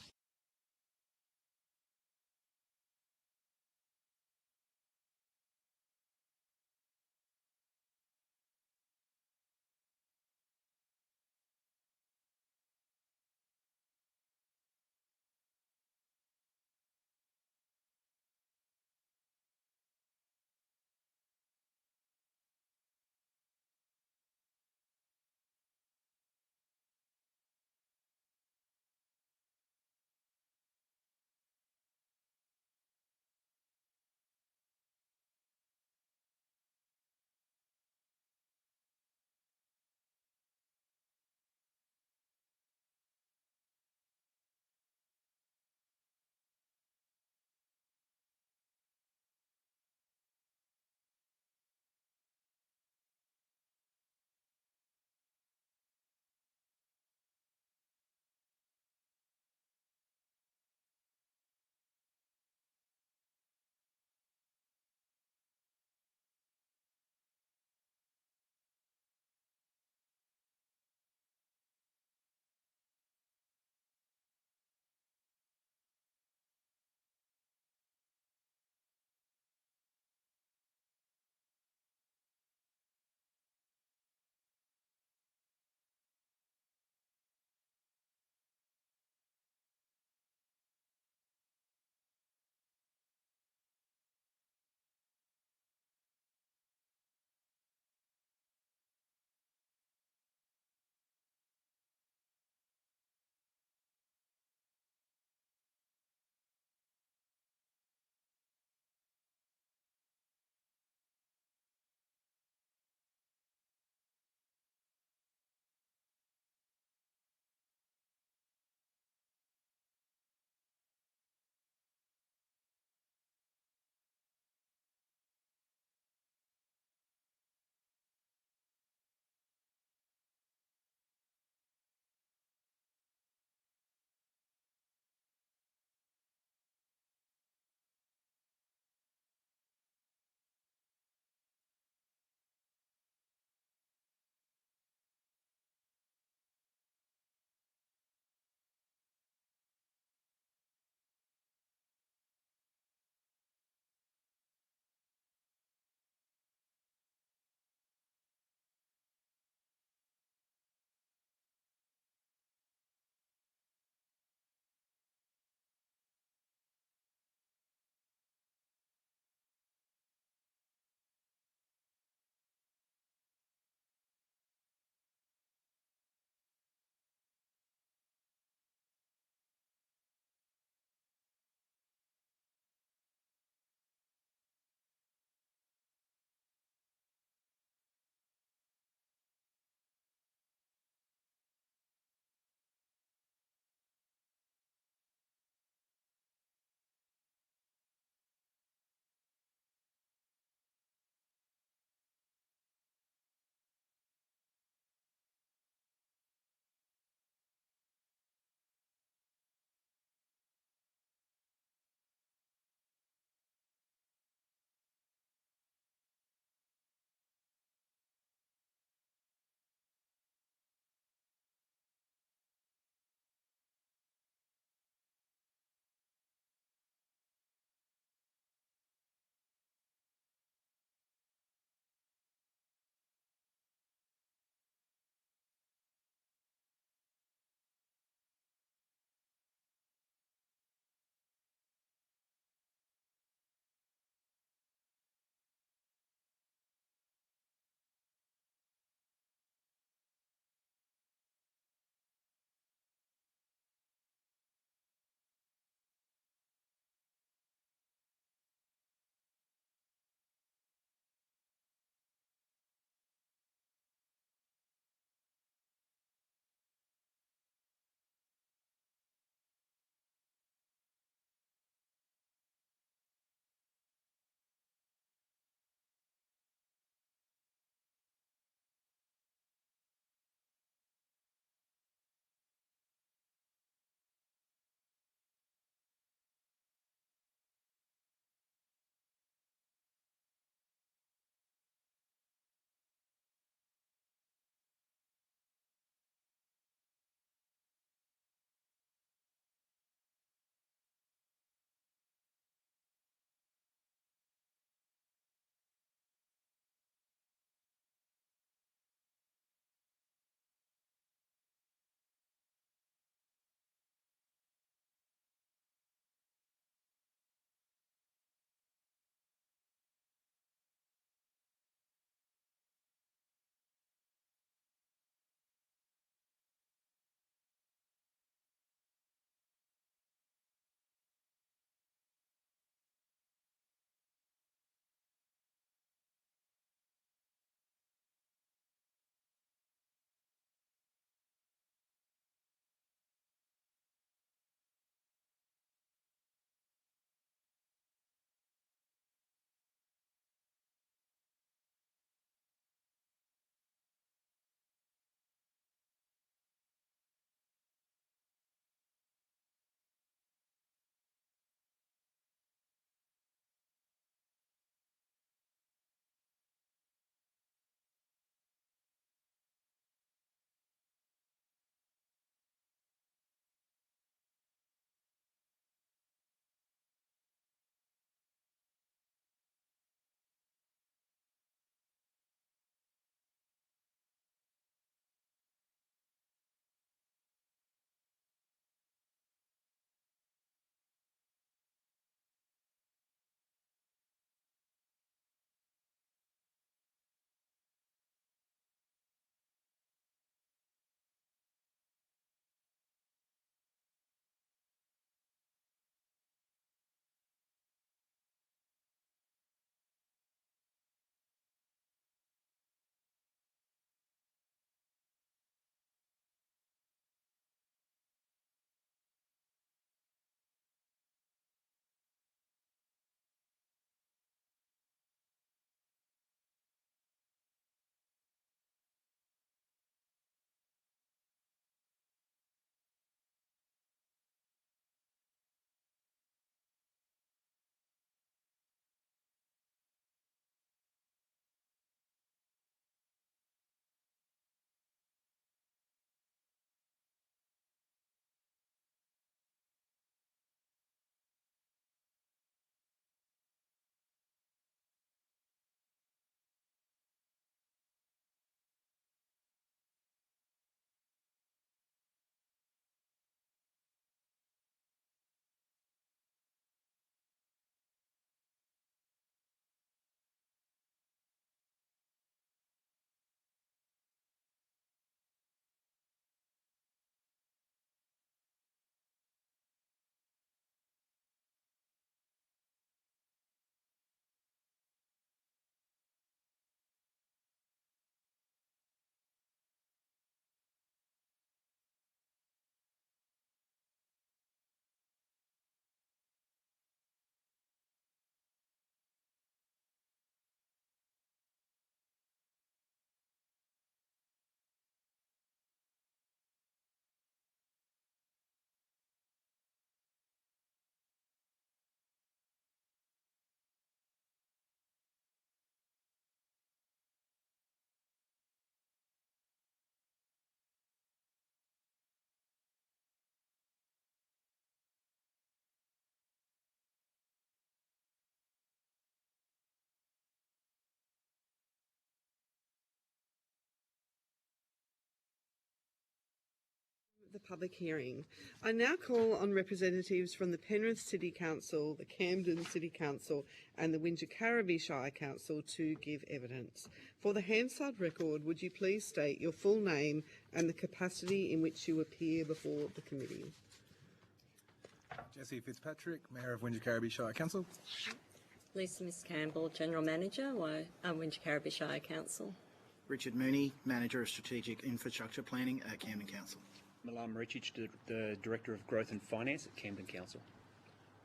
the public hearing. I now call on representatives from the Penrith City Council, the Camden City Council and the Wingecarribee Shire Council to give evidence. For the Hansard record, would you please state your full name and the capacity in which you appear before the committee? Jesse Fitzpatrick, Mayor of Wingecarribee Shire Council. Lisa Miss Campbell, General Manager, Wingecarribee Shire Council. Richard Mooney, Manager of Strategic Infrastructure Planning at Camden Council. Milan Maričić, the Director of Growth and Finance at Camden Council.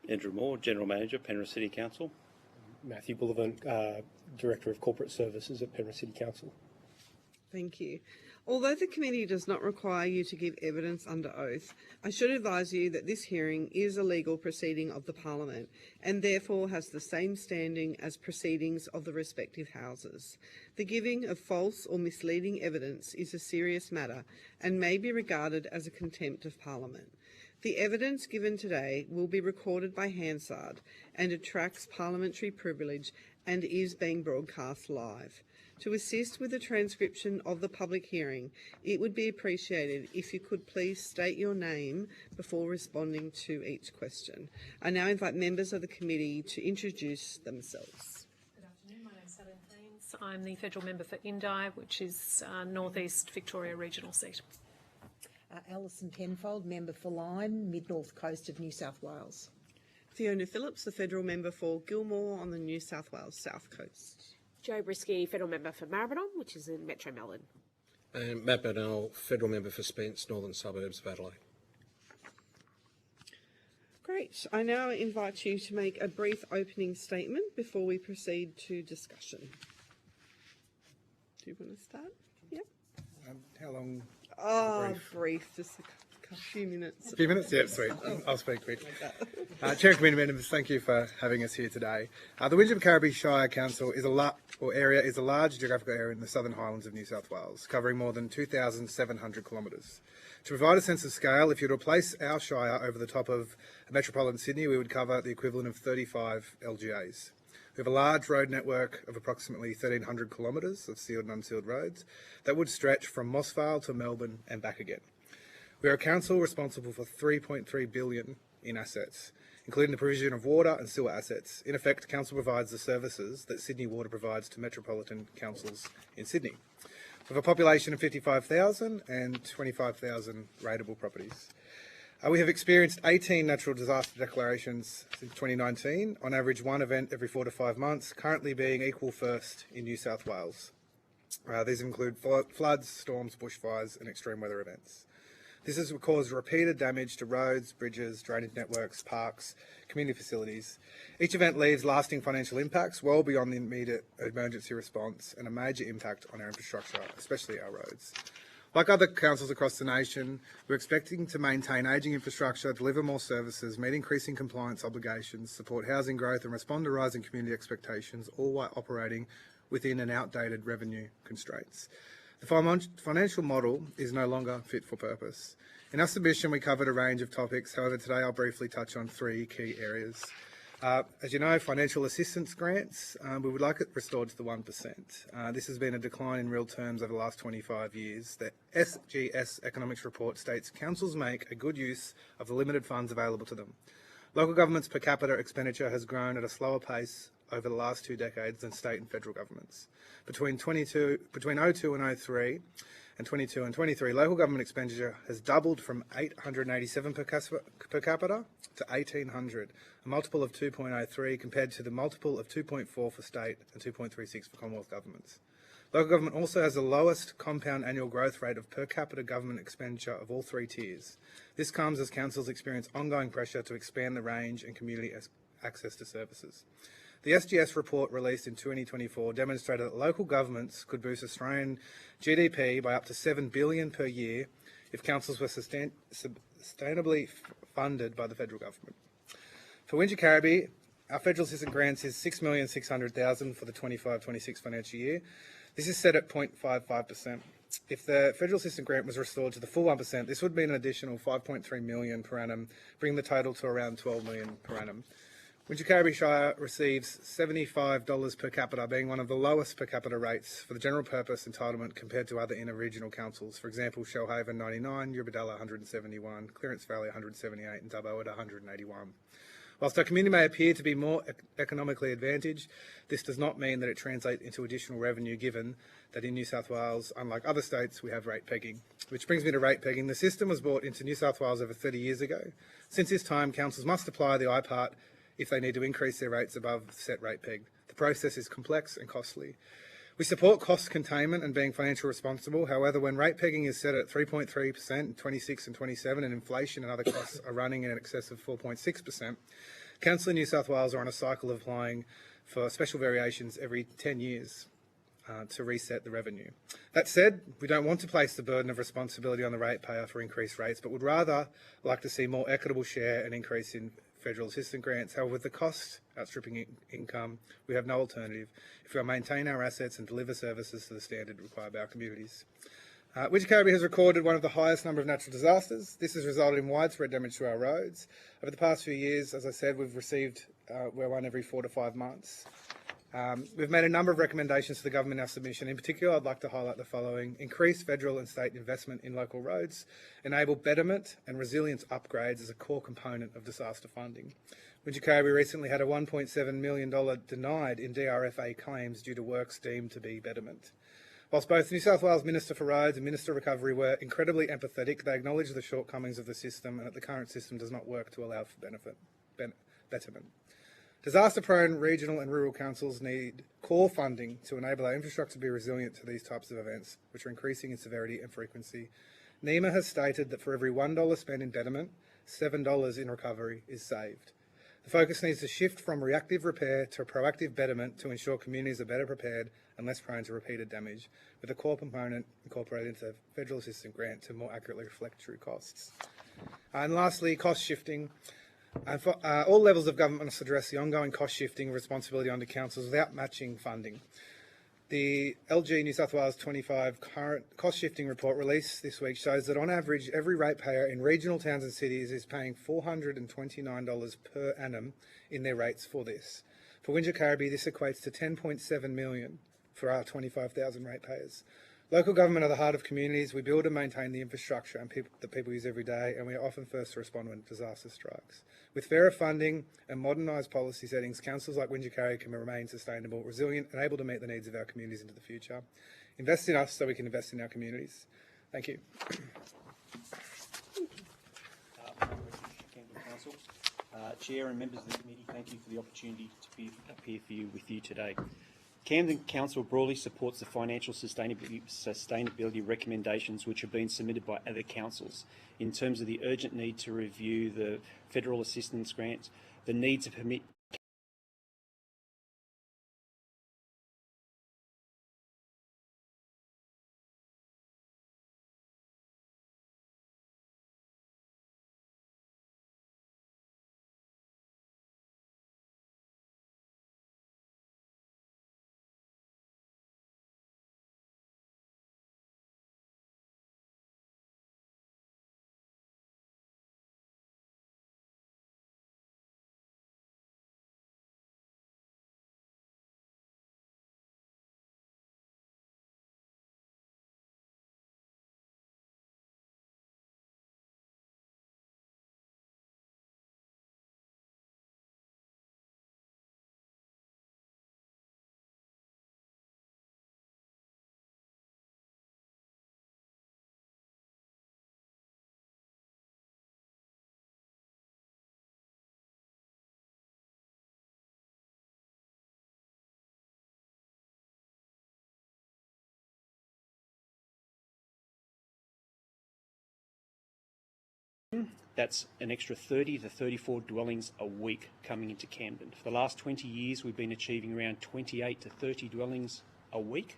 Andrew Moore, General Manager, Penrith City Council. Matthew Bullivant, Director of Corporate Services at Penrith City Council. Thank you. Although the committee does not require you to give evidence under oath, I should advise you that this hearing is a legal proceeding of the Parliament and therefore has the same standing as proceedings of the respective houses. The giving of false or misleading evidence is a serious matter and may be regarded as a contempt of Parliament. The evidence given today will be recorded by Hansard and attracts parliamentary privilege and is being broadcast live. To assist with the transcription of the public hearing, it would be appreciated if you could please state your name before responding to each question. I now invite members of the committee to introduce themselves. Good afternoon, my name is Helen Haynes. I'm the Federal Member for Indi, which is North East Victoria Regional seat. Alison Penfold, Member for Lyme, Mid-North Coast of New South Wales. Fiona Phillips, the Federal Member for Gilmore on the New South Wales South Coast. Jo Brisky, Federal Member for Maribyrnong, which is in Metro Melbourne. And Matt Burnell, Federal Member for Spence, Northern Suburbs of Adelaide. Great. I now invite you to make a brief opening statement before we proceed to discussion. Do you want to start? Yeah. How long? Oh, brief, just a few minutes. A few minutes? Yeah, sweet. I'll speak quick. Chair and committee members, thank you for having us here today. The Wingecarribee Shire Council is a large geographical area in the Southern Highlands of New South Wales, covering more than 2,700 kilometres. To provide a sense of scale, if you were to place our shire over the top of metropolitan Sydney, we would cover the equivalent of 35 LGAs. We have a large road network of approximately 1,300 kilometres of sealed and unsealed roads that would stretch from Mossvale to Melbourne and back again. We are a council responsible for $3.3 billion in assets, including the provision of water and sewer assets. In effect, council provides the services that Sydney Water provides to metropolitan councils in Sydney. We have a population of 55,000 and 25,000 rateable properties. We have experienced 18 natural disaster declarations since 2019, on average one event every 4 to 5 months, currently being equal first in New South Wales. These include floods, storms, bushfires and extreme weather events. This has caused repeated damage to roads, bridges, drainage networks, parks, community facilities. Each event leaves lasting financial impacts well beyond the immediate emergency response and a major impact on our infrastructure, especially our roads. Like other councils across the nation, we're expecting to maintain ageing infrastructure, deliver more services, meet increasing compliance obligations, support housing growth and respond to rising community expectations, all while operating within an outdated revenue constraints. The financial model is no longer fit for purpose. In our submission, we covered a range of topics. However, today I'll briefly touch on 3 key areas. As you know, financial assistance grants, we would like it restored to the 1%. This has been a decline in real terms over the last 25 years. The SGS Economics Report states councils make a good use of the limited funds available to them. Local governments per capita expenditure has grown at a slower pace over the last 2 decades than state and federal governments. Between 02 and 03 and 22 and 23, local government expenditure has doubled from 887 per capita to 1,800, a multiple of 2.03 compared to the multiple of 2.4 for state and 2.36 for Commonwealth governments. Local government also has the lowest compound annual growth rate of per capita government expenditure of all 3 tiers. This comes as councils experience ongoing pressure to expand the range and community access to services. The SGS report released in 2024 demonstrated that local governments could boost Australian GDP by up to $7 billion per year if councils were sustainably funded by the federal government. For Wingecarribee, our federal assistance grants is $6,600,000 for the 25-26 financial year. This is set at 0.55%. If the federal assistance grant was restored to the full 1%, this would mean an additional $5.3 million per annum, bringing the total to around $12 million per annum. Wingecarribee Shire receives $75 per capita, being one of the lowest per capita rates for the general purpose entitlement compared to other inner regional councils. For example, Shellhaven 99, Eurobodalla 171, Clearance Valley 178 and Dubbo at 181. Whilst our community may appear to be more economically advantaged, this does not mean that it translates into additional revenue, given that in New South Wales, unlike other states, we have rate pegging. Which brings me to rate pegging. The system was brought into New South Wales over 30 years ago. Since this time, councils must apply the IPART if they need to increase their rates above the set rate peg. The process is complex and costly. We support cost containment and being financially responsible. However, when rate pegging is set at 3.3% in 26 and 27 and inflation and other costs are running in excess of 4.6%, Council in New South Wales are on a cycle of applying for special variations every 10 years to reset the revenue. That said, we don't want to place the burden of responsibility on the ratepayer for increased rates, but would rather like to see more equitable share and increase in federal assistance grants. However, with the cost outstripping income, we have no alternative if we maintain our assets and deliver services to the standard required by our communities. Wingecarribee has recorded one of the highest number of natural disasters. This has resulted in widespread damage to our roads. Over the past few years, as I said, we've received one every 4 to 5 months. We've made a number of recommendations to the government in our submission. In particular, I'd like to highlight the following: increase federal and state investment in local roads, enable betterment and resilience upgrades as a core component of disaster funding. Wingecarribee recently had a $1.7 million denied in DRFA claims due to works deemed to be betterment. Whilst both New South Wales Minister for Roads and Minister of Recovery were incredibly empathetic, they acknowledged the shortcomings of the system and that the current system does not work to allow for betterment. Disaster-prone regional and rural councils need core funding to enable our infrastructure to be resilient to these types of events, which are increasing in severity and frequency. NEMA has stated that for every $1 spent in betterment, $7 in recovery is saved. The focus needs to shift from reactive repair to proactive betterment to ensure communities are better prepared and less prone to repeated damage, with a core component incorporated into the federal assistance grant to more accurately reflect true costs. And lastly, cost shifting. For all levels of government must address the ongoing cost shifting responsibility onto councils without matching funding. The LG New South Wales 25 current cost shifting report released this week shows that on average every ratepayer in regional towns and cities is paying $429 per annum in their rates for this. For Wingecarribee, this equates to $10.7 million for our 25,000 ratepayers. Local government are the heart of communities. We build and maintain the infrastructure and that people use every day, and we are often first to respond when disaster strikes. With fairer funding and modernised policy settings, councils like Wingecarribee can remain sustainable, resilient and able to meet the needs of our communities into the future. Invest in us so we can invest in our communities. Thank you. Council. Chair and members of the committee, thank you for the opportunity to be up here with you today. Camden Council broadly supports the financial sustainability recommendations which have been submitted by other councils in terms of the urgent need to review the federal assistance grants, the need to permit that's an extra 30 to 34 dwellings a week coming into Camden. For the last 20 years, we've been achieving around 28 to 30 dwellings a week,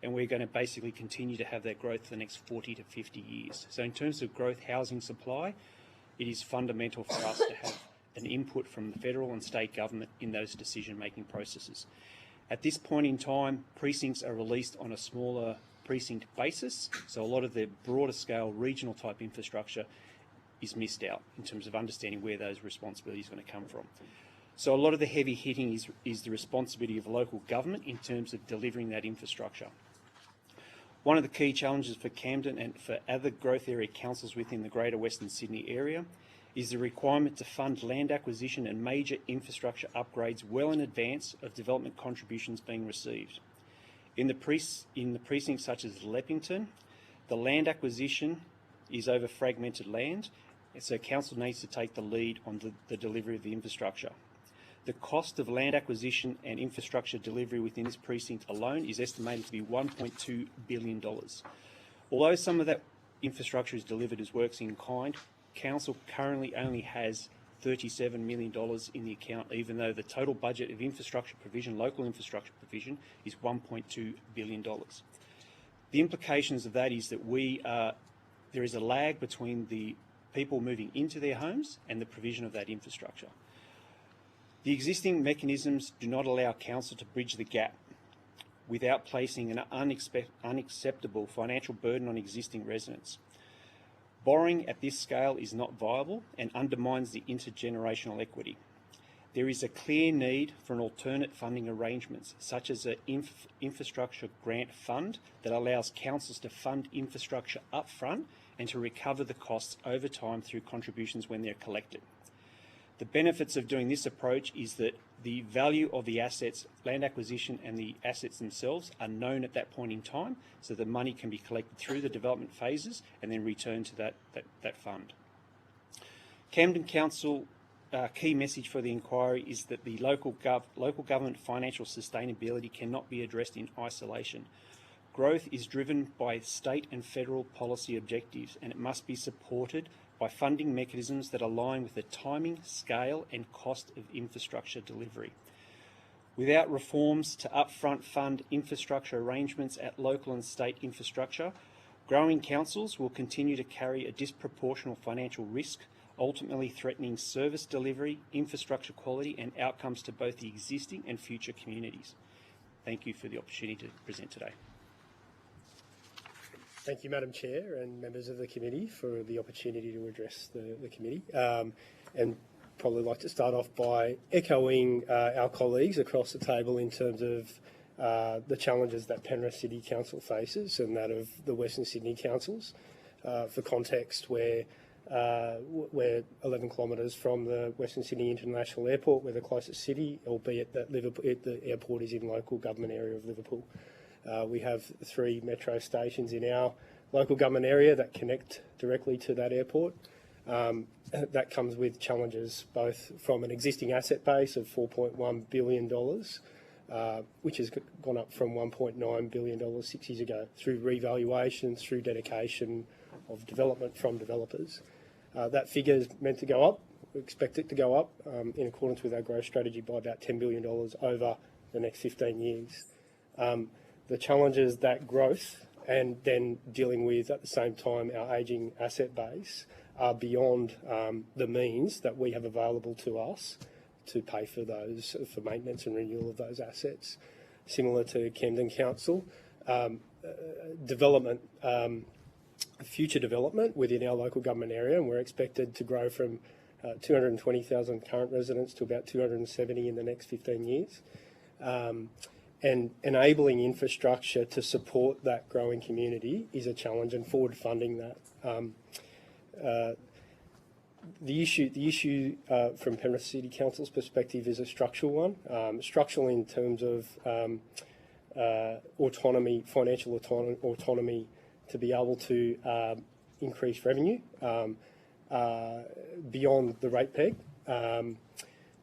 and we're going to basically continue to have that growth for the next 40 to 50 years. So in terms of growth housing supply, it is fundamental for us to have an input from the federal and state government in those decision-making processes. At this point in time, precincts are released on a smaller precinct basis, so a lot of the broader scale regional type infrastructure is missed out in terms of understanding where those responsibilities are going to come from. So a lot of the heavy hitting is the responsibility of local government in terms of delivering that infrastructure. One of the key challenges for Camden and for other growth area councils within the Greater Western Sydney area is the requirement to fund land acquisition and major infrastructure upgrades well in advance of development contributions being received. In the precincts such as Leppington, the land acquisition is over fragmented land, so council needs to take the lead on the delivery of the infrastructure. The cost of land acquisition and infrastructure delivery within this precinct alone is estimated to be $1.2 billion. Although some of that infrastructure is delivered as works in kind, council currently only has $37 million in the account, even though the total budget of infrastructure provision, local infrastructure provision, is $1.2 billion. The implications of that is that there is a lag between the people moving into their homes and the provision of that infrastructure. The existing mechanisms do not allow council to bridge the gap without placing an unacceptable financial burden on existing residents. Borrowing at this scale is not viable and undermines the intergenerational equity. There is a clear need for an alternate funding arrangements, such as an infrastructure grant fund that allows councils to fund infrastructure upfront and to recover the costs over time through contributions when they're collected. The benefits of doing this approach is that the value of the assets, land acquisition and the assets themselves are known at that point in time, so the money can be collected through the development phases and then returned to that fund. Camden Council key message for the inquiry is that the local government financial sustainability cannot be addressed in isolation. Growth is driven by state and federal policy objectives, and it must be supported by funding mechanisms that align with the timing, scale and cost of infrastructure delivery. Without reforms to upfront fund infrastructure arrangements at local and state infrastructure, growing councils will continue to carry a disproportionate financial risk, ultimately threatening service delivery, infrastructure quality and outcomes to both the existing and future communities. Thank you for the opportunity to present today. Thank you, Madam Chair and members of the committee for the opportunity to address the committee. And probably like to start off by echoing our colleagues across the table in terms of the challenges that Penrith City Council faces and that of the Western Sydney councils. For context, we're 11 kilometres from the Western Sydney International Airport. We're the closest city, albeit that the airport is in local government area of Liverpool. We have 3 metro stations in our local government area that connect directly to that airport. That comes with challenges both from an existing asset base of $4.1 billion, which has gone up from $1.9 billion 6 years ago, through revaluations, through dedication of development from developers. That figure is meant to go up. We expect it to go up in accordance with our growth strategy by about $10 billion over the next 15 years. The challenges that growth and then dealing with at the same time our ageing asset base are beyond the means that we have available to us to pay for those, for maintenance and renewal of those assets. Similar to Camden Council, development, future development within our local government area, and we're expected to grow from 220,000 current residents to about 270 in the next 15 years. And enabling infrastructure to support that growing community is a challenge, and forward funding that. The issue from Penrith City Council's perspective is a structural one. Structural in terms of autonomy, financial autonomy to be able to increase revenue beyond the rate peg.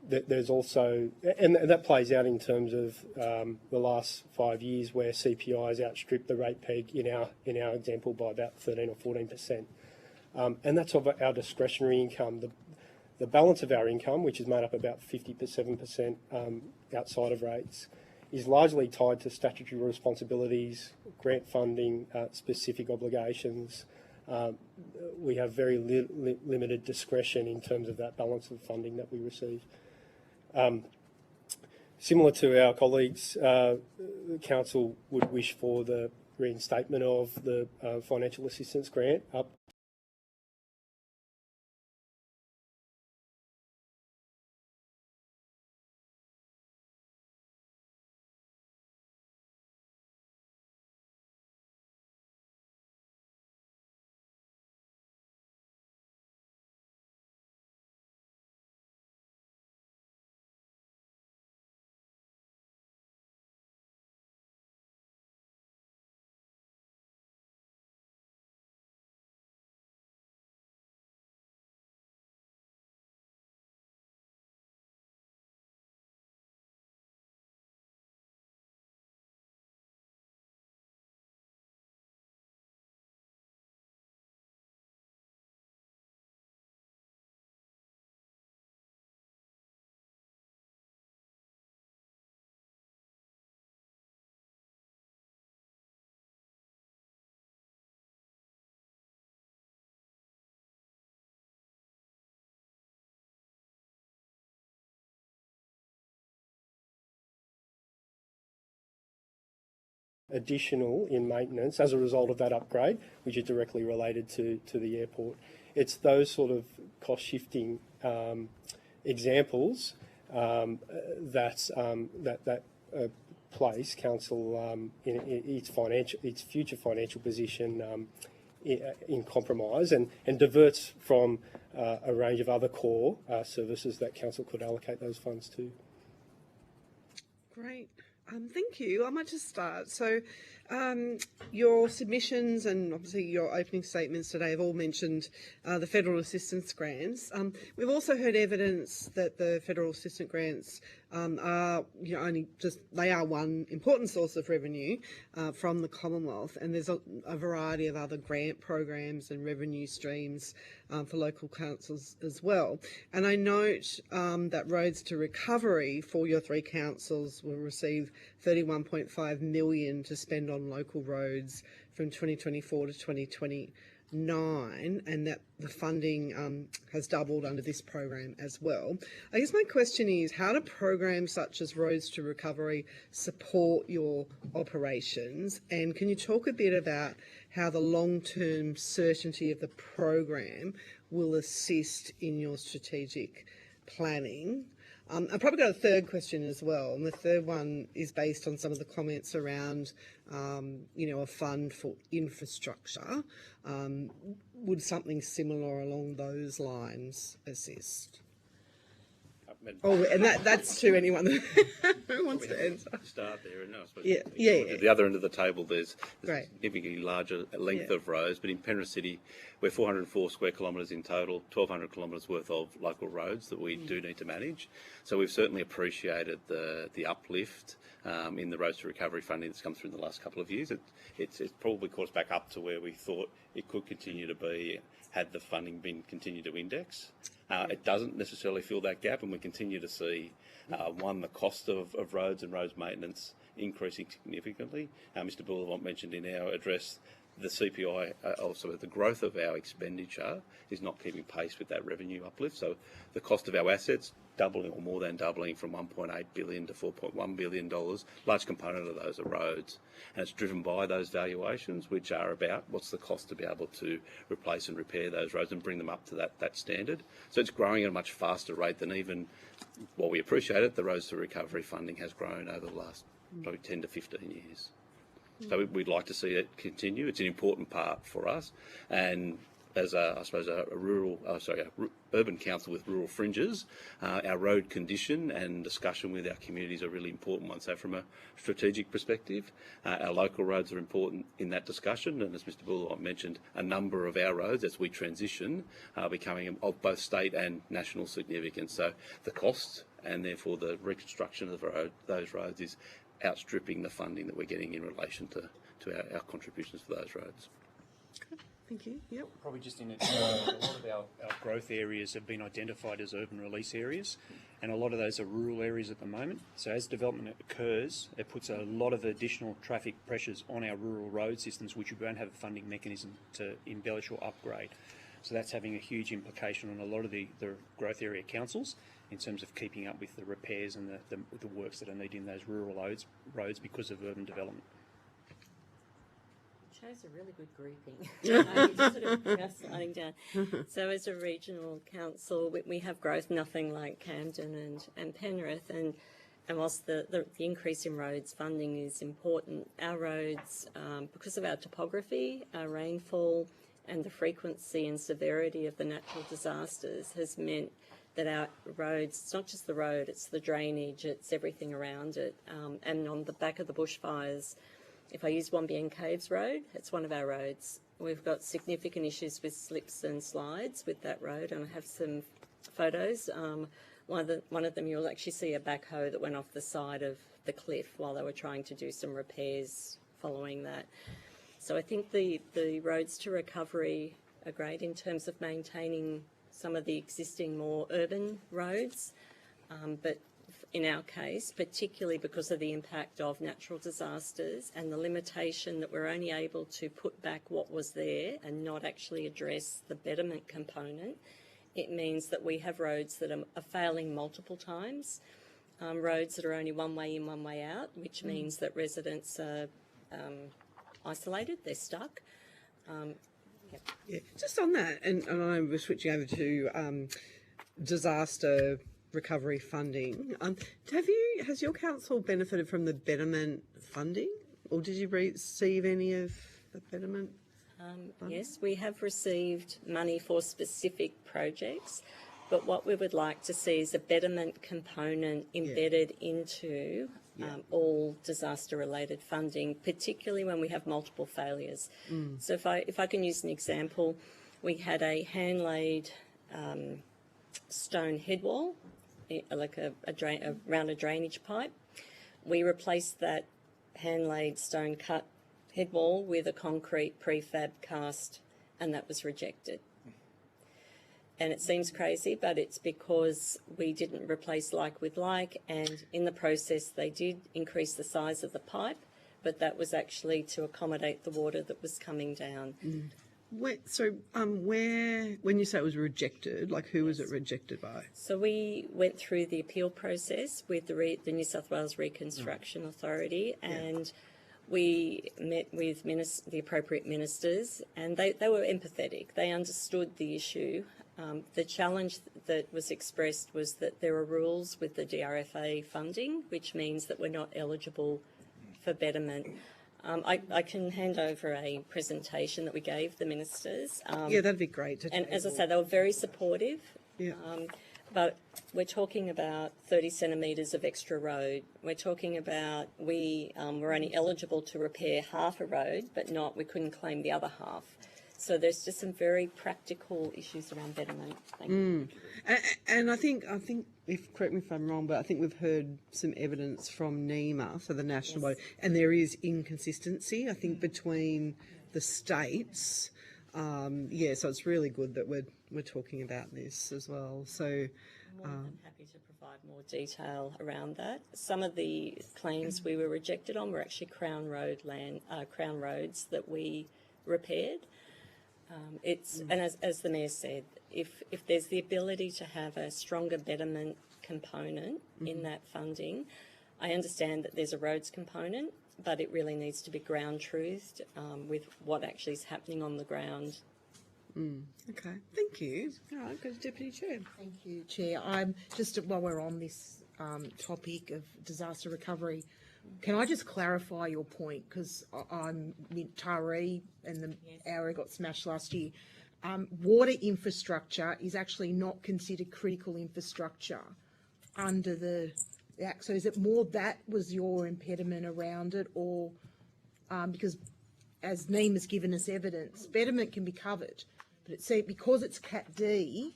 There's also, and that plays out in terms of the last 5 years where CPI has outstripped the rate peg in our example by about 13 or 14%. And that's of our discretionary income. The balance of our income, which is made up about 57% outside of rates, is largely tied to statutory responsibilities, grant funding, specific obligations. We have very limited discretion in terms of that balance of funding that we receive. Similar to our colleagues, the Council would wish for the reinstatement of the financial assistance grant up additional in maintenance as a result of that upgrade, which is directly related to the airport. It's those sort of cost-shifting examples that place council in its future financial position in compromise and diverts from a range of other core services that council could allocate those funds to. Great. Thank you. I might just start. So your submissions and obviously your opening statements today have all mentioned the federal assistance grants. We've also heard evidence that the federal assistance grants are they are one important source of revenue from the Commonwealth, and there's a variety of other grant programs and revenue streams for local councils as well. And I note that Roads to Recovery for your three councils will receive $31.5 million to spend on local roads from 2024 to 2029, and that the funding has doubled under this program as well. I guess my question is, how do programs such as Roads to Recovery support your operations, and can you talk a bit about how the long-term certainty of the program will assist in your strategic planning? I've probably got a third question as well, and the third one is based on some of the comments around, a fund for infrastructure. Would something similar along those lines assist? Oh, and that's to anyone who wants to answer. Start there, and I suppose Yeah. at the other end of the table, there's Great. a significantly larger length of roads, but in Penrith City, we're 404 square kilometres in total, 1,200 kilometres worth of local roads that we do need to manage. So we've certainly appreciated the uplift in the Roads to Recovery funding that's come through in the last couple of years. It's probably caught us back up to where we thought it could continue to be had the funding been continued to index. It doesn't necessarily fill that gap, and we continue to see, the cost of roads and roads maintenance increasing significantly. Mr. Bullivant mentioned in our address the CPI, also the growth of our expenditure is not keeping pace with that revenue uplift. So the cost of our assets doubling or more than doubling from $1.8 billion to $4.1 billion. Large component of those are roads. And it's driven by those valuations, which are about what's the cost to be able to replace and repair those roads and bring them up to that standard. So it's growing at a much faster rate than even, while we appreciate it, the Roads to Recovery funding has grown over the last probably 10 to 15 years. So we'd like to see it continue. It's an important part for us. And as urban council with rural fringes, our road condition and discussion with our communities are really important ones. So from a strategic perspective, our local roads are important in that discussion. And as Mr. Bullivant mentioned, a number of our roads, as we transition, are becoming of both state and national significance. So the cost and therefore the reconstruction of those roads is outstripping the funding that we're getting in relation to our contributions for those roads. Thank you. Yep. Probably just in addition, a lot of our growth areas have been identified as urban release areas, and a lot of those are rural areas at the moment. So as development occurs, it puts a lot of additional traffic pressures on our rural road systems, which we won't have a funding mechanism to embellish or upgrade. So that's having a huge implication on a lot of the growth area councils in terms of keeping up with the repairs and the works that are needed in those rural roads because of urban development. Shows a really good grouping. Just sort of sliding down. So as a regional council, we have growth nothing like Camden and Penrith, and whilst the increase in roads funding is important, our roads, because of our topography, our rainfall, and the frequency and severity of the natural disasters has meant that our roads, it's not just the road, it's the drainage, it's everything around it. And on the back of the bushfires, if I use Wombian Caves Road, it's one of our roads. We've got significant issues with slips and slides with that road, and I have some photos. One of them, you'll actually see a backhoe that went off the side of the cliff while they were trying to do some repairs following that. So I think the Roads to Recovery are great in terms of maintaining some of the existing more urban roads, but in our case, particularly because of the impact of natural disasters and the limitation that we're only able to put back what was there and not actually address the betterment component, it means that we have roads that are failing multiple times, roads that are only one way in, one way out, which means that residents are isolated, they're stuck. Yeah, just on that, and I was switching over to disaster recovery funding. Has your council benefited from the betterment funding, or did you receive any of the betterment? Yes, we have received money for specific projects, but what we would like to see is a betterment component embedded into all disaster-related funding, particularly when we have multiple failures. So if I can use an example, we had a hand-laid stone head wall, like around a drainage pipe. We replaced that hand-laid stone cut head wall with a concrete prefab cast, and that was rejected. And it seems crazy, but it's because we didn't replace like with like, and in the process they did increase the size of the pipe, but that was actually to accommodate the water that was coming down. When you say it was rejected, like who was it rejected by? So we went through the appeal process with the New South Wales Reconstruction Authority, and we met with the appropriate ministers, and they were empathetic. They understood the issue. The challenge that was expressed was that there are rules with the DRFA funding, which means that we're not eligible for betterment. I can hand over a presentation that we gave the ministers. Yeah, that'd be great. And as I said, they were very supportive. Yeah. But we're talking about 30 centimetres of extra road. We're talking about we were only eligible to repair half a road, but we couldn't claim the other half. So there's just some very practical issues around betterment. Thank you. And I think, correct me if I'm wrong, but I think we've heard some evidence from NEMA, so the national body, and there is inconsistency, I think, between the states. So it's really good that we're talking about this as well. So I'm happy to provide more detail around that. Some of the claims we were rejected on were actually Crown roads that we repaired. And as the Mayor said, if there's the ability to have a stronger betterment component in that funding, I understand that there's a roads component, but it really needs to be ground truthed with what actually is happening on the ground. Okay, thank you. All right, go to Deputy Chair. Thank you, Chair. I'm just, while we're on this topic of disaster recovery, can I just clarify your point? Because I'm Taree and the area got smashed last year. Water infrastructure is actually not considered critical infrastructure under the Act. So is it more that was your impediment around it, or because as Neem has given us evidence, betterment can be covered, but because it's Cat D,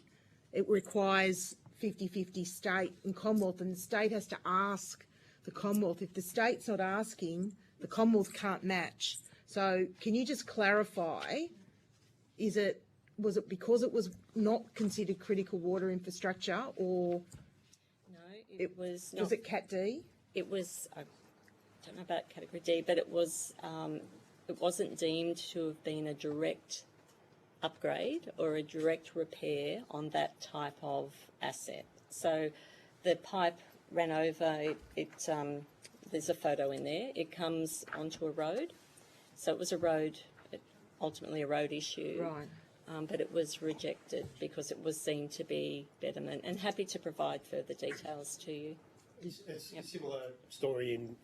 it requires 50-50 state and Commonwealth, and the state has to ask the Commonwealth. If the state's not asking, the Commonwealth can't match. So can you just clarify, was it because it was not considered critical water infrastructure, or no, it was not. Was it Cat D? It was, I don't know about category D, but it wasn't deemed to have been a direct upgrade or a direct repair on that type of asset. So the pipe ran over, there's a photo in there, it comes onto a road. So it was ultimately a road issue. Right. But it was rejected because it was seen to be betterment, and happy to provide further details to you. It's a similar story in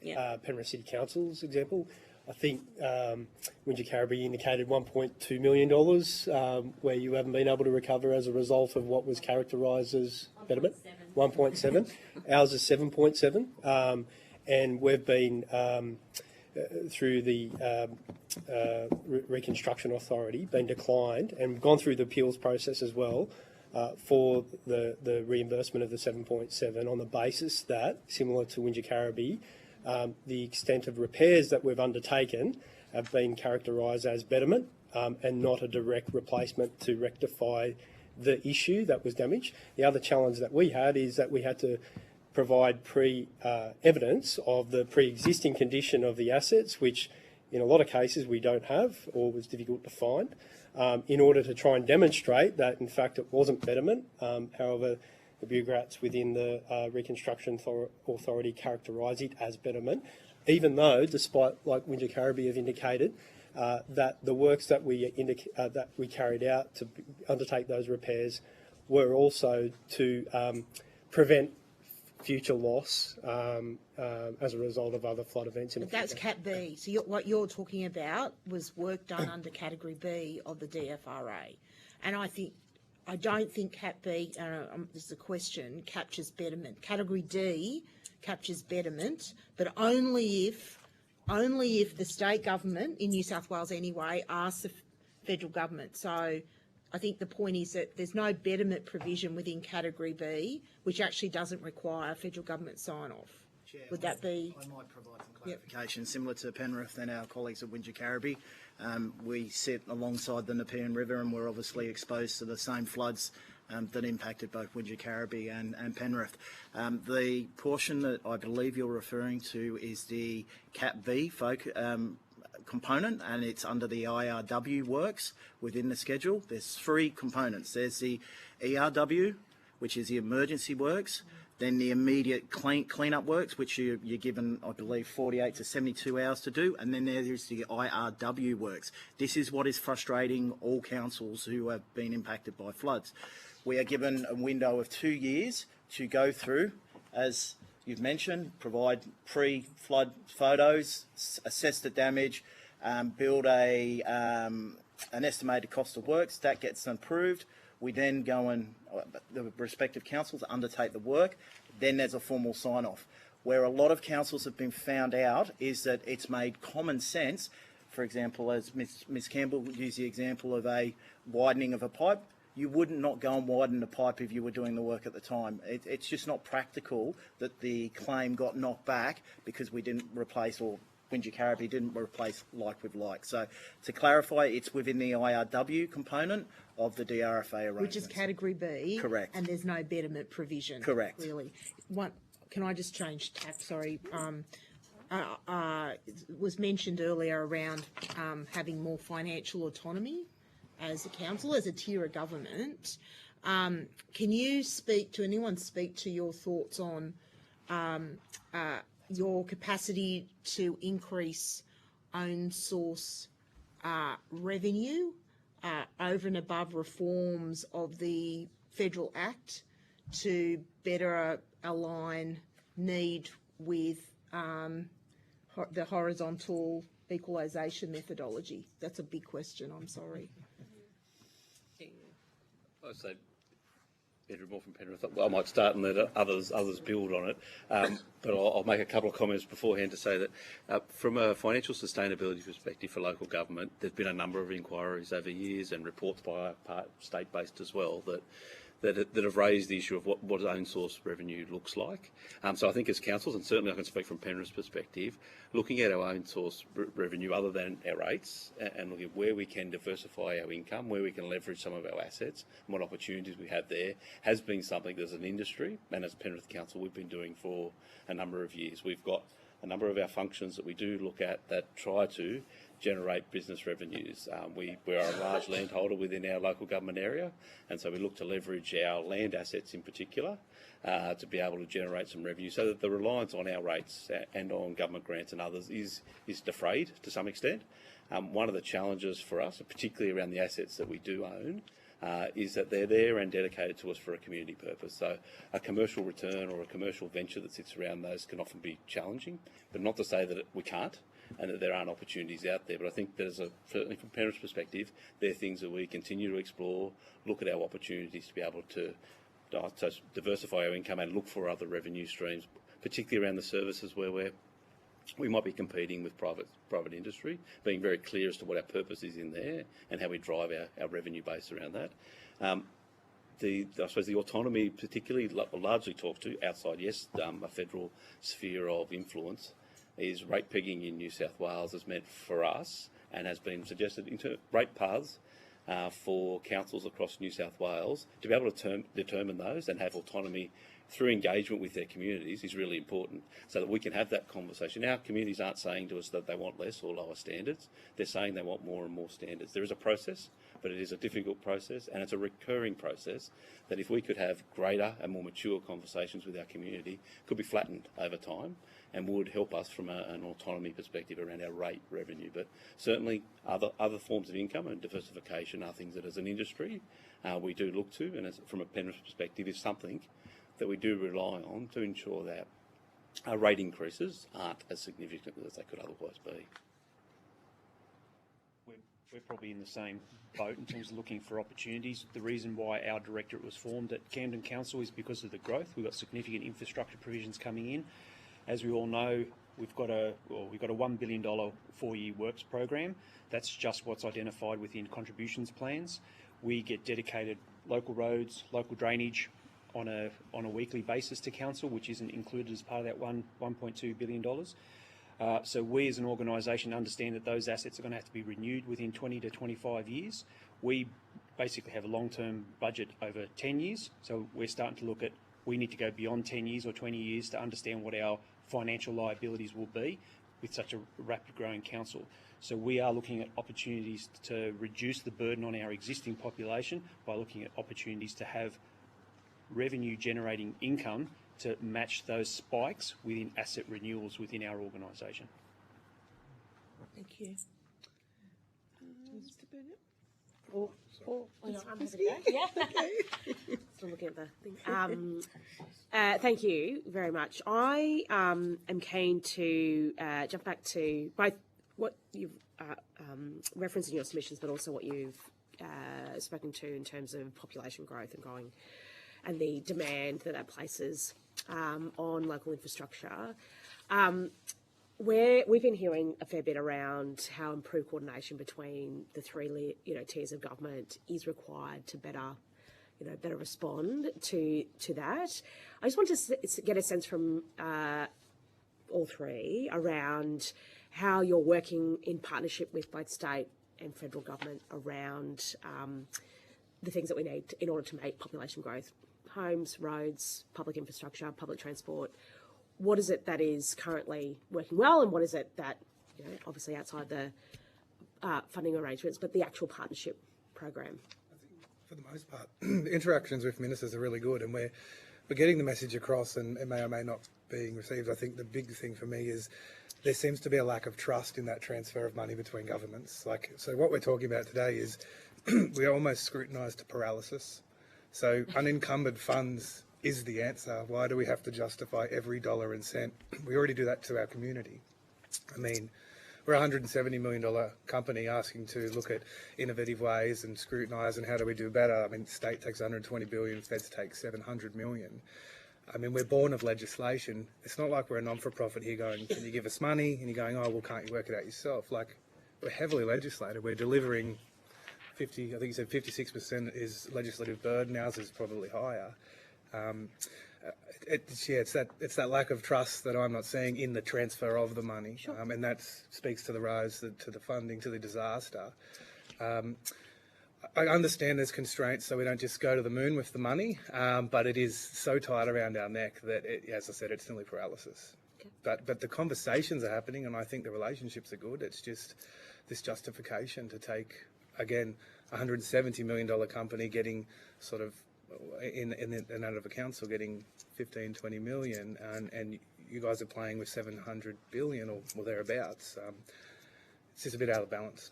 Penrith City Council's example. I think Windsor Carriby indicated $1.2 million where you haven't been able to recover as a result of what was characterised as betterment. 1.7. Ours is 7.7. And we've been, through the Reconstruction Authority, been declined, and we've gone through the appeals process as well for the reimbursement of the 7.7 on the basis that, similar to Windsor Carriby, the extent of repairs that we've undertaken have been characterised as betterment and not a direct replacement to rectify the issue that was damaged. The other challenge that we had is that we had to provide evidence of the pre-existing condition of the assets, which in a lot of cases we don't have or was difficult to find, in order to try and demonstrate that in fact it wasn't betterment. However, the bureaucrats within the Reconstruction Authority characterise it as betterment, even though, despite, like Wingecarribee have indicated, that the works that we carried out to undertake those repairs were also to prevent future loss as a result of other flood events in the future. That's Cat B. So what you're talking about was work done under Category B of the DFRA. And I don't think Cat B, this is a question, captures betterment. Category D captures betterment, but only if the state government, in New South Wales anyway, asks the federal government. So I think the point is that there's no betterment provision within Category B, which actually doesn't require federal government sign-off. Would that be? I might provide some clarification. Similar to Penrith and our colleagues at Wingecarribee, we sit alongside the Nepean River and we're obviously exposed to the same floods that impacted both Wingecarribee and Penrith. The portion that I believe you're referring to is the Cat B component, and it's under the IRW works within the schedule. There's three components. There's the ERW, which is the emergency works, then the immediate clean-up works, which you're given, I believe, 48 to 72 hours to do, and then there's the IRW works. This is what is frustrating all councils who have been impacted by floods. We are given a window of 2 years to go through, as you've mentioned, provide pre-flood photos, assess the damage, build an estimated cost of works. That gets approved. We then go and the respective councils undertake the work. Then there's a formal sign-off. Where a lot of councils have been found out is that it's made common sense. For example, as Ms Campbell used the example of a widening of a pipe, you wouldn't not go and widen the pipe if you were doing the work at the time. It's just not practical that the claim got knocked back because we didn't replace, or Wingecarribee didn't replace like with like. So to clarify, it's within the IRW component of the DRFA arrangements. Which is Category B. Correct. And there's no betterment provision. Correct. Really. Can I just change tack? Sorry. It was mentioned earlier around having more financial autonomy as a council, as a tier of government. Can you speak to your thoughts on your capacity to increase own source revenue over and above reforms of the Federal Act to better align need with the horizontal equalisation methodology? That's a big question, I'm sorry. I'd say Andrew Moore from Penrith. I might start and let others build on it. But I'll make a couple of comments beforehand to say that from a financial sustainability perspective for local government, there's been a number of inquiries over years and reports by state-based as well that have raised the issue of what own source revenue looks like. So I think as councils, and certainly I can speak from Penrith's perspective, looking at our own source revenue other than our rates and looking at where we can diversify our income, where we can leverage some of our assets and what opportunities we have there has been something that as an industry and as Penrith Council we've been doing for a number of years. We've got a number of our functions that we do look at that try to generate business revenues. We're a large landholder within our local government area, and so we look to leverage our land assets in particular to be able to generate some revenue so that the reliance on our rates and on government grants and others is defrayed to some extent. One of the challenges for us, particularly around the assets that we do own, is that they're there and dedicated to us for a community purpose. So a commercial return or a commercial venture that sits around those can often be challenging, but not to say that we can't and that there aren't opportunities out there. But I think certainly from Penrith's perspective, they're things that we continue to explore, look at our opportunities to be able to diversify our income and look for other revenue streams, particularly around the services where we might be competing with private industry, being very clear as to what our purpose is in there and how we drive our revenue base around that. I suppose the autonomy particularly largely talks to outside, yes, a federal sphere of influence, is rate pegging in New South Wales has meant for us and has been suggested into rate paths for councils across New South Wales to be able to determine those and have autonomy through engagement with their communities is really important, so that we can have that conversation. Our communities aren't saying to us that they want less or lower standards. They're saying they want more and more standards. There is a process, but it is a difficult process, and it's a recurring process that if we could have greater and more mature conversations with our community, could be flattened over time and would help us from an autonomy perspective around our rate revenue. But certainly other forms of income and diversification are things that as an industry we do look to, and as, from a Penrith perspective, is something that we do rely on to ensure that our rate increases aren't as significant as they could otherwise be. We're probably in the same boat in terms of looking for opportunities. The reason why our directorate was formed at Camden Council is because of the growth. We've got significant infrastructure provisions coming in. As we all know, we've got a $1 billion 4-year works program. That's just what's identified within contributions plans. We get dedicated local roads, local drainage on a weekly basis to council, which isn't included as part of that $1.2 billion. So we as an organisation understand that those assets are going to have to be renewed within 20 to 25 years. We basically have a long-term budget over 10 years, so we're starting to look at, we need to go beyond 10 years or 20 years to understand what our financial liabilities will be with such a rapid growing council. So we are looking at opportunities to reduce the burden on our existing population by looking at opportunities to have revenue generating income to match those spikes within asset renewals within our organisation. Thank you. Mr. Burnett? I'm happy to go. Yeah. Still looking at the thing. Thank you very much. I am keen to jump back to both what you've referenced in your submissions, but also what you've spoken to in terms of population growth and growing, and the demand that places on local infrastructure. We've been hearing a fair bit around how improved coordination between the three tiers of government is required to better respond to that. I just want to get a sense from all three around how you're working in partnership with both state and federal government around the things that we need in order to make population growth: homes, roads, public infrastructure, public transport. What is it that is currently working well, and what is it that, obviously outside the funding arrangements, but the actual partnership program? I think for the most part, interactions with ministers are really good, and we're getting the message across, and it may or may not being received. I think the big thing for me is there seems to be a lack of trust in that transfer of money between governments. So what we're talking about today is we are almost scrutinised to paralysis. So unencumbered funds is the answer. Why do we have to justify every dollar and cent? We already do that to our community. I mean, we're a $170 million company asking to look at innovative ways and scrutinise and how do we do better. I mean, the state takes 120 billion, feds take 700 million. I mean, we're born of legislation. It's not like we're a non-for-profit here going, can you give us money? And you're going, oh, well, can't you work it out yourself? Like, we're heavily legislated. We're delivering 50, I think you said 56% is legislative burden. Ours is probably higher. It's that lack of trust that I'm not seeing in the transfer of the money, sure. And that speaks to the rise, to the funding, to the disaster. I understand there's constraints, so we don't just go to the moon with the money, but it is so tight around our neck that, as I said, it's nearly paralysis. Okay. But the conversations are happening, and I think the relationships are good. It's just this justification to take, again, a $170 million company getting sort of in out of a council getting 15, 20 million, and you guys are playing with 700 billion or thereabouts. It's just a bit out of balance.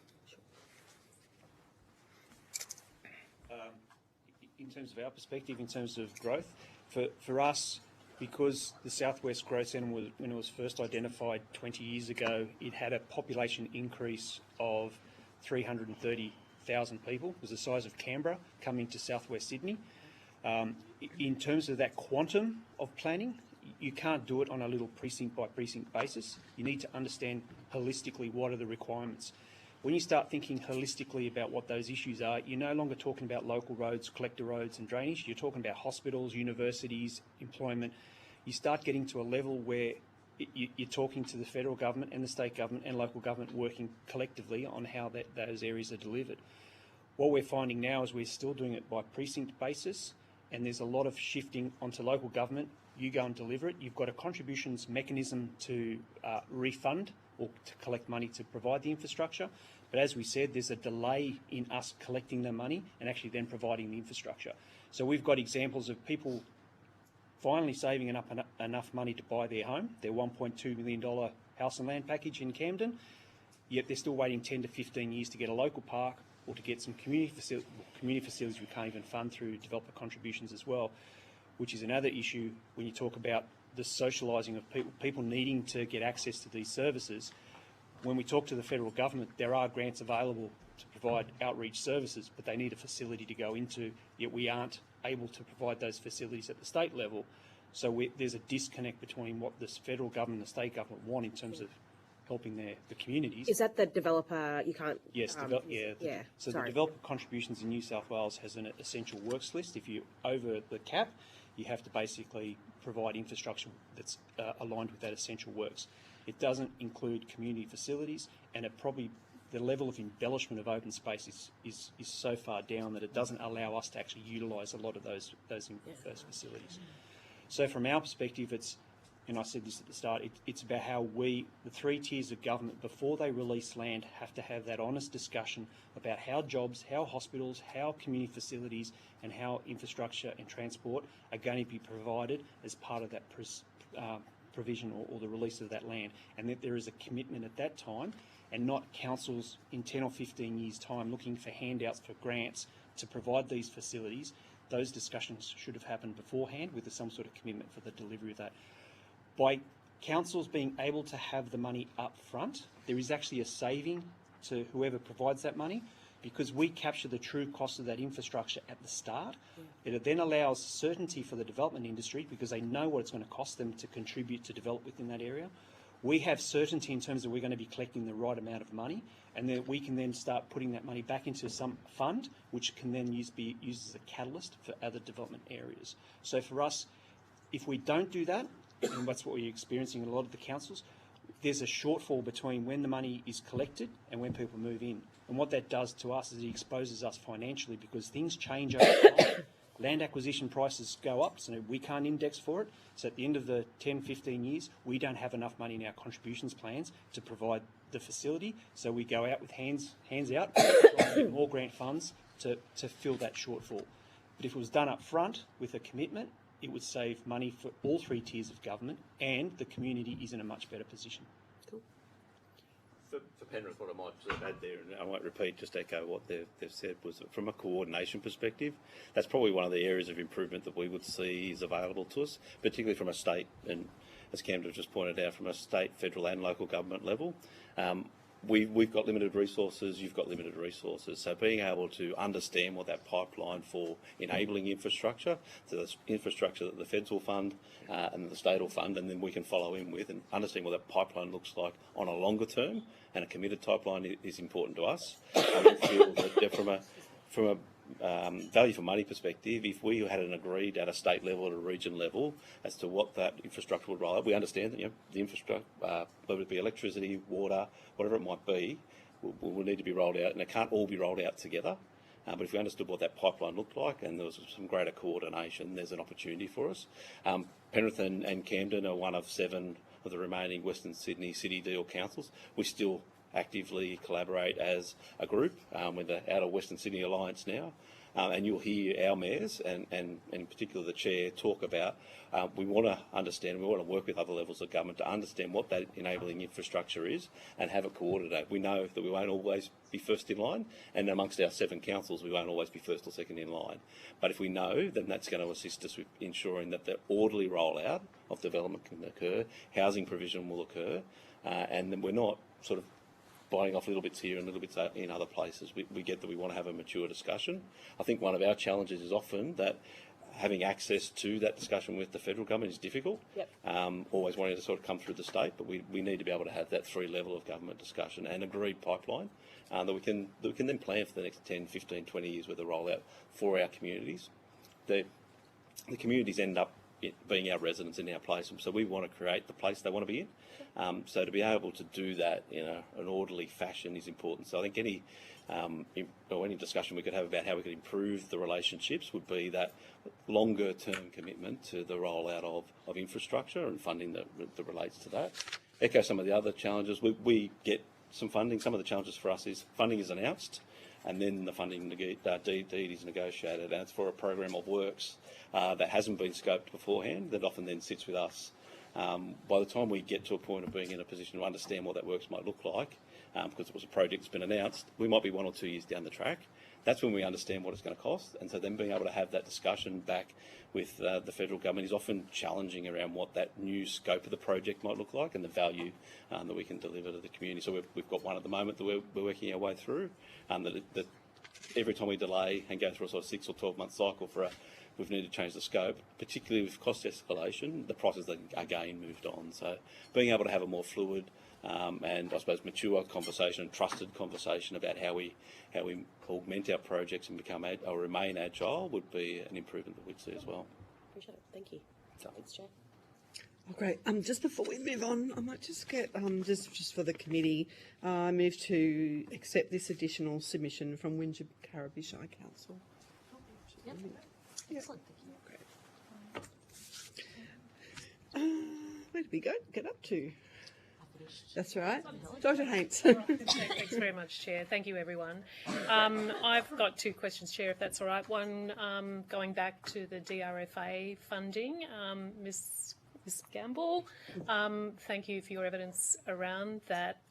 In terms of our perspective, in terms of growth, for us, because the Southwest Growth Centre, when it was first identified 20 years ago, it had a population increase of 330,000 people. It was the size of Canberra coming to southwest Sydney. In terms of that quantum of planning, you can't do it on a little precinct by precinct basis. You need to understand holistically what are the requirements. When you start thinking holistically about what those issues are, you're no longer talking about local roads, collector roads and drainage. You're talking about hospitals, universities, employment. You start getting to a level where you're talking to the federal government and the state government and local government working collectively on how those areas are delivered. What we're finding now is we're still doing it by precinct basis, and there's a lot of shifting onto local government. You go and deliver it. You've got a contributions mechanism to refund or to collect money to provide the infrastructure. But as we said, there's a delay in us collecting the money and actually then providing the infrastructure. So we've got examples of people finally saving enough money to buy their home, their $1.2 million house and land package in Camden, yet they're still waiting 10 to 15 years to get a local park or to get some community facilities we can't even fund through developer contributions as well, which is another issue when you talk about the socialising of people needing to get access to these services. When we talk to the federal government, there are grants available to provide outreach services, but they need a facility to go into, yet we aren't able to provide those facilities at the state level. So there's a disconnect between what the federal government and the state government want in terms of helping the communities. Is that the developer, you can't... Yes, So the developer contributions in New South Wales has an essential works list. If you're over the cap, you have to basically provide infrastructure that's aligned with that essential works. It doesn't include community facilities, and the level of embellishment of open space is so far down that it doesn't allow us to actually utilise a lot of those facilities. So from our perspective, and I said this at the start, it's about how the three tiers of government, before they release land, have to have that honest discussion about how jobs, how hospitals, how community facilities, and how infrastructure and transport are going to be provided as part of that provision or the release of that land, and that there is a commitment at that time, and not councils in 10 or 15 years' time looking for handouts for grants to provide these facilities. Those discussions should have happened beforehand with some sort of commitment for the delivery of that. By councils being able to have the money up front, there is actually a saving to whoever provides that money, because we capture the true cost of that infrastructure at the start. It then allows certainty for the development industry because they know what it's going to cost them to contribute to develop within that area. We have certainty in terms of we're going to be collecting the right amount of money, and then we can then start putting that money back into some fund, which can then be used as a catalyst for other development areas. So for us, if we don't do that, and that's what we're experiencing in a lot of the councils, there's a shortfall between when the money is collected and when people move in. And what that does to us is it exposes us financially because things change over time. Land acquisition prices go up, so we can't index for it. So at the end of the 10, 15 years, we don't have enough money in our contributions plans to provide the facility. So we go out with hands out, more grant funds to fill that shortfall. But if it was done up front with a commitment, it would save money for all three tiers of government, and the community is in a much better position. For Penrith, what I might sort of add there, and I won't repeat, just echo what they've said, was that from a coordination perspective, that's probably one of the areas of improvement that we would see is available to us, particularly from a state, and as Camden just pointed out, from a state, federal and local government level. We've got limited resources, you've got limited resources. So being able to understand what that pipeline for enabling infrastructure, so that's infrastructure that the feds will fund and the state will fund, and then we can follow in with and understand what that pipeline looks like on a longer term, and a committed pipeline is important to us. I feel that from a value for money perspective, if we had an agreed at a state level or a region level as to what that infrastructure would roll out, we understand that the infrastructure, whether it be electricity, water, whatever it might be, will need to be rolled out, and it can't all be rolled out together. But if we understood what that pipeline looked like and there was some greater coordination, there's an opportunity for us. Penrith and Camden are one of 7 of the remaining Western Sydney City Deal councils. We still actively collaborate as a group with the Outer Western Sydney Alliance now. And you'll hear our mayors and in particular the chair talk about we want to understand, we want to work with other levels of government to understand what that enabling infrastructure is and have it coordinate. We know that we won't always be first in line, and amongst our 7 councils we won't always be first or second in line. But if we know, then that's going to assist us with ensuring that the orderly rollout of development can occur, housing provision will occur, and then we're not sort of biting off little bits here and little bits in other places. We get that we want to have a mature discussion. I think one of our challenges is often that having access to that discussion with the federal government is difficult. Always wanting to sort of come through the state, but we need to be able to have that 3 level of government discussion and agreed pipeline that we can then plan for the next 10, 15, 20 years with a rollout for our communities. The communities end up being our residents in our place. So we want to create the place they want to be in. So to be able to do that in an orderly fashion is important. So I think any discussion we could have about how we could improve the relationships would be that longer term commitment to the rollout of infrastructure and funding that relates to that. Echo some of the other challenges. We get some funding. Some of the challenges for us is funding is announced and then the funding deed is negotiated, and it's for a program of works that hasn't been scoped beforehand, that often then sits with us. By the time we get to a point of being in a position to understand what that works might look like, because it was a project that's been announced, we might be 1 or 2 years down the track. That's when we understand what it's going to cost, and so then being able to have that discussion back with the federal government is often challenging around what that new scope of the project might look like and the value that we can deliver to the community. So we've got one at the moment that we're working our way through, that every time we delay and go through a sort of 6 or 12 month cycle we've needed to change the scope, particularly with cost escalation, the prices are again moved on. So being able to have a more fluid and I suppose mature conversation, trusted conversation about how we augment our projects and become or remain agile would be an improvement that we'd see as well. Appreciate it. Thank you. Thanks, Chair. Oh, great. Just before we move on, I might just get, just for the committee, move to accept this additional submission from Wingecarribee Shire Council. Yep. Excellent. Thank you. Where did we get up to? That's right. Dr. Haines. Thanks very much, Chair. Thank you, everyone. I've got 2 questions, Chair, if that's all right. One, going back to the DRFA funding. Ms. Gamble, thank you for your evidence around that.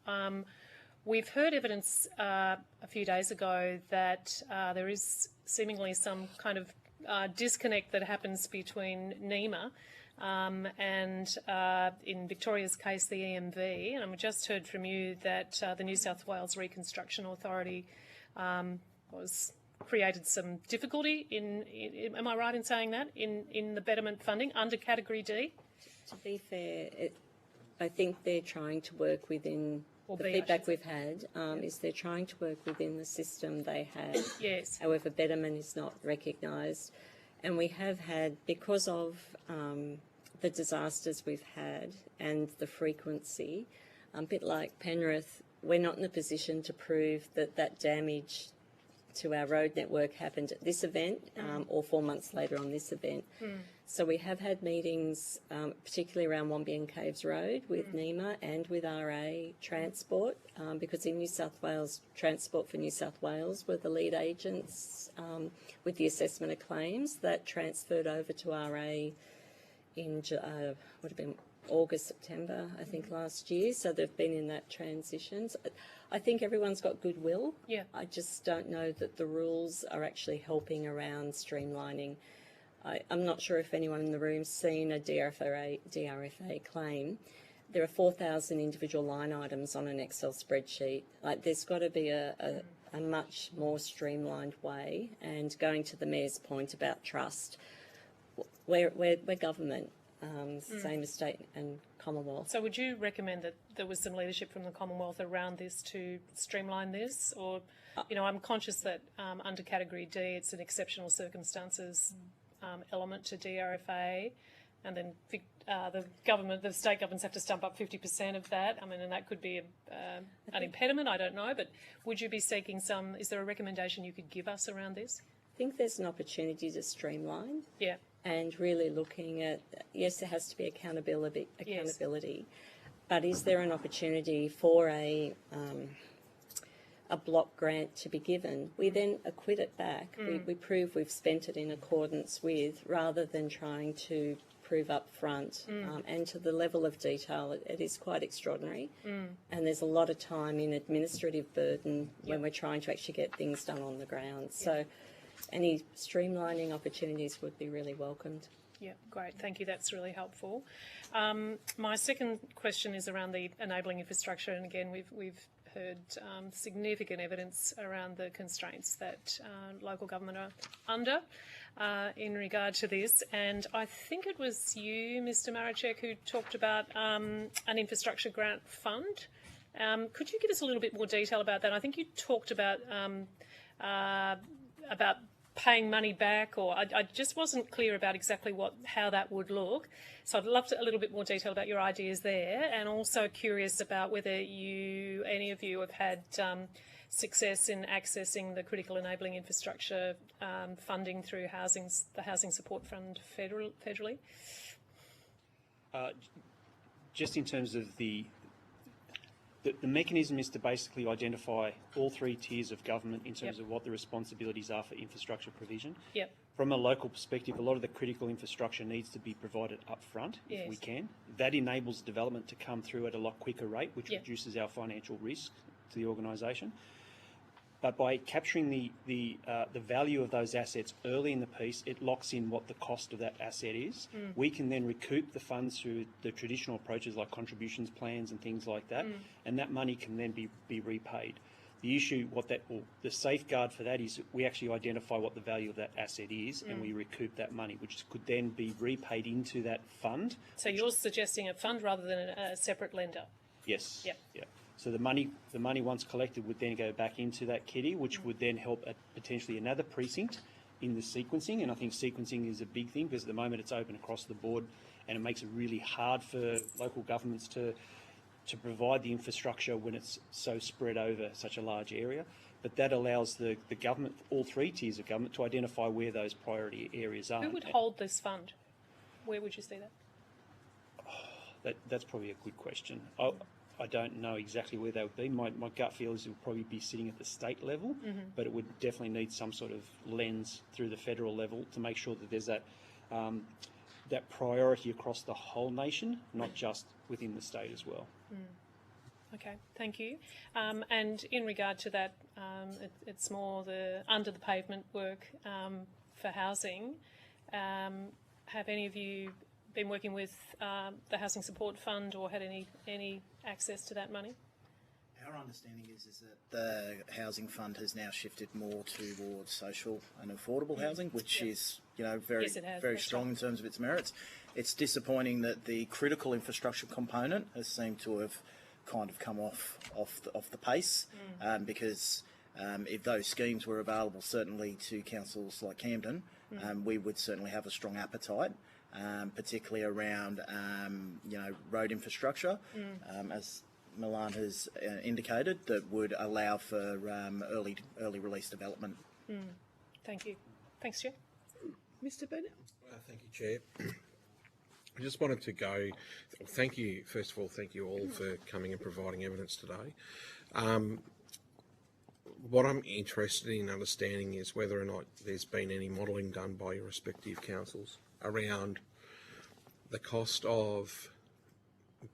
We've heard evidence a few days ago that there is seemingly some kind of disconnect that happens between NEMA and in Victoria's case the EMV, and we just heard from you that the New South Wales Reconstruction Authority created some difficulty in am I right in saying that, in the betterment funding under Category D? To be fair, I think they're trying to work within, the feedback we've had is they're trying to work within the system they have. Yes. However, betterment is not recognised. And we have had, because of the disasters we've had and the frequency, a bit like Penrith, we're not in a position to prove that damage to our road network happened at this event or 4 months later on this event. So we have had meetings, particularly around Wombian Caves Road with NEMA and with RA Transport, because in New South Wales, Transport for New South Wales were the lead agents with the assessment of claims that transferred over to RA in would have been August, September, I think, last year. So they've been in that transition. So I think everyone's got goodwill. Yeah. I just don't know that the rules are actually helping around streamlining. I'm not sure if anyone in the room's seen a DRFA claim. There are 4,000 individual line items on an Excel spreadsheet. Like, there's got to be a much more streamlined way. And going to the Mayor's point about trust, we're government, same as state and Commonwealth. So would you recommend that there was some leadership from the Commonwealth around this to streamline this? Or, I'm conscious that under Category D it's an exceptional circumstances element to DRFA, and then the state governments have to stump up 50% of that. I mean, and that could be an impediment, I don't know, but would you be seeking is there a recommendation you could give us around this? I think there's an opportunity to streamline. Yeah. And really looking at, yes, there has to be accountability, but is there an opportunity for a block grant to be given? We then acquit it back. We prove we've spent it in accordance with, rather than trying to prove up front. And to the level of detail, it is quite extraordinary. And there's a lot of time in administrative burden when we're trying to actually get things done on the ground. So any streamlining opportunities would be really welcomed. Yeah, great. Thank you. That's really helpful. My second question is around the enabling infrastructure, and again, we've heard significant evidence around the constraints that local government are under in regard to this. And I think it was you, Mr. Marachek, who talked about an infrastructure grant fund. Could you give us a little bit more detail about that? I think you talked about paying money back, or I just wasn't clear about exactly how that would look. So I'd love a little bit more detail about your ideas there, and also curious about whether any of you have had success in accessing the critical enabling infrastructure funding through the Housing Support Fund federally. Just in terms of the mechanism is to basically identify all three tiers of government in terms of what the responsibilities are for infrastructure provision. Yep. From a local perspective, a lot of the critical infrastructure needs to be provided up front if we can. That enables development to come through at a lot quicker rate, which reduces our financial risk to the organisation. But by capturing the value of those assets early in the piece, it locks in what the cost of that asset is. We can then recoup the funds through the traditional approaches like contributions plans and things like that, and that money can then be repaid. The issue, the safeguard for that is we actually identify what the value of that asset is, and we recoup that money, which could then be repaid into that fund. So you're suggesting a fund rather than a separate lender? Yes. Yep. Yeah. So the money once collected would then go back into that kitty, which would then help at potentially another precinct in the sequencing. And I think sequencing is a big thing because at the moment it's open across the board, and it makes it really hard for local governments to provide the infrastructure when it's so spread over such a large area. But that allows the government, all three tiers of government, to identify where those priority areas are. Who would hold this fund? Where would you see that? That's probably a good question. I don't know exactly where they would be. My gut feel is it would probably be sitting at the state level, but it would definitely need some sort of lens through the federal level to make sure that there's that priority across the whole nation, not just within the state as well. Okay, thank you. And in regard to that, it's more the under the pavement work for housing. Have any of you been working with the Housing Support Fund or had any access to that money? Our understanding is that the Housing Fund has now shifted more towards social and affordable housing, which is very strong in terms of its merits. It's disappointing that the critical infrastructure component has seemed to have kind of come off the pace, because if those schemes were available certainly to councils like Camden, we would certainly have a strong appetite. Particularly around road infrastructure, as Milan has indicated, that would allow for early release development. Thank you. Thanks, Chair. Mr. Burnell. Thank you, Chair. I just wanted to thank you, first of all, thank you all for coming and providing evidence today. What I'm interested in understanding is whether or not there's been any modelling done by your respective councils around the cost of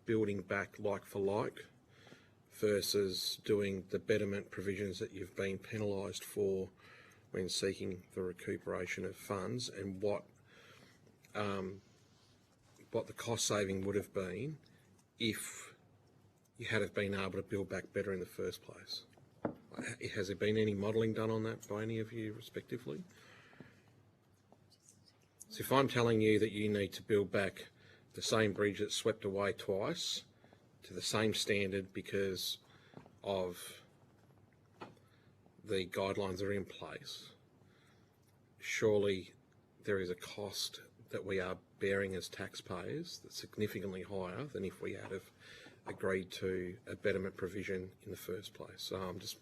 building back like for like versus doing the betterment provisions that you've been penalised for when seeking the recuperation of funds, and what the cost saving would have been if you had have been able to build back better in the first place. Has there been any modelling done on that by any of you respectively? So if I'm telling you that you need to build back the same bridge that's swept away twice to the same standard because of the guidelines that are in place, surely there is a cost that we are bearing as taxpayers that's significantly higher than if we had have agreed to a betterment provision in the first place. So I'm just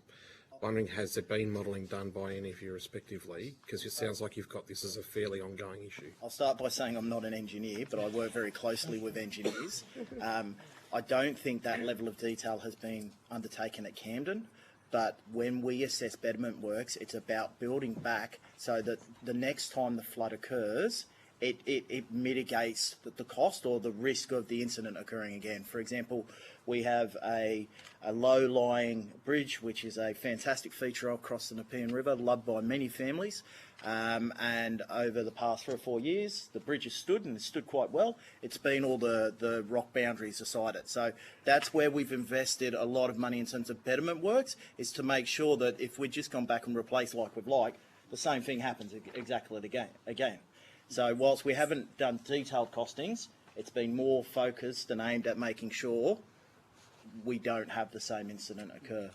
wondering, has there been modelling done by any of you respectively? Because it sounds like you've got this as a fairly ongoing issue. I'll start by saying I'm not an engineer, but I work very closely with engineers. I don't think that level of detail has been undertaken at Camden, but when we assess betterment works, it's about building back so that the next time the flood occurs, it mitigates the cost or the risk of the incident occurring again. For example, we have a low-lying bridge, which is a fantastic feature across the Nepean River, loved by many families. And over the past 3 or 4 years, the bridge has stood, and it's stood quite well. It's been all the rock boundaries beside it. So that's where we've invested a lot of money in terms of betterment works, is to make sure that if we'd just gone back and replaced like with like, the same thing happens exactly again. So whilst we haven't done detailed costings, it's been more focused and aimed at making sure we don't have the same incident occur.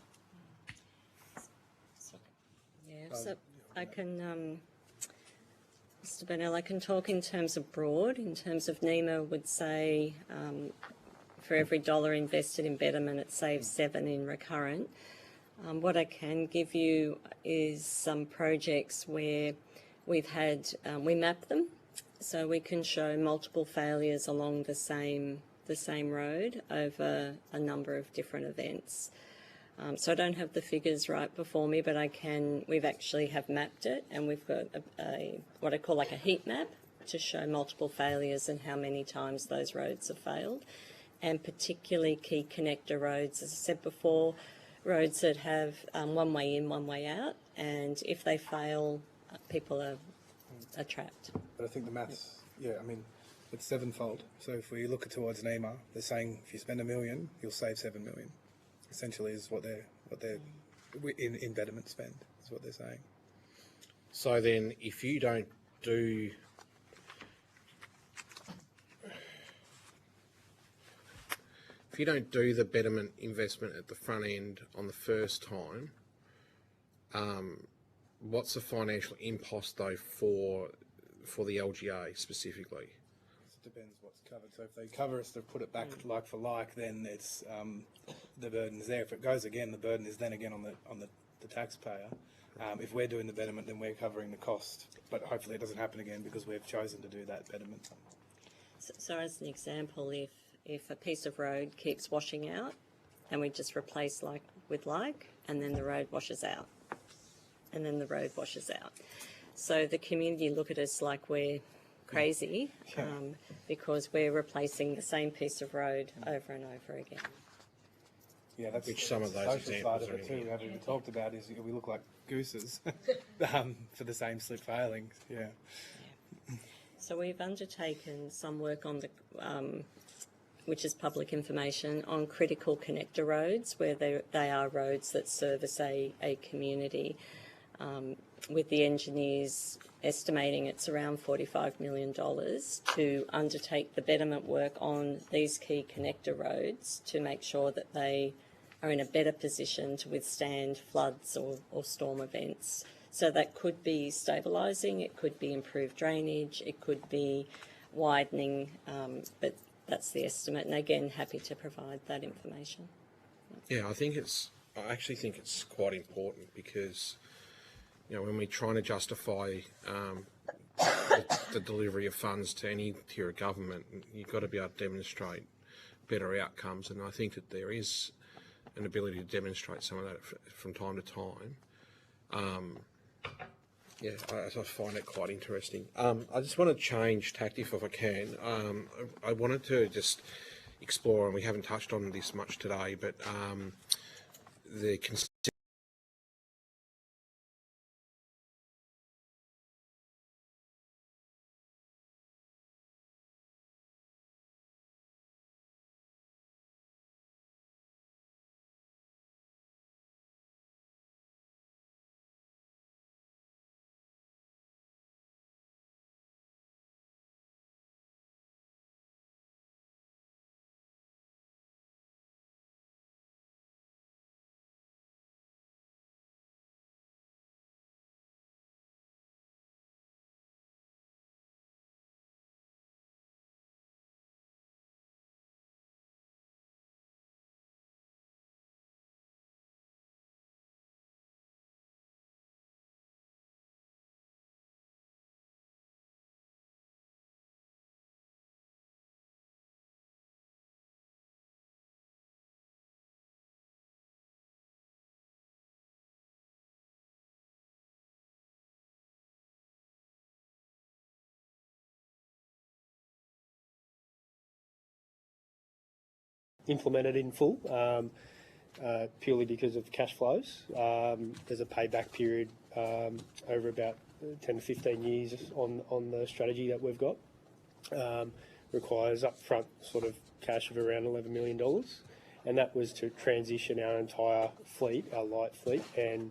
Yeah, so I can Mr. Burnell, I can talk in terms of broad. In terms of NEMA, would say for every $1 invested in betterment, it saves 7 in recurrent. What I can give you is some projects where we've had, we map them, so we can show multiple failures along the same road over a number of different events. So I don't have the figures right before me, but we've actually have mapped it, and we've got what I call like a heat map to show multiple failures and how many times those roads have failed, and particularly key connector roads, as I said before, roads that have one way in, one way out, and if they fail, people are trapped. But I think the maths, it's sevenfold. So if we look towards NEMA, they're saying if you spend $1 million, you'll save $7 million. Essentially, is what they're in betterment spend is what they're saying. So then, if you don't do the betterment investment at the front end on the first time, what's the financial impost though for the LGA specifically? It depends what's covered. So if they cover us to put it back like for like, then it's the burden's there. If it goes again, the burden is then again on the taxpayer. If we're doing the betterment, then we're covering the cost. But hopefully it doesn't happen again because we've chosen to do that betterment. So as an example, if a piece of road keeps washing out, and we just replace like with like, and then the road washes out, and then the road washes out. So the community look at us like we're crazy because we're replacing the same piece of road over and over again. Yeah, that's which some of those social examples side of it are too. in We haven't even talked about is we look like gooses for the same slip failings. Yeah. So we've undertaken some work on the, which is public information, on critical connector roads where they are roads that service a community. With the engineers estimating it's around $45 million to undertake the betterment work on these key connector roads to make sure that they are in a better position to withstand floods or storm events. So that could be stabilising, it could be improved drainage, it could be widening, but that's the estimate. And again, happy to provide that information. Yeah, I actually think it's quite important because, when we're trying to justify the delivery of funds to any tier of government, you've got to be able to demonstrate better outcomes, and I think that there is an ability to demonstrate some of that from time to time. I find it quite interesting. I just want to change tactic if I can. I wanted to just explore, and we haven't touched on this much today, but the implemented in full, purely because of cash flows. There's a payback period over about 10 to 15 years on the strategy that we've got. Requires upfront sort of cash of around $11 million, and that was to transition our entire fleet, our light fleet, and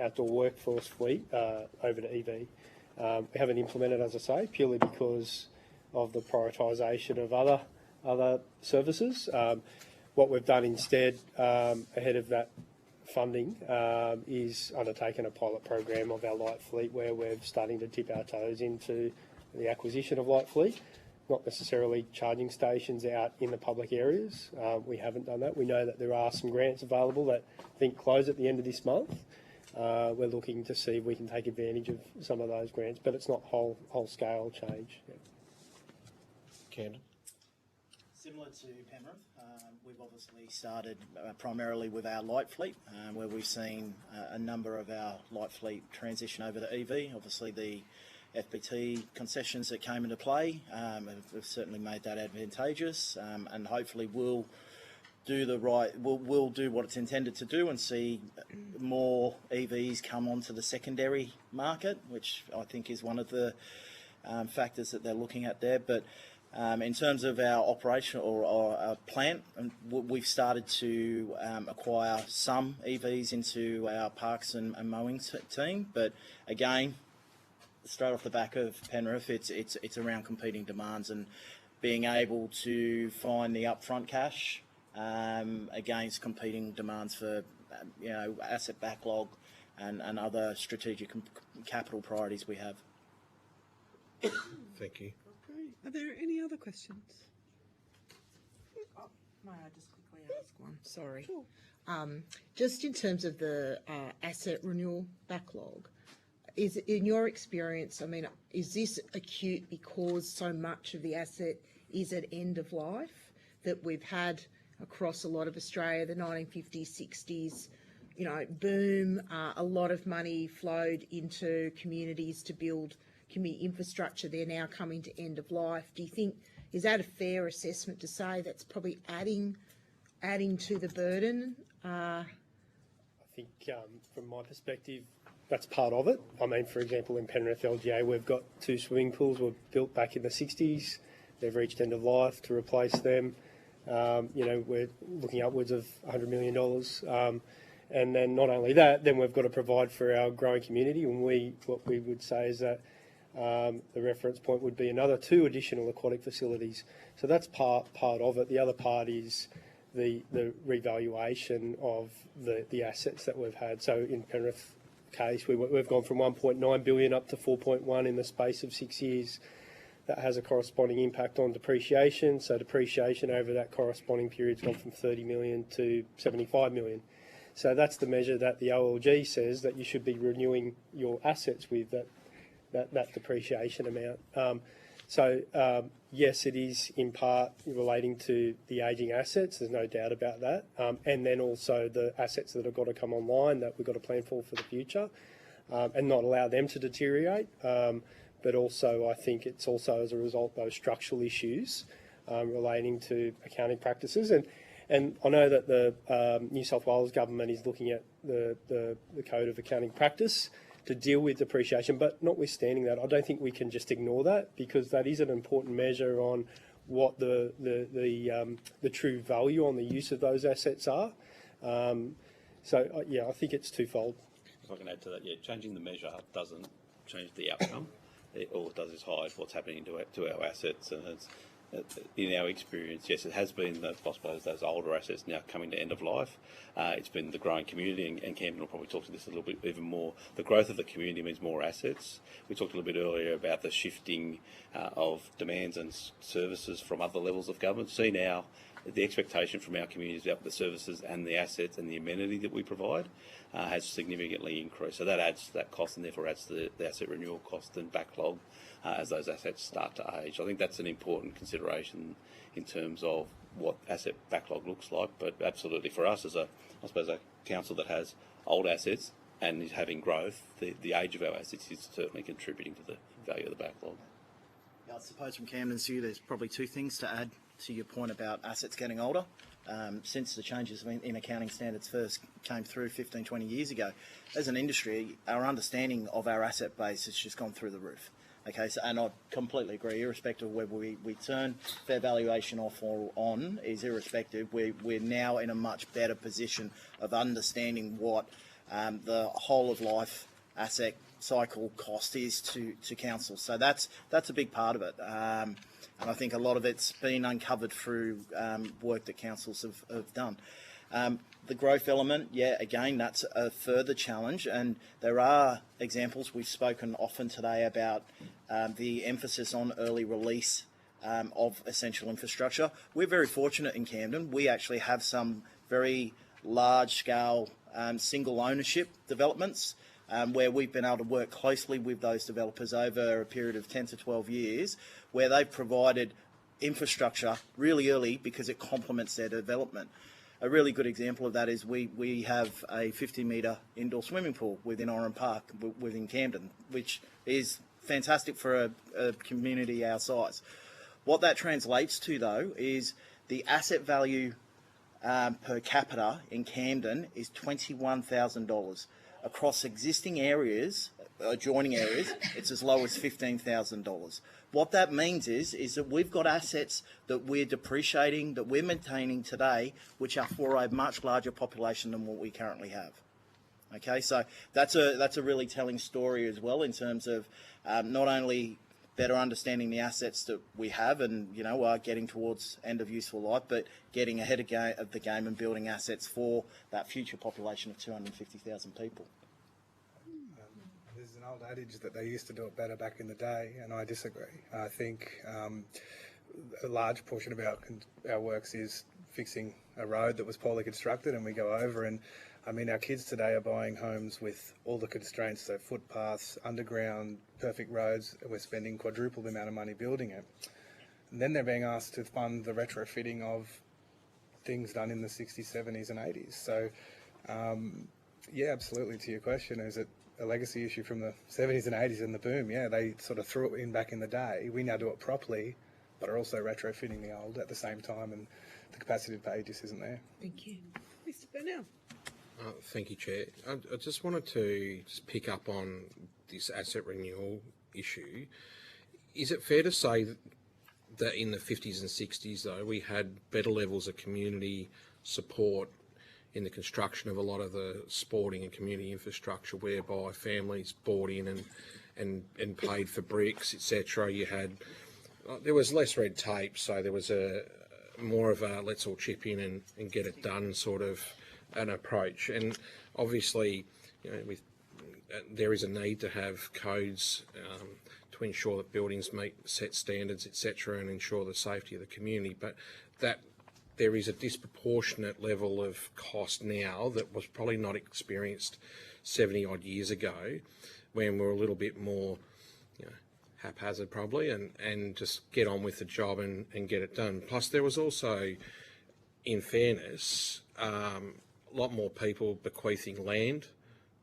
outdoor workforce fleet over to EV. We haven't implemented, as I say, purely because of the prioritisation of other services. What we've done instead, ahead of that funding is undertaking a pilot program of our light fleet where we're starting to dip our toes into the acquisition of light fleet, not necessarily charging stations out in the public areas. We haven't done that. We know that there are some grants available that I think close at the end of this month. We're looking to see if we can take advantage of some of those grants, but it's not whole-scale change. Yeah. Camden? Similar to Penrith, we've obviously started primarily with our light fleet, where we've seen a number of our light fleet transition over to EV. Obviously, the FBT concessions that came into play have certainly made that advantageous, and hopefully will do will do what it's intended to do and see more EVs come onto the secondary market, which I think is one of the factors that they're looking at there. But in terms of our operation or our plant, we've started to acquire some EVs into our parks and mowing team. But again, straight off the back of Penrith, it's around competing demands and being able to find the upfront cash against competing demands for asset backlog and other strategic capital priorities we have. Thank you. Are there any other questions? May I just quickly ask one? Sorry. Sure. Just in terms of the asset renewal backlog, is in your experience, I mean, is this acute because so much of the asset is at end of life that we've had across a lot of Australia, the 1950s, 60s, boom, a lot of money flowed into communities to build community infrastructure. They're now coming to end of life. Do you think, is that a fair assessment to say that's probably adding to the burden? I think from my perspective, that's part of it. I mean, for example, in Penrith LGA, we've got 2 swimming pools were built back in the 60s. They've reached end of life. To replace them, we're looking upwards of $100 million. And then not only that, then we've got to provide for our growing community. And what we would say is that the reference point would be another 2 additional aquatic facilities. So that's part of it. The other part is the revaluation of the assets that we've had. So in Penrith case, we've gone from 1.9 billion up to 4.1 in the space of 6 years. That has a corresponding impact on depreciation. So depreciation over that corresponding period has gone from 30 million to 75 million. So that's the measure that the OLG says that you should be renewing your assets with, that depreciation amount. Yes, it is in part relating to the ageing assets. There's no doubt about that. And then also the assets that have got to come online that we've got to plan for the future, and not allow them to deteriorate. But also, I think it's also as a result of those structural issues relating to accounting practices. And I know that the New South Wales government is looking at the Code of Accounting Practice to deal with depreciation, but notwithstanding that, I don't think we can just ignore that, because that is an important measure on what the true value on the use of those assets are. I think it's twofold. If I can add to that, changing the measure doesn't change the outcome. All it does is hide what's happening to our assets, and it's, in our experience, yes, it has been, I suppose, those older assets now coming to end of life. It's been the growing community, and Camden will probably talk to this a little bit even more. The growth of the community means more assets. We talked a little bit earlier about the shifting of demands and services from other levels of government. See now, the expectation from our communities about the services and the assets and the amenity that we provide has significantly increased. So that adds to that cost, and therefore adds to the asset renewal cost and backlog as those assets start to age. I think that's an important consideration in terms of what asset backlog looks like. But absolutely for us as a council that has old assets and is having growth, the age of our assets is certainly contributing to the value of the backlog. I suppose from Camden's view, there's probably 2 things to add to your point about assets getting older. Since the changes in accounting standards first came through 15, 20 years ago, as an industry, our understanding of our asset base has just gone through the roof. Okay, so, and I completely agree, irrespective of whether we turn fair valuation off or on, is irrespective. We're now in a much better position of understanding what the whole of life asset cycle cost is to council. So that's a big part of it. And I think a lot of it's been uncovered through work that councils have done. The growth element, yeah, again, that's a further challenge, and there are examples. We've spoken often today about the emphasis on early release of essential infrastructure. We're very fortunate in Camden. We actually have some very large-scale single ownership developments where we've been able to work closely with those developers over a period of 10 to 12 years, where they've provided infrastructure really early because it complements their development. A really good example of that is we have a 50-metre indoor swimming pool within Oran Park, within Camden, which is fantastic for a community our size. What that translates to, though, is the asset value per capita in Camden is $21,000. Across existing areas, adjoining areas, it's as low as $15,000. What that means is that we've got assets that we're depreciating, that we're maintaining today, which are for a much larger population than what we currently have. Okay, so that's a really telling story as well in terms of not only better understanding the assets that we have and, you know, are getting towards end of useful life, but getting ahead of the game and building assets for that future population of 250,000 people. There's an old adage that they used to do it better back in the day, and I disagree. I think a large portion of our works is fixing a road that was poorly constructed, and we go over and I mean, our kids today are buying homes with all the constraints, so footpaths, underground, perfect roads, and we're spending quadruple the amount of money building it. And then they're being asked to fund the retrofitting of things done in the 60s, 70s and 80s. So, yeah, absolutely, to your question, is it a legacy issue from the 70s and 80s and the boom? Yeah, they sort of threw it in back in the day. We now do it properly, but are also retrofitting the old at the same time, and the capacity to pay just isn't there. Thank you. Mr. Burnell. Thank you, Chair. I just wanted to pick up on this asset renewal issue. Is it fair to say that in the 50s and 60s, though, we had better levels of community support in the construction of a lot of the sporting and community infrastructure, whereby families bought in and paid for bricks, etc.? There was less red tape, so there was more of a let's all chip in and get it done sort of an approach. And obviously, you know, there is a need to have codes to ensure that buildings meet set standards, etc., and ensure the safety of the community. But that there is a disproportionate level of cost now that was probably not experienced 70 odd years ago, when we were a little bit more, you know, haphazard probably, and just get on with the job and get it done. Plus, there was also, in fairness, a lot more people bequeathing land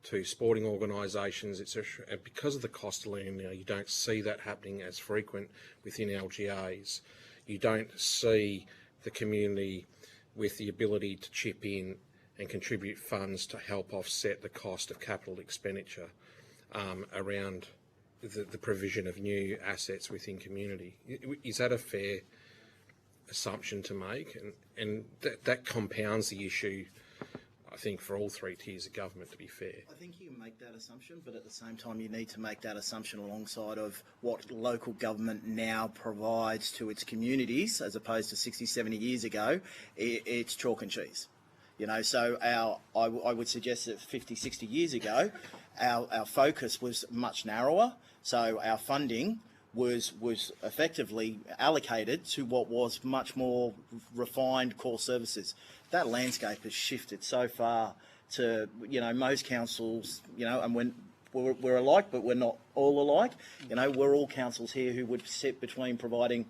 to sporting organisations, etc. And because of the cost of land now, you don't see that happening as frequent within LGAs. You don't see the community with the ability to chip in and contribute funds to help offset the cost of capital expenditure around the provision of new assets within community. Is that a fair assumption to make? And that compounds the issue, I think, for all three tiers of government, to be fair. I think you can make that assumption, but at the same time you need to make that assumption alongside of what local government now provides to its communities, as opposed to 60, 70 years ago. It's chalk and cheese. You know, so I would suggest that 50, 60 years ago, our focus was much narrower. So our funding was effectively allocated to what was much more refined core services. That landscape has shifted so far to, you know, most councils, you know, and when we're alike, but we're not all alike. You know, we're all councils here who would sit between providing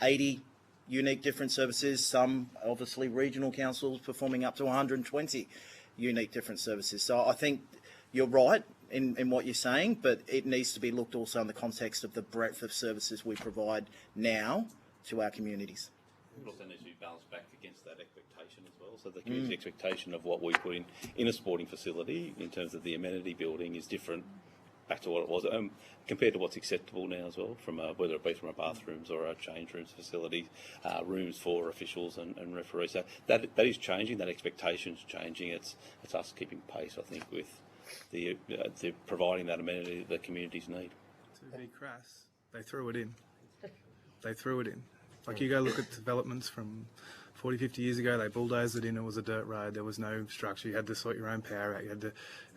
80 unique different services, some obviously regional councils performing up to 120 unique different services. So I think you're right in what you're saying, but it needs to be looked also in the context of the breadth of services we provide now to our communities. It also needs to be balanced back against that expectation as well. So the community expectation of what we put in a sporting facility in terms of the amenity building is different back to what it was compared to what's acceptable now as well, from whether it be from a bathrooms or a change rooms facility, rooms for officials and referees. So that is changing. That expectation's changing. It's us keeping pace, I think, with the providing that amenity that the communities need. To be crass, they threw it in. They threw it in. Like, you go look at developments from 40, 50 years ago, they bulldozed it in, it was a dirt road, there was no structure, you had to sort your own power out, you had to,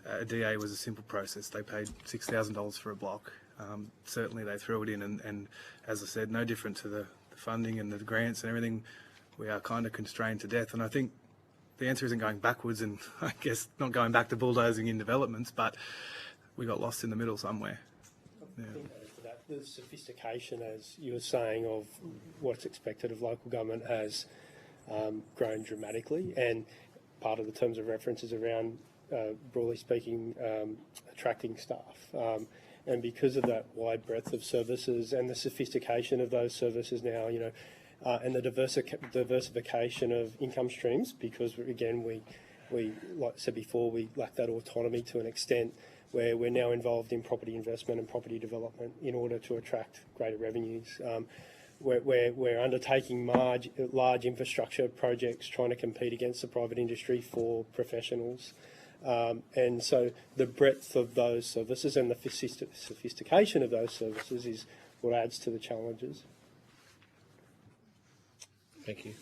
a DA was a simple process, they paid $6,000 for a block. Certainly they threw it in, and as I said, no different to the funding and the grants and everything, we are kind of constrained to death. And I think the answer isn't going backwards, and I guess not going back to bulldozing in developments, but we got lost in the middle somewhere. Yeah. The sophistication, as you were saying, of what's expected of local government has grown dramatically, and part of the terms of reference is around, broadly speaking, attracting staff. And because of that wide breadth of services and the sophistication of those services now, you know, and the diversification of income streams, because again, we like I said before, we lack that autonomy to an extent where we're now involved in property investment and property development in order to attract greater revenues. We're undertaking large infrastructure projects, trying to compete against the private industry for professionals. And so the breadth of those services and the sophistication of those services is what adds to the challenges. Thank you.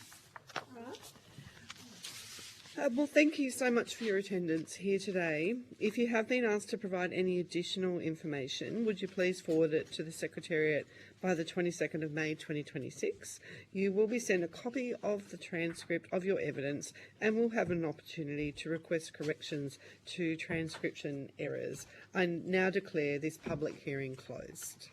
Well, thank you so much for your attendance here today. If you have been asked to provide any additional information, would you please forward it to the Secretariat by the 22nd of May 2026. You will be sent a copy of the transcript of your evidence and will have an opportunity to request corrections to transcription errors. I now declare this public hearing closed.